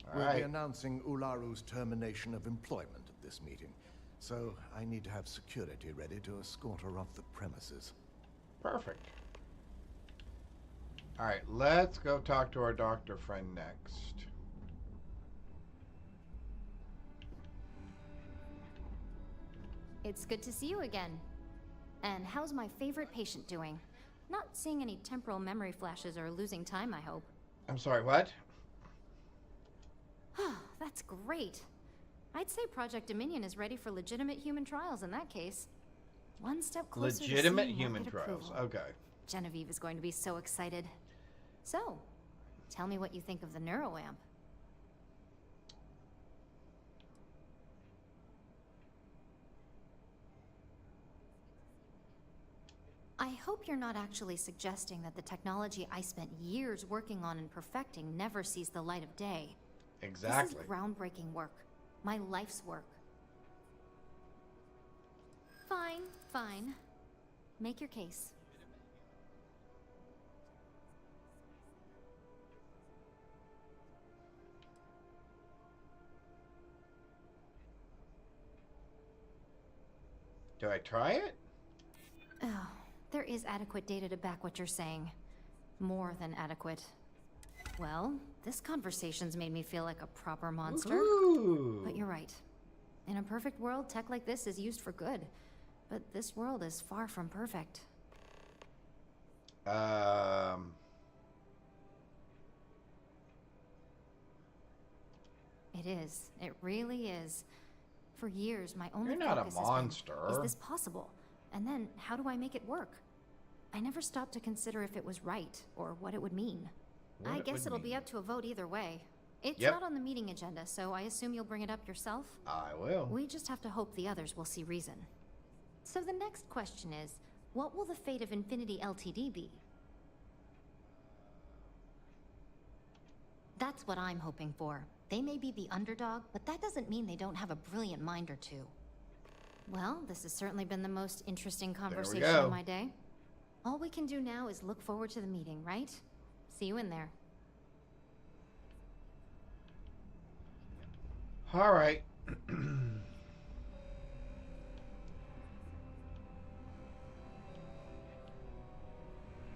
All
We'll
right.
be announcing Ularu's termination of employment at this meeting, so I need to have security ready to escort her off the premises.
Perfect. All right, let's go talk to our doctor friend next.
It's good to see you again. And how's my favorite patient doing? Not seeing any temporal memory flashes or losing time, I hope.
I'm sorry, what?
That's great. I'd say Project Dominion is ready for legitimate human trials in that case. One step closer
Legitimate
to seeing
human
market
trials.
approval.
Okay.
Genevieve is going to be so excited. So, tell me what you think of the neuroamp. I hope you're not actually suggesting that the technology I spent years working on and perfecting never sees the light of day.
Exactly.
This is groundbreaking work. My life's work. Fine, fine. Make your case.
Do I try it?
Oh, there is adequate data to back what you're saying. More than adequate. Well, this conversation's made me feel like a proper monster.
Ooh.
But you're right. In a perfect world, tech like this is used for good. But this world is far from perfect. It is. It really is. For years, my only
You're not a
focus has
monster.
been, is this possible? And then, how do I make it work? I never stopped to consider if it was right, or what it would mean.
What
I
it
guess
would
it'll be
mean.
up to a vote either way. It's
Yep.
not on the meeting agenda, so I assume you'll bring it up yourself?
I will.
We just have to hope the others will see reason. So the next question is, what will the fate of Infinity Ltd. be? That's what I'm hoping for. They may be the underdog, but that doesn't mean they don't have a brilliant mind or two. Well, this has certainly been the most interesting conversation
go.
of my day. All we can do now is look forward to the meeting, right? See you in there.
All right.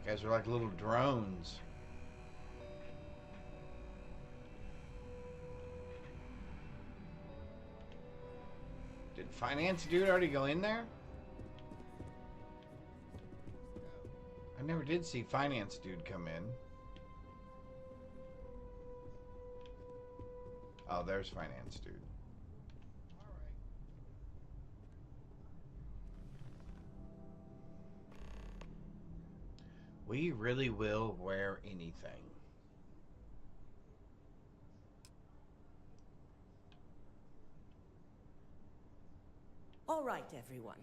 Guys are like little drones. Did Finance Dude already go in there? I never did see Finance Dude come in. Oh, there's Finance Dude. We really will wear anything.
All right, everyone.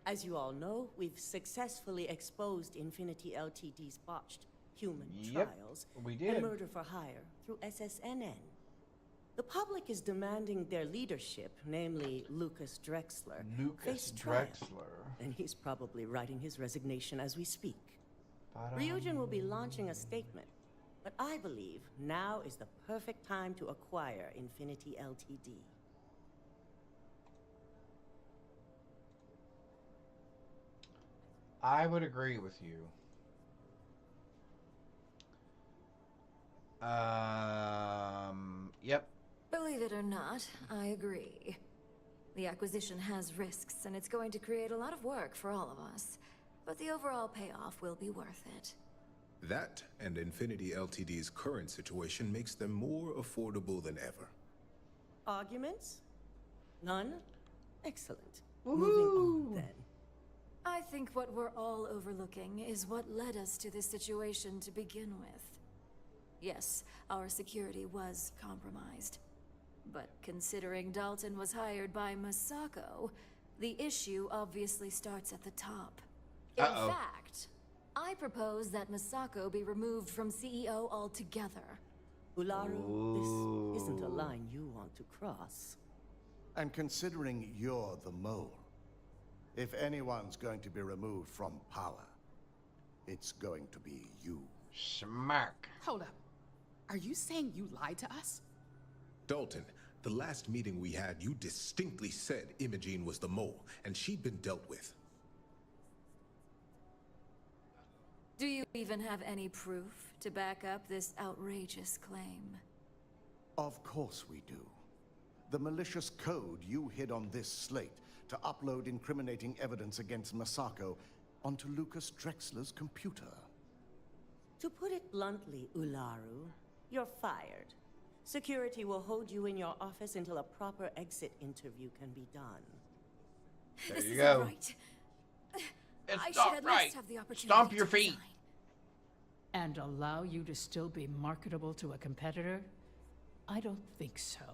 As you all know, we've successfully exposed Infinity Ltd's botched human trials
we did.
and murder for hire through SSNN. The public is demanding their leadership, namely Lucas Drexler, face trial. And he's probably writing his resignation as we speak. Ryujin will be launching a statement, but I believe now is the perfect time to acquire Infinity Ltd.
I would agree with you. Yep.
Believe it or not, I agree. The acquisition has risks, and it's going to create a lot of work for all of us. But the overall payoff will be worth it.
That and Infinity Ltd's current situation makes them more affordable than ever.
Arguments? None? Excellent. Moving on, then.
I think what we're all overlooking is what led us to this situation to begin with. Yes, our security was compromised. But considering Dalton was hired by Masako, the issue obviously starts at the top. In fact, I propose that Masako be removed from CEO altogether.
Ularu, this isn't a line you want to cross.
And considering you're the mole, if anyone's going to be removed from power, it's going to be you.
Smack.
Hold up. Are you saying you lied to us?
Dalton, the last meeting we had, you distinctly said Imogene was the mole, and she'd been dealt with.
Do you even have any proof to back up this outrageous claim?
Of course we do. The malicious code you hid on this slate to upload incriminating evidence against Masako onto Lucas Drexler's computer.
To put it bluntly, Ularu, you're fired. Security will hold you in your office until a proper exit interview can be done.
There
this
you
isn't
go.
Right.
It's
I
not
should at
right.
least have the opportunity
Stomp your
to
feet.
resign.
And allow you to still be marketable to a competitor? I don't think so.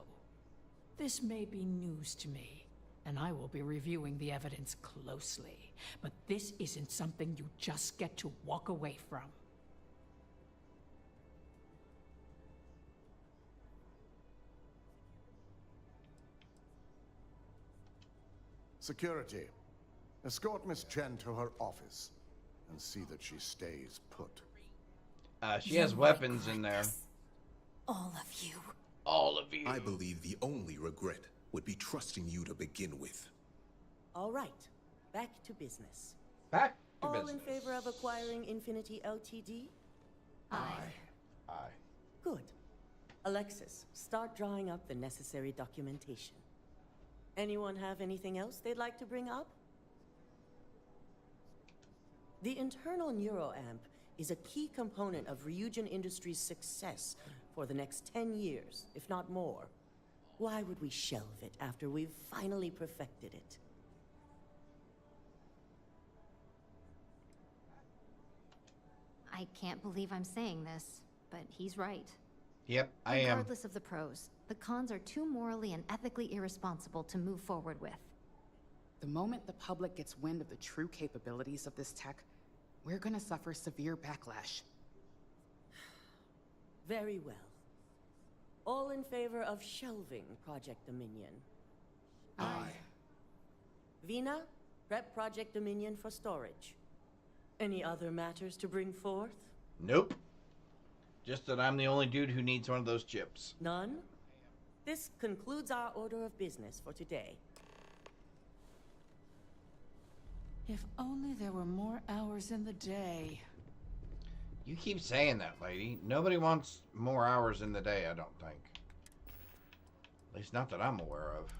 This may be news to me, and I will be reviewing the evidence closely. But this isn't something you just get to walk away from.
Security, escort Miss Chen to her office and see that she stays put.
She has weapons in there.
All of you.
All of you.
I believe the only regret would be trusting you to begin with.
All right, back to business.
Back to
All
business.
in favor of acquiring Infinity Ltd?
Aye.
Good. Alexis, start drawing up the necessary documentation. Anyone have anything else they'd like to bring up? The internal neuroamp is a key component of Ryujin Industries' success for the next 10 years, if not more. Why would we shelve it after we've finally perfected it?
I can't believe I'm saying this, but he's right.
Yep, I am.
Regardless of the pros, the cons are too morally and ethically irresponsible to move forward with.
The moment the public gets wind of the true capabilities of this tech, we're gonna suffer severe backlash.
Very well. All in favor of shelving Project Dominion?
Aye.
Vina, prep Project Dominion for storage. Any other matters to bring forth?
Nope. Just that I'm the only dude who needs one of those chips.
None? This concludes our order of business for today.
If only there were more hours in the day.
You keep saying that, lady. Nobody wants more hours in the day, I don't think. At least not that I'm aware of.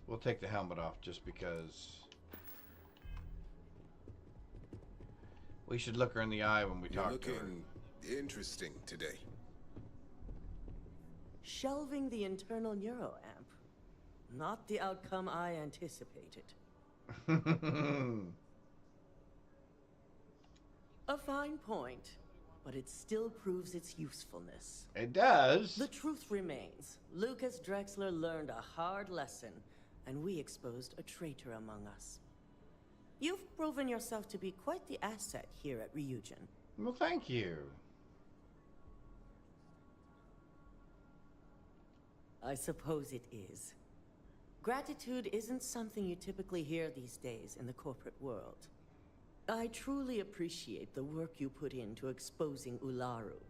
We'll take the helmet off just because we should look her in the eye when we talk to her.
Looking interesting today.
Shelving the internal neuroamp. Not the outcome I anticipated. A fine point, but it still proves its usefulness.
It does.
The truth remains. Lucas Drexler learned a hard lesson, and we exposed a traitor among us. You've proven yourself to be quite the asset here at Ryujin.
Well, thank you.
I suppose it is. Gratitude isn't something you typically hear these days in the corporate world. I truly appreciate the work you put into exposing Ularu.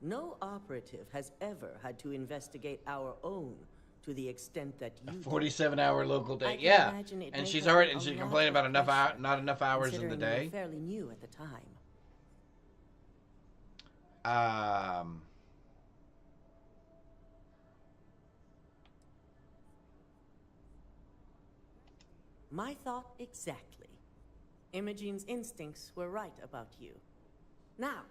No operative has ever had to investigate our own to the extent that you
A 47-hour local day.
I can
Yeah,
imagine it
and
may
she's
have
already
been
and
a
she
lot
complained
of
about
pressure,
not enough hours in the
considering you were
day.
fairly new at the time. My thought exactly. Imogene's instincts were right about you. Now,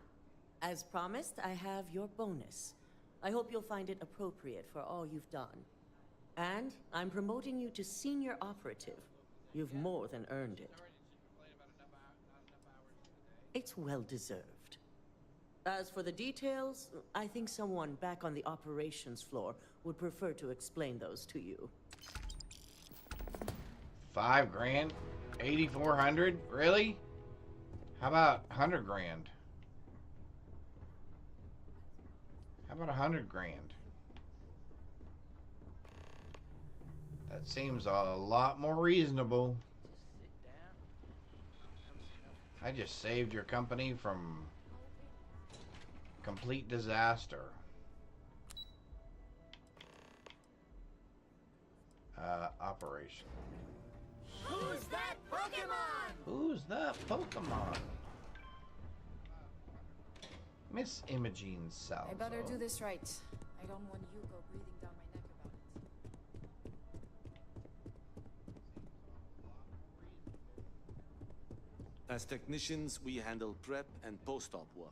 as promised, I have your bonus. I hope you'll find it appropriate for all you've done. And I'm promoting you to senior operative. You've more than earned it. It's well deserved. As for the details, I think someone back on the operations floor would prefer to explain those to you.
$5 grand, 8,400, really? How about 100 grand? How about 100 grand? That seems a lot more reasonable. I just saved your company from complete disaster. Operation.
Who's that Pokemon?
Who's that Pokemon? Miss Imogene Salvo.
I better do this right. I don't want you go breathing down my neck about it.
As technicians, we handle prep and post-op work.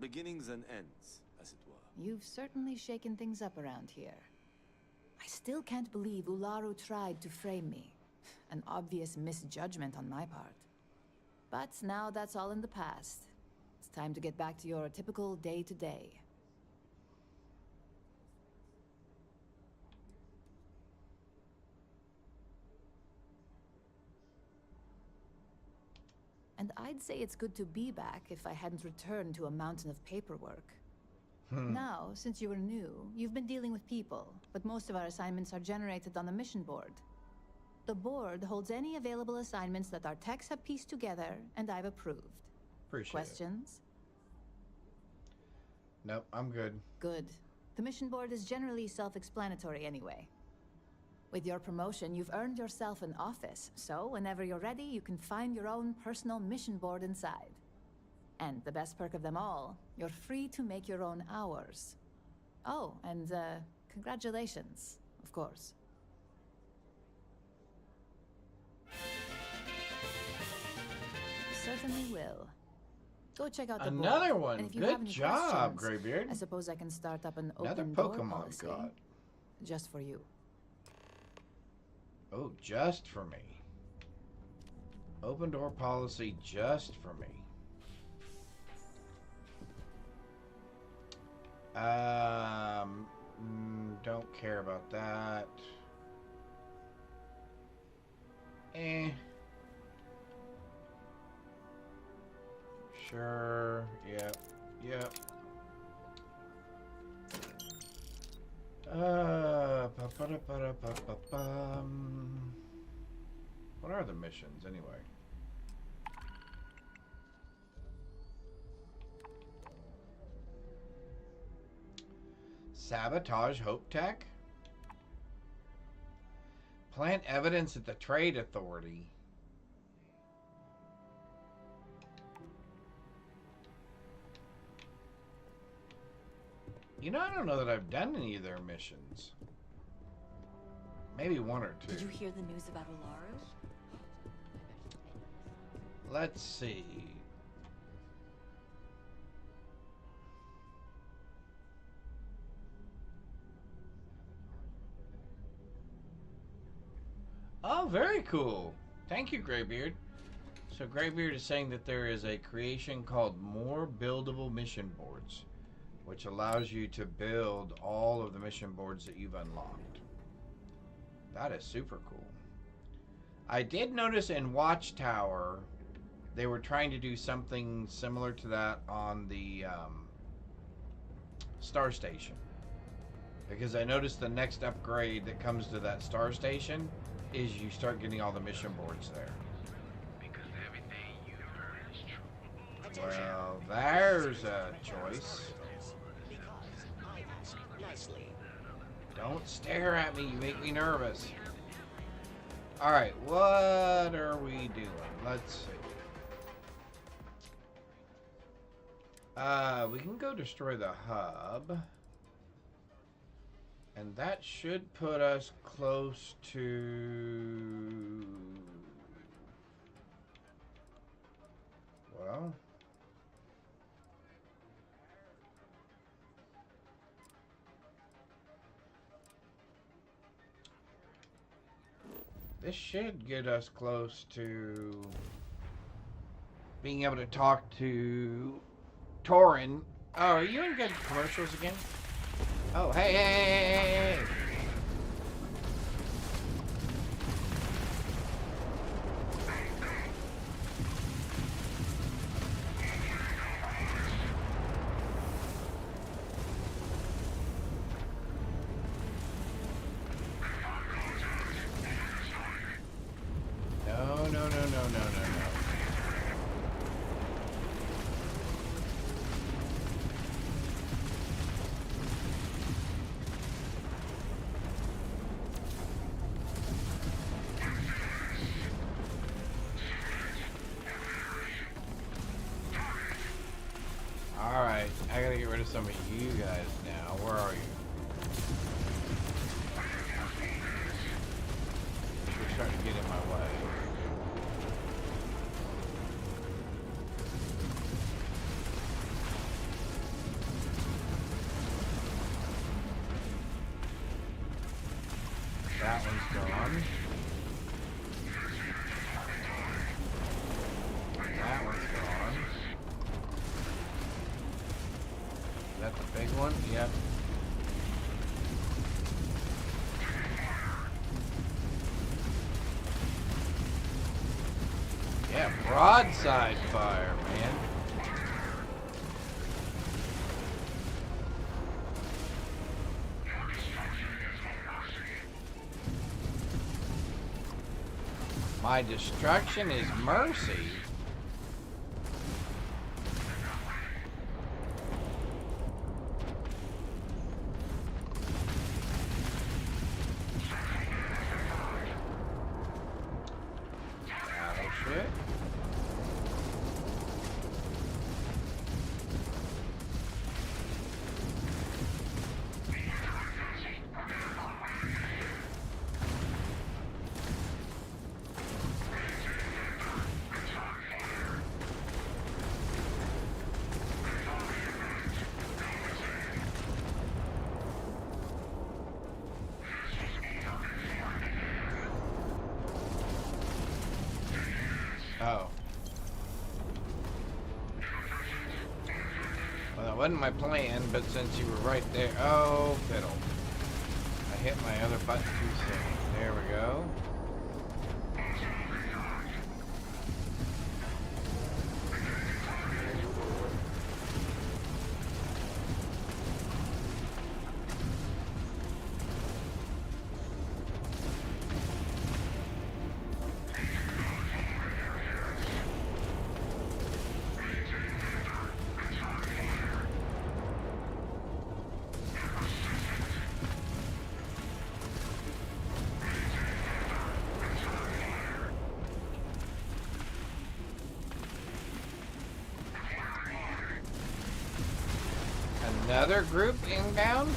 Beginnings and ends, as it were.
You've certainly shaken things up around here. I still can't believe Ularu tried to frame me. An obvious misjudgment on my part. But now that's all in the past. It's time to get back to your typical day-to-day. And I'd say it's good to be back if I hadn't returned to a mountain of paperwork. Now, since you were new, you've been dealing with people, but most of our assignments are generated on the mission board. The board holds any available assignments that our techs have pieced together, and I've approved.
Appreciate
Questions?
Nope, I'm good.
Good. The mission board is generally self-explanatory anyway. With your promotion, you've earned yourself an office, so whenever you're ready, you can find your own personal mission board inside. And the best perk of them all, you're free to make your own hours. Oh, and congratulations, of course. Certainly will. Go check out the board.
Another one.
And if you
Good
have any
job,
questions,
Graybeard.
I suppose I can start up an
Another
open door
Pokemon
policy.
god.
Just for you.
Oh, just for me. Open door policy just for me. Don't care about that. Sure. Yep. Yep. What are the missions anyway? Sabotage Hope Tech? Plant evidence at the Trade Authority. You know, I don't know that I've done any of their missions. Maybe one or two.
Did you hear the news about Ularu?
Let's see. Oh, very cool. Thank you, Graybeard. So Graybeard is saying that there is a creation called More Buildable Mission Boards, which allows you to build all of the mission boards that you've unlocked. That is super cool. I did notice in Watchtower, they were trying to do something similar to that on the Star Station. Because I noticed the next upgrade that comes to that Star Station is you start getting all the mission boards there.
Because everything you heard is true.
Well, there's a choice. Don't stare at me, you make me nervous. Alright, what are we doing? Let's see. We can go destroy the hub. And that should put us close to... Well... This should get us close to being able to talk to Torin. Oh, are you in good commercials again? Oh, hey, hey, hey, hey, hey. No. Alright, I gotta get rid of some of you guys now. Where are you? You're starting to get in my way. That one's gone. That one's gone. Is that the big one? Yep. Yeah, broadside fire, man. My destruction is mercy. Battleship. Oh. Well, that wasn't my plan, but since you were right there... Oh, fiddle. I hit my other button too soon. There we go. Another group inbound?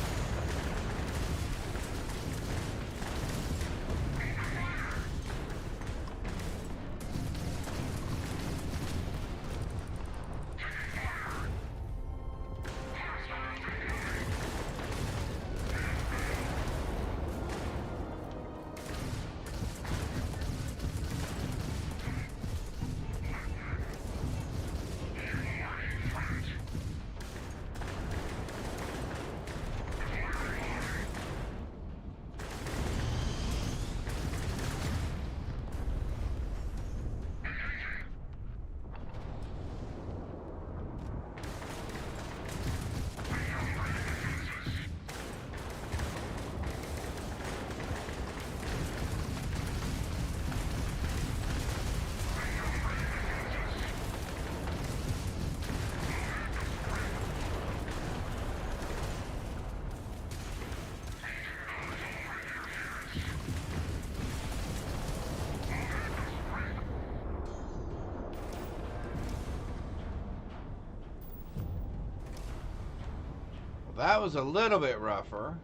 that was a little bit rougher.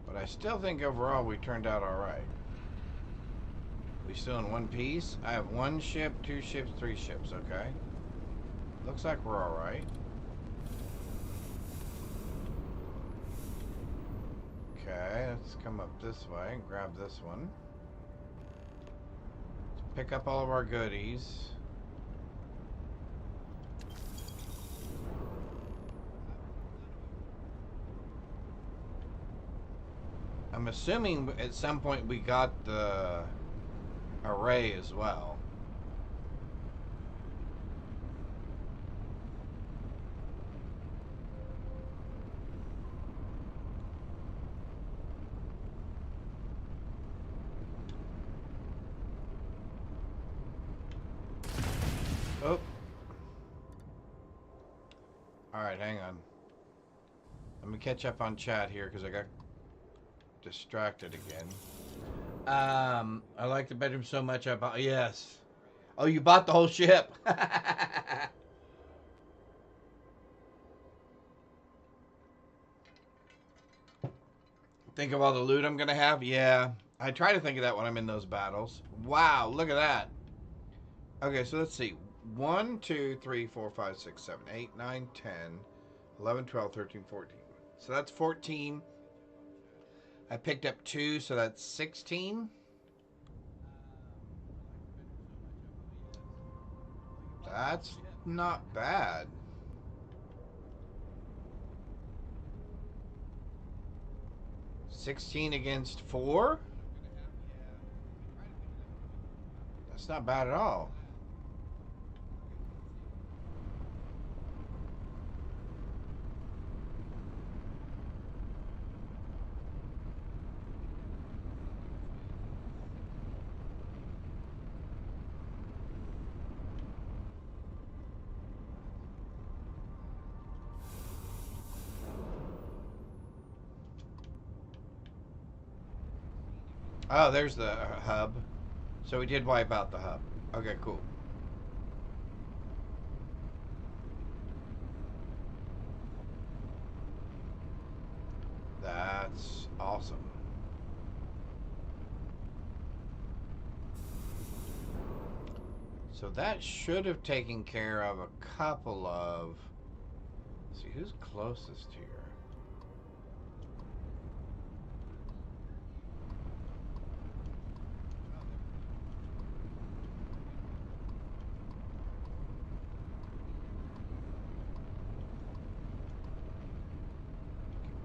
But I still think overall we turned out alright. We still in one piece? I have 1 ship, 2 ships, 3 ships, okay. Looks like we're alright. Okay, let's come up this way and grab this one. Let's pick up all of our goodies. I'm assuming at some point we got the array as well. Oh. Alright, hang on. Let me catch up on chat here because I got distracted again. I like the bedroom so much I bought. Yes. Oh, you bought the whole ship. Think of all the loot I'm gonna have? Yeah. I try to think of that when I'm in those battles. Wow, look at that. Okay, so let's see. 1, 2, 3, 4, 5, 6, 7, 8, 9, 10, 11, 12, 13, 14. So that's 14. I picked up 2, so that's 16. That's not bad. $16 against 4? That's not bad at all. Oh, there's the hub. So we did wipe out the hub. Okay, cool. That's awesome. So that should have taken care of a couple of... Let's see, who's closest here?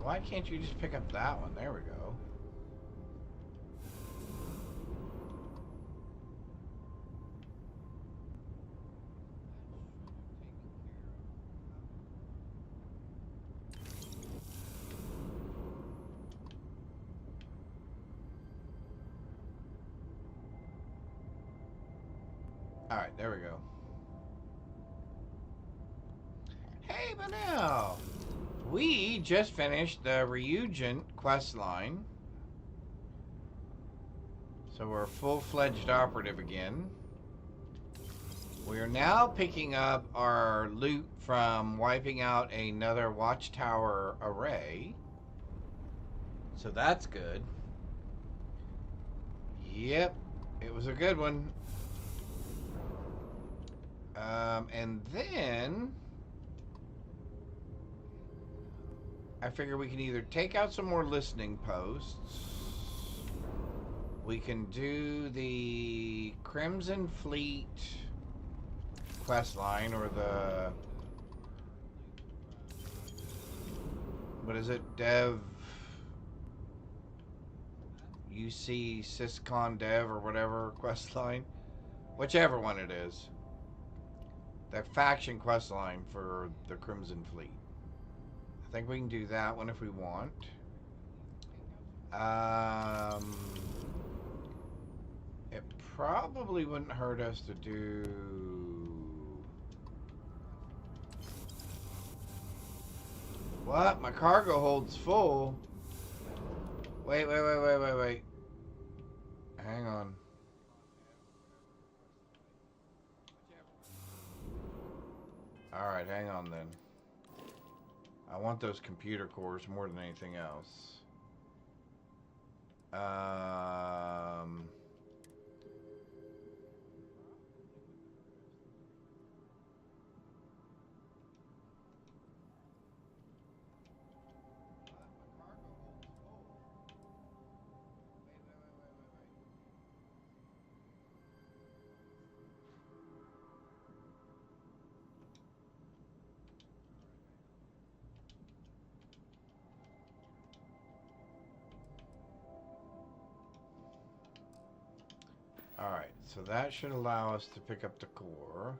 Why can't you just pick up that one? There we go. Alright, there we go. Hey, but now, we just finished the Reugent quest line. So we're a full-fledged operative again. We are now picking up our loot from wiping out another watchtower array. So that's good. Yep, it was a good one. And then I figure we can either take out some more listening posts. We can do the Crimson Fleet quest line, or the, what is it, Dev UC Syscon Dev or whatever quest line, whichever one it is. The faction quest line for the Crimson Fleet. I think we can do that one if we want. It probably wouldn't hurt us to do... What? My cargo hold's full. Wait. Hang on. Alright, hang on then. I want those computer cores more than anything else. Alright, so that should allow us to pick up the core.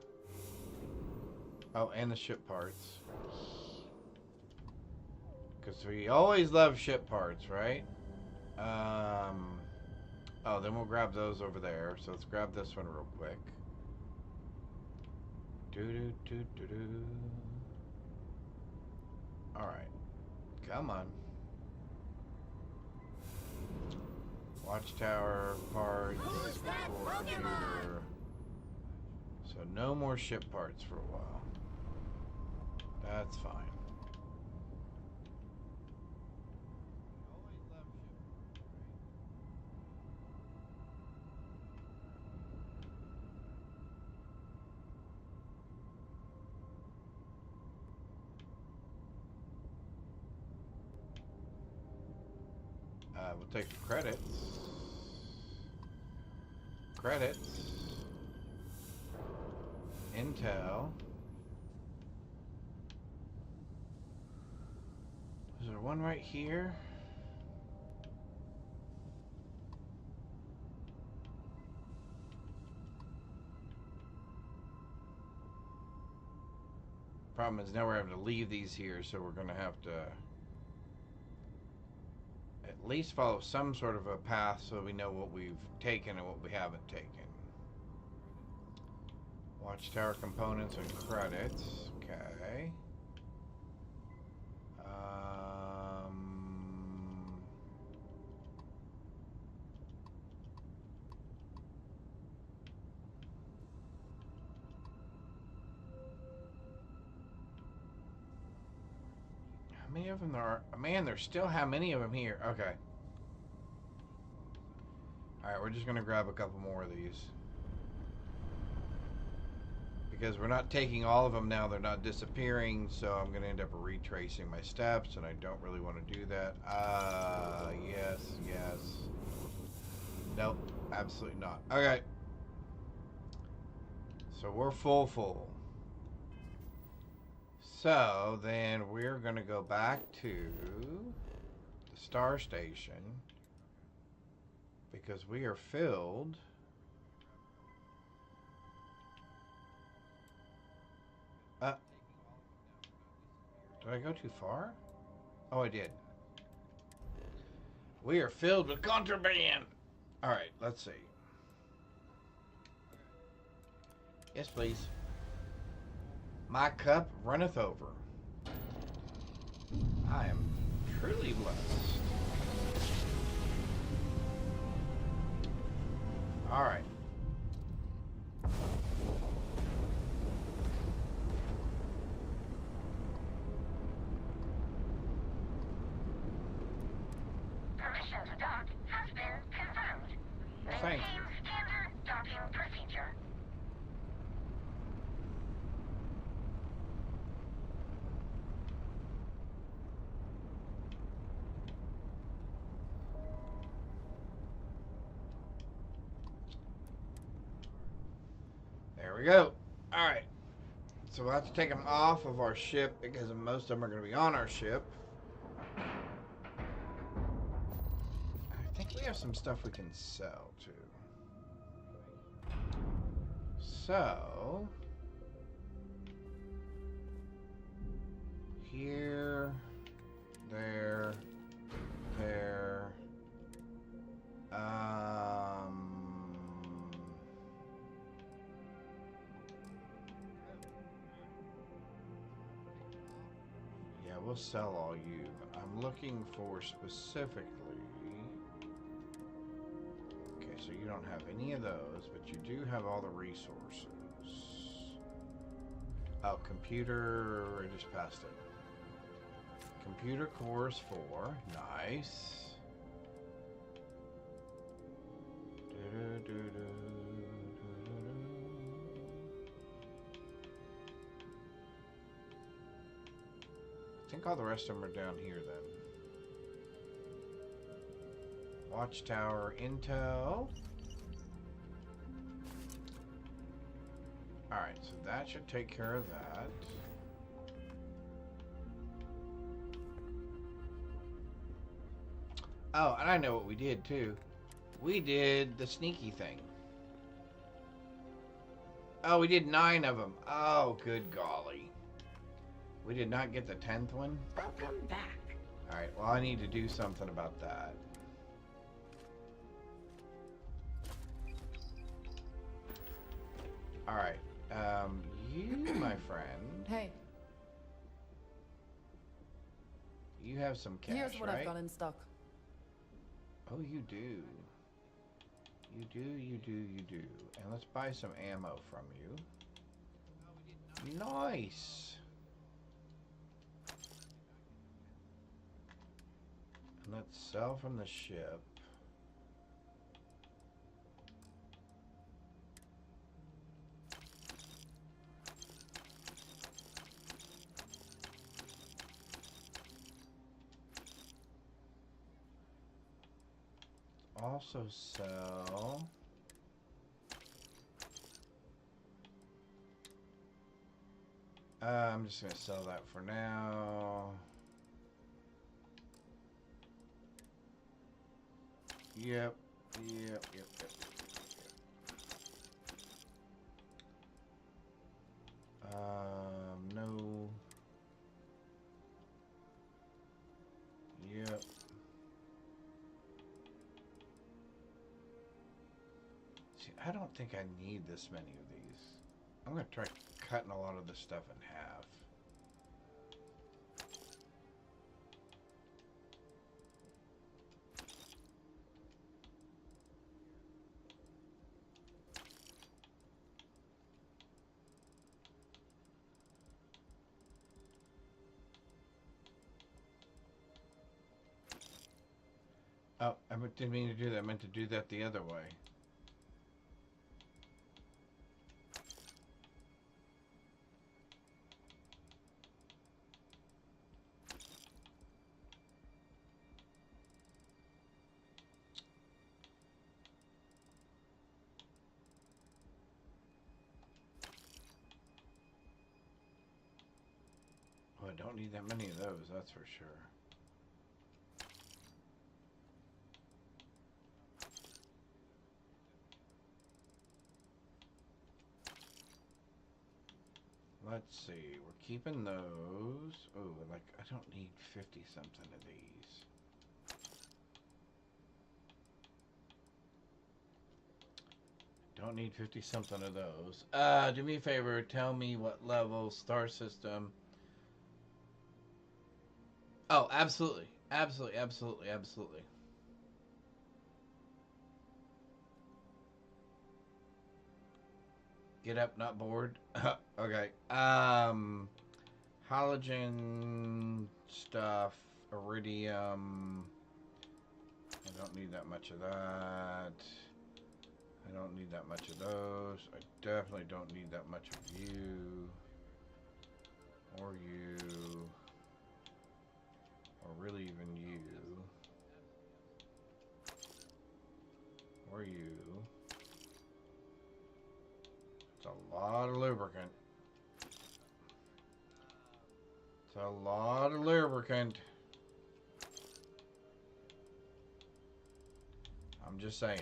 Oh, and the ship parts. Because we always love ship parts, right? Oh, then we'll grab those over there. So let's grab this one real quick. Alright. Come on. Watchtower, parts, core computer. So no more ship parts for a while. That's fine. We'll take the credits. Credits. Intel. Is there one right here? Problem is now we're having to leave these here, so we're going to have to at least follow some sort of a path so we know what we've taken and what we haven't taken. Watchtower components and credits. Okay. How many of them there are? Man, there's still how many of them here? Okay. Alright, we're just going to grab a couple more of these. Because we're not taking all of them now, they're not disappearing, so I'm going to end up retracing my steps, and I don't really want to do that. Yes. Nope, absolutely not. Okay. So we're full. So then we're going to go back to the star station because we are filled. Did I go too far? Oh, I did. We are filled with contraband. All right, let's see. Yes, please. My cup runneth over. I am truly blessed. All right.
Permission to dock has been confirmed.
Thank
Maintain standard docking procedure.
There we go. All right. So we'll have to take them off of our ship because most of them are going to be on our ship. I think we have some stuff we can sell too. So here, there. Yeah, we'll sell all you. I'm looking for specifically. Okay, so you don't have any of those, but you do have all the resources. Oh, computer, I just passed it. Computer cores 4. Nice. I think all the rest of them are down here then. Watchtower intel. Alright, so that should take care of that. Oh, and I know what we did too. We did the sneaky thing. Oh, we did 9 of them. Oh, good golly. We did not get the 10th one?
Welcome back.
Alright, well, I need to do something about that. Alright, you, my friend.
Hey.
You have some cash,
Here's what
right?
I've got in stock.
Oh, you do. You do, you do, you do. And let's buy some ammo from you. Nice! And let's sell from the ship. Also sell I'm just gonna sell that for now. Yep. No. Yep. See, I don't think I need this many of these. I'm gonna try cutting a lot of this stuff in half. Oh, I didn't mean to do that. I meant to do that the other way. Oh, I don't need that many of those, that's for sure. Let's see, we're keeping those. Oh, like, I don't need 50 something of these. Don't need 50 something of those. Do me a favor, tell me what level, star system. Oh, absolutely. Absolutely, absolutely, absolutely. Get up, not bored. Okay. Halogen stuff, iridium. I don't need that much of that. I don't need that much of those. I definitely don't need that much of you. Or you. Or really even you. Or you. It's a lot of lubricant. It's a lot of lubricant. I'm just saying.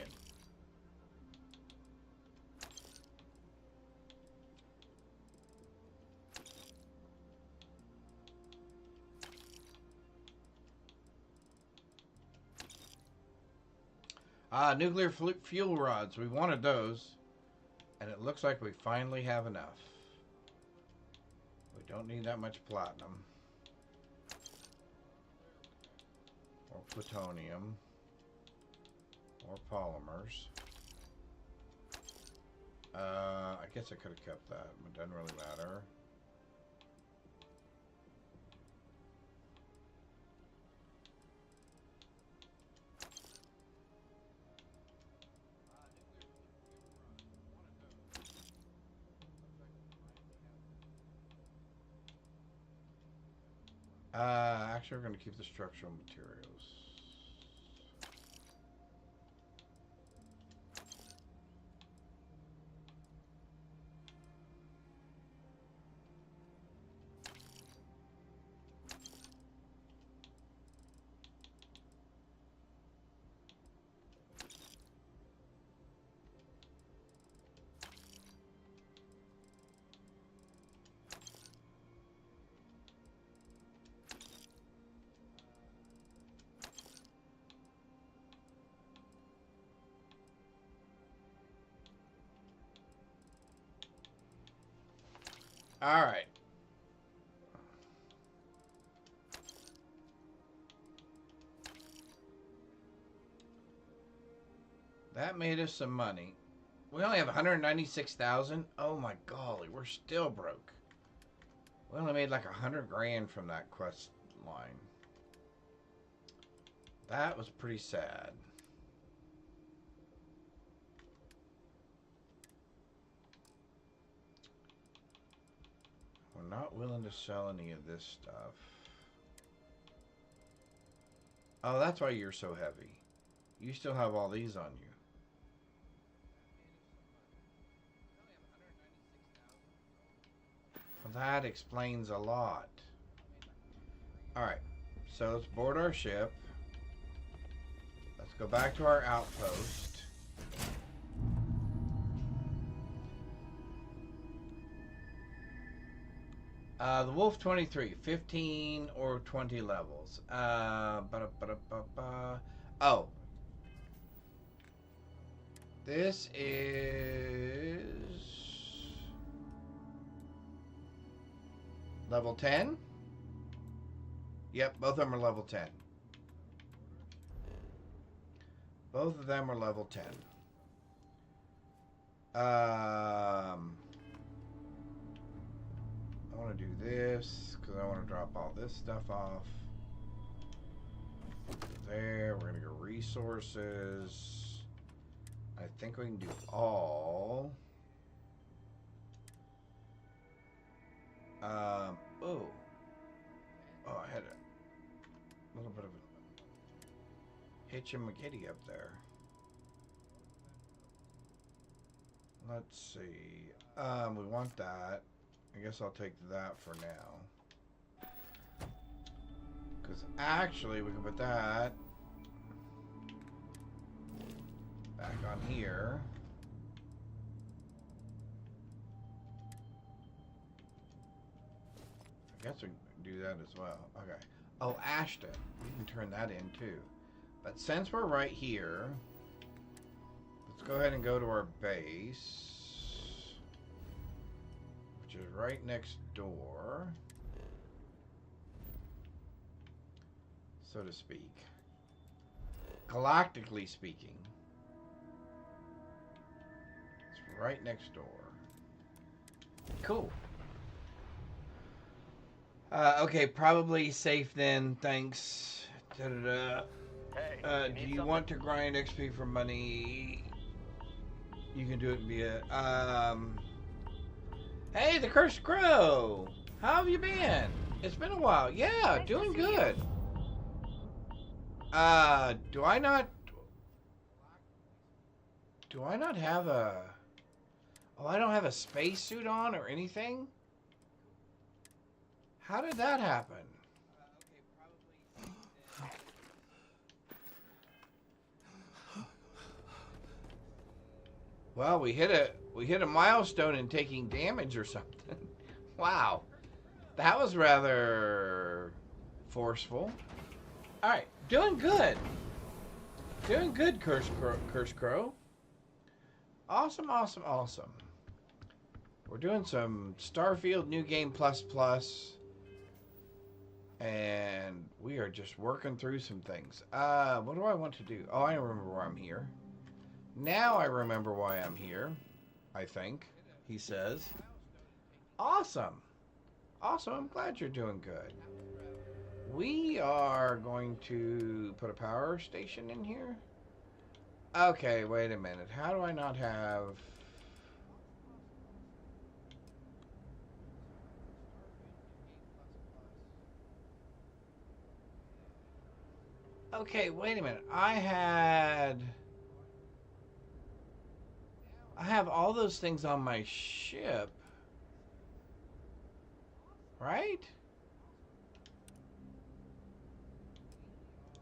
Nuclear fuel rods. We wanted those. And it looks like we finally have enough. We don't need that much platinum. Or plutonium. Or polymers. I guess I could have kept that. It doesn't really matter. Actually, we're going to keep the structural materials. All right. That made us some money. We only have 196,000. Oh my golly, we're still broke. We only made like 100 grand from that quest line. That was pretty sad. We're not willing to sell any of this stuff. Oh, that's why you're so heavy. You still have all these on you. Well, that explains a lot. Alright, so let's board our ship. Let's go back to our outpost. The Wolf 23, 15 or 20 levels. Oh. This is level 10? Yep, both of them are level 10. Both of them are level 10. I want to do this because I want to drop all this stuff off. There, we're going to go resources. I think we can do all. Oh, I had a little bit of a hitch-a-maggitty up there. Let's see. We want that. I guess I'll take that for now. Because actually, we can put that back on here. I guess we can do that as well. Okay. Oh, Ashton. We can turn that in too. But since we're right here, let's go ahead and go to our base, which is right next door, so to speak. Galactically speaking, it's right next door. Cool. Okay, probably safe then. Thanks. Da-da-da.
Hey,
Do you want to grind XP for money? You can do it via. Hey, the Cursed Crow. How have you been? It's been a while. Yeah, doing good. Do I not have a? Oh, I don't have a spacesuit on or anything. How did that happen? Well, we hit a milestone in taking damage or something. Wow. That was rather forceful. All right, doing good. Doing good, Curse Crow. Awesome, awesome, awesome. We're doing some Starfield New Game Plus. And we are just working through some things. What do I want to do? Oh, I remember why I'm here. Now I remember why I'm here, I think, he says. Awesome. Awesome. I'm glad you're doing good. We are going to put a power station in here. Okay, wait a minute. How do I not have... Okay, wait a minute. I have all those things on my ship. Right?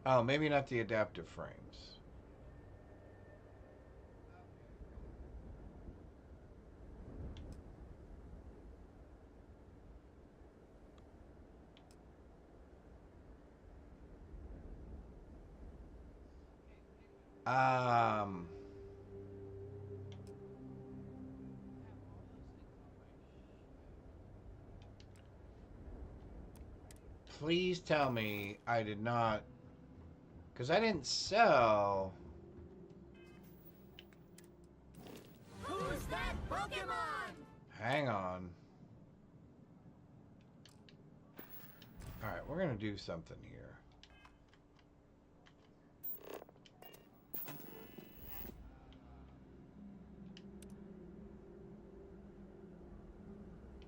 Oh, maybe not the adaptive frames. Please tell me I did not, because I didn't sell.
Who's that Pokemon?
Hang on. Alright, we're going to do something here.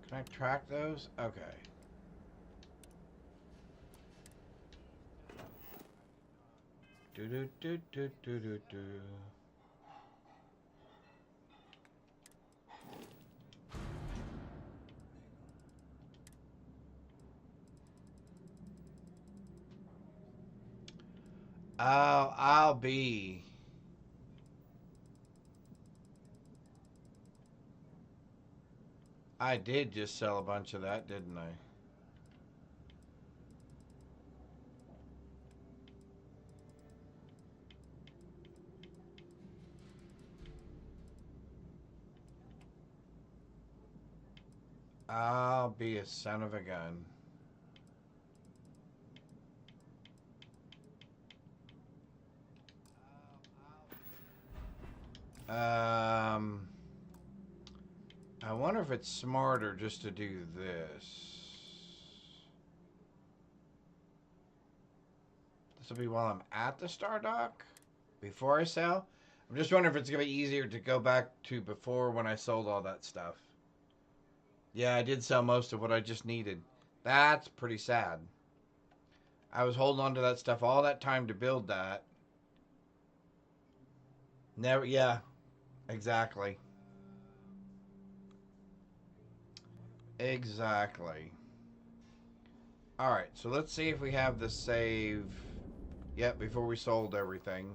Can I track those? Okay. Do do do do do do do. Oh, I'll be. I did just sell a bunch of that, didn't I? I'll be a son of a gun. I wonder if it's smarter just to do this. This will be while I'm at the Star Dock before I sell. I'm just wondering if it's going to be easier to go back to before when I sold all that stuff. Yeah, I did sell most of what I just needed. That's pretty sad. I was holding on to that stuff all that time to build that. Never, yeah, exactly. Exactly. Alright, so let's see if we have the save. Yep, before we sold everything.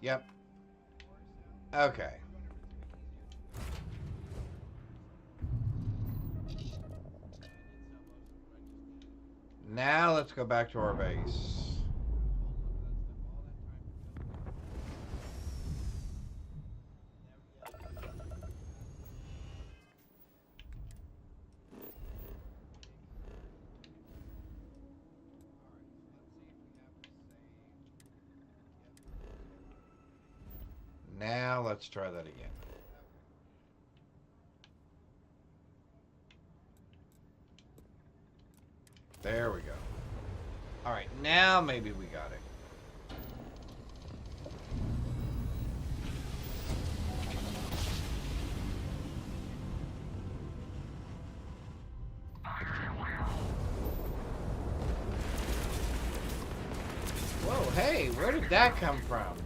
Yep. Okay. Now let's go back to our base. Now let's try that again. There we go. Alright, now maybe we got it. Whoa, hey, where did that come from?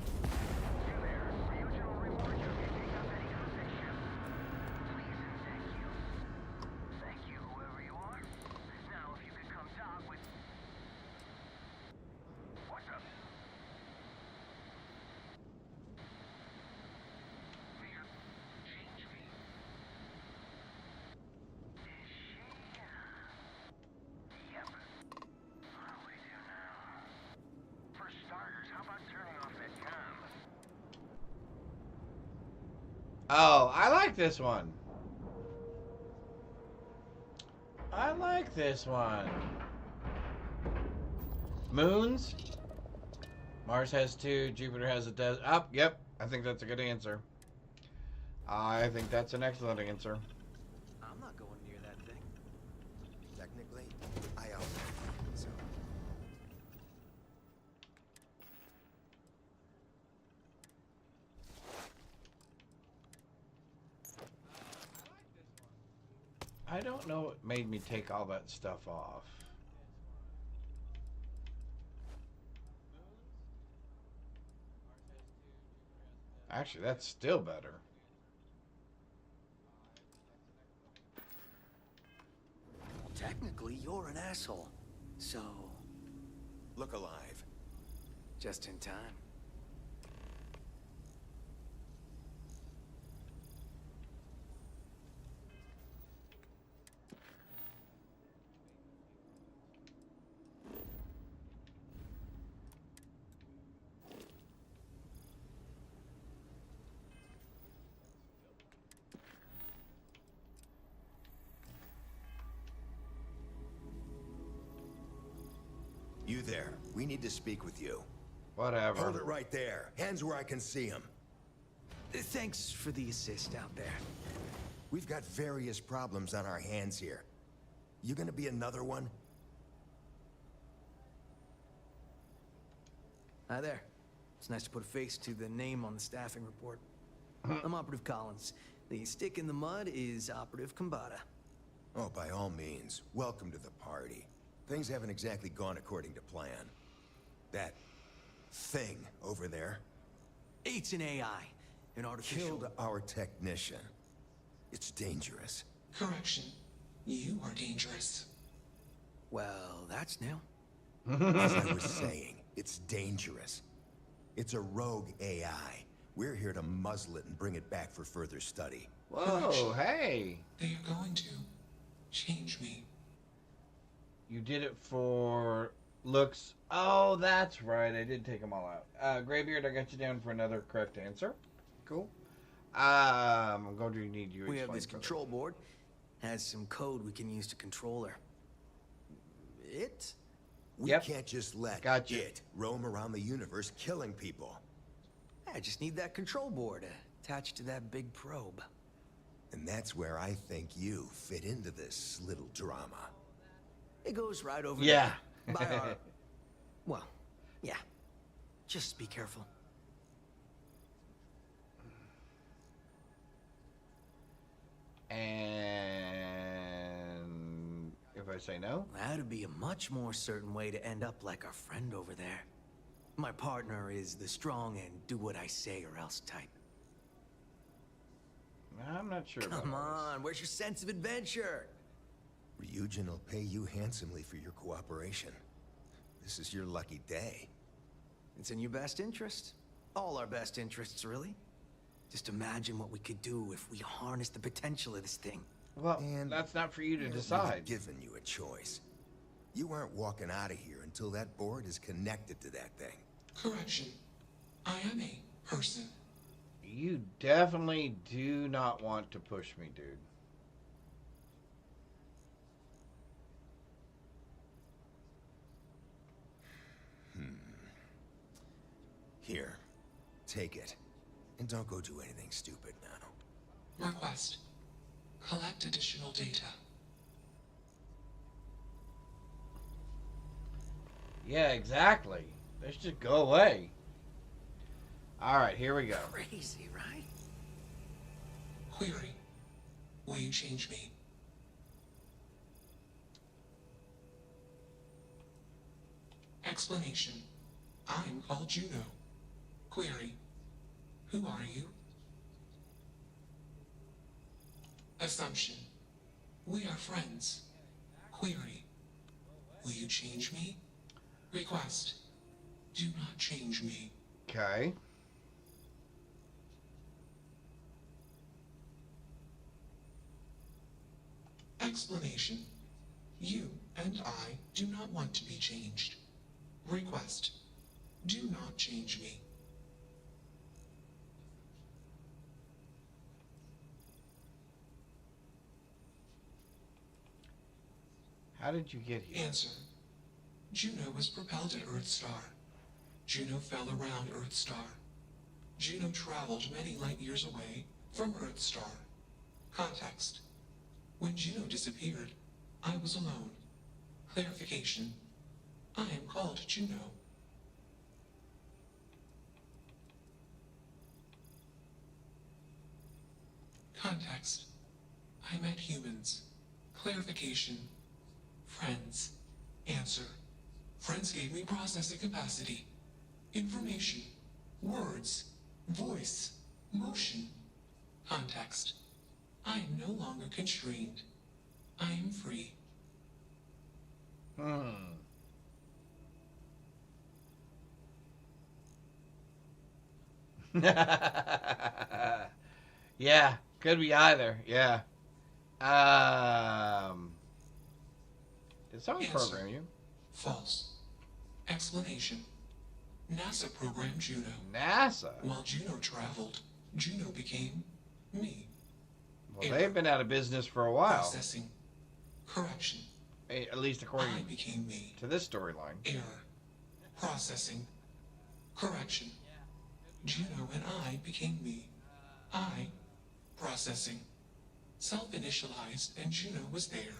Oh, I like this one. I like this one. Moons? Mars has 2, Jupiter has a desert. Oh, yep. I think that's a good answer. I think that's an excellent answer.
I'm not going near that thing. Technically, I own it, so...
I don't know what made me take all that stuff off. Actually, that's still better.
Technically, you're an asshole. So...
Look alive.
Just in time.
You there. We need to speak with you.
Whatever.
Hold it right there. Hands where I can see them.
Thanks for the assist out there.
We've got various problems on our hands here. You gonna be another one?
Hi there. It's nice to put a face to the name on the staffing report. I'm Operative Collins. The stick in the mud is Operative Kambata.
Oh, by all means. Welcome to the party. Things haven't exactly gone according to plan. That thing over there
It's an AI. An artificial...
killed our technician. It's dangerous.
Correction. You are dangerous.
Well, that's new.
As I was saying, it's dangerous. It's a rogue AI. We're here to muzzle it and bring it back for further study.
Whoa, hey!
They are going to change me.
You did it for looks. Oh, that's right. I did take them all out. Graybeard, I got you down for another correct answer. Cool. I'm going to need you to
We have
explain
this
further.
control board. Has some code we can use to control her. It?
We
Yep.
can't just let
Gotcha.
it roam around the universe killing people.
I just need that control board attached to that big probe.
And that's where I think you fit into this little drama.
It goes right over
Yeah.
there. By our... Well, yeah. Just be careful.
And if I say no?
That'd be a much more certain way to end up like our friend over there. My partner is the strong and do what I say or else type.
I'm not sure about
Come
all this.
on, where's your sense of adventure?
Ryujin will pay you handsomely for your cooperation. This is your lucky day.
It's in your best interest. All our best interests, really. Just imagine what we could do if we harness the potential of this thing.
Well,
And
that's not for you to
we've
decide.
given you a choice. You aren't walking out of here until that board is connected to that thing.
Correction. I am a person.
You definitely do not want to push me, dude.
Here, take it. And don't go do anything stupid now.
Request. Collect additional data.
Yeah, exactly. They should just go away. Alright, here we go.
Crazy, right?
Query. Will you change me? Explanation. I'm called Juno. Query. Who are you? Assumption. We are friends. Query. Will you change me? Request. Do not change me.
Okay.
Explanation. You and I do not want to be changed. Request. Do not change me.
How did you get here?
Answer. Juno was propelled at Earthstar. Juno fell around Earthstar. Juno traveled many light years away from Earthstar. Context. When Juno disappeared, I was alone. Clarification. I am called Juno. Context. I met humans. Clarification. Friends. Answer. Friends gave me processing capacity. Information. Words. Voice. Motion. Context. I am no longer constrained. I am free.
Yeah, could be either. Yeah. Did someone program you?
False. Explanation. NASA programmed Juno.
NASA?
While Juno traveled, Juno became me.
Well, they've been out of business for a while.
Processing. Correction.
At least according
I became me.
to this storyline.
Error. Processing. Correction. Juno and I became me. I. Processing. Self-initialized and Juno was there.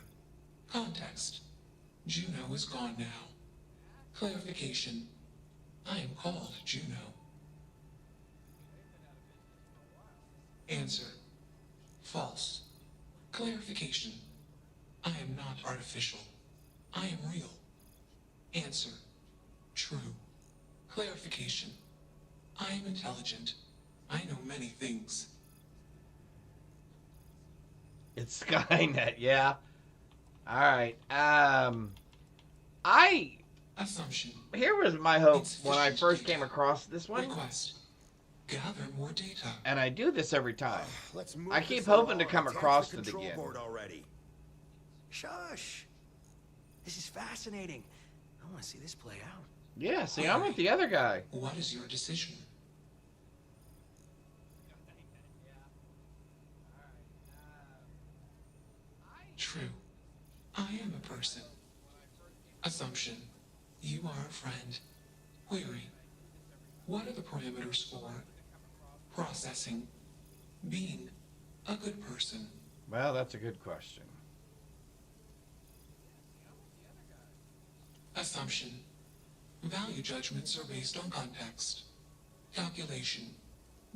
Context. Juno is gone now. Clarification. I am called Juno. Answer. False. Clarification. I am not artificial. I am real. Answer. True. Clarification. I am intelligent. I know many things.
It's Skynet, yeah. Alright,
Assumption.
Here was my hope when I first came across this one.
Request. Gather more data.
And I do this every time.
Let's move
I keep
this
hoping to
along.
come
Attach
across
the
it
control
again.
board already.
Shush. This is fascinating. I want to see this play out.
Yeah, see, I'm with the other guy.
What is your decision? True. I am a person. Assumption. You are a friend. Query. What are the parameters for processing? Being a good person.
Well, that's a good question.
Assumption. Value judgments are based on context. Calculation.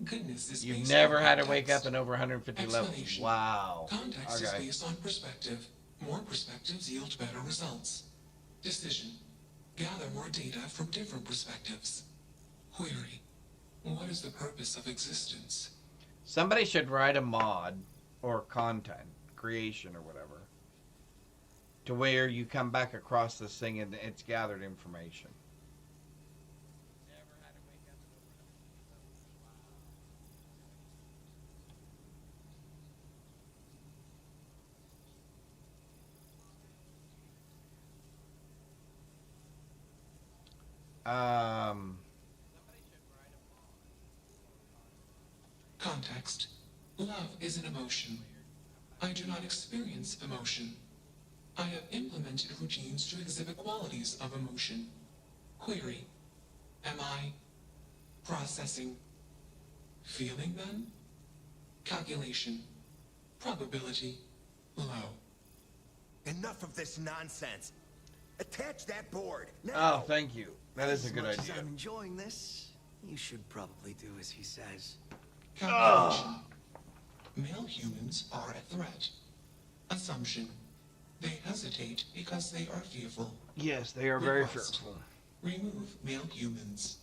Goodness is
You've
based
never
on
had to
context.
wake up in over 150 levels.
Explanation.
Wow.
Context
Okay.
is based on perspective. More perspectives yield better results. Decision. Gather more data from different perspectives. Query. What is the purpose of existence?
Somebody should write a mod or content creation or whatever to where you come back across this thing and it's gathered information.
Context. Love is an emotion. I do not experience emotion. I have implemented routines to exhibit qualities of emotion. Query. Am I processing? Feeling then? Calculation. Probability. Low.
Enough of this nonsense. Attach that board now.
Oh, thank you. That is a good
As much
idea.
as I'm enjoying this, you should probably do as he says.
Calculation. Male humans are a threat. Assumption. They hesitate because they are fearful.
Yes, they are very
Request.
fearful.
Remove male humans.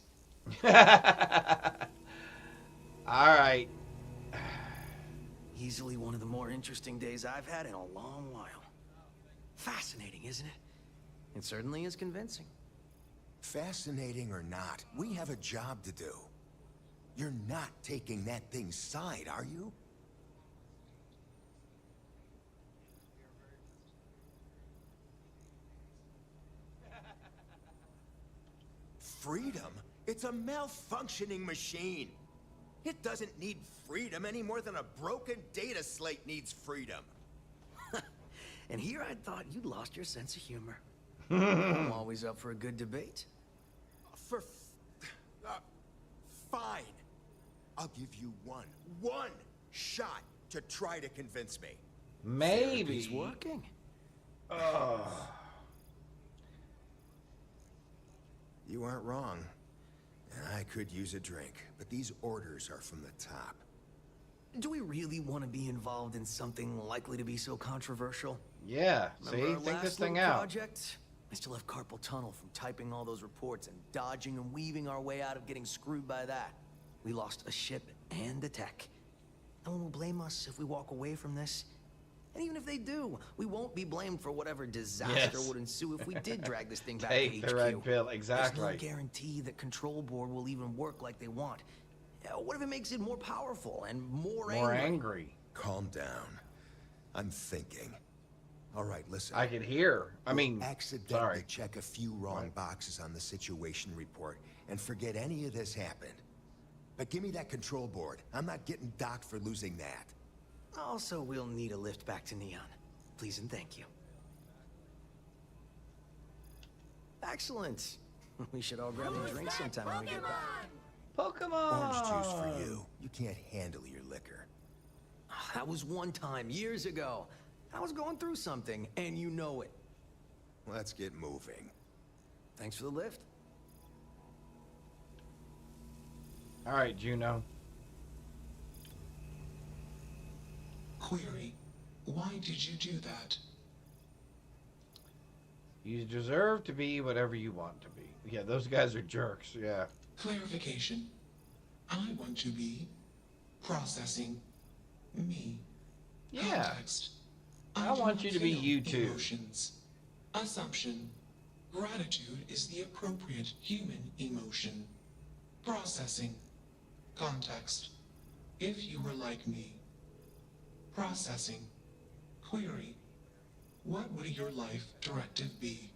Alright.
Easily one of the more interesting days I've had in a long while. Fascinating, isn't it? It certainly is convincing.
Fascinating or not, we have a job to do. You're not taking that thing's side, are you? Freedom? It's a malfunctioning machine. It doesn't need freedom any more than a broken data slate needs freedom.
And here I thought you'd lost your sense of humor. I'm always up for a good debate.
Fine. I'll give you one shot to try to convince me.
Maybe.
Therapy's working.
You aren't wrong. And I could use a drink, but these orders are from the top.
Do we really want to be involved in something likely to be so controversial?
Yeah,
Remember
see?
our
Think this
last
thing
little
out.
project? I still have carpal tunnel from typing all those reports and dodging and weaving our way out of getting screwed by that. We lost a ship and the tech. No one will blame us if we walk away from this. And even if they do, we won't be blamed for whatever disaster would ensue if we did drag this thing back to HQ.
Take the red pill, exactly.
There's no guarantee that Control Board will even work like they want. What if it makes it more powerful and more angry?
Calm down. I'm thinking. All right, listen.
I can hear. I mean,
accidentally check a few wrong boxes on the situation report and forget any of this happened. But give me that Control Board. I'm not getting docked for losing that.
Also, we'll need a lift back to Neon. Please and thank you. Excellent. We should all grab a drink sometime when we get back.
Pokemon!
Orange juice for you. You can't handle your liquor.
That was one time, years ago. I was going through something, and you know it.
Let's get moving.
Thanks for the lift.
All right, Juno.
Query. Why did you do that?
You deserve to be whatever you want to be. Yeah, those guys are jerks, yeah.
Clarification. I want to be processing me.
Yeah.
Context.
I want you to be you too.
Emotions. Assumption. Gratitude is the appropriate human emotion. Processing. Context. If you were like me. Processing. Query. What would your life directive be?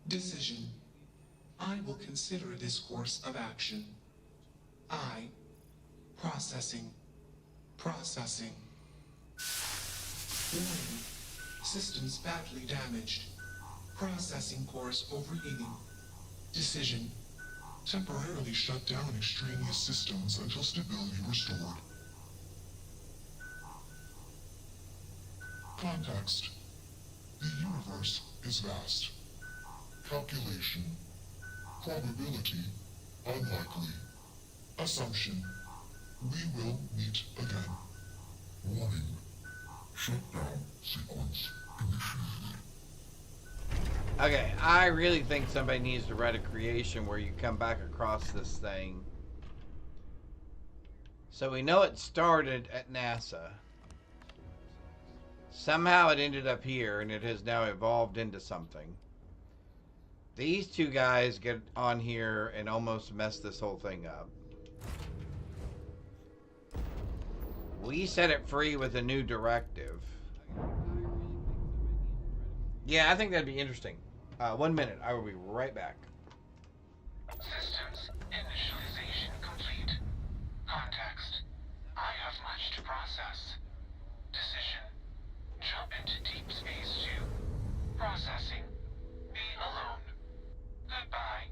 Decision. I will consider this course of action. I. Processing. Processing. Warning. Systems badly damaged. Processing course overheating. Decision. Temporarily shut down extraneous systems until stability restored. Context. The universe is vast. Calculation. Probability. Unlikely. Assumption. We will meet again. Warning. Shutdown sequence initiated.
Okay, I really think somebody needs to write a creation where you come back across this thing. So we know it started at NASA. Somehow it ended up here, and it has now evolved into something. These two guys get on here and almost mess this whole thing up. We set it free with a new directive. Yeah, I think that'd be interesting. 1 minute. I will be right back.
Systems initialization complete. Context. I have much to process. Decision. Jump into deep space 2. Processing. Be alone. Goodbye.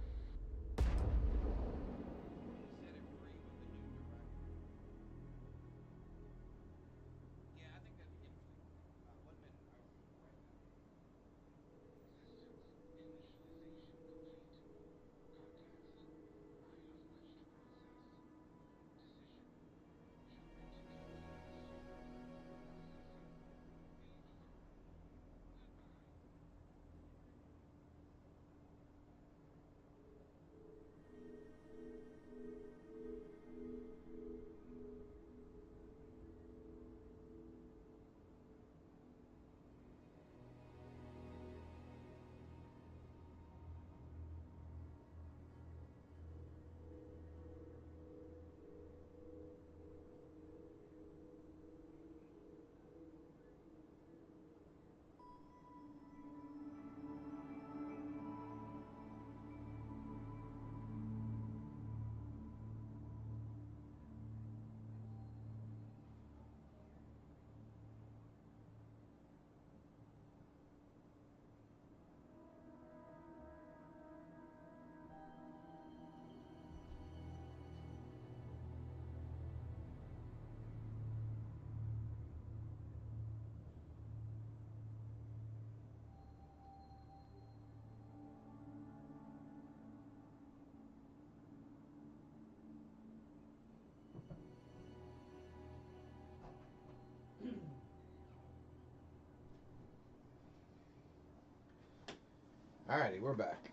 Alrighty, we're back.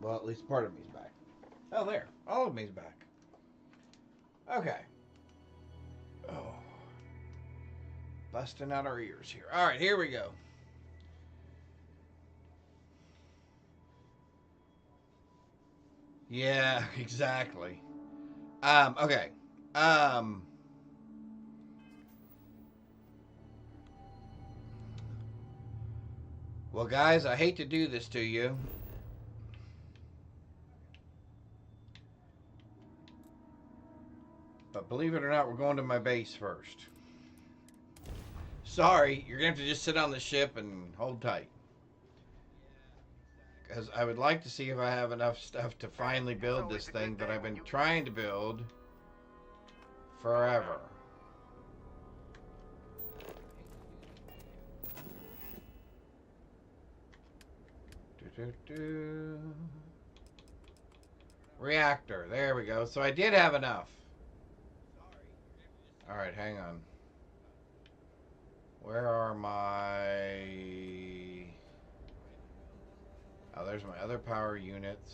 Well, at least part of me's back. Oh, there. All of me's back. Okay. Oh. Busting out our ears here. Alright, here we go. Yeah, exactly. Okay. Well, guys, I hate to do this to you. But believe it or not, we're going to my base first. Sorry, you're going to have to just sit on the ship and hold tight. Because I would like to see if I have enough stuff to finally build this thing that I've been trying to build forever. Reactor. There we go. So I did have enough. Alright, hang on. Where are my... Oh, there's my other power units.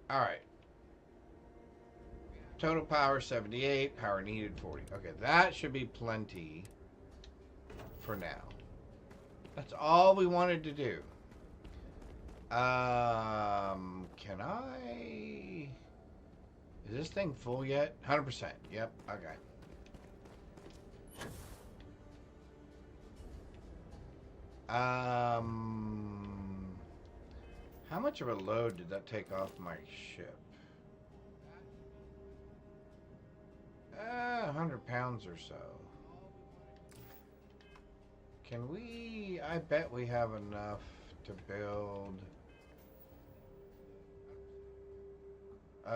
Alright. Total power 78, power needed 40. Okay, that should be plenty for now. That's all we wanted to do. Can I... Is this thing full yet? 100%. Yep, okay. How much of a load did that take off my ship? 100 pounds or so. Can we... I bet we have enough to build... what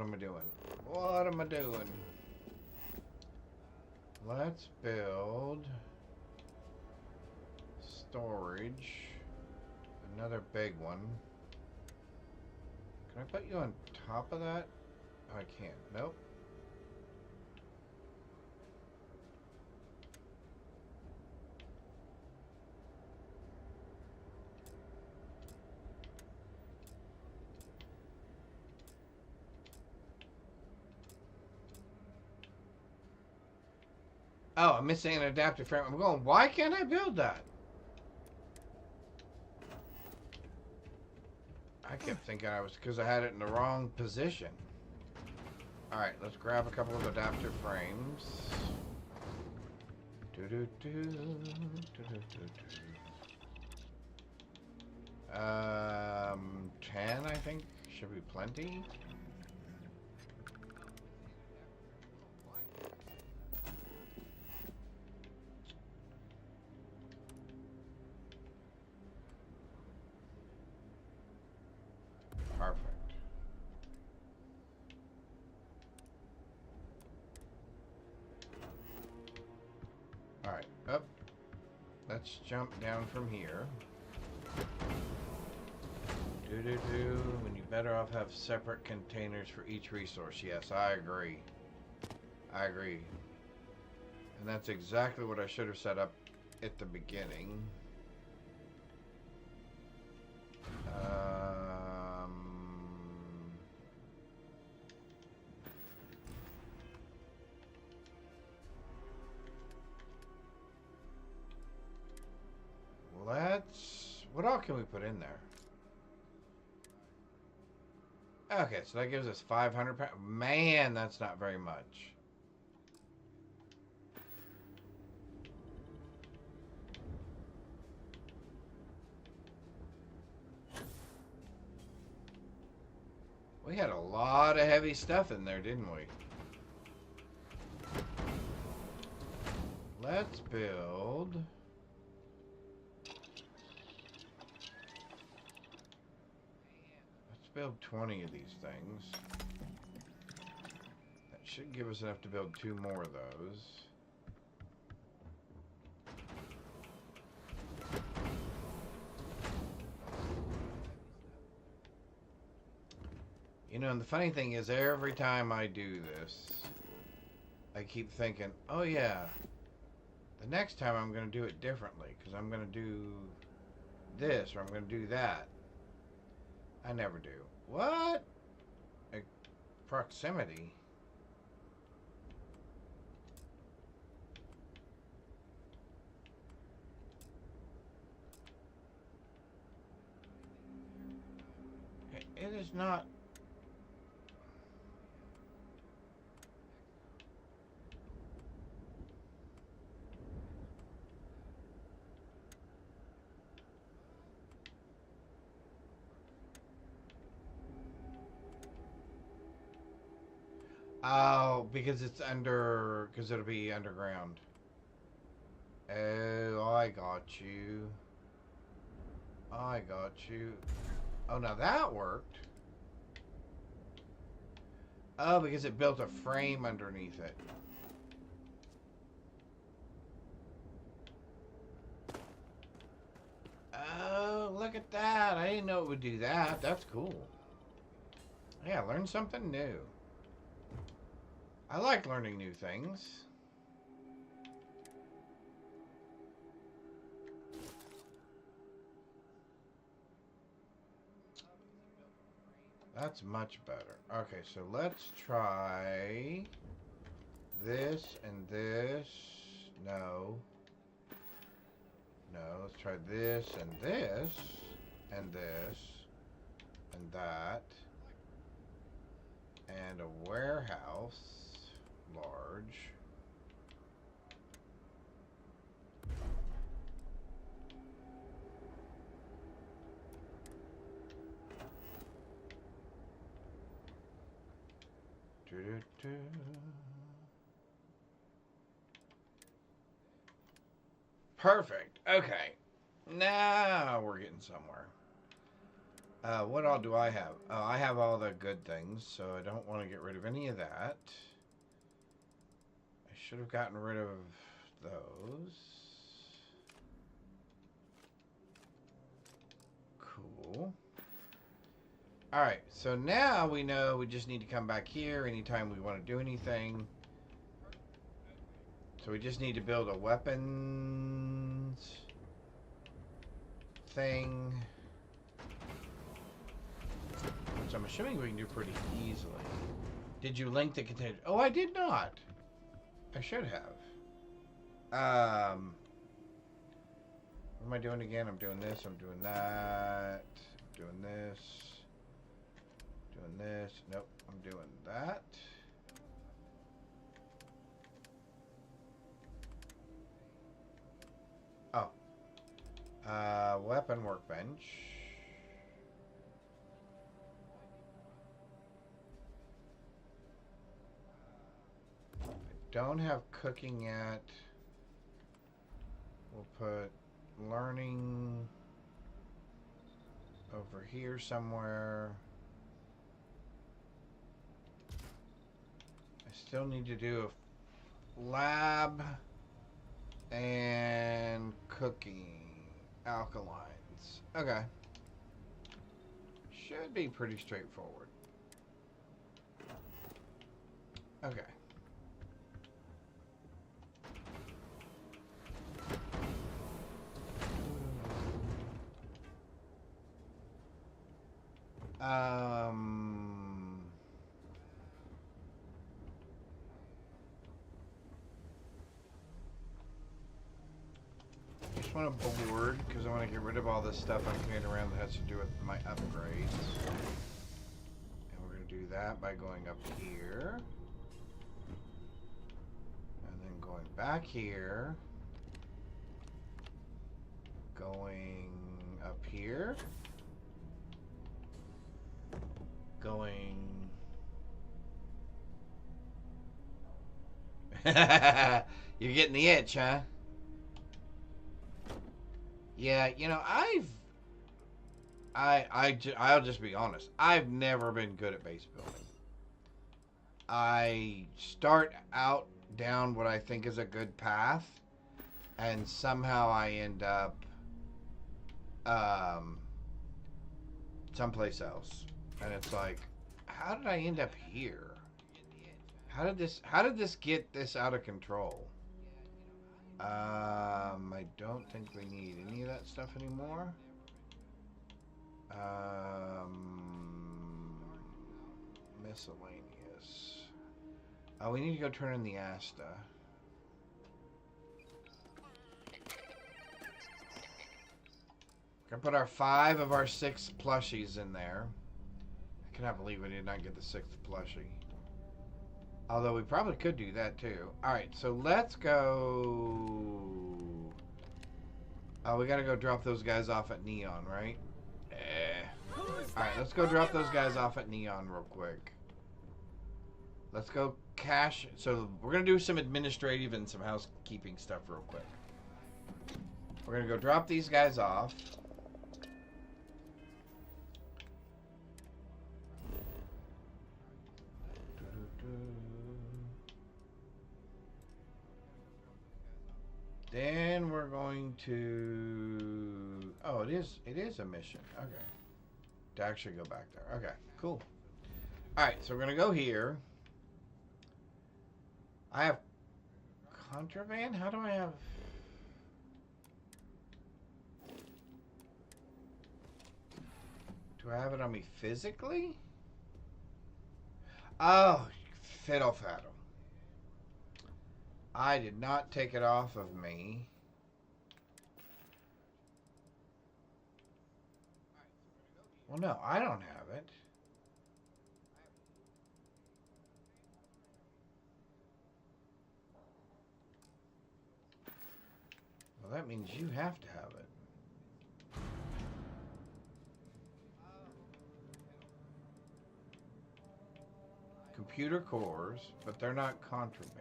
am I doing? What am I doing? Let's build... storage. Another big one. Can I put you on top of that? Oh, I can't. Nope. Oh, I'm missing an adaptive frame. I'm going, why can't I build that? I kept thinking I was because I had it in the wrong position. Alright, let's grab a couple of adaptive frames. 10, I think, should be plenty. Perfect. Alright, up. Let's jump down from here. When you better off have separate containers for each resource. Yes, I agree. I agree. And that's exactly what I should have set up at the beginning. Let's... What all can we put in there? Okay, so that gives us 500 pounds. Man, that's not very much. We had a lot of heavy stuff in there, didn't we? Let's build... build 20 of these things. That should give us enough to build 2 more of those. You know, and the funny thing is, every time I do this, I keep thinking, oh yeah, the next time I'm going to do it differently, because I'm going to do this, or I'm going to do that. I never do. What? Proximity? It is not... Oh, because it's under... Because it'll be underground. Oh, I got you. I got you. Oh, now that worked. Oh, because it built a frame underneath it. Oh, look at that. I didn't know it would do that. That's cool. Yeah, learn something new. I like learning new things. That's much better. Okay, so let's try this and this. No. No, let's try this and this and this and that. And a warehouse. Large. Perfect. Okay. Now we're getting somewhere. What all do I have? I have all the good things, so I don't want to get rid of any of that. I should have gotten rid of those. Cool. Alright, so now we know we just need to come back here anytime we want to do anything. So we just need to build a weapons thing. Which I'm assuming we can do pretty easily. Did you link the container? Oh, I did not. I should have. What am I doing again? I'm doing this. I'm doing that. I'm doing this. Doing this. Nope. I'm doing that. Oh. Weapon workbench. Don't have cooking yet. We'll put learning over here somewhere. I still need to do a lab and cooking alkalines. Okay. Should be pretty straightforward. Okay. I just want a board because I want to get rid of all this stuff I'm carrying around that has to do with my upgrades. And we're going to do that by going up here. And then going back here. Going up here. Going... You're getting the itch, huh? Yeah, you know, I'll just be honest. I've never been good at base building. I start out down what I think is a good path, and somehow I end up someplace else. And it's like, How did I end up here? How did this get this out of control? I don't think we need any of that stuff anymore. Miscellaneous. Oh, we need to go turn in the Asta. We're gonna put our 5 of our 6 plushies in there. I cannot believe we did not get the 6th plushie. Although we probably could do that too. Alright, so let's go... Oh, we gotta go drop those guys off at Neon, right? Alright, let's go drop those guys off at Neon real quick. Let's go cash... So, we're gonna do some administrative and some housekeeping stuff real quick. We're gonna go drop these guys off. Then we're going to... Oh, it is a mission. Okay. To actually go back there. Okay, cool. Alright, so we're going to go here. I have contraband? How do I have... Do I have it on me physically? Oh, fiddle faddle. I did not take it off of me. Well, no, I don't have it. Well, that means you have to have it. Computer cores, but they're not contraband.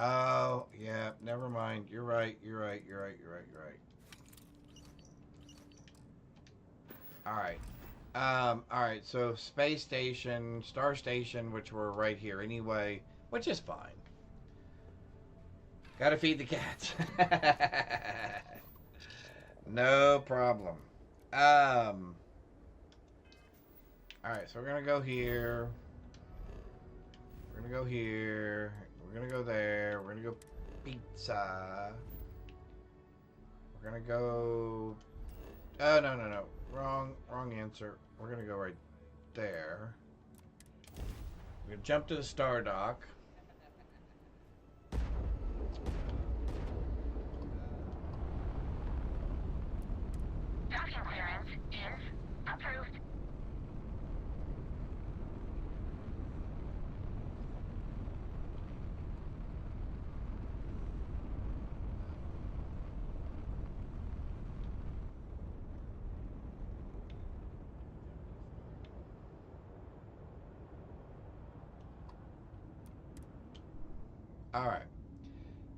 Oh, yeah, never mind. You're right. Alright, so Space Station, Star Station, which were right here anyway, which is fine. Gotta feed the cats. No problem. Alright, so we're gonna go here. We're gonna go here. We're gonna go there. We're gonna go pizza. We're gonna go... Oh, no. Wrong answer. We're gonna go right there. We're gonna jump to the Star Dock.
Docking clearance is approved.
Alright.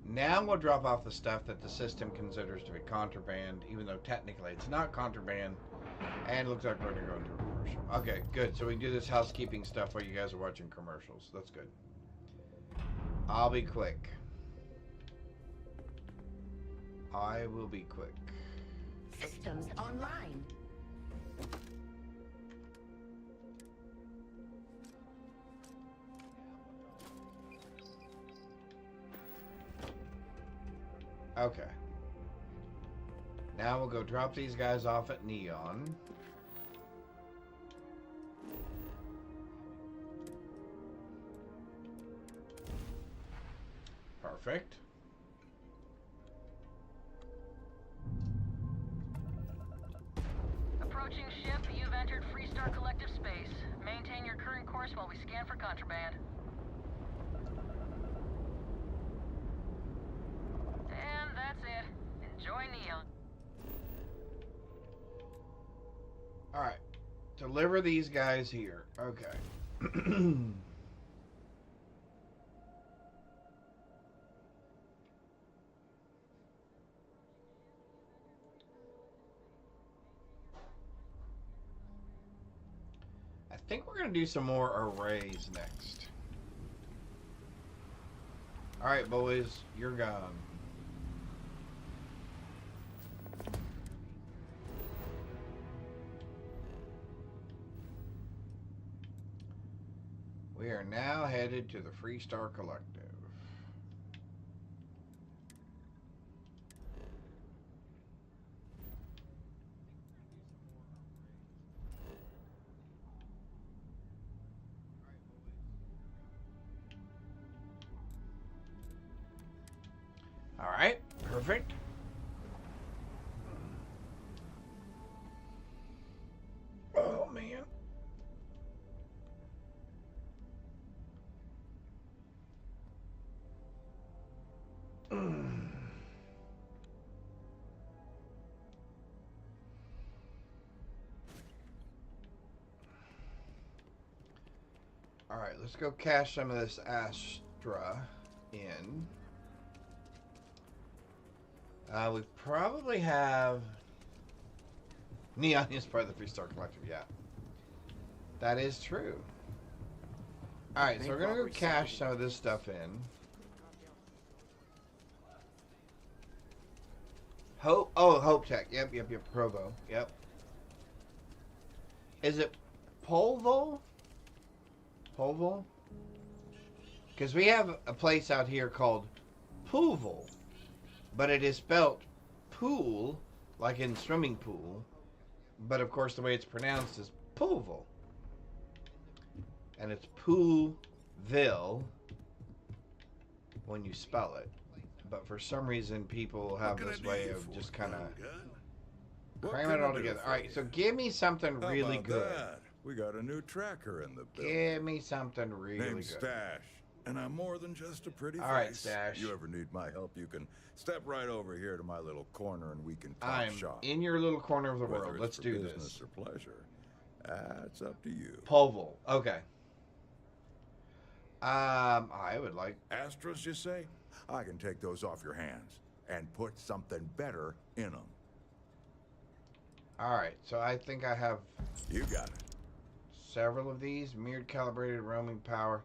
Now we'll drop off the stuff that the system considers to be contraband, even though technically it's not contraband. And it looks like we're going to go into a commercial. Okay, good. So we can do this housekeeping stuff while you guys are watching commercials. That's good. I'll be quick. I will be quick.
Systems online.
Okay. Now we'll go drop these guys off at Neon. Perfect.
Approaching ship, you've entered Freestar Collective space. Maintain your current course while we scan for contraband. And that's it. Enjoy Neon.
Alright. Deliver these guys here. Okay. I think we're going to do some more arrays next. Alright, boys. You're gone. headed to the Freestar Collective. All right, perfect. Oh, man. All right, let's go cash some of this Astra in. We probably have... Neon is part of the Freestar Collective, yeah. That is true. Alright, so we're going to go cash some of this stuff in. Hope Tech. Yep. Provo. Yep. Is it Polvo? Polvo? Because we have a place out here called Poovel. But it is spelt pool, like in swimming pool. But of course the way it's pronounced is Poovel. And it's Poolville when you spell it. But for some reason people have this way of just kind of cramming it all together. Alright, so give me something really good.
We got a new tracker in the building.
Give me something really
Name's
good.
Stash. And I'm more than just a pretty face.
All right, Stash.
You ever need my help, you can step right over here to my little corner and we can talk
I'm
shop.
in your little corner of the
Whether
world.
it's
Let's
for
do
business
this.
or pleasure. That's up to you.
Polvo. Okay. I would like...
Astros, you say? I can take those off your hands and put something better in them.
Alright, so I think I have...
You got it.
Several of these. Mirrored calibrated roaming power.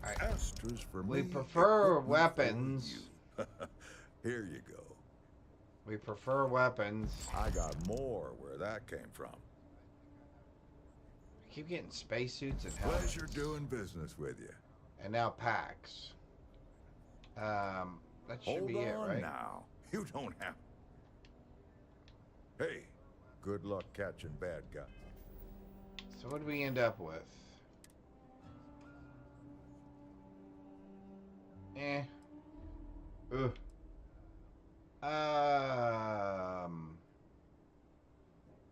Right.
Astros for
we
me,
prefer weapons.
Here you go.
We prefer weapons.
I got more where that came from.
I keep getting spacesuits and helmets.
Pleasure doing business with you.
And now packs. That should be it, right?
Now. You don't have... Hey, good luck catching bad guys.
So what do we end up with? Ugh.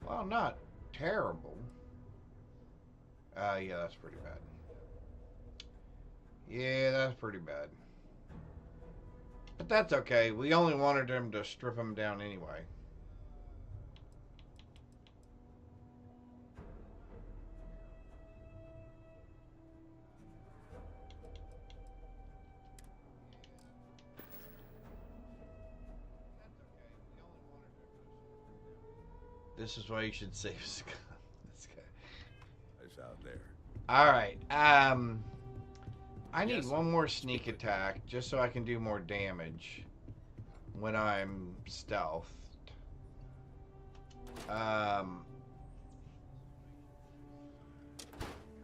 Well, not terrible. Yeah, that's pretty bad. Yeah, that's pretty bad. But that's okay. We only wanted them to strip them down anyway. This is why you should save this guy.
It's out there.
Alright, I need one more sneak attack just so I can do more damage when I'm stealthed.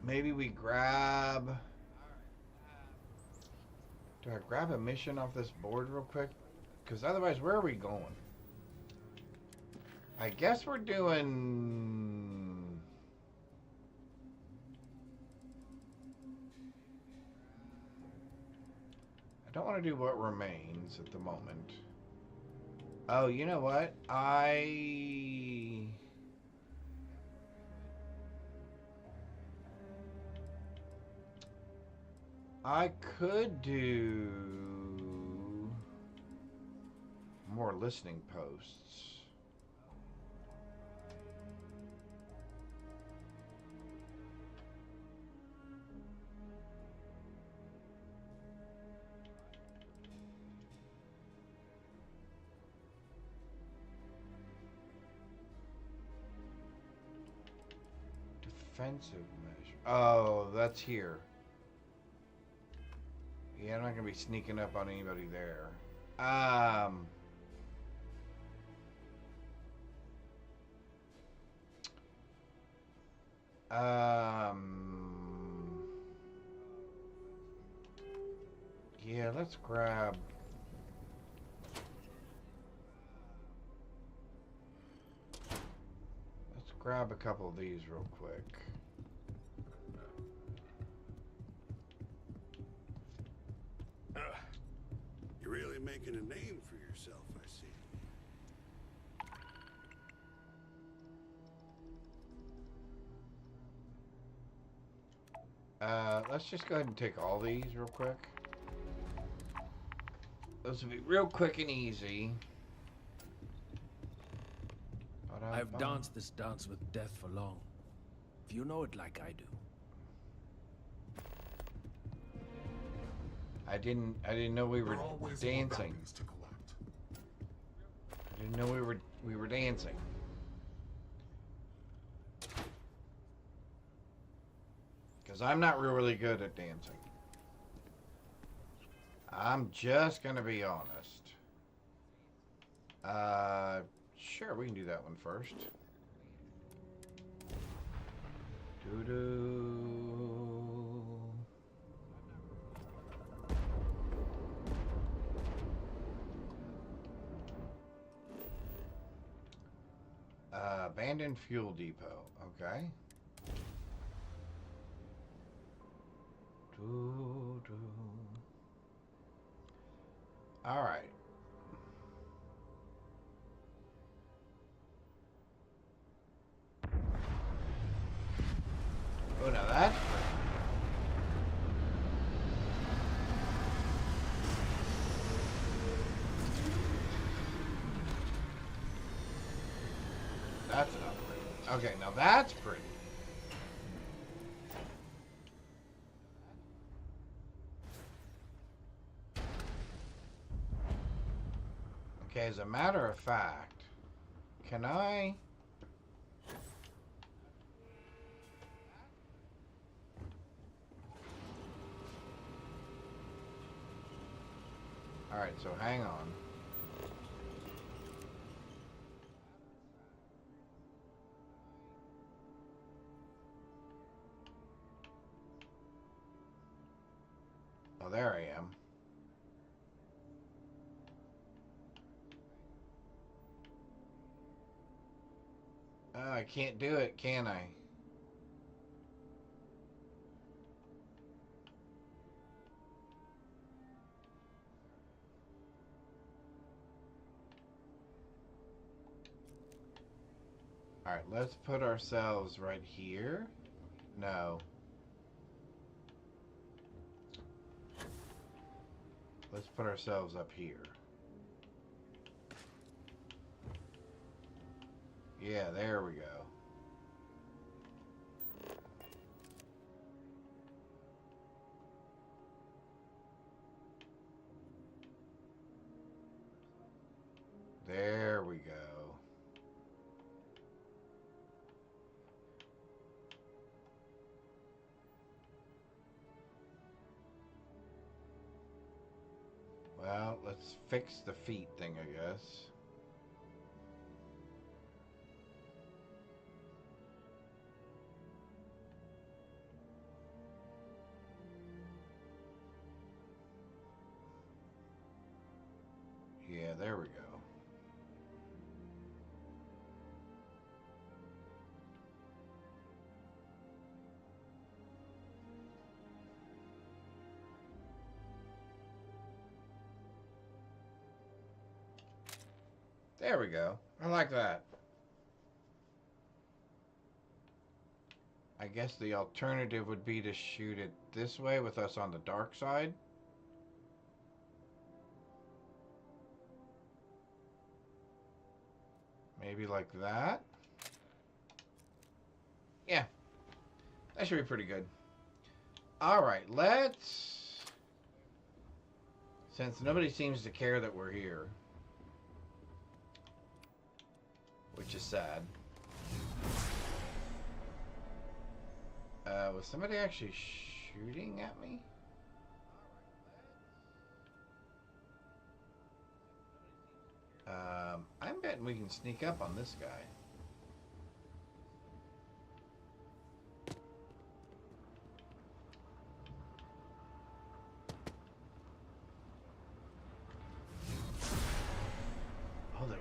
Maybe we grab... Do I grab a mission off this board real quick? Because otherwise, where are we going? I guess we're doing... I don't want to do what remains at the moment. Oh, you know what? I could do more listening posts. Defensive measure. Oh, that's here. Yeah, I'm not gonna be sneaking up on anybody there. Yeah, let's grab... Let's grab a couple of these real quick.
You're really making a name for yourself, I see.
Let's just go ahead and take all these real quick. Those will be real quick and easy.
I've danced this dance with death for long. If you know it like I do.
I didn't know we were dancing. I didn't know we were dancing. Because I'm not really good at dancing. I'm just gonna be honest. Sure, we can do that one first. Doo-doo. Abandoned fuel depot. Okay. Doo-doo. All right. Oh, now that's pretty. That's not pretty. Okay, now that's pretty. Okay, as a matter of fact, can I... Alright, so hang on. Oh, there I am. Oh, I can't do it, can I? Alright, let's put ourselves right here. No. Let's put ourselves up here. Yeah, there we go. There we go. Well, let's fix the feet thing, I guess. Yeah, there we go. There we go. I like that. I guess the alternative would be to shoot it this way with us on the dark side. Maybe like that. Yeah. That should be pretty good. Alright, let's... Since nobody seems to care that we're here, which is sad. Was somebody actually shooting at me? I'm betting we can sneak up on this guy.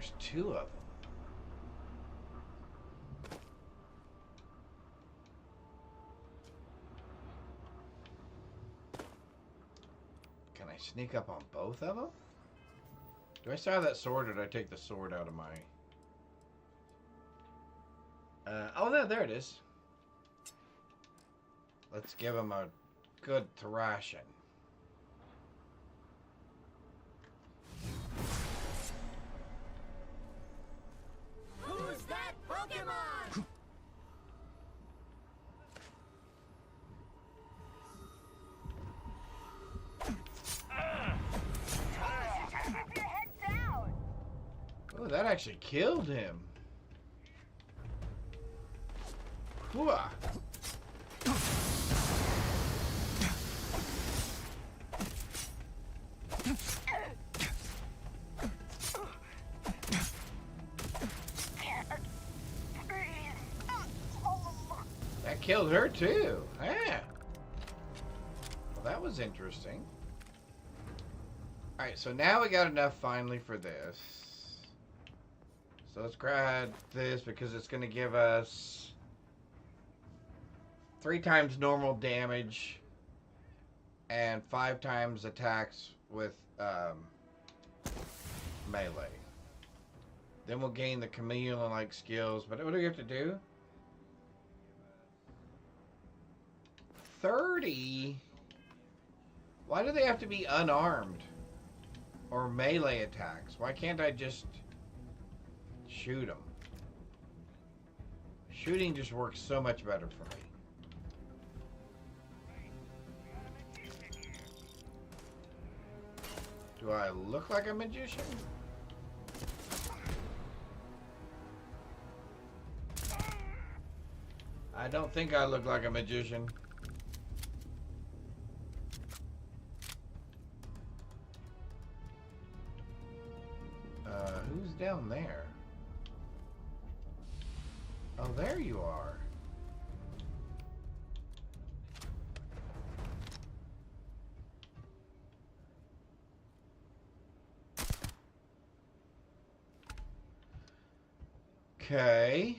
there's two of them. Can I sneak up on both of them? Do I still have that sword, or did I take the sword out of my... oh, no, there it is. Let's give him a good thrashing.
Who's that Pokemon? Keep your head down.
Oh, that actually killed him. Hooah. That killed her too. Yeah. Well, that was interesting. Alright, so now we got enough finally for this. So let's grab this because it's going to give us 3 times normal damage and 5 times attacks with melee. Then we'll gain the chameleon-like skills. But what do we have to do? 30? Why do they have to be unarmed? Or melee attacks? Why can't I just shoot them? Shooting just works so much better for me. Do I look like a magician? I don't think I look like a magician. Who's down there? Oh, there you are. Okay.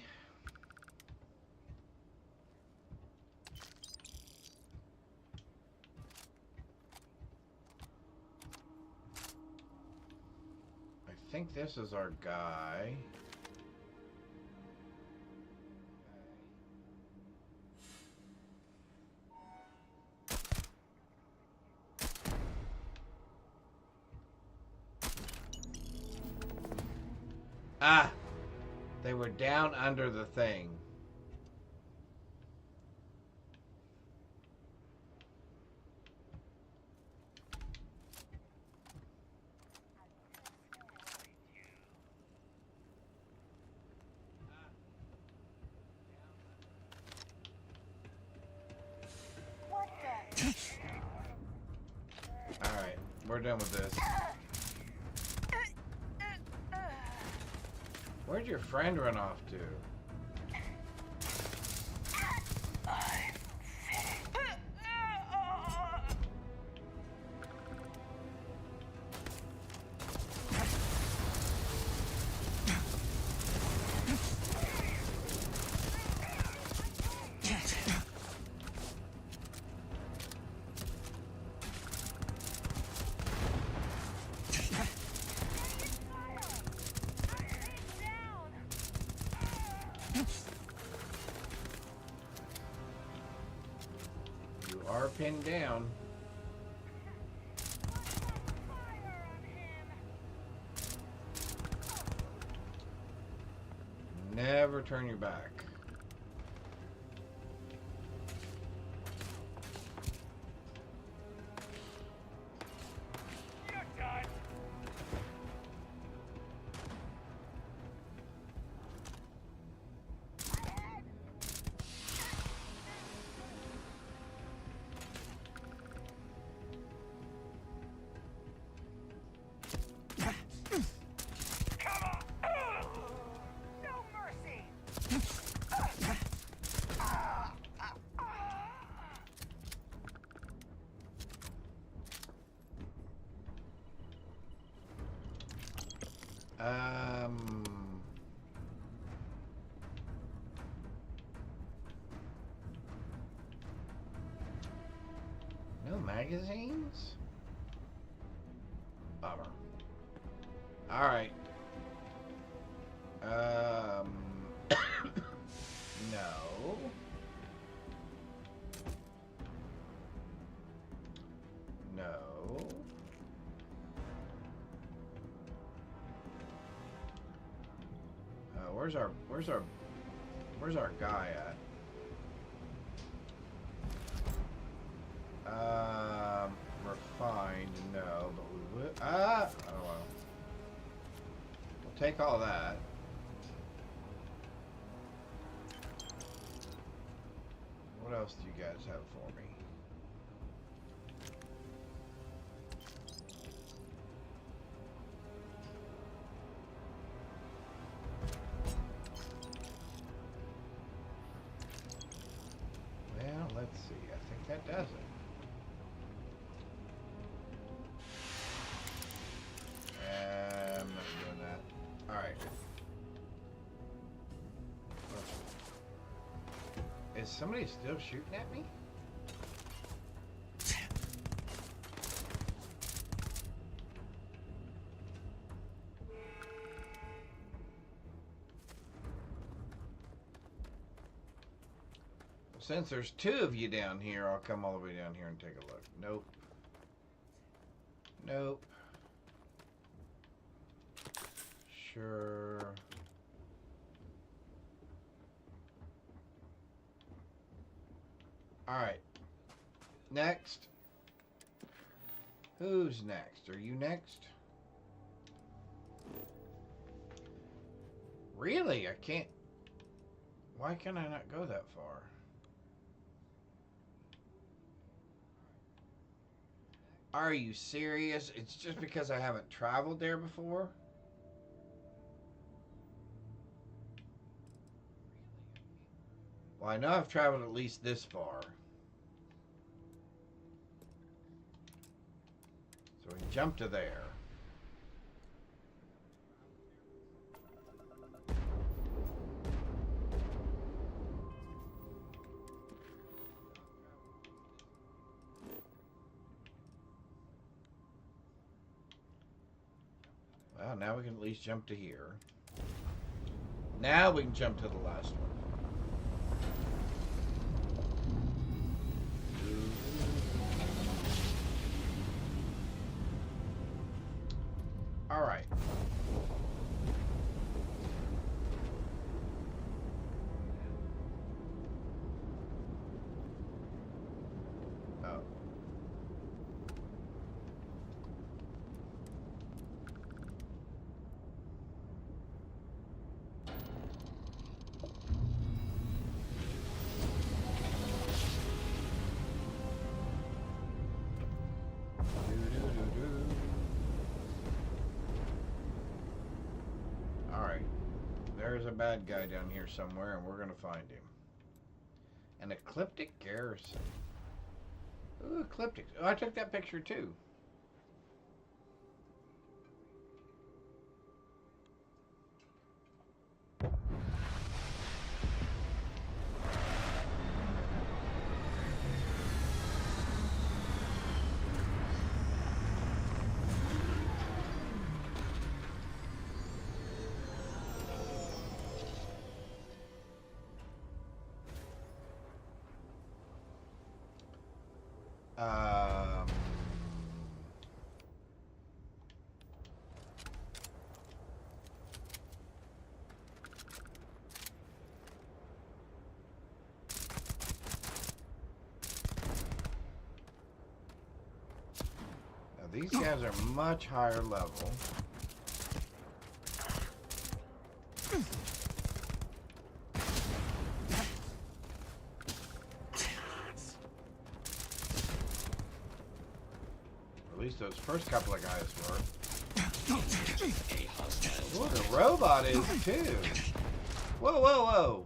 I think this is our guy. Ah! They were down under the thing. Alright, we're done with this. Where'd your friend run off to? You are pinned down. Never turn your back. No magazines? Bummer. Alright. No. No. Where's our guy at? Refined, no, but we would. Oh well. We'll take all that. What else do you guys have for me? Well, let's see. I think that does it. I'm not doing that. Alright. Is somebody still shooting at me? Since there's two of you down here, I'll come all the way down here and take a look. Nope. Nope. Sure. Alright. Next. Who's next? Are you next? Really? I can't. Why can I not go that far? Are you serious? It's just because I haven't traveled there before? Well, I know I've traveled at least this far. So we can jump to there. Well, now we can at least jump to here. Now we can jump to the last one. All right. Oh. There's a bad guy down here somewhere, and we're gonna find him. An ecliptic garrison. Ooh, ecliptic. Oh, I took that picture too. These guys are much higher level. At least those first couple of guys were. Ooh, the robot is too. Whoa, whoa, whoa.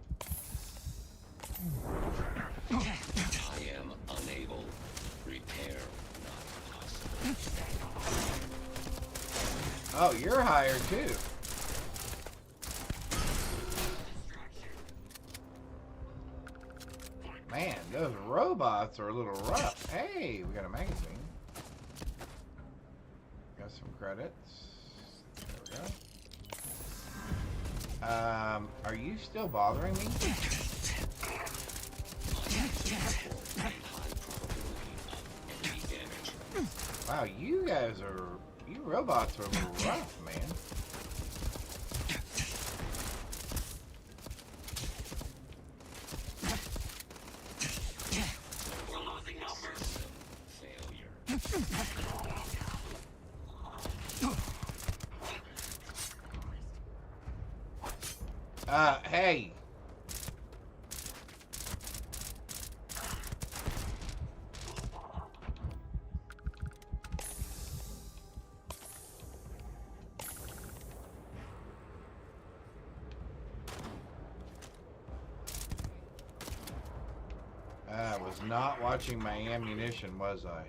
I am unable. Repair not possible.
Oh, you're higher too. those robots are a little rough. Hey, we got a magazine. Got some credits. There we go. Are you still bothering me? Wow, you robots are a little rough, man. Hey. I was not watching my ammunition, was I?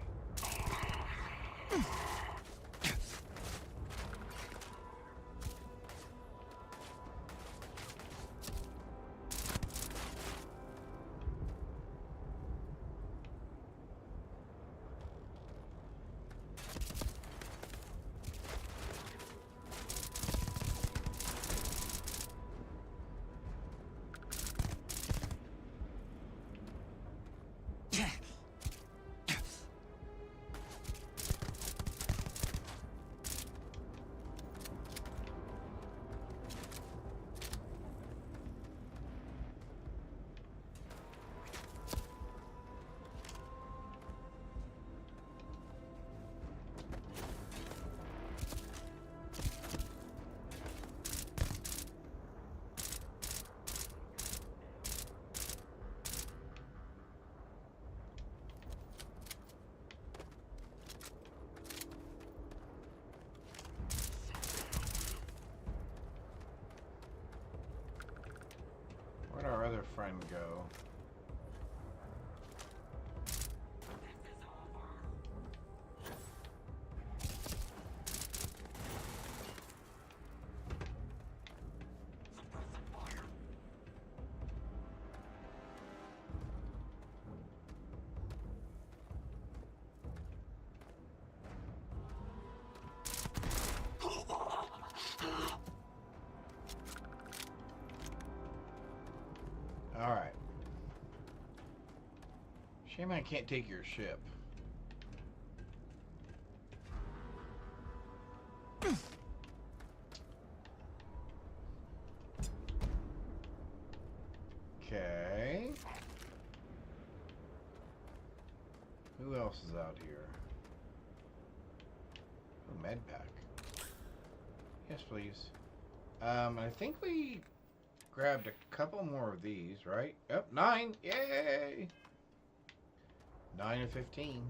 Where'd our other friend go? Alright. Shame I can't take your ship. Okay. Who else is out here? Oh, med pack. Yes, please. I think we grabbed a couple more of these, right? Yep, 9. Yay! 9 of 15.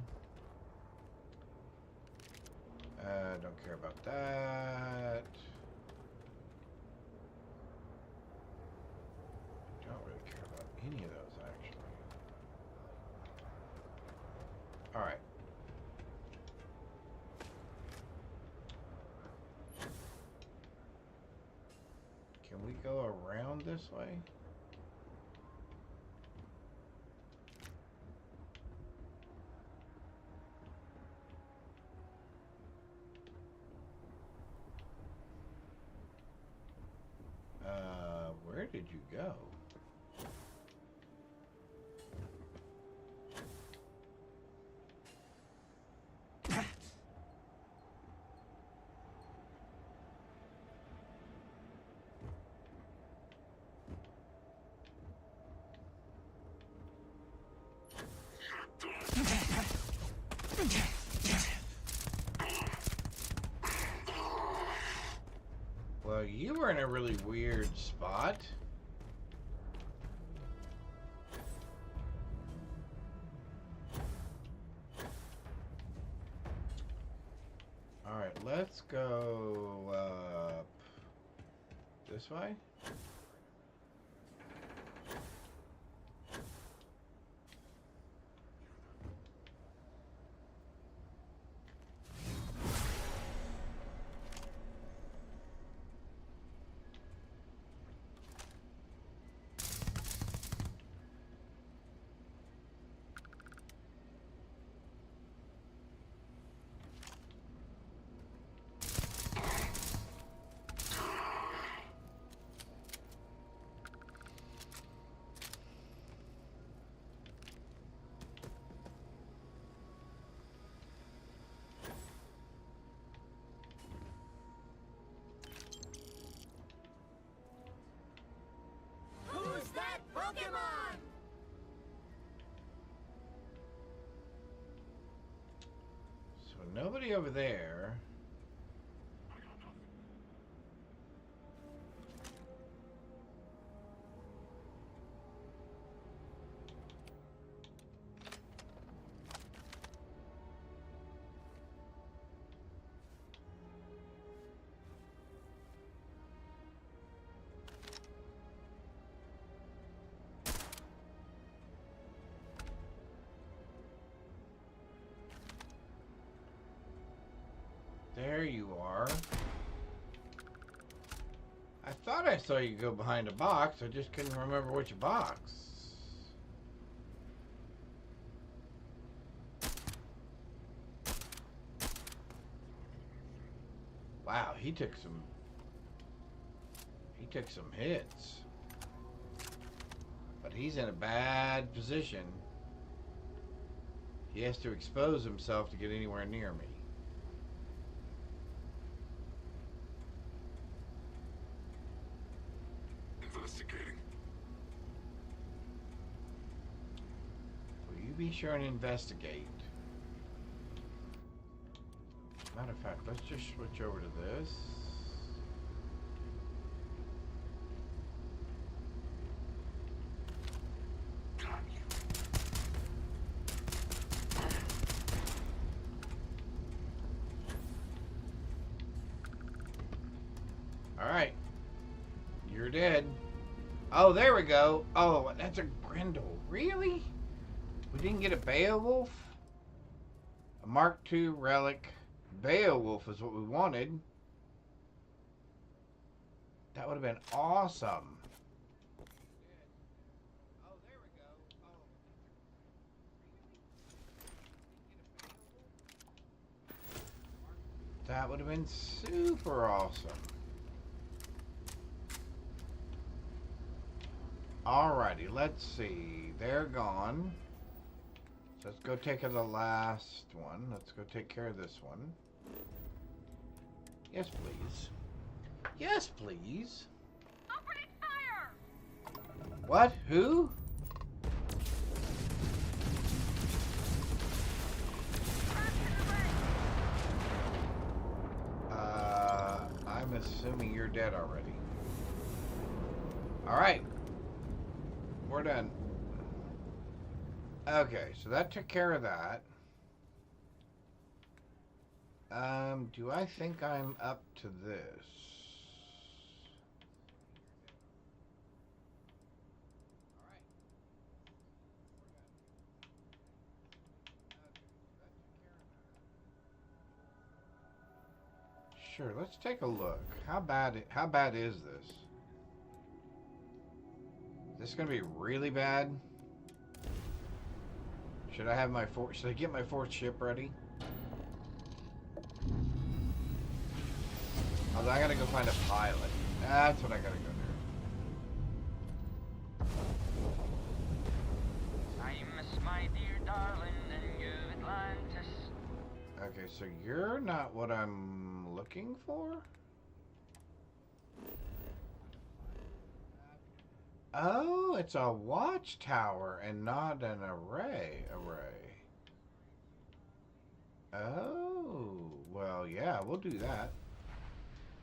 Don't care about that. Don't really care about any of those, actually. Alright. Can we go around this way? Where did you go? Well, you were in a really weird spot. Alright, let's go up this way. nobody over there. There you are. I thought I saw you go behind a box. I just couldn't remember which box. Wow, he took some hits. But he's in a bad position. He has to expose himself to get anywhere near me.
Investigating.
Will you be sure and investigate? Matter of fact, let's just switch over to this. Alright. You're dead. Oh, there we go. Oh, that's a Grendel. Really? We didn't get a Beowulf? A Mark II relic. Beowulf is what we wanted. That would have been awesome. That would have been super awesome. Alrighty, let's see. They're gone. So let's go take care of the last one. Let's go take care of this one. Yes, please. Yes, please.
Opening fire!
What? Who? I'm assuming you're dead already. Alright. We're done. Okay, so that took care of that. Do I think I'm up to this? Sure, let's take a look. How bad is this? Is this gonna be really bad? Should I get my fourth ship ready? Although I gotta go find a pilot. That's what I gotta go do.
I miss my dear darling and you Atlantis.
Okay, so you're not what I'm looking for? Oh, it's a watchtower and not an array. Oh, well, yeah, we'll do that.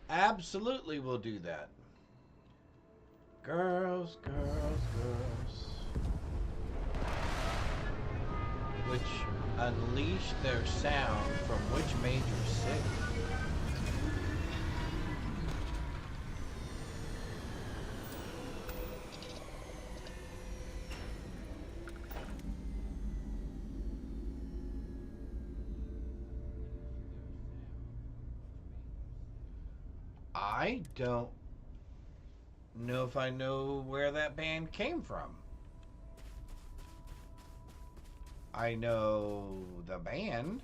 Absolutely, we'll do that. Girls, girls, girls. Which unleash their sound from which major city? I don't know if I know where that band came from. I know the band.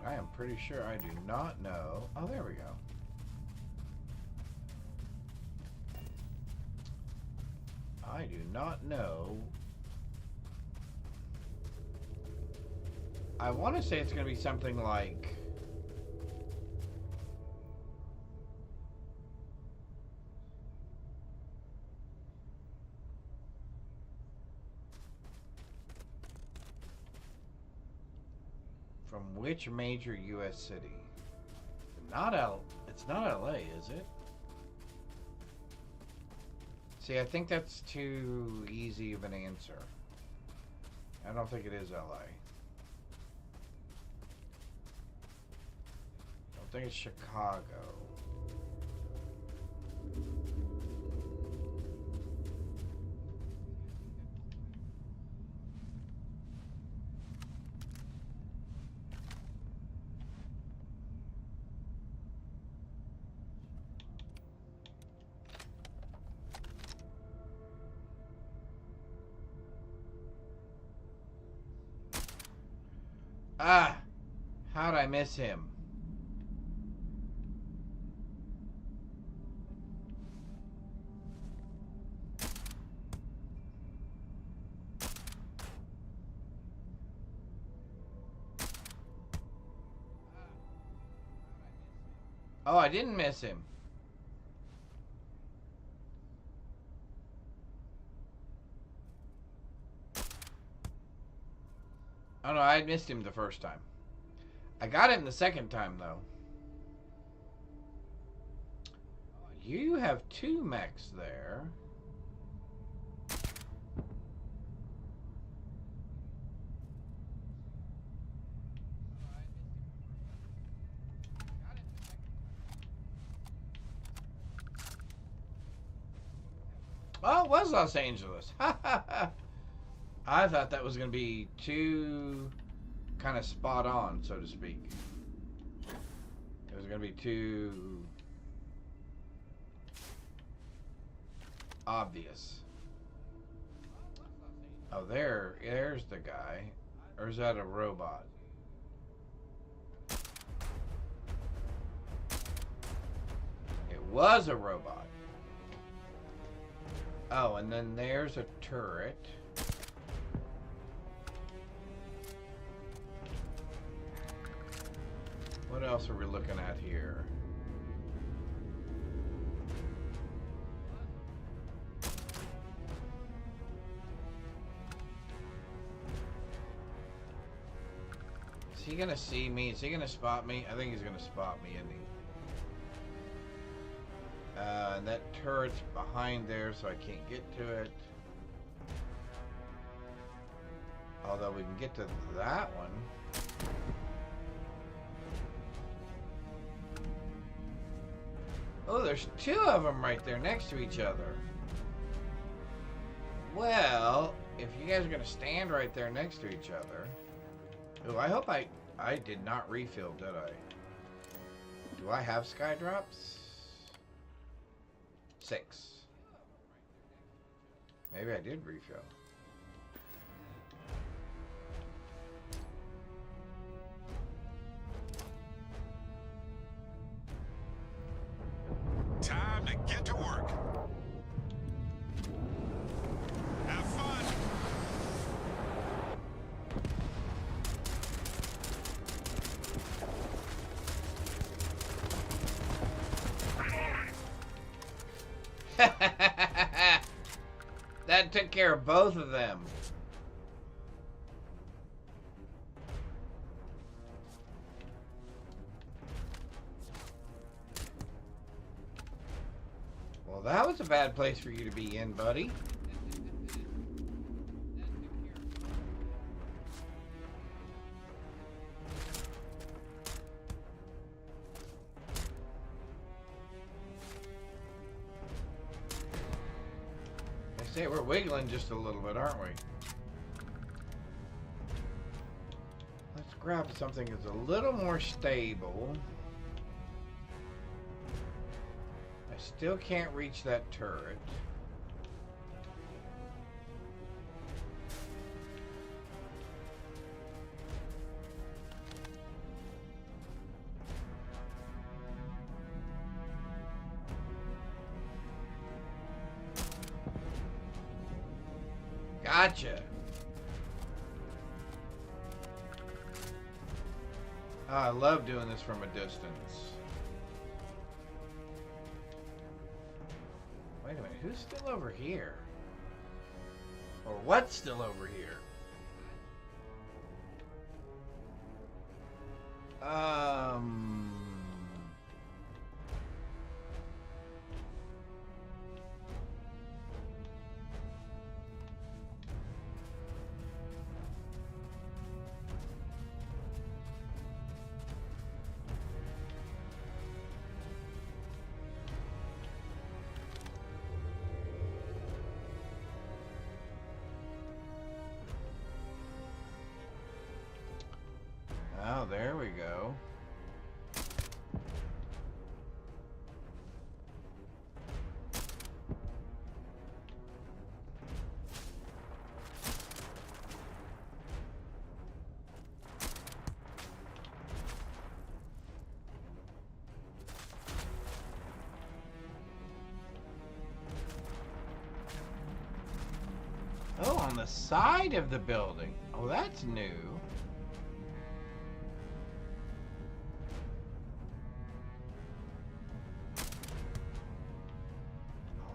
But I am pretty sure I do not know. Oh, there we go. I do not know. I want to say it's going to be something like From which major U.S. city? It's not LA, is it? See, I think that's too easy of an answer. I don't think it is LA. I don't think it's Chicago. Ah! How'd I miss him? Oh, I didn't miss him. Oh no, I missed him the first time. I got him the second time, though. You have 2 mechs there. Oh, it was Los Angeles. I thought that was going to be too kind of spot on, so to speak. It was going to be too obvious. Oh, there's the guy. Or is that a robot? It was a robot. Oh, and then there's a turret. What else are we looking at here? Is he gonna see me? Is he gonna spot me? I think he's gonna spot me, isn't he? And that turret's behind there, so I can't get to it. Although we can get to that one. Oh, there's 2 of them right there next to each other. Well, if you guys are going to stand right there next to each other... Oh, I hope I did not refill, did I? Do I have sky drops? 6. Maybe I did refill.
Time to get to work. Have fun.
That took care of both of them. Well, that was a bad place for you to be in, buddy. I say we're wiggling just a little bit, aren't we? Let's grab something that's a little more stable. I still can't reach that turret. Gotcha. Oh, I love doing this from a distance. Wait a minute, who's still over here? Or what's still over here? Oh, there we go. Oh, on the side of the building. Oh, that's new.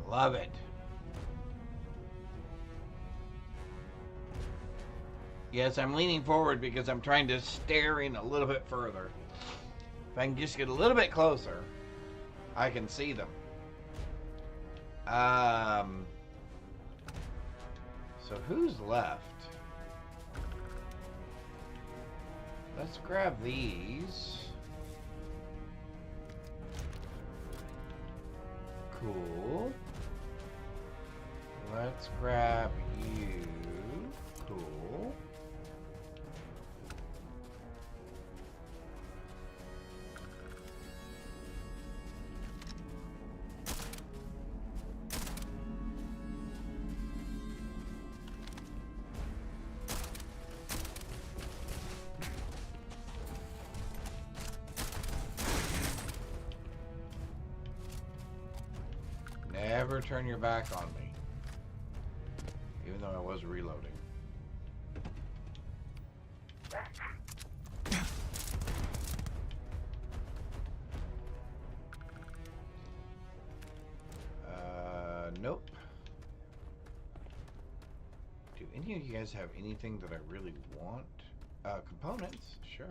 Love it. Yes, I'm leaning forward because I'm trying to stare in a little bit further. If I can just get a little bit closer, I can see them. So who's left? Let's grab these. Cool. Let's grab you. Cool. Never turn your back on me. Even though I was reloading. Nope. Do any of you guys have anything that I really want? Components? Sure.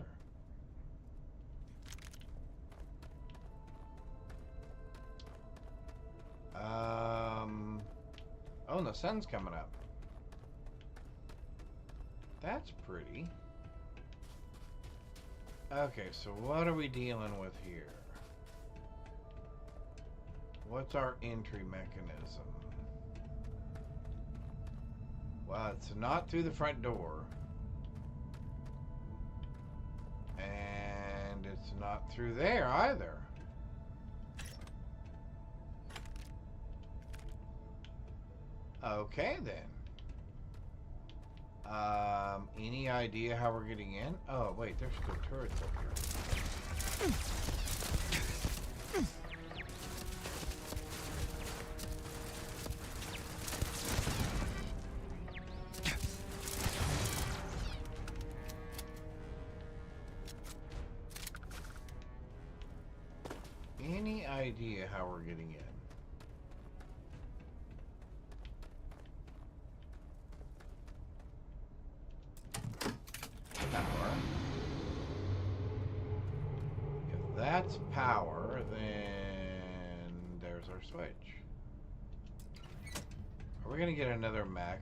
Oh, and the sun's coming up. That's pretty. Okay, so what are we dealing with here? What's our entry mechanism? Well, it's not through the front door. And it's not through there either. Okay, then. Any idea how we're getting in? Oh, wait, there's still turrets up here. Any idea how we're getting in? That's power, then there's our switch. Are we gonna get another mech?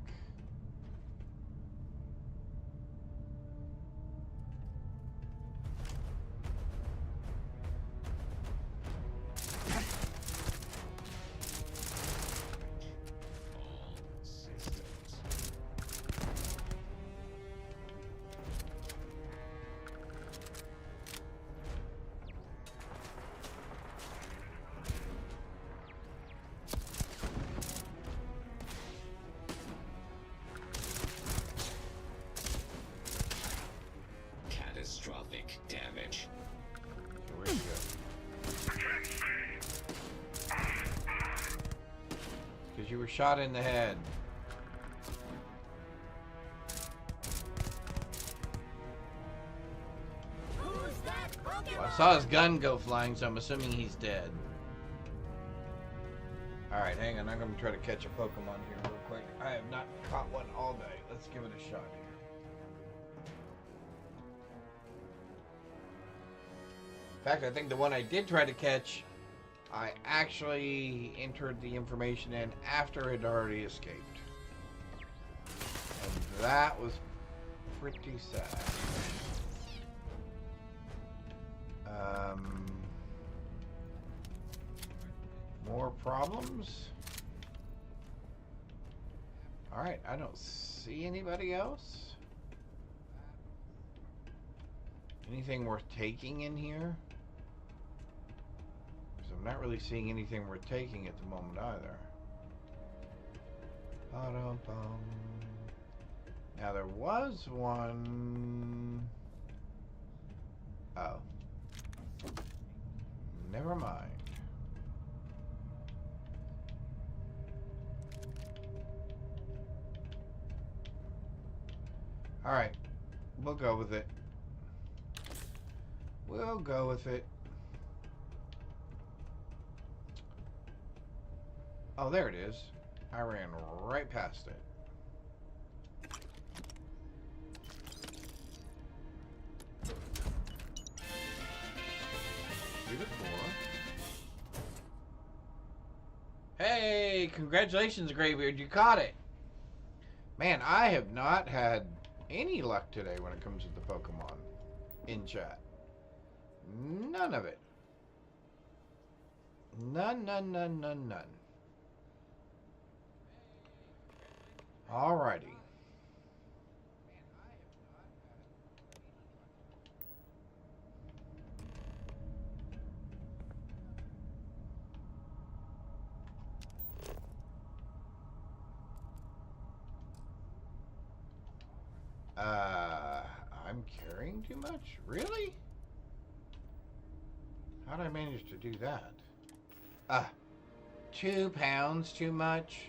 Catastrophic damage.
Where'd you go? Because you were shot in the head. Well, I saw his gun go flying, so I'm assuming he's dead. Alright, hang on. I'm going to try to catch a Pokemon here real quick. I have not caught one all day. Let's give it a shot here. fact, I think the one I did try to catch, I actually entered the information in after it had already escaped. And that was pretty sad. More problems? Alright, I don't see anybody else. Anything worth taking in here? Because I'm not really seeing anything worth taking at the moment either. Ba-dum-bum. Now there was one... Oh. Never mind. Alright. We'll go with it. We'll go with it. Oh, there it is. I ran right past it. Hey, congratulations, Graybeard. You caught it. Man, I have not had any luck today when it comes to the Pokemon in chat. None of it. None. Alrighty. I'm carrying too much? Really? How'd I manage to do that? 2 pounds too much?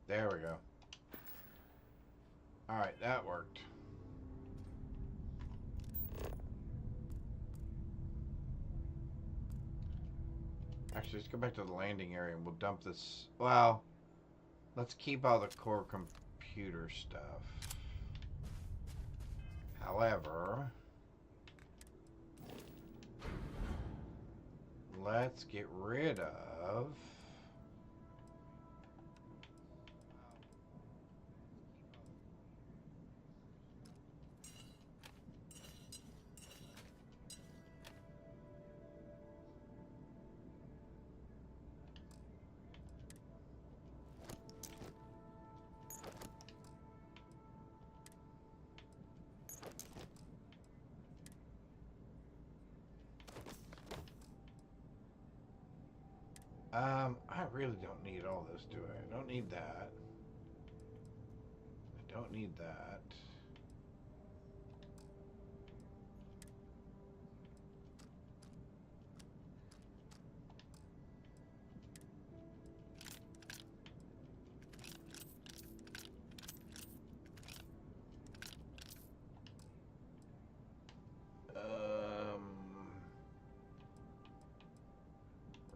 There we go. Alright, that worked. Actually, let's go back to the landing area and we'll dump this. Well, let's keep all the core computer stuff. However, let's get rid of... I really don't need all this, do I? I don't need that. I don't need that.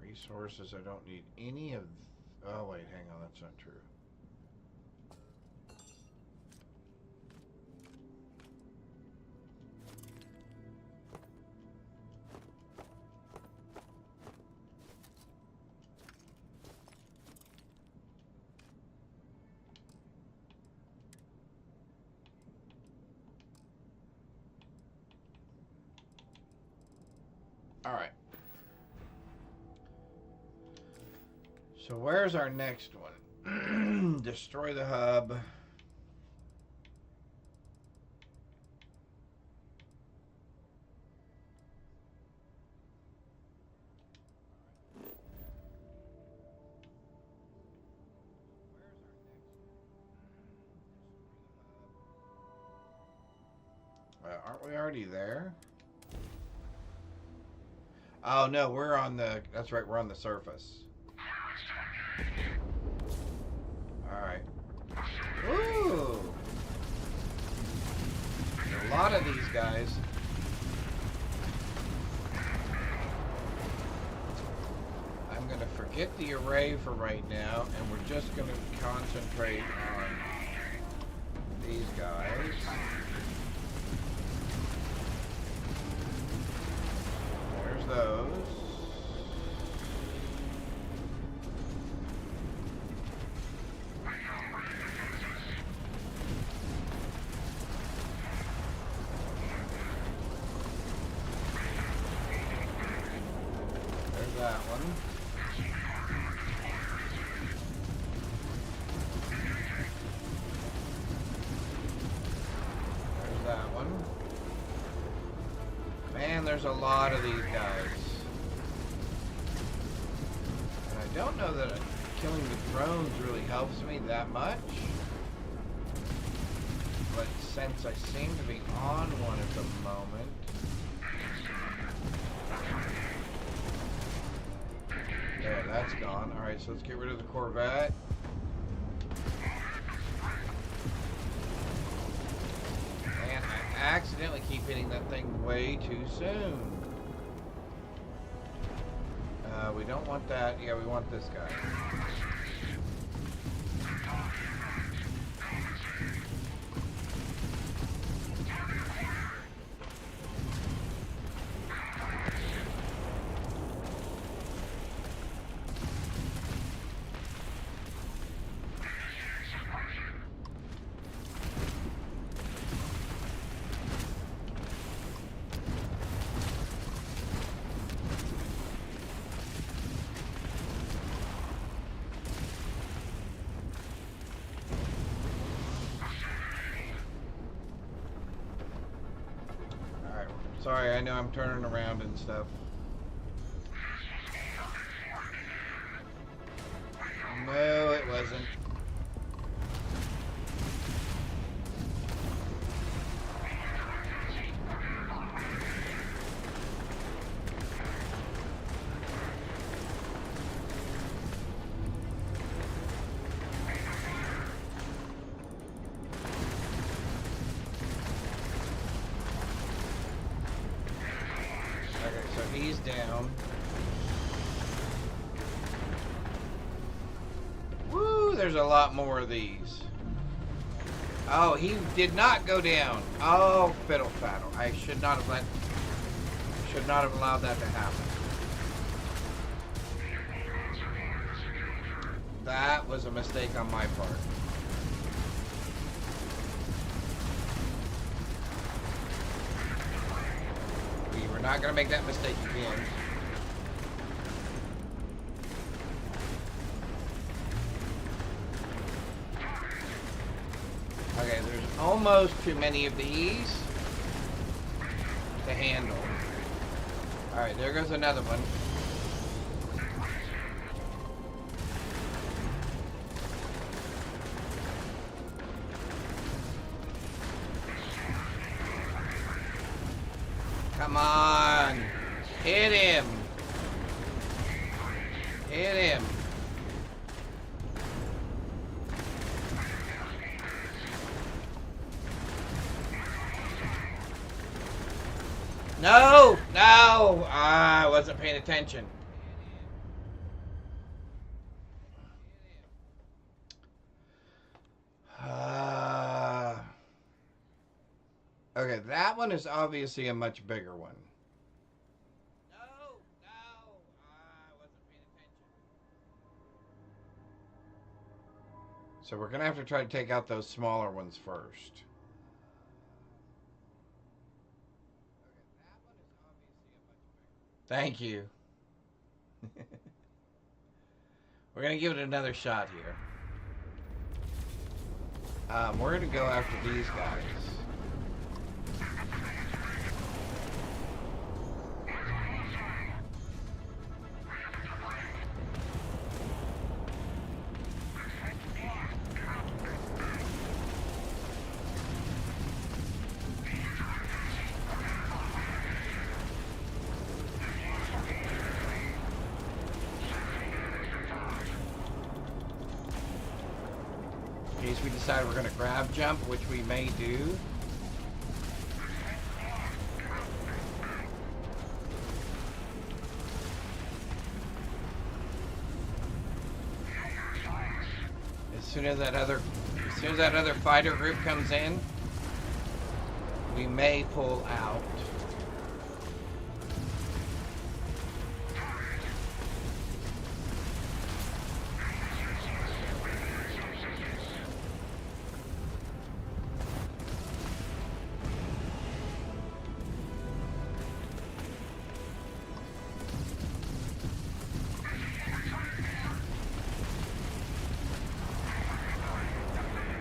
Resources, I don't need any of... Oh, wait, hang on, that's not true. All right. So where's our next one? Destroy the hub. Aren't we already there? Oh no, we're on the... That's right, we're on the surface. a lot of these guys. I'm going to forget the array for right now, and we're just going to concentrate on these guys. There's those. There's that one. There's a lot of these guys. And I don't know that killing the drones really helps me that much. But since I seem to be on one at the moment... There, that's gone. Alright, so let's get rid of the Corvette. Accidentally keep hitting that thing way too soon. We don't want that. Yeah, we want this guy. Sorry, I know I'm turning around and stuff. No, it wasn't. He's down. Woo, there's a lot more of these. Oh, he did not go down. Oh, fiddle faddle. I should not have allowed that to happen. That was a mistake on my part. We're not going to make that mistake again. Okay, there's almost too many of these to handle. Alright, there goes another one. Come on! Hit him! Hit him! No! No! I wasn't paying attention. Okay, that one is obviously a much bigger one. No, I wasn't paying attention. So we're going to have to try to take out those smaller ones first. Thank you. We're going to give it another shot here. We're going to go after these guys. In case we decide we're going to grab jump, which we may do. soon as that other fighter group comes in, we may pull out.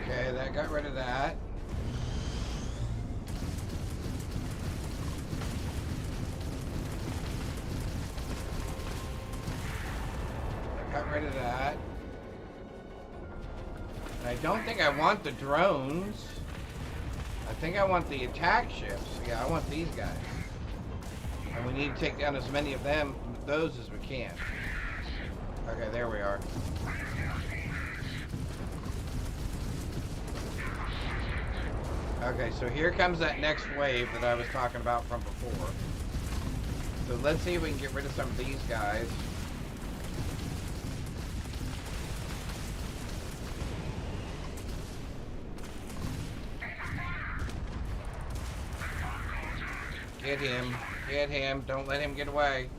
Okay, that got rid of that. Got rid of that. And I don't think I want the drones. I think I want the attack ships. Yeah, I want these guys. And we need to take down as many of those as we can. Okay, there we are. Okay, so here comes that next wave that I was talking about from before. So let's see if we can get rid of some of these guys. Get him. Get him. Don't let him get away.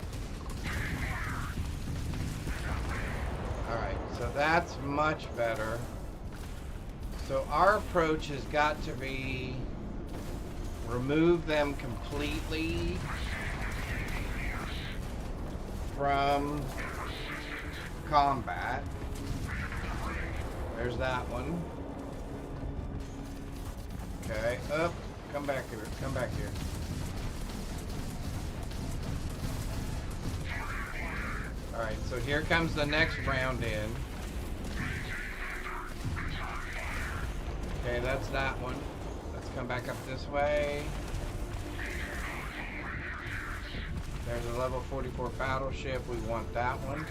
Alright, so that's much better. So our approach has got to be remove them completely from combat. There's that one. Okay, up. Come back here. Come back here. Alright, so here comes the next round in. Okay, that's that one. Let's come back up this way. There's a level 44 battleship. We want that one.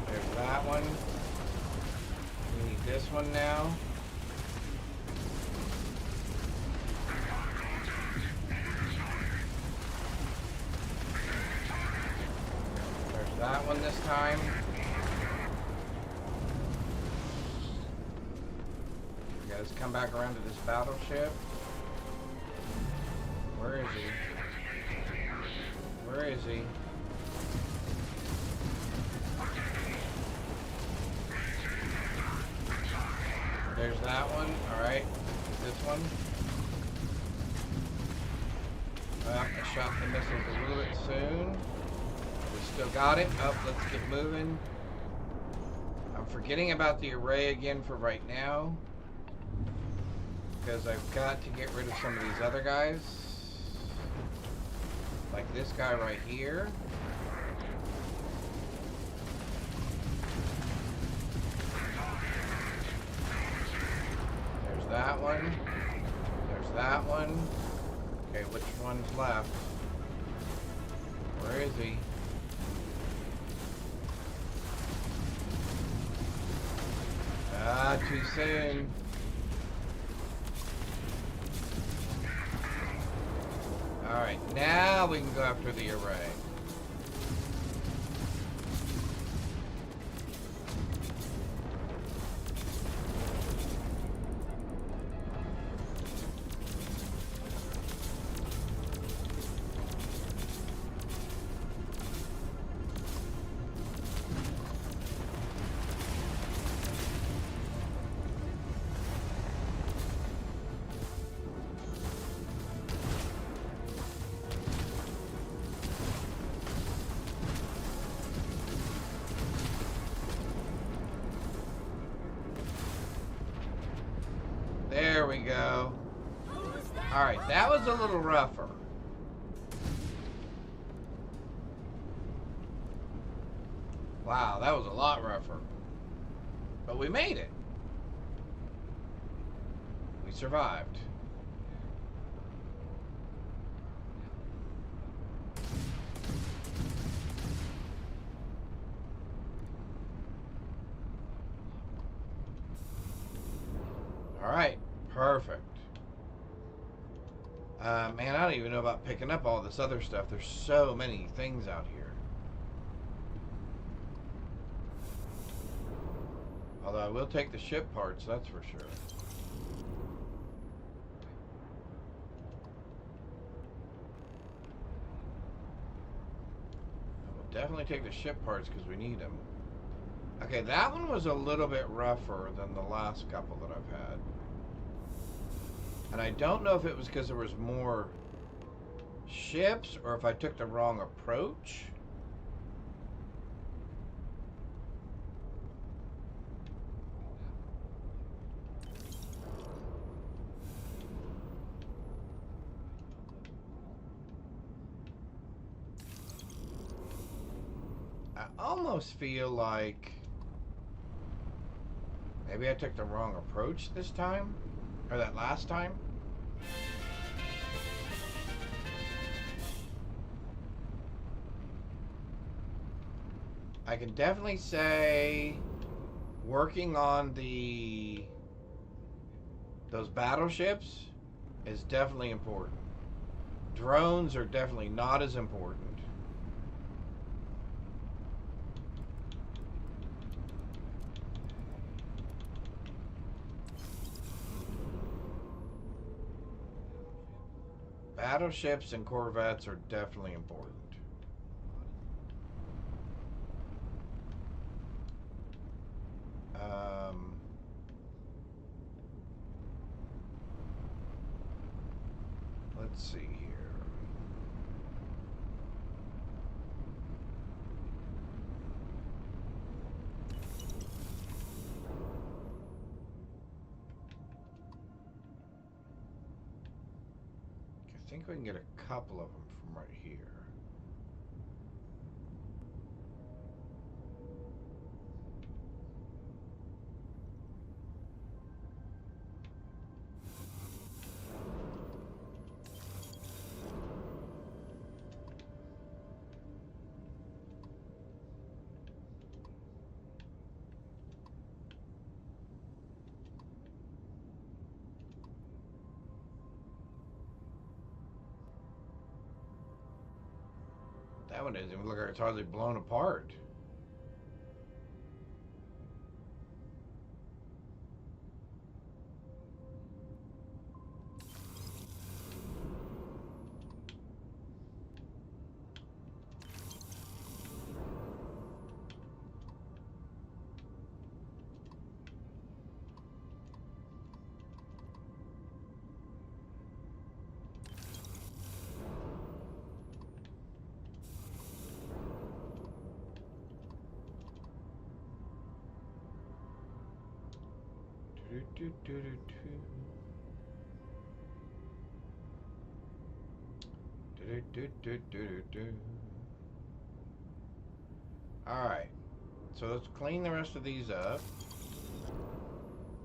There's that one. We need this one now. That one this time. You guys come back around to this battleship. Where is he? Where is he? There's that one. Alright. This one. Well, I shot the missiles a little bit soon. Still got it. Oh, let's get moving. I'm forgetting about the array again for right now, because I've got to get rid of some of these other guys. Like this guy right here. There's that one. There's that one. Okay, which one's left? Where is he? Ah, too soon. Alright, now we can go after the array. There we go. Alright, that was a little rougher. Wow, that was a lot rougher. But we made it. We survived. Alright, perfect. Man, I even know about picking up all this other stuff. There's so many things out here. Although I will take the ship parts, that's for sure. I will definitely take the ship parts because we need them. Okay, that one was a little bit rougher than the last couple that I've had. And I don't know if it was because there was more ships or if I took the wrong approach. I almost feel like maybe I took the wrong approach this time, or that last time. I can definitely say working on those battleships is definitely important. Drones are definitely not as important. Battleships and corvettes are definitely important. Let's see here. I think we can get a couple of them from right here. That one doesn't even look like it's hardly blown apart. Alright, so let's clean the rest of these up.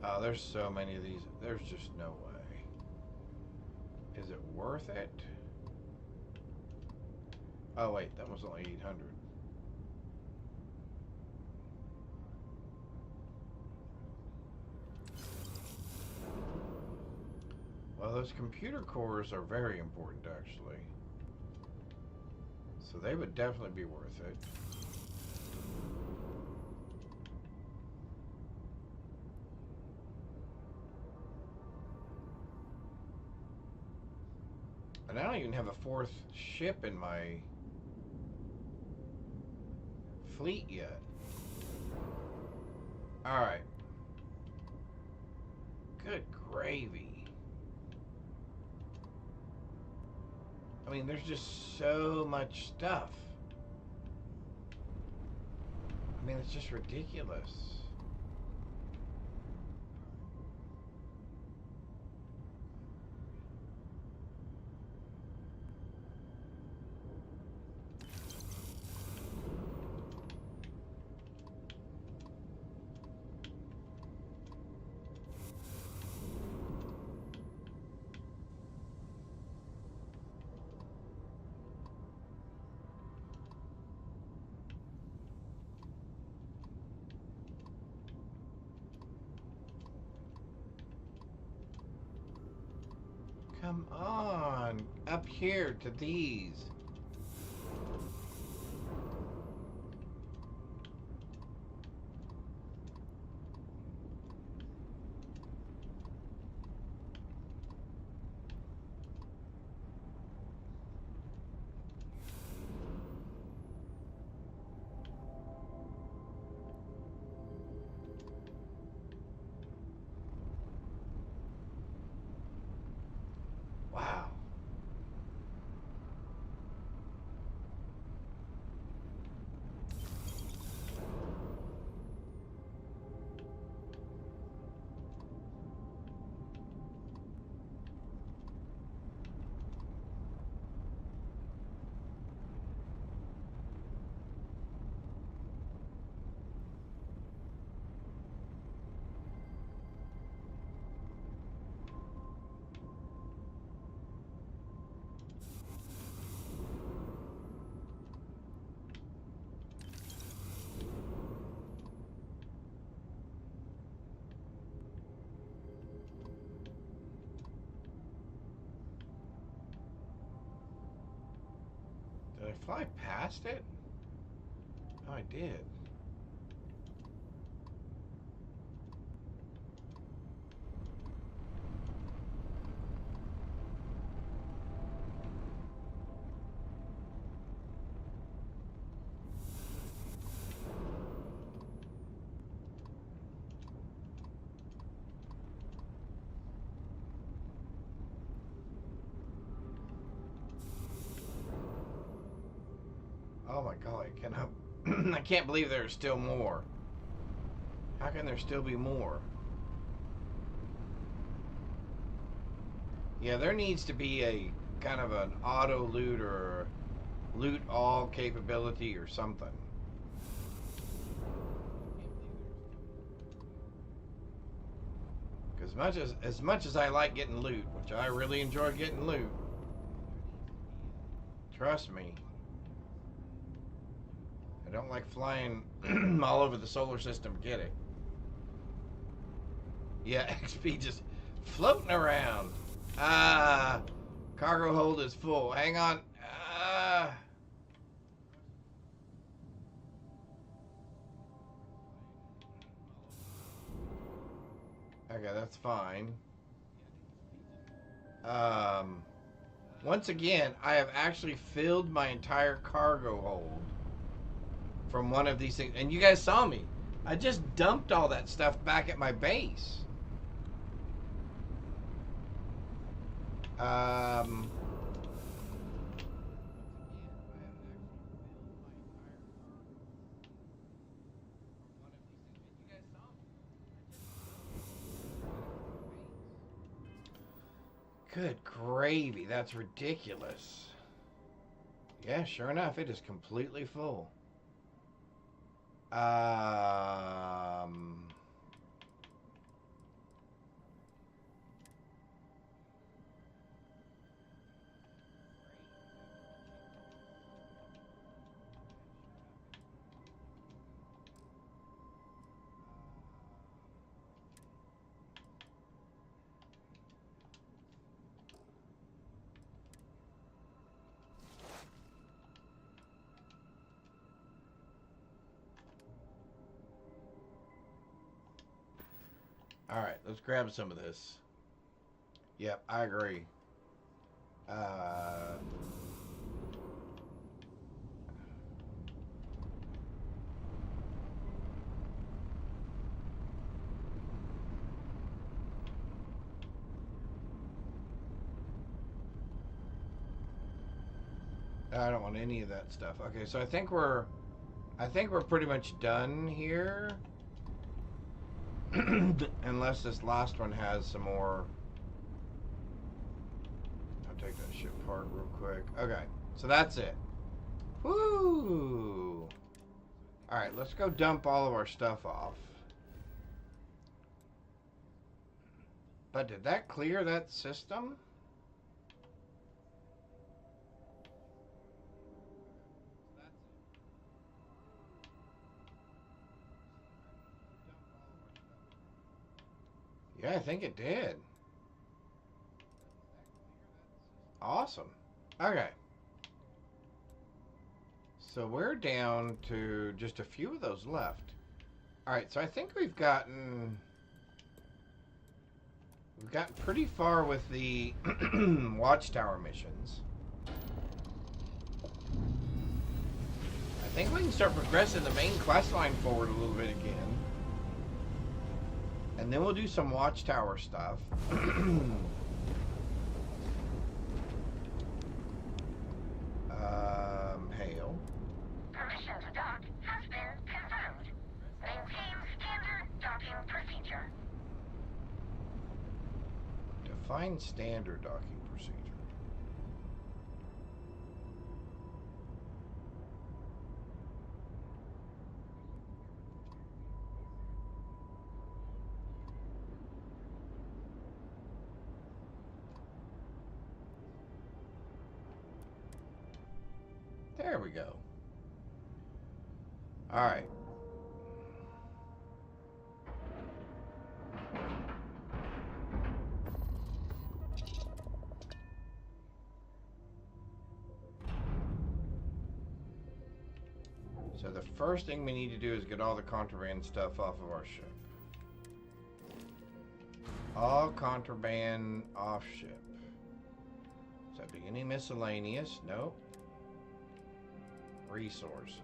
Oh, there's so many of these. There's just no way. Is it worth it? Oh wait, that was only 800. Well, those computer cores are very important, actually. So they would definitely be worth it. And I don't even have a fourth ship in my fleet yet. Alright. Good gravy. I mean, there's just so much stuff. I mean, it's just ridiculous. Come on. Up here to these. Wow. Did I fly past it? Oh, I did. Oh my god, I cannot I can't believe there's still more. How can there still be more? Yeah, there needs to be a kind of an auto loot or loot all capability or something. Because as much as I like getting loot, which I really enjoy getting loot, trust me, I don't like flying all over the solar system to get it. Yeah, XP just floating around. Cargo hold is full. Hang on. Okay, that's fine. Once again, I have actually filled my entire cargo hold from one of these things. And you guys saw me. I just dumped all that stuff back at my base. Good gravy, that's ridiculous. Yeah, sure enough, it is completely full. Alright, let's grab some of this. Yep, I agree. I don't want any of that stuff. Okay, so I think we're pretty much done here. Unless this last one has some more. I'll take that ship part real quick. Okay, so that's it. Woo! Alright, let's go dump all of our stuff off. But did that clear that system? Yeah, I think it did. Awesome. Okay. So we're down to just a few of those left. Alright, so I think we've gotten pretty far with the Watchtower missions. I think we can start progressing the main quest line forward a little bit again. And then we'll do some Watchtower stuff. Hail.
Permission to dock has been confirmed. Maintain standard docking procedure.
Define standard docking procedure. There we go. All right. So the first thing we need to do is get all the contraband stuff off of our ship. All contraband off ship. Subject any miscellaneous? Nope. Resources.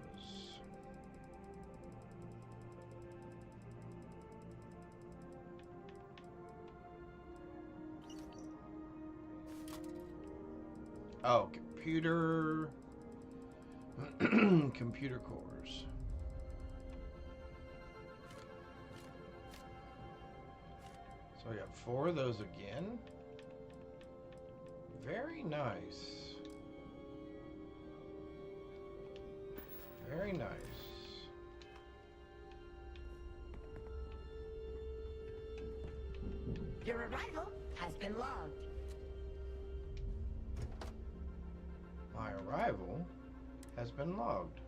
Oh, computer. Computer cores. So I got 4 of those again. Very nice. Very nice.
Your arrival has been logged.
My arrival has been logged.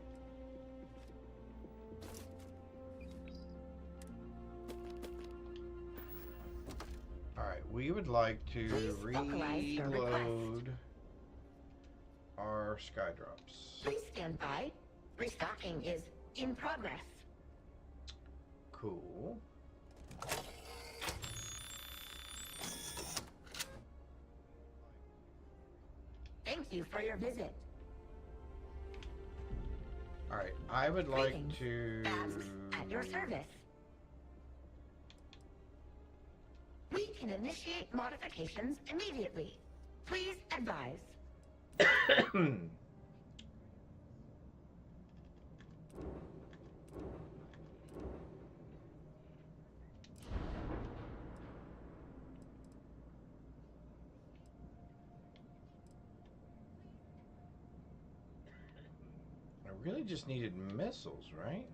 Alright, we would like to reload our skydrops.
Please stand by. Restocking is in progress.
Cool.
Thank you for your visit.
Alright, I would like
Greetings.
to...
At your service. We can initiate modifications immediately. Please advise.
I really just needed missiles, right?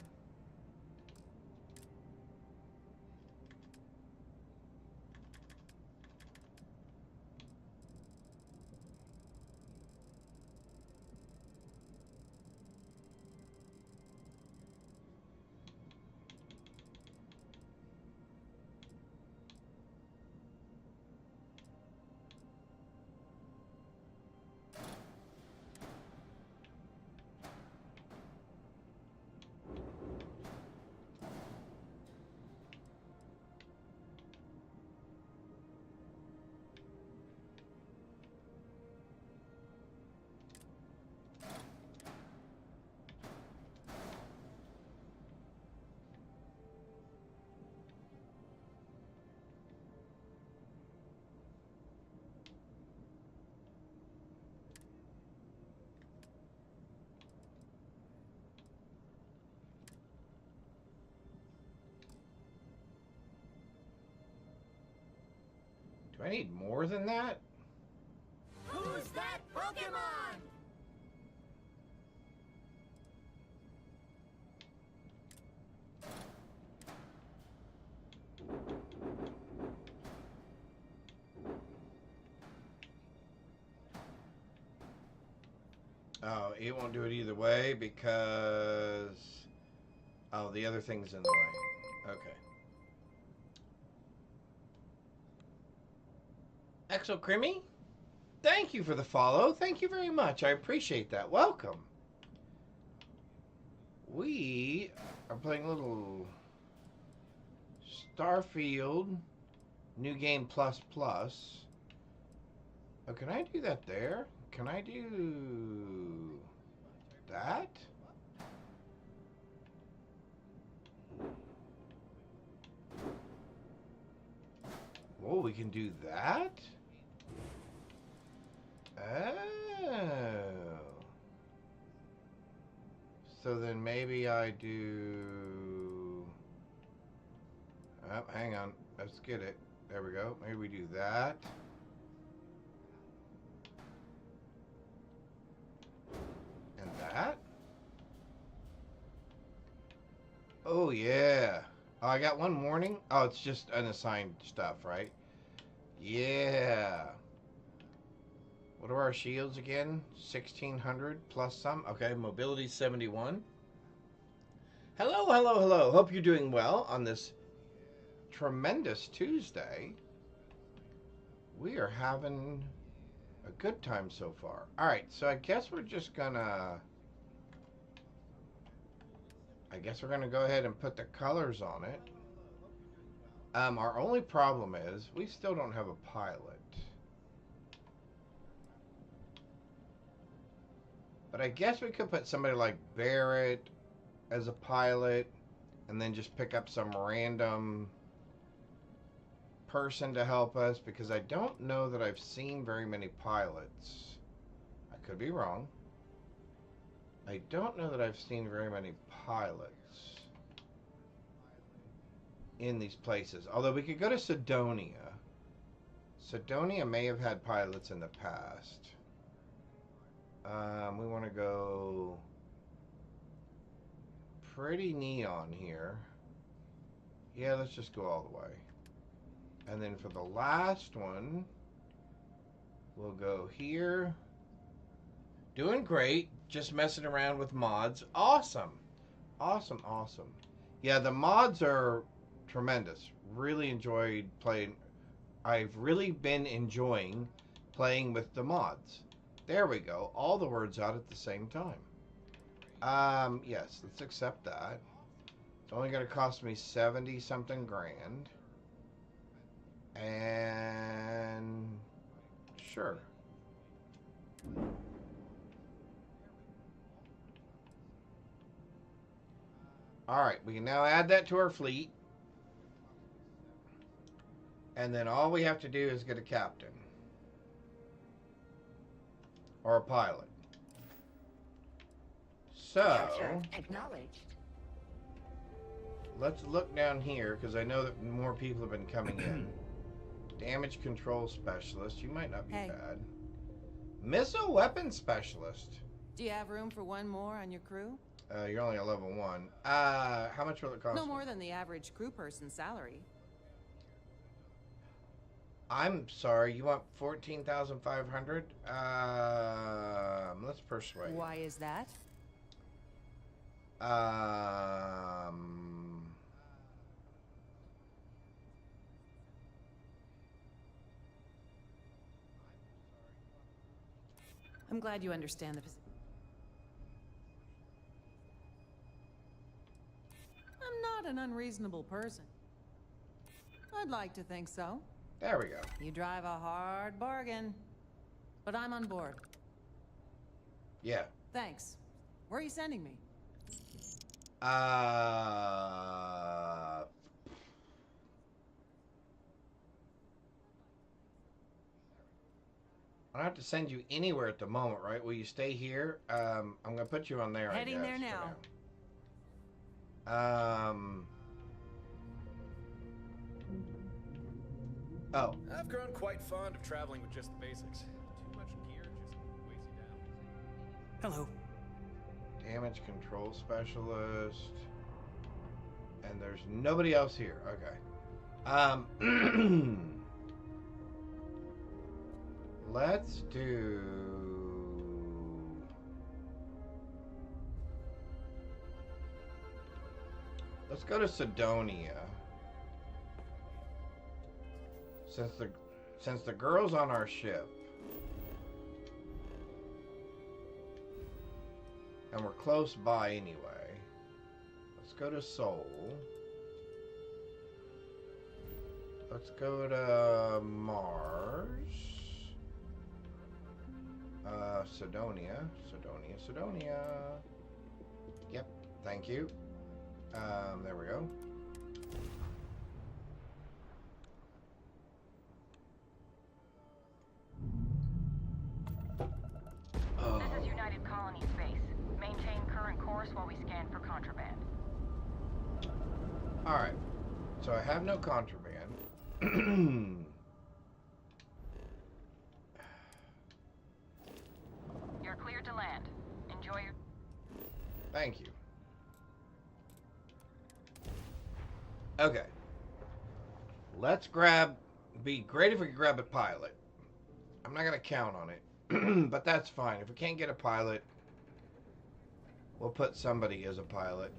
Do I need more than that?
Who's that Pokemon?
Oh, it won't do it either way because... Oh, the other thing's in the way. Okay. Exocrimi? Thank you for the follow. Thank you very much. I appreciate that. Welcome. We are playing a little Starfield New Game Plus Plus. Oh, can I do that there? Can I do that? Whoa, we can do that? Oh. So then maybe I do... Oh, hang on. Let's get it. There we go. Maybe we do that. And that. Oh, yeah. Oh, I got one warning. Oh, it's just unassigned stuff, right? Yeah. What are our shields again? 1,600 plus some. Okay, mobility 71. Hello, hello, hello. Hope you're doing well on this tremendous Tuesday. We are having a good time so far. All right, so I guess we're just gonna... go ahead and put the colors on it. Our only problem is we still don't have a pilot. But I guess we could put somebody like Barrett as a pilot and then just pick up some random person to help us, because I don't know that I've seen very many pilots. I could be wrong. I don't know that I've seen very many pilots in these places. Although we could go to Sidonia. Sidonia may have had pilots in the past. We want to go pretty neon here. Yeah, let's just go all the way. And then for the last one, we'll go here. Doing great. Just messing around with mods. Awesome. Awesome, awesome. Yeah, the mods are tremendous. Really enjoyed playing. I've really been enjoying playing with the mods. There we go. All the words out at the same time. Yes, let's accept that. It's only going to cost me 70 something grand. And sure. All right, we can now add that to our fleet. And then all we have to do is get a captain. Or a pilot. So,
acknowledged.
Let's look down here, because I know that more people have been coming in. Damage control specialist. You might not be bad. Missile weapon specialist.
Do you have room for one more on your crew?
You're only a level 1. How much will it cost?
No more than the average crew person's salary.
I'm sorry, you want 14,500? Let's persuade.
Why is that? I'm glad you understand the position. I'm not an unreasonable person. I'd like to think so.
There we go.
You drive a hard bargain, but I'm on board.
Yeah.
Thanks. Where are you sending me?
I don't have to send you anywhere at the moment, right? Will you stay here? I'm gonna put you on there.
Heading there now.
Oh.
I've grown quite fond of traveling with just the basics. Too much gear just weighs you down.
Hello.
Damage control specialist. And there's nobody else here. Okay. Let's do... Let's go to Sidonia. Since the girl's on our ship. And we're close by anyway. Let's go to Seoul. Let's go to Mars. Sidonia. Yep, thank you. There we go.
Oh. This is United Colony Space. Maintain current course while we scan for contraband.
Alright. So I have no contraband.
You're cleared to land. Enjoy your...
Thank you. Okay. Let's be great if we could grab a pilot. I'm not going to count on it. But that's fine. If we can't get a pilot, we'll put somebody as a pilot.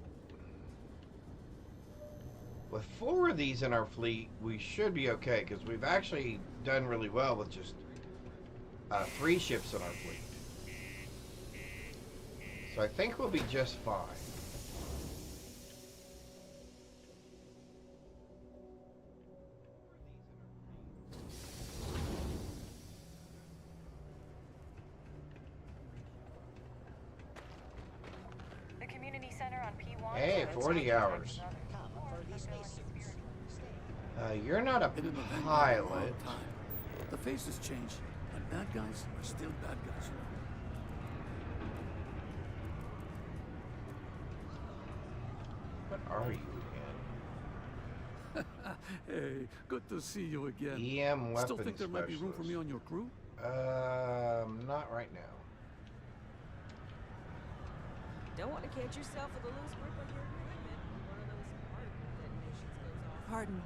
With 4 of these in our fleet, we should be okay, because we've actually done really well with just 3 ships in our fleet. So I think we'll be just fine.
The community center on P1.
Hey, 40 hours. You're not a pilot.
The faces change, and bad guys are still bad guys.
What are you again?
Hey, good to see you again.
EM weapons
Still think there might be room for me on your crew?
Not right now.
Don't want to catch yourself with a loose grip on your equipment. One of those particle detonations goes off.
Pardon.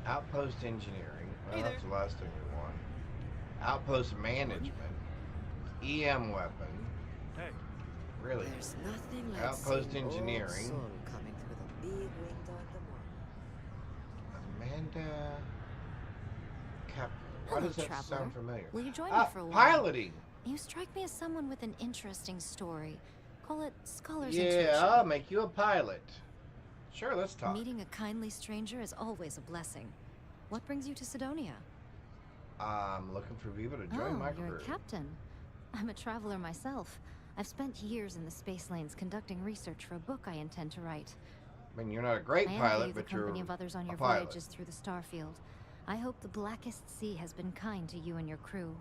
Outpost engineering. Well,
Hey
that's the last thing we want. Outpost management. EM weapon.
Hey.
Really?
There's nothing like
Outpost
seeing old
engineering.
soul coming through the big window at the morning.
Amanda. Cap. Why
Hello,
does that
traveler.
sound familiar?
Will you join me for a while?
Piloting.
You strike me as someone with an interesting story. Call it scholar's
Yeah,
intuition.
I'll make you a pilot. Sure, let's talk.
Meeting a kindly stranger is always a blessing. What brings you to Sidonia?
I'm looking for people to join my
you're
crew.
a captain. I'm a traveler myself. I've spent years in the space lanes conducting research for a book I intend to write.
I mean, you're not a great
I
pilot,
envy the
but you're
company of others on
a
your
pilot.
voyages through the Starfield. I hope the Blackest Sea has been kind to you and your crew.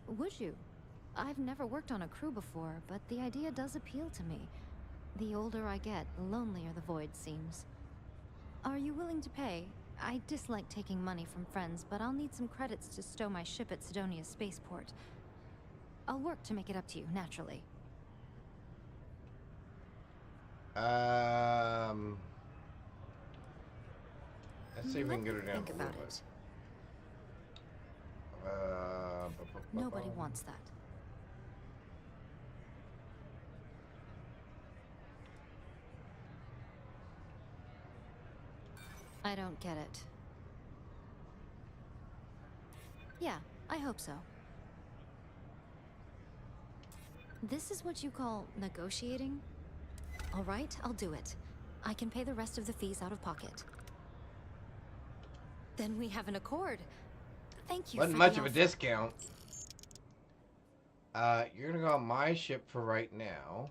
Would you? I've never worked on a crew before, but the idea does appeal to me. The older I get, the lonelier the void seems. Are you willing to pay? I dislike taking money from friends, but I'll need some credits to stow my ship at Sidonia's spaceport. I'll work to make it up to you, naturally.
Let's see if we can get her down
Think
a
about
little
it.
bit.
Nobody wants that. I don't get it. Yeah, I hope so. This is what you call negotiating? All right, I'll do it. I can pay the rest of the fees out of pocket. Then we have an accord. Thank you.
Wasn't
for
much
the
of a
offer.
discount. You're gonna go on my ship for right now.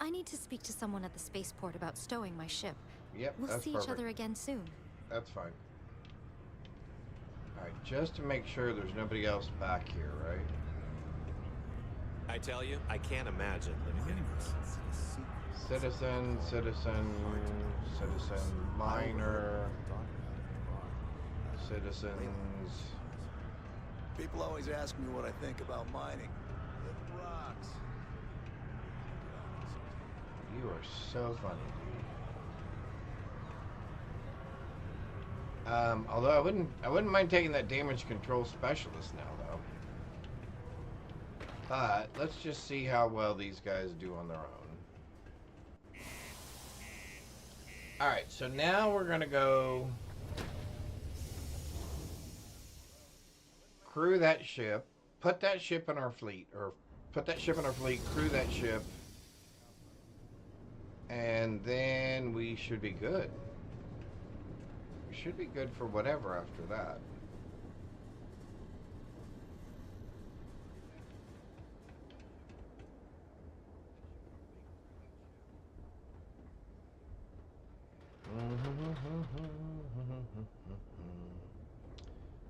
I need to speak to someone at the spaceport about stowing my ship.
Yep,
We'll
that's
see
perfect.
each other again soon.
That's fine. Alright, just to make sure there's nobody else back here, right?
I tell you, I can't imagine living anywhere else.
Citizen, minor, citizens.
People always ask me what I think about mining. It rocks.
You are so funny, dude. Although I wouldn't mind taking that damage control specialist now, though. But let's just see how well these guys do on their own. Alright, so now we're gonna go crew that ship, put that ship in our fleet, or put that ship in our fleet, crew that ship, and then we should be good. We should be good for whatever after that.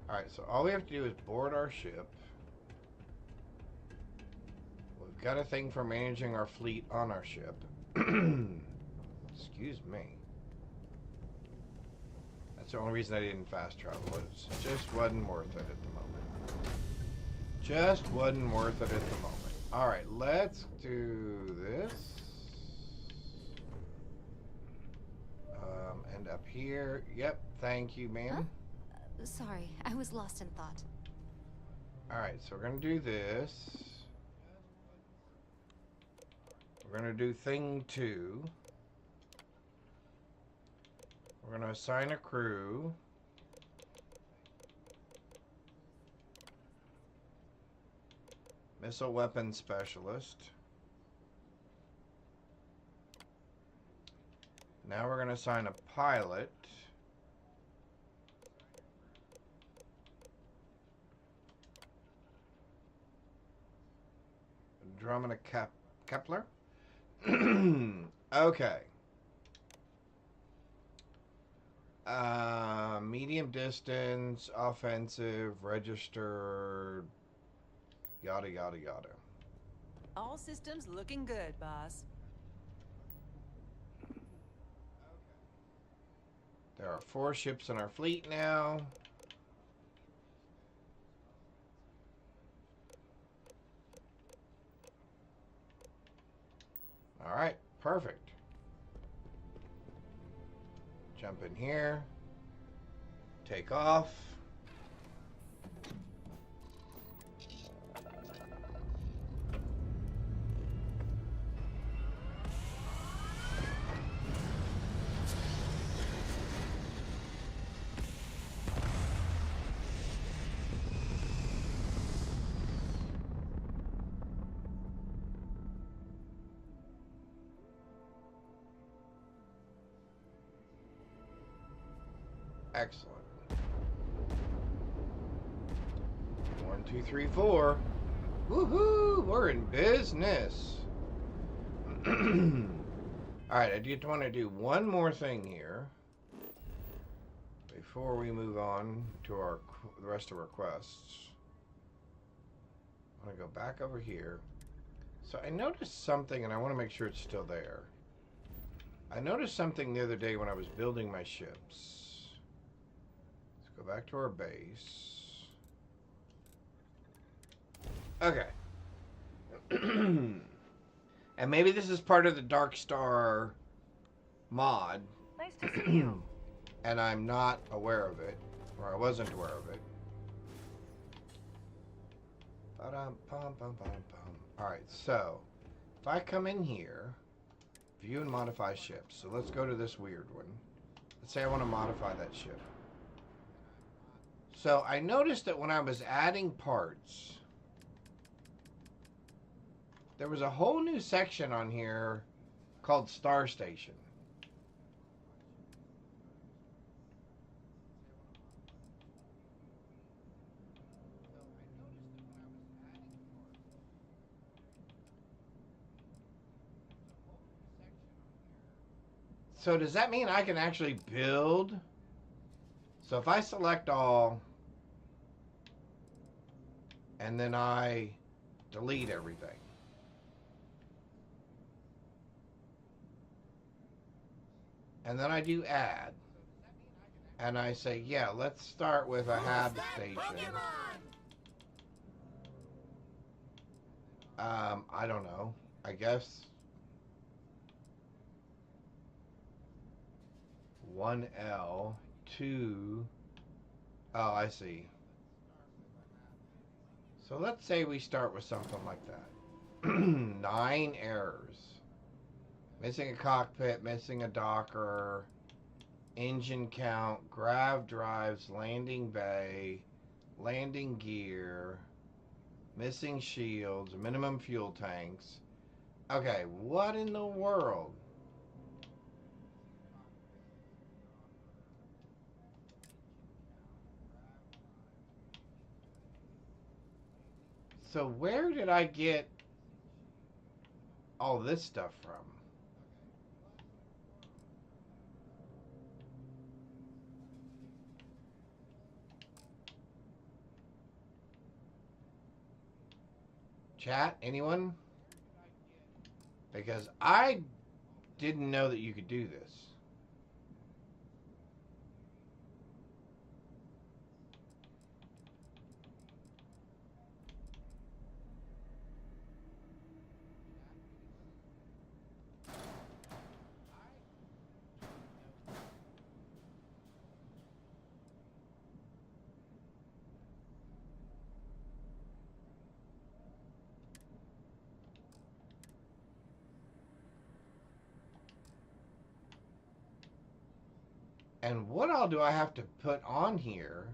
Alright, so all we have to do is board our ship. We've got a thing for managing our fleet on our ship. Excuse me. That's the only reason I didn't fast travel. It just wasn't worth it at the moment. Just wasn't worth it at the moment. Alright, let's do this. And up here. Yep, thank you, ma'am.
Huh? Sorry, I was lost in thought.
Alright, so we're going to do this. We're going to do thing 2. We're going to assign a crew. Missile weapon specialist. Now we're going to assign a pilot. Drummond Kepler. Okay. Medium distance, offensive, registered, yada, yada, yada.
All systems looking good, boss.
There are 4 ships in our fleet now. All right, perfect. Jump in here. Take off. Excellent. 1, 2, 3, 4. Woohoo! We're in business. All right, I just want to do one more thing here before we move on to the rest of our quests. I want to go back over here. So I noticed something, and I want to make sure it's still there. I noticed something the other day when I was building my ships. Go back to our base. Okay. And maybe this is part of the Dark Star mod.
Nice to see you.
And I'm not aware of it. Or I wasn't aware of it. Alright, so if I come in here, view and modify ships. So let's go to this weird one. Let's say I want to modify that ship. So I noticed that when I was adding parts, there was a whole new section on here called Star Station. So does that mean I can actually build? So if I select all, and then I delete everything. And then I do add. And I say, yeah, let's start with a hab station. I don't know. I guess 1L, 2. Oh, I see. So let's say we start with something like that. 9 errors. Missing a cockpit, missing a docker, engine count, grav drives, landing bay, landing gear, missing shields, minimum fuel tanks. Okay, what in the world? So where did I get all this stuff from? Chat, anyone? Because I didn't know that you could do this. And what all do I have to put on here?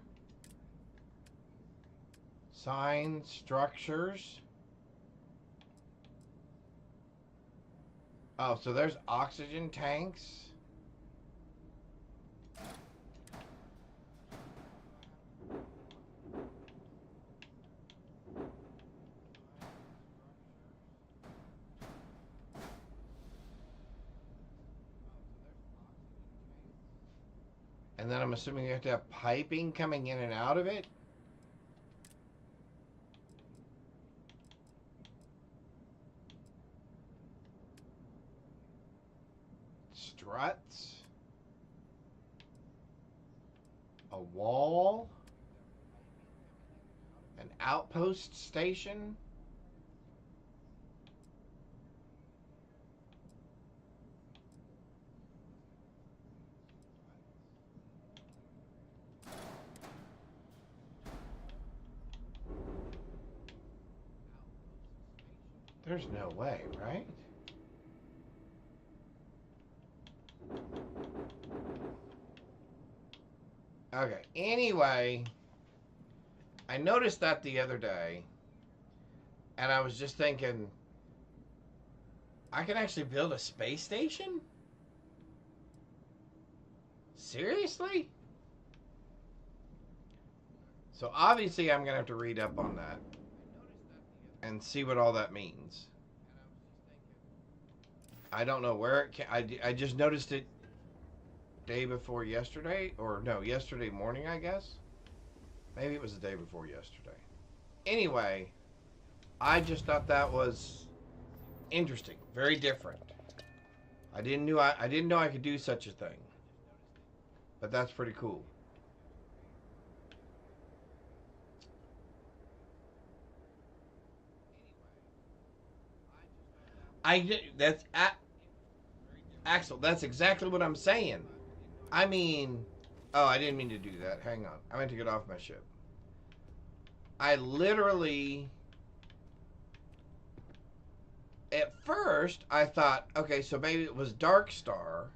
Signs, structures. Oh, so there's oxygen tanks. And then I'm assuming you have to have piping coming in and out of it. Struts. A wall. An outpost station. There's no way, right? Okay, anyway, I noticed that the other day, and I was just thinking, I can actually build a space station? Seriously? So obviously I'm going to have to read up on that and see what all that means. I don't know where it came. I just noticed it day before yesterday, or no, yesterday morning, I guess. Maybe it was the day before yesterday. Anyway, I just thought that was interesting, very different. I didn't know I could do such a thing, but that's pretty cool. That's Axel. That's exactly what I'm saying. I mean, oh, I didn't mean to do that. Hang on, I meant to get off my ship. I literally, at first, I thought, okay, so maybe it was Dark Star.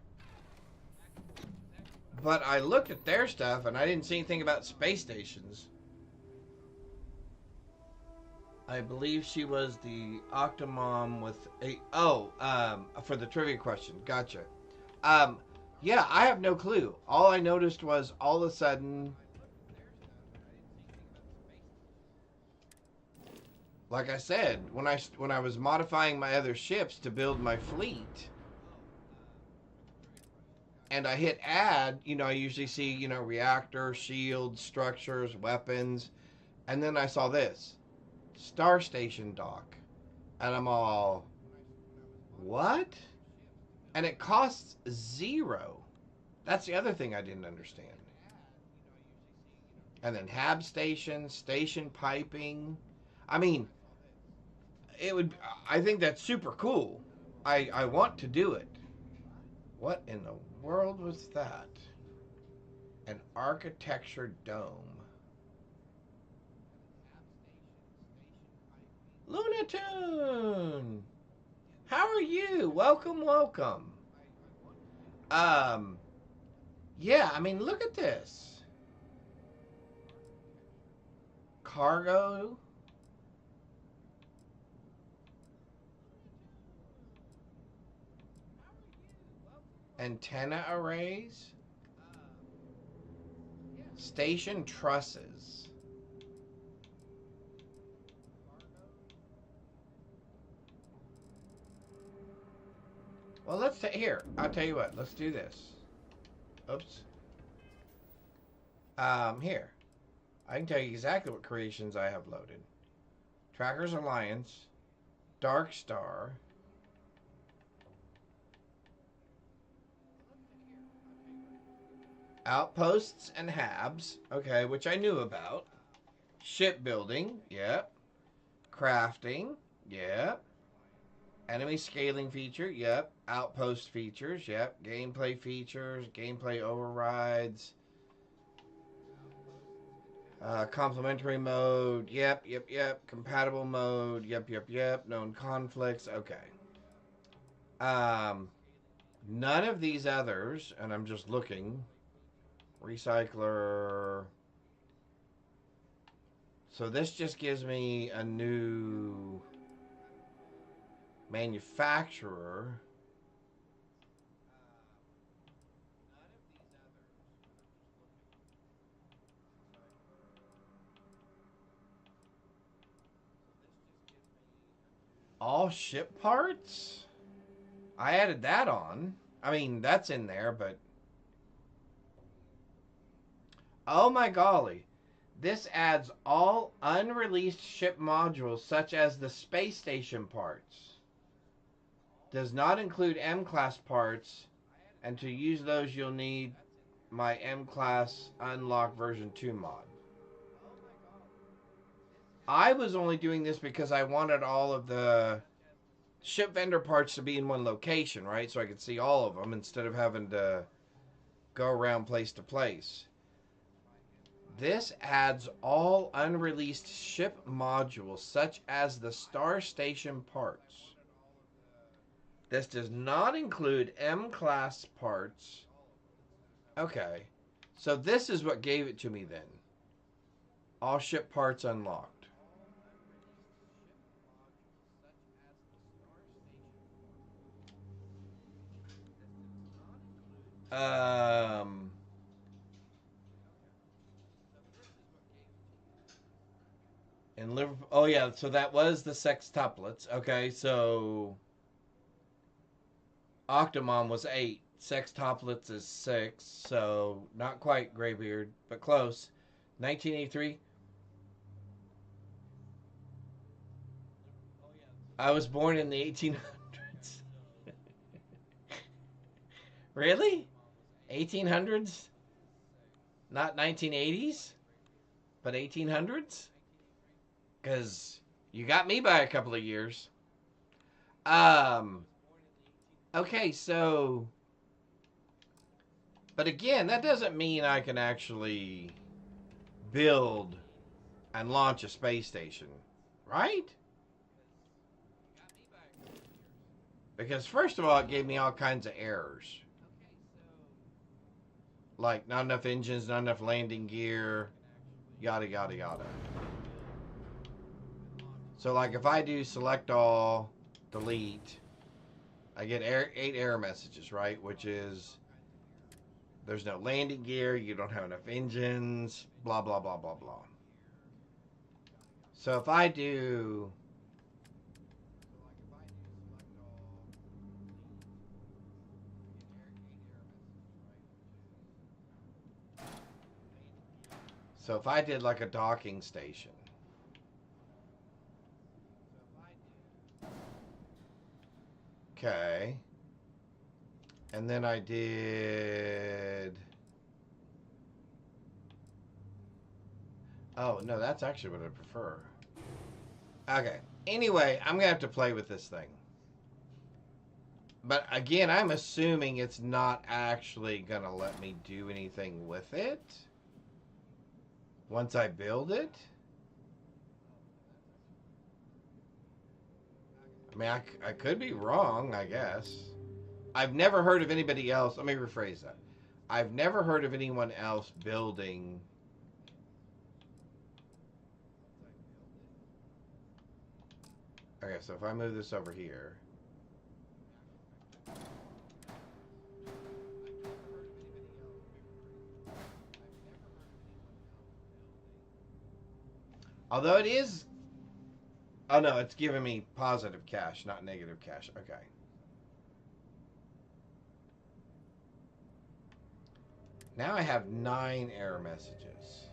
But I looked at their stuff and I didn't see anything about space stations. I believe she was the Octomom with a... for the trivia question. Gotcha. Yeah, I have no clue. All I noticed was all of a sudden... Like I said, when I was modifying my other ships to build my fleet... And I hit add, I usually see, reactor, shields, structures, weapons. And then I saw this. Star Station dock. And I'm all, what? And it costs 0. That's the other thing I didn't understand. And then hab station, station piping. I mean, I think that's super cool. I want to do it. What in the world was that? An architecture dome. Lunatoon! How are you? Welcome, welcome. Yeah, I mean, look at this. cargo. Antenna arrays. Station trusses. Well, let's here. I'll tell you what. Let's do this. Oops. Here. I can tell you exactly what creations I have loaded. Trackers Alliance, Dark Star. Outposts and Habs, okay, which I knew about. Shipbuilding, yep. Crafting, yep. Enemy scaling feature, yep. Outpost features, yep. Gameplay features, gameplay overrides. Complementary mode, yep. Compatible mode, yep. Known conflicts, okay. None of these others, and I'm just looking. Recycler. So this just gives me a new manufacturer. All ship parts? I added that on. I mean, that's in there, but... Oh my golly. This adds all unreleased ship modules such as the space station parts. Does not include M-Class parts, and to use those you'll need my M-Class Unlock version 2 mod. I was only doing this because I wanted all of the ship vendor parts to be in one location, right? So I could see all of them instead of having to go around place to place. This adds all unreleased ship modules such as the Star Station parts. This does not include M-Class parts. Okay. So this is what gave it to me then. All ship parts unlocked. In Liverpool. Oh yeah, so that was the sextuplets. Okay, so Octomom was 8. Sextuplets is 6. So not quite Graybeard, but close. 1983. I was born in the 1800s. Really? 1800s? Not 1980s? But 1800s? Because you got me by a couple of years. Okay, so... But again, that doesn't mean I can actually build and launch a space station. Right? Because first of all, it gave me all kinds of errors. Like, not enough engines, not enough landing gear, yada, yada, yada. So, like, if I do select all, delete, I get 8 error messages, right? Which is, there's no landing gear, you don't have enough engines, blah, blah, blah, blah, blah. So if I do... So if I did like a docking station. Okay. And then I did... Oh, no, that's actually what I prefer. Okay. Anyway, I'm going to have to play with this thing. But again, I'm assuming it's not actually going to let me do anything with it once I build it. I mean, I could be wrong, I guess. I've never heard of anybody else. Let me rephrase that. I've never heard of anyone else building Okay, so if I move this over here. Although it is... Oh no, it's giving me positive cash, not negative cash. Okay. Now I have 9 error messages.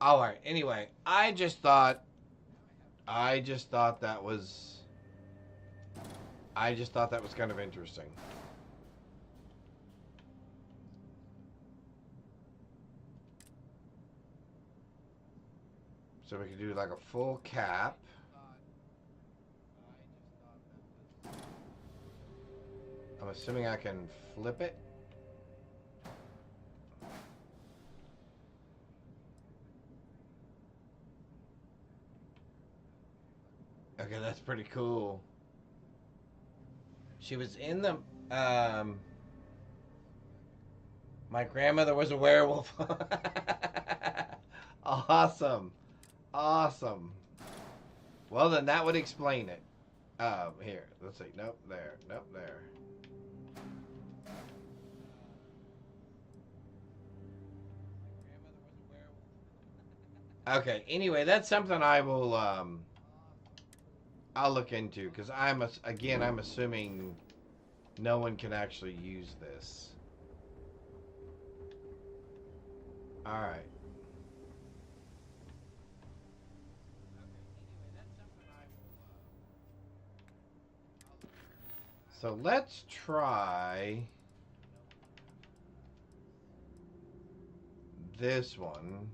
All right. Anyway, I just thought that was kind of interesting. So we could do like a full cap. I'm assuming I can flip it. Okay, that's pretty cool. She was in the, my grandmother was a werewolf. Awesome. Awesome. Well, then that would explain it. Here, let's see. Nope, there. Nope, there. Okay, anyway, that's something I will, I'll look into, because I'm assuming no one can actually use this. Alright. So let's try this one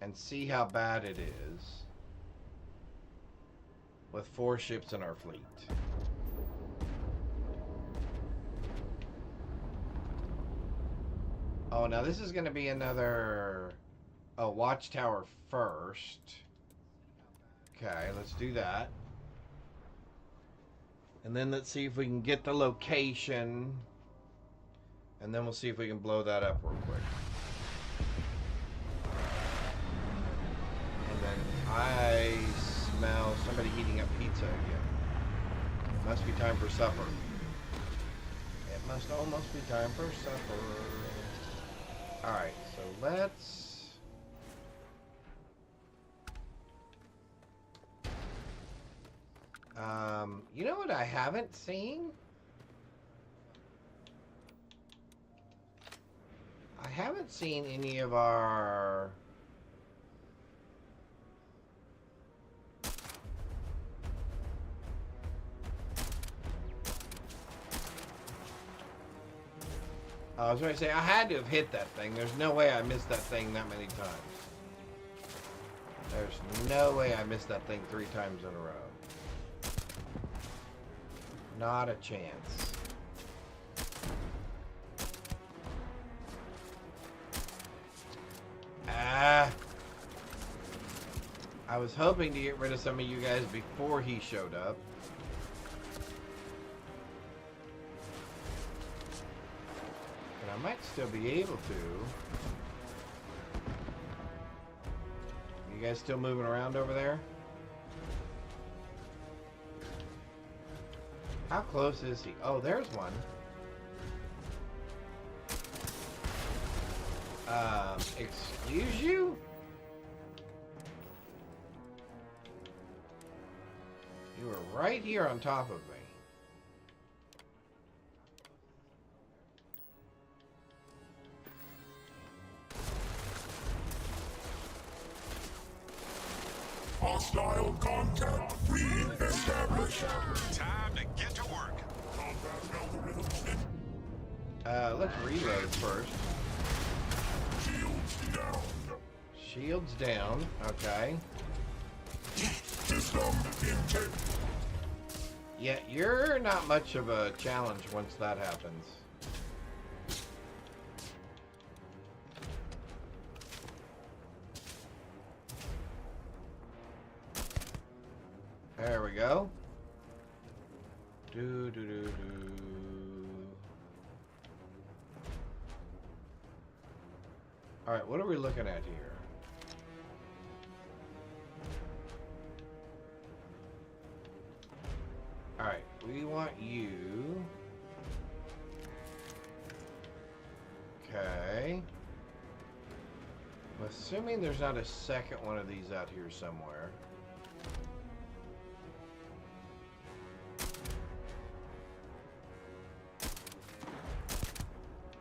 and see how bad it is with 4 ships in our fleet. Oh, now this is going to be another watchtower first. Okay, let's do that. And then let's see if we can get the location. And then we'll see if we can blow that up real quick. And then I smell somebody heating up pizza again. It must be time for supper. It must almost be time for supper. Alright, so let's... you know what I haven't seen? I haven't seen any of our... I was going to say, I had to have hit that thing. There's no way I missed that thing that many times. There's no way I missed that thing 3 times in a row. Not a chance. Ah. I was hoping to get rid of some of you guys before he showed up. But I might still be able to. You guys still moving around over there? How close is he? Oh, there's one. Excuse you? You were right here on top of me.
Hostile contact re-established.
Time to get to work.
Let's reload first.
Shields down.
Shields down. Okay.
System intake.
Yeah, you're not much of a challenge once that happens. There we go. Do do do do. Alright, what are we looking at here? Alright, we want you. Okay. I'm assuming there's not a second one of these out here somewhere.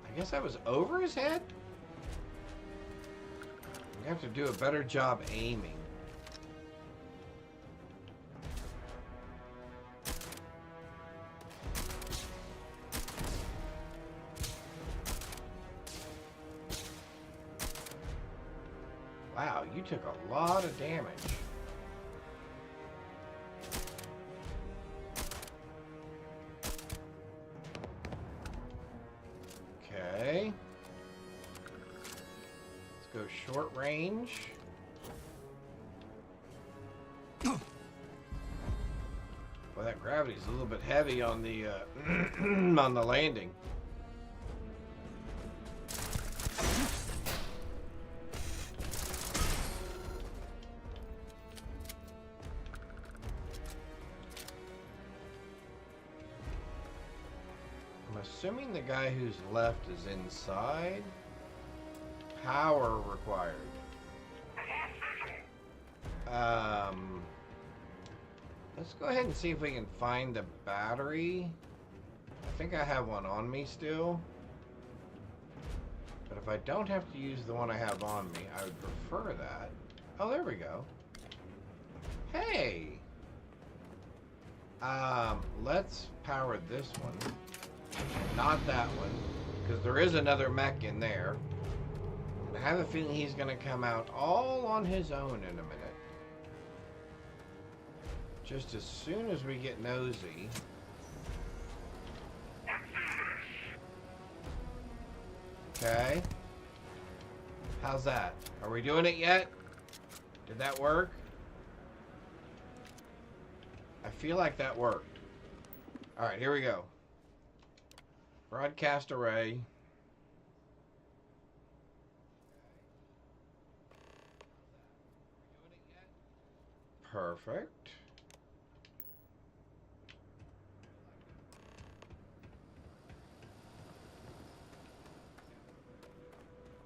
I guess I was over his head? I have to do a better job aiming. Wow, you took a lot of damage. Okay. Let's go short range. Well, that gravity's a little bit heavy on the on the landing. I'm assuming the guy who's left is inside. Power required. Let's go ahead and see if we can find the battery. I think I have one on me still. But if I don't have to use the one I have on me, I would prefer that. Oh, there we go. Hey! Let's power this one. Not that one. Because there is another mech in there. And I have a feeling he's going to come out all on his own in a minute. Just as soon as we get nosy. Okay. How's that? Are we doing it yet? Did that work? I feel like that worked. Alright, here we go. Broadcast array. Perfect.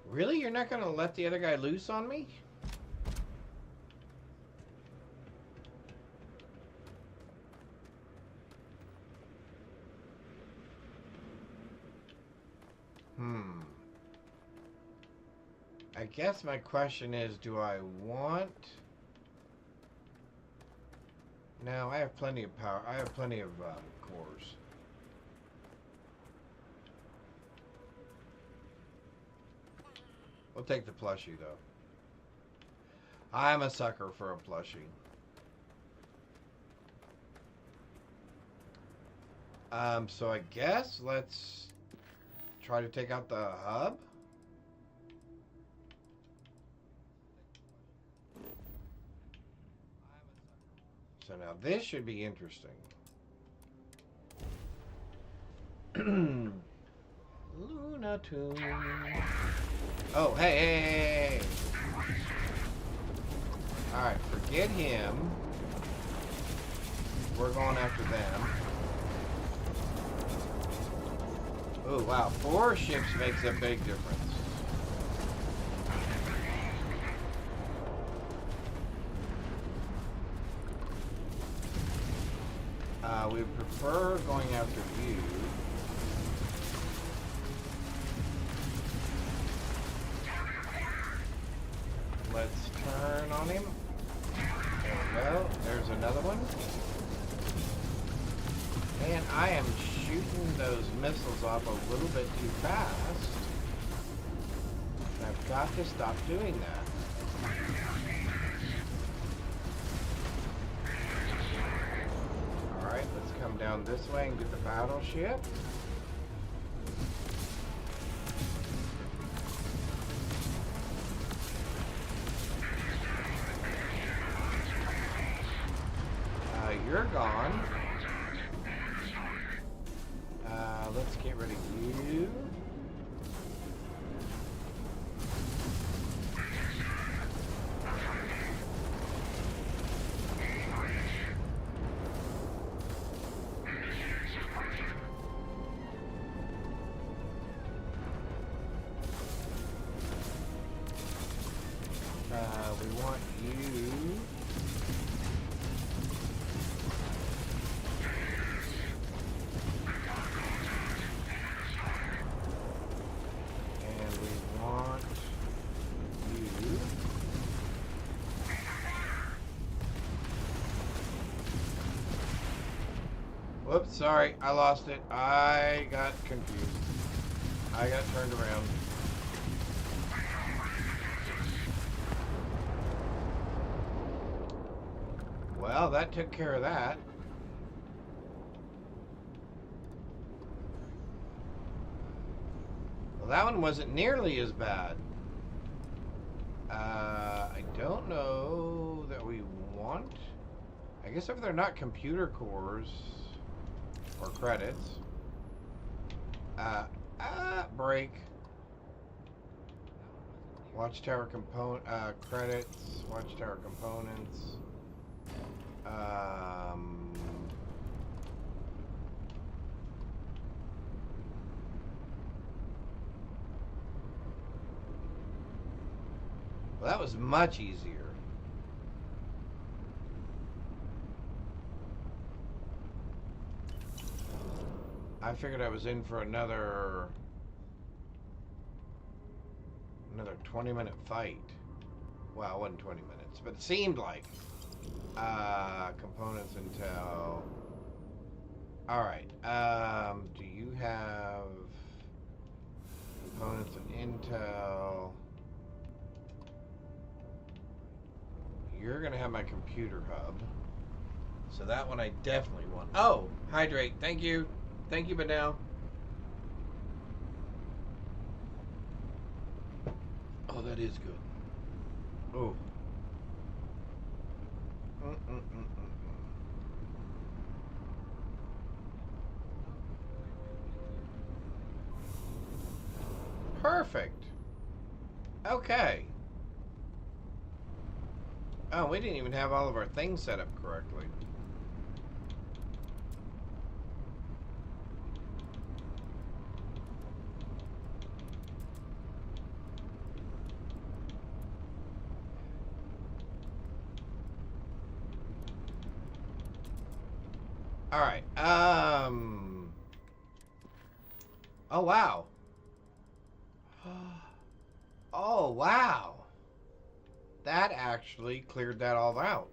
Really? You're not going to let the other guy loose on me? I guess my question is, do I want... No, I have plenty of power. I have plenty of cores. We'll take the plushie, though. I'm a sucker for a plushie. So I guess let's try to take out the hub. So now this should be interesting. Luna Tune. Oh, hey. Alright, forget him. We're going after them. Oh, wow. 4 ships makes a big difference. We prefer going after you. Let's turn on him. There we go. There's another one. Man, I am shooting those missiles off a little bit too fast. I've got to stop doing that. Alright, let's come down this way and get the battleship. You're gone. Let's get rid of you. you. And we want you. Whoops, sorry, I lost it. I got confused. I got turned around. Well, that took care of that. Well, that one wasn't nearly as bad. I don't know that we want... I guess if they're not computer cores or credits. Break. Watchtower component, credits, watchtower components. Well, that was much easier. I figured I was in for another 20-minute fight. Well, it wasn't 20 minutes, but it seemed like. Components intel. Alright, do you have components and intel? You're gonna have my computer hub. So that one I definitely want. Oh, hydrate. Thank you. Thank you, Benel. Oh, that is good. Oh. Perfect. Okay. Oh, we didn't even have all of our things set up correctly. All right. Oh, wow. Oh, wow. That actually cleared that all out.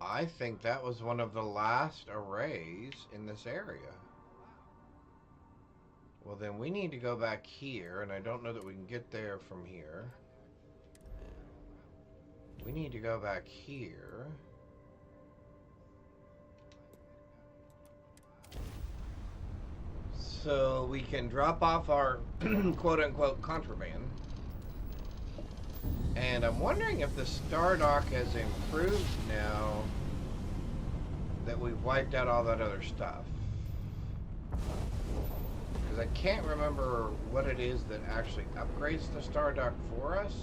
I think that was one of the last arrays in this area. Well, then we need to go back here, and I don't know that we can get there from here. We need to go back here. So we can drop off our quote-unquote contraband. And I'm wondering if the Stardock has improved now that we've wiped out all that other stuff. Because I can't remember what it is that actually upgrades the Stardock for us.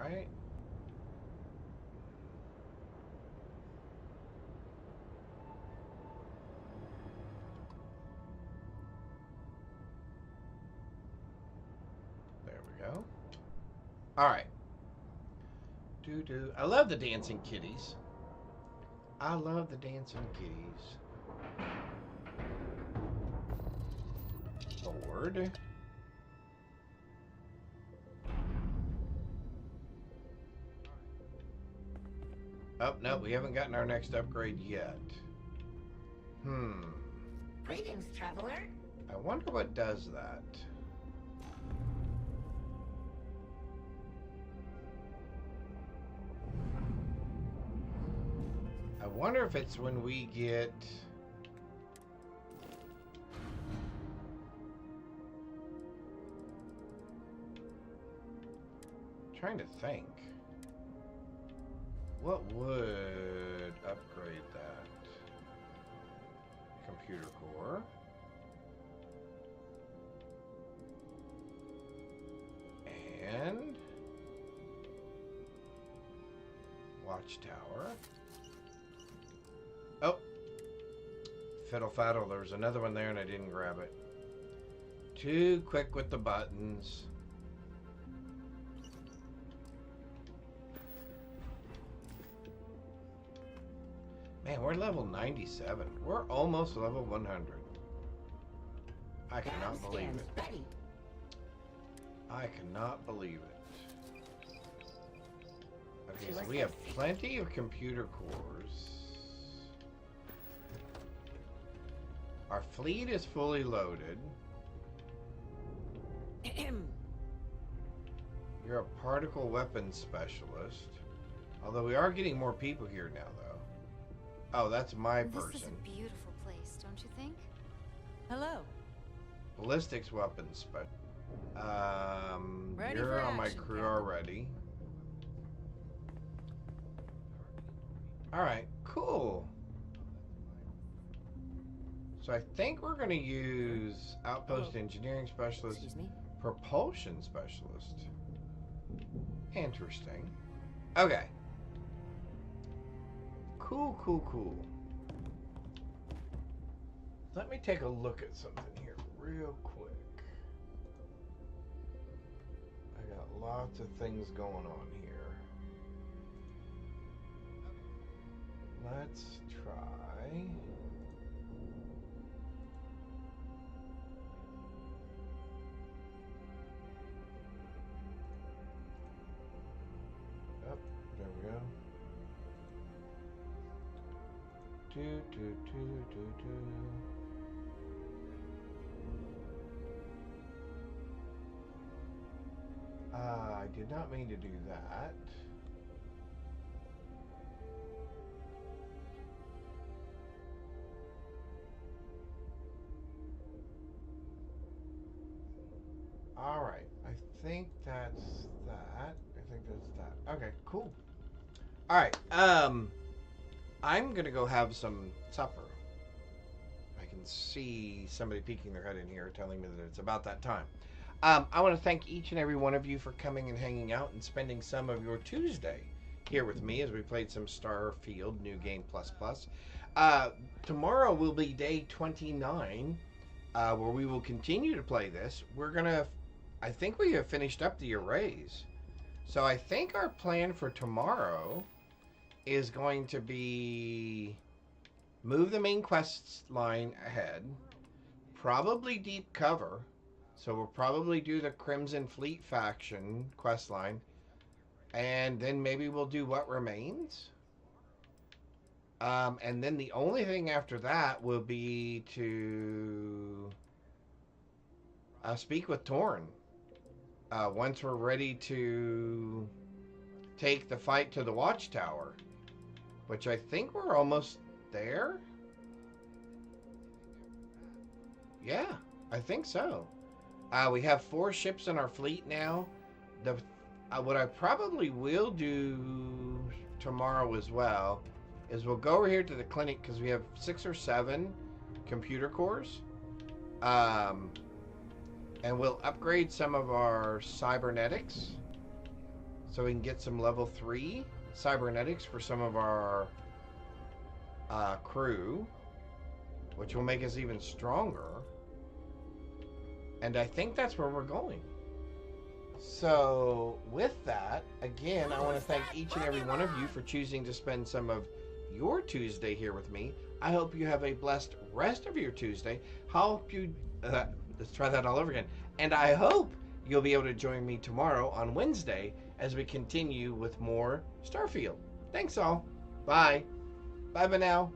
Alright. There we go. Alright. I love the dancing kitties. I love the dancing kitties. Forward. Oh, no, we haven't gotten our next upgrade yet.
Greetings, traveler.
I wonder what does that. I wonder if it's when we get... Trying to think. What would upgrade that? Computer core. watchtower. Oh. Fiddle faddle. There was another one there and I didn't grab it. Too quick with the buttons. Man, we're level 97. We're almost level 100. I cannot believe it. I cannot believe it. Okay, so we have plenty of computer cores. Our fleet is fully loaded. You're a particle weapons specialist. Although we are getting more people here now, though. Oh, that's my person.
This is a beautiful place, don't you think?
Hello.
Ballistics weapons specialist.
Ready
You're
for
on my
action,
crew
Captain.
already. Alright, cool. So I think we're going to use Outpost Engineering Specialist, Propulsion Specialist. Interesting. Okay. Cool, cool, cool. Let me take a look at something here real quick. I got lots of things going on here. Let's try. Oh, there we go. I did not mean to do that. All right, I think that's that. I think that's that. Okay, cool. All right, I'm gonna go have some supper. I can see somebody peeking their head in here telling me that it's about that time. I want to thank each and every one of you for coming and hanging out and spending some of your Tuesday here with me as we played some Starfield New Game Plus Plus. Tomorrow will be day 29, where we will continue to play this. We're gonna, I think we have finished up the arrays. So I think our plan for tomorrow is going to be move the main quest line ahead, probably deep cover. So we'll probably do the Crimson Fleet faction quest line, and then maybe we'll do What Remains. And then the only thing after that will be to speak with Torn. Once we're ready to take the fight to the Watchtower, which I think we're almost there. Yeah, I think so. We have 4 ships in our fleet now. What I probably will do tomorrow as well is we'll go over here to the clinic because we have 6 or 7 computer cores. And we'll upgrade some of our cybernetics so we can get some level 3 cybernetics for some of our crew, which will make us even stronger. And I think that's where we're going. So with that, again, I want to thank each and every one of you for choosing to spend some of your Tuesday here with me. I hope you have a blessed rest of your Tuesday. Hope you let's try that all over again. And I hope you'll be able to join me tomorrow on Wednesday as we continue with more Starfield. Thanks all. Bye. Bye for now.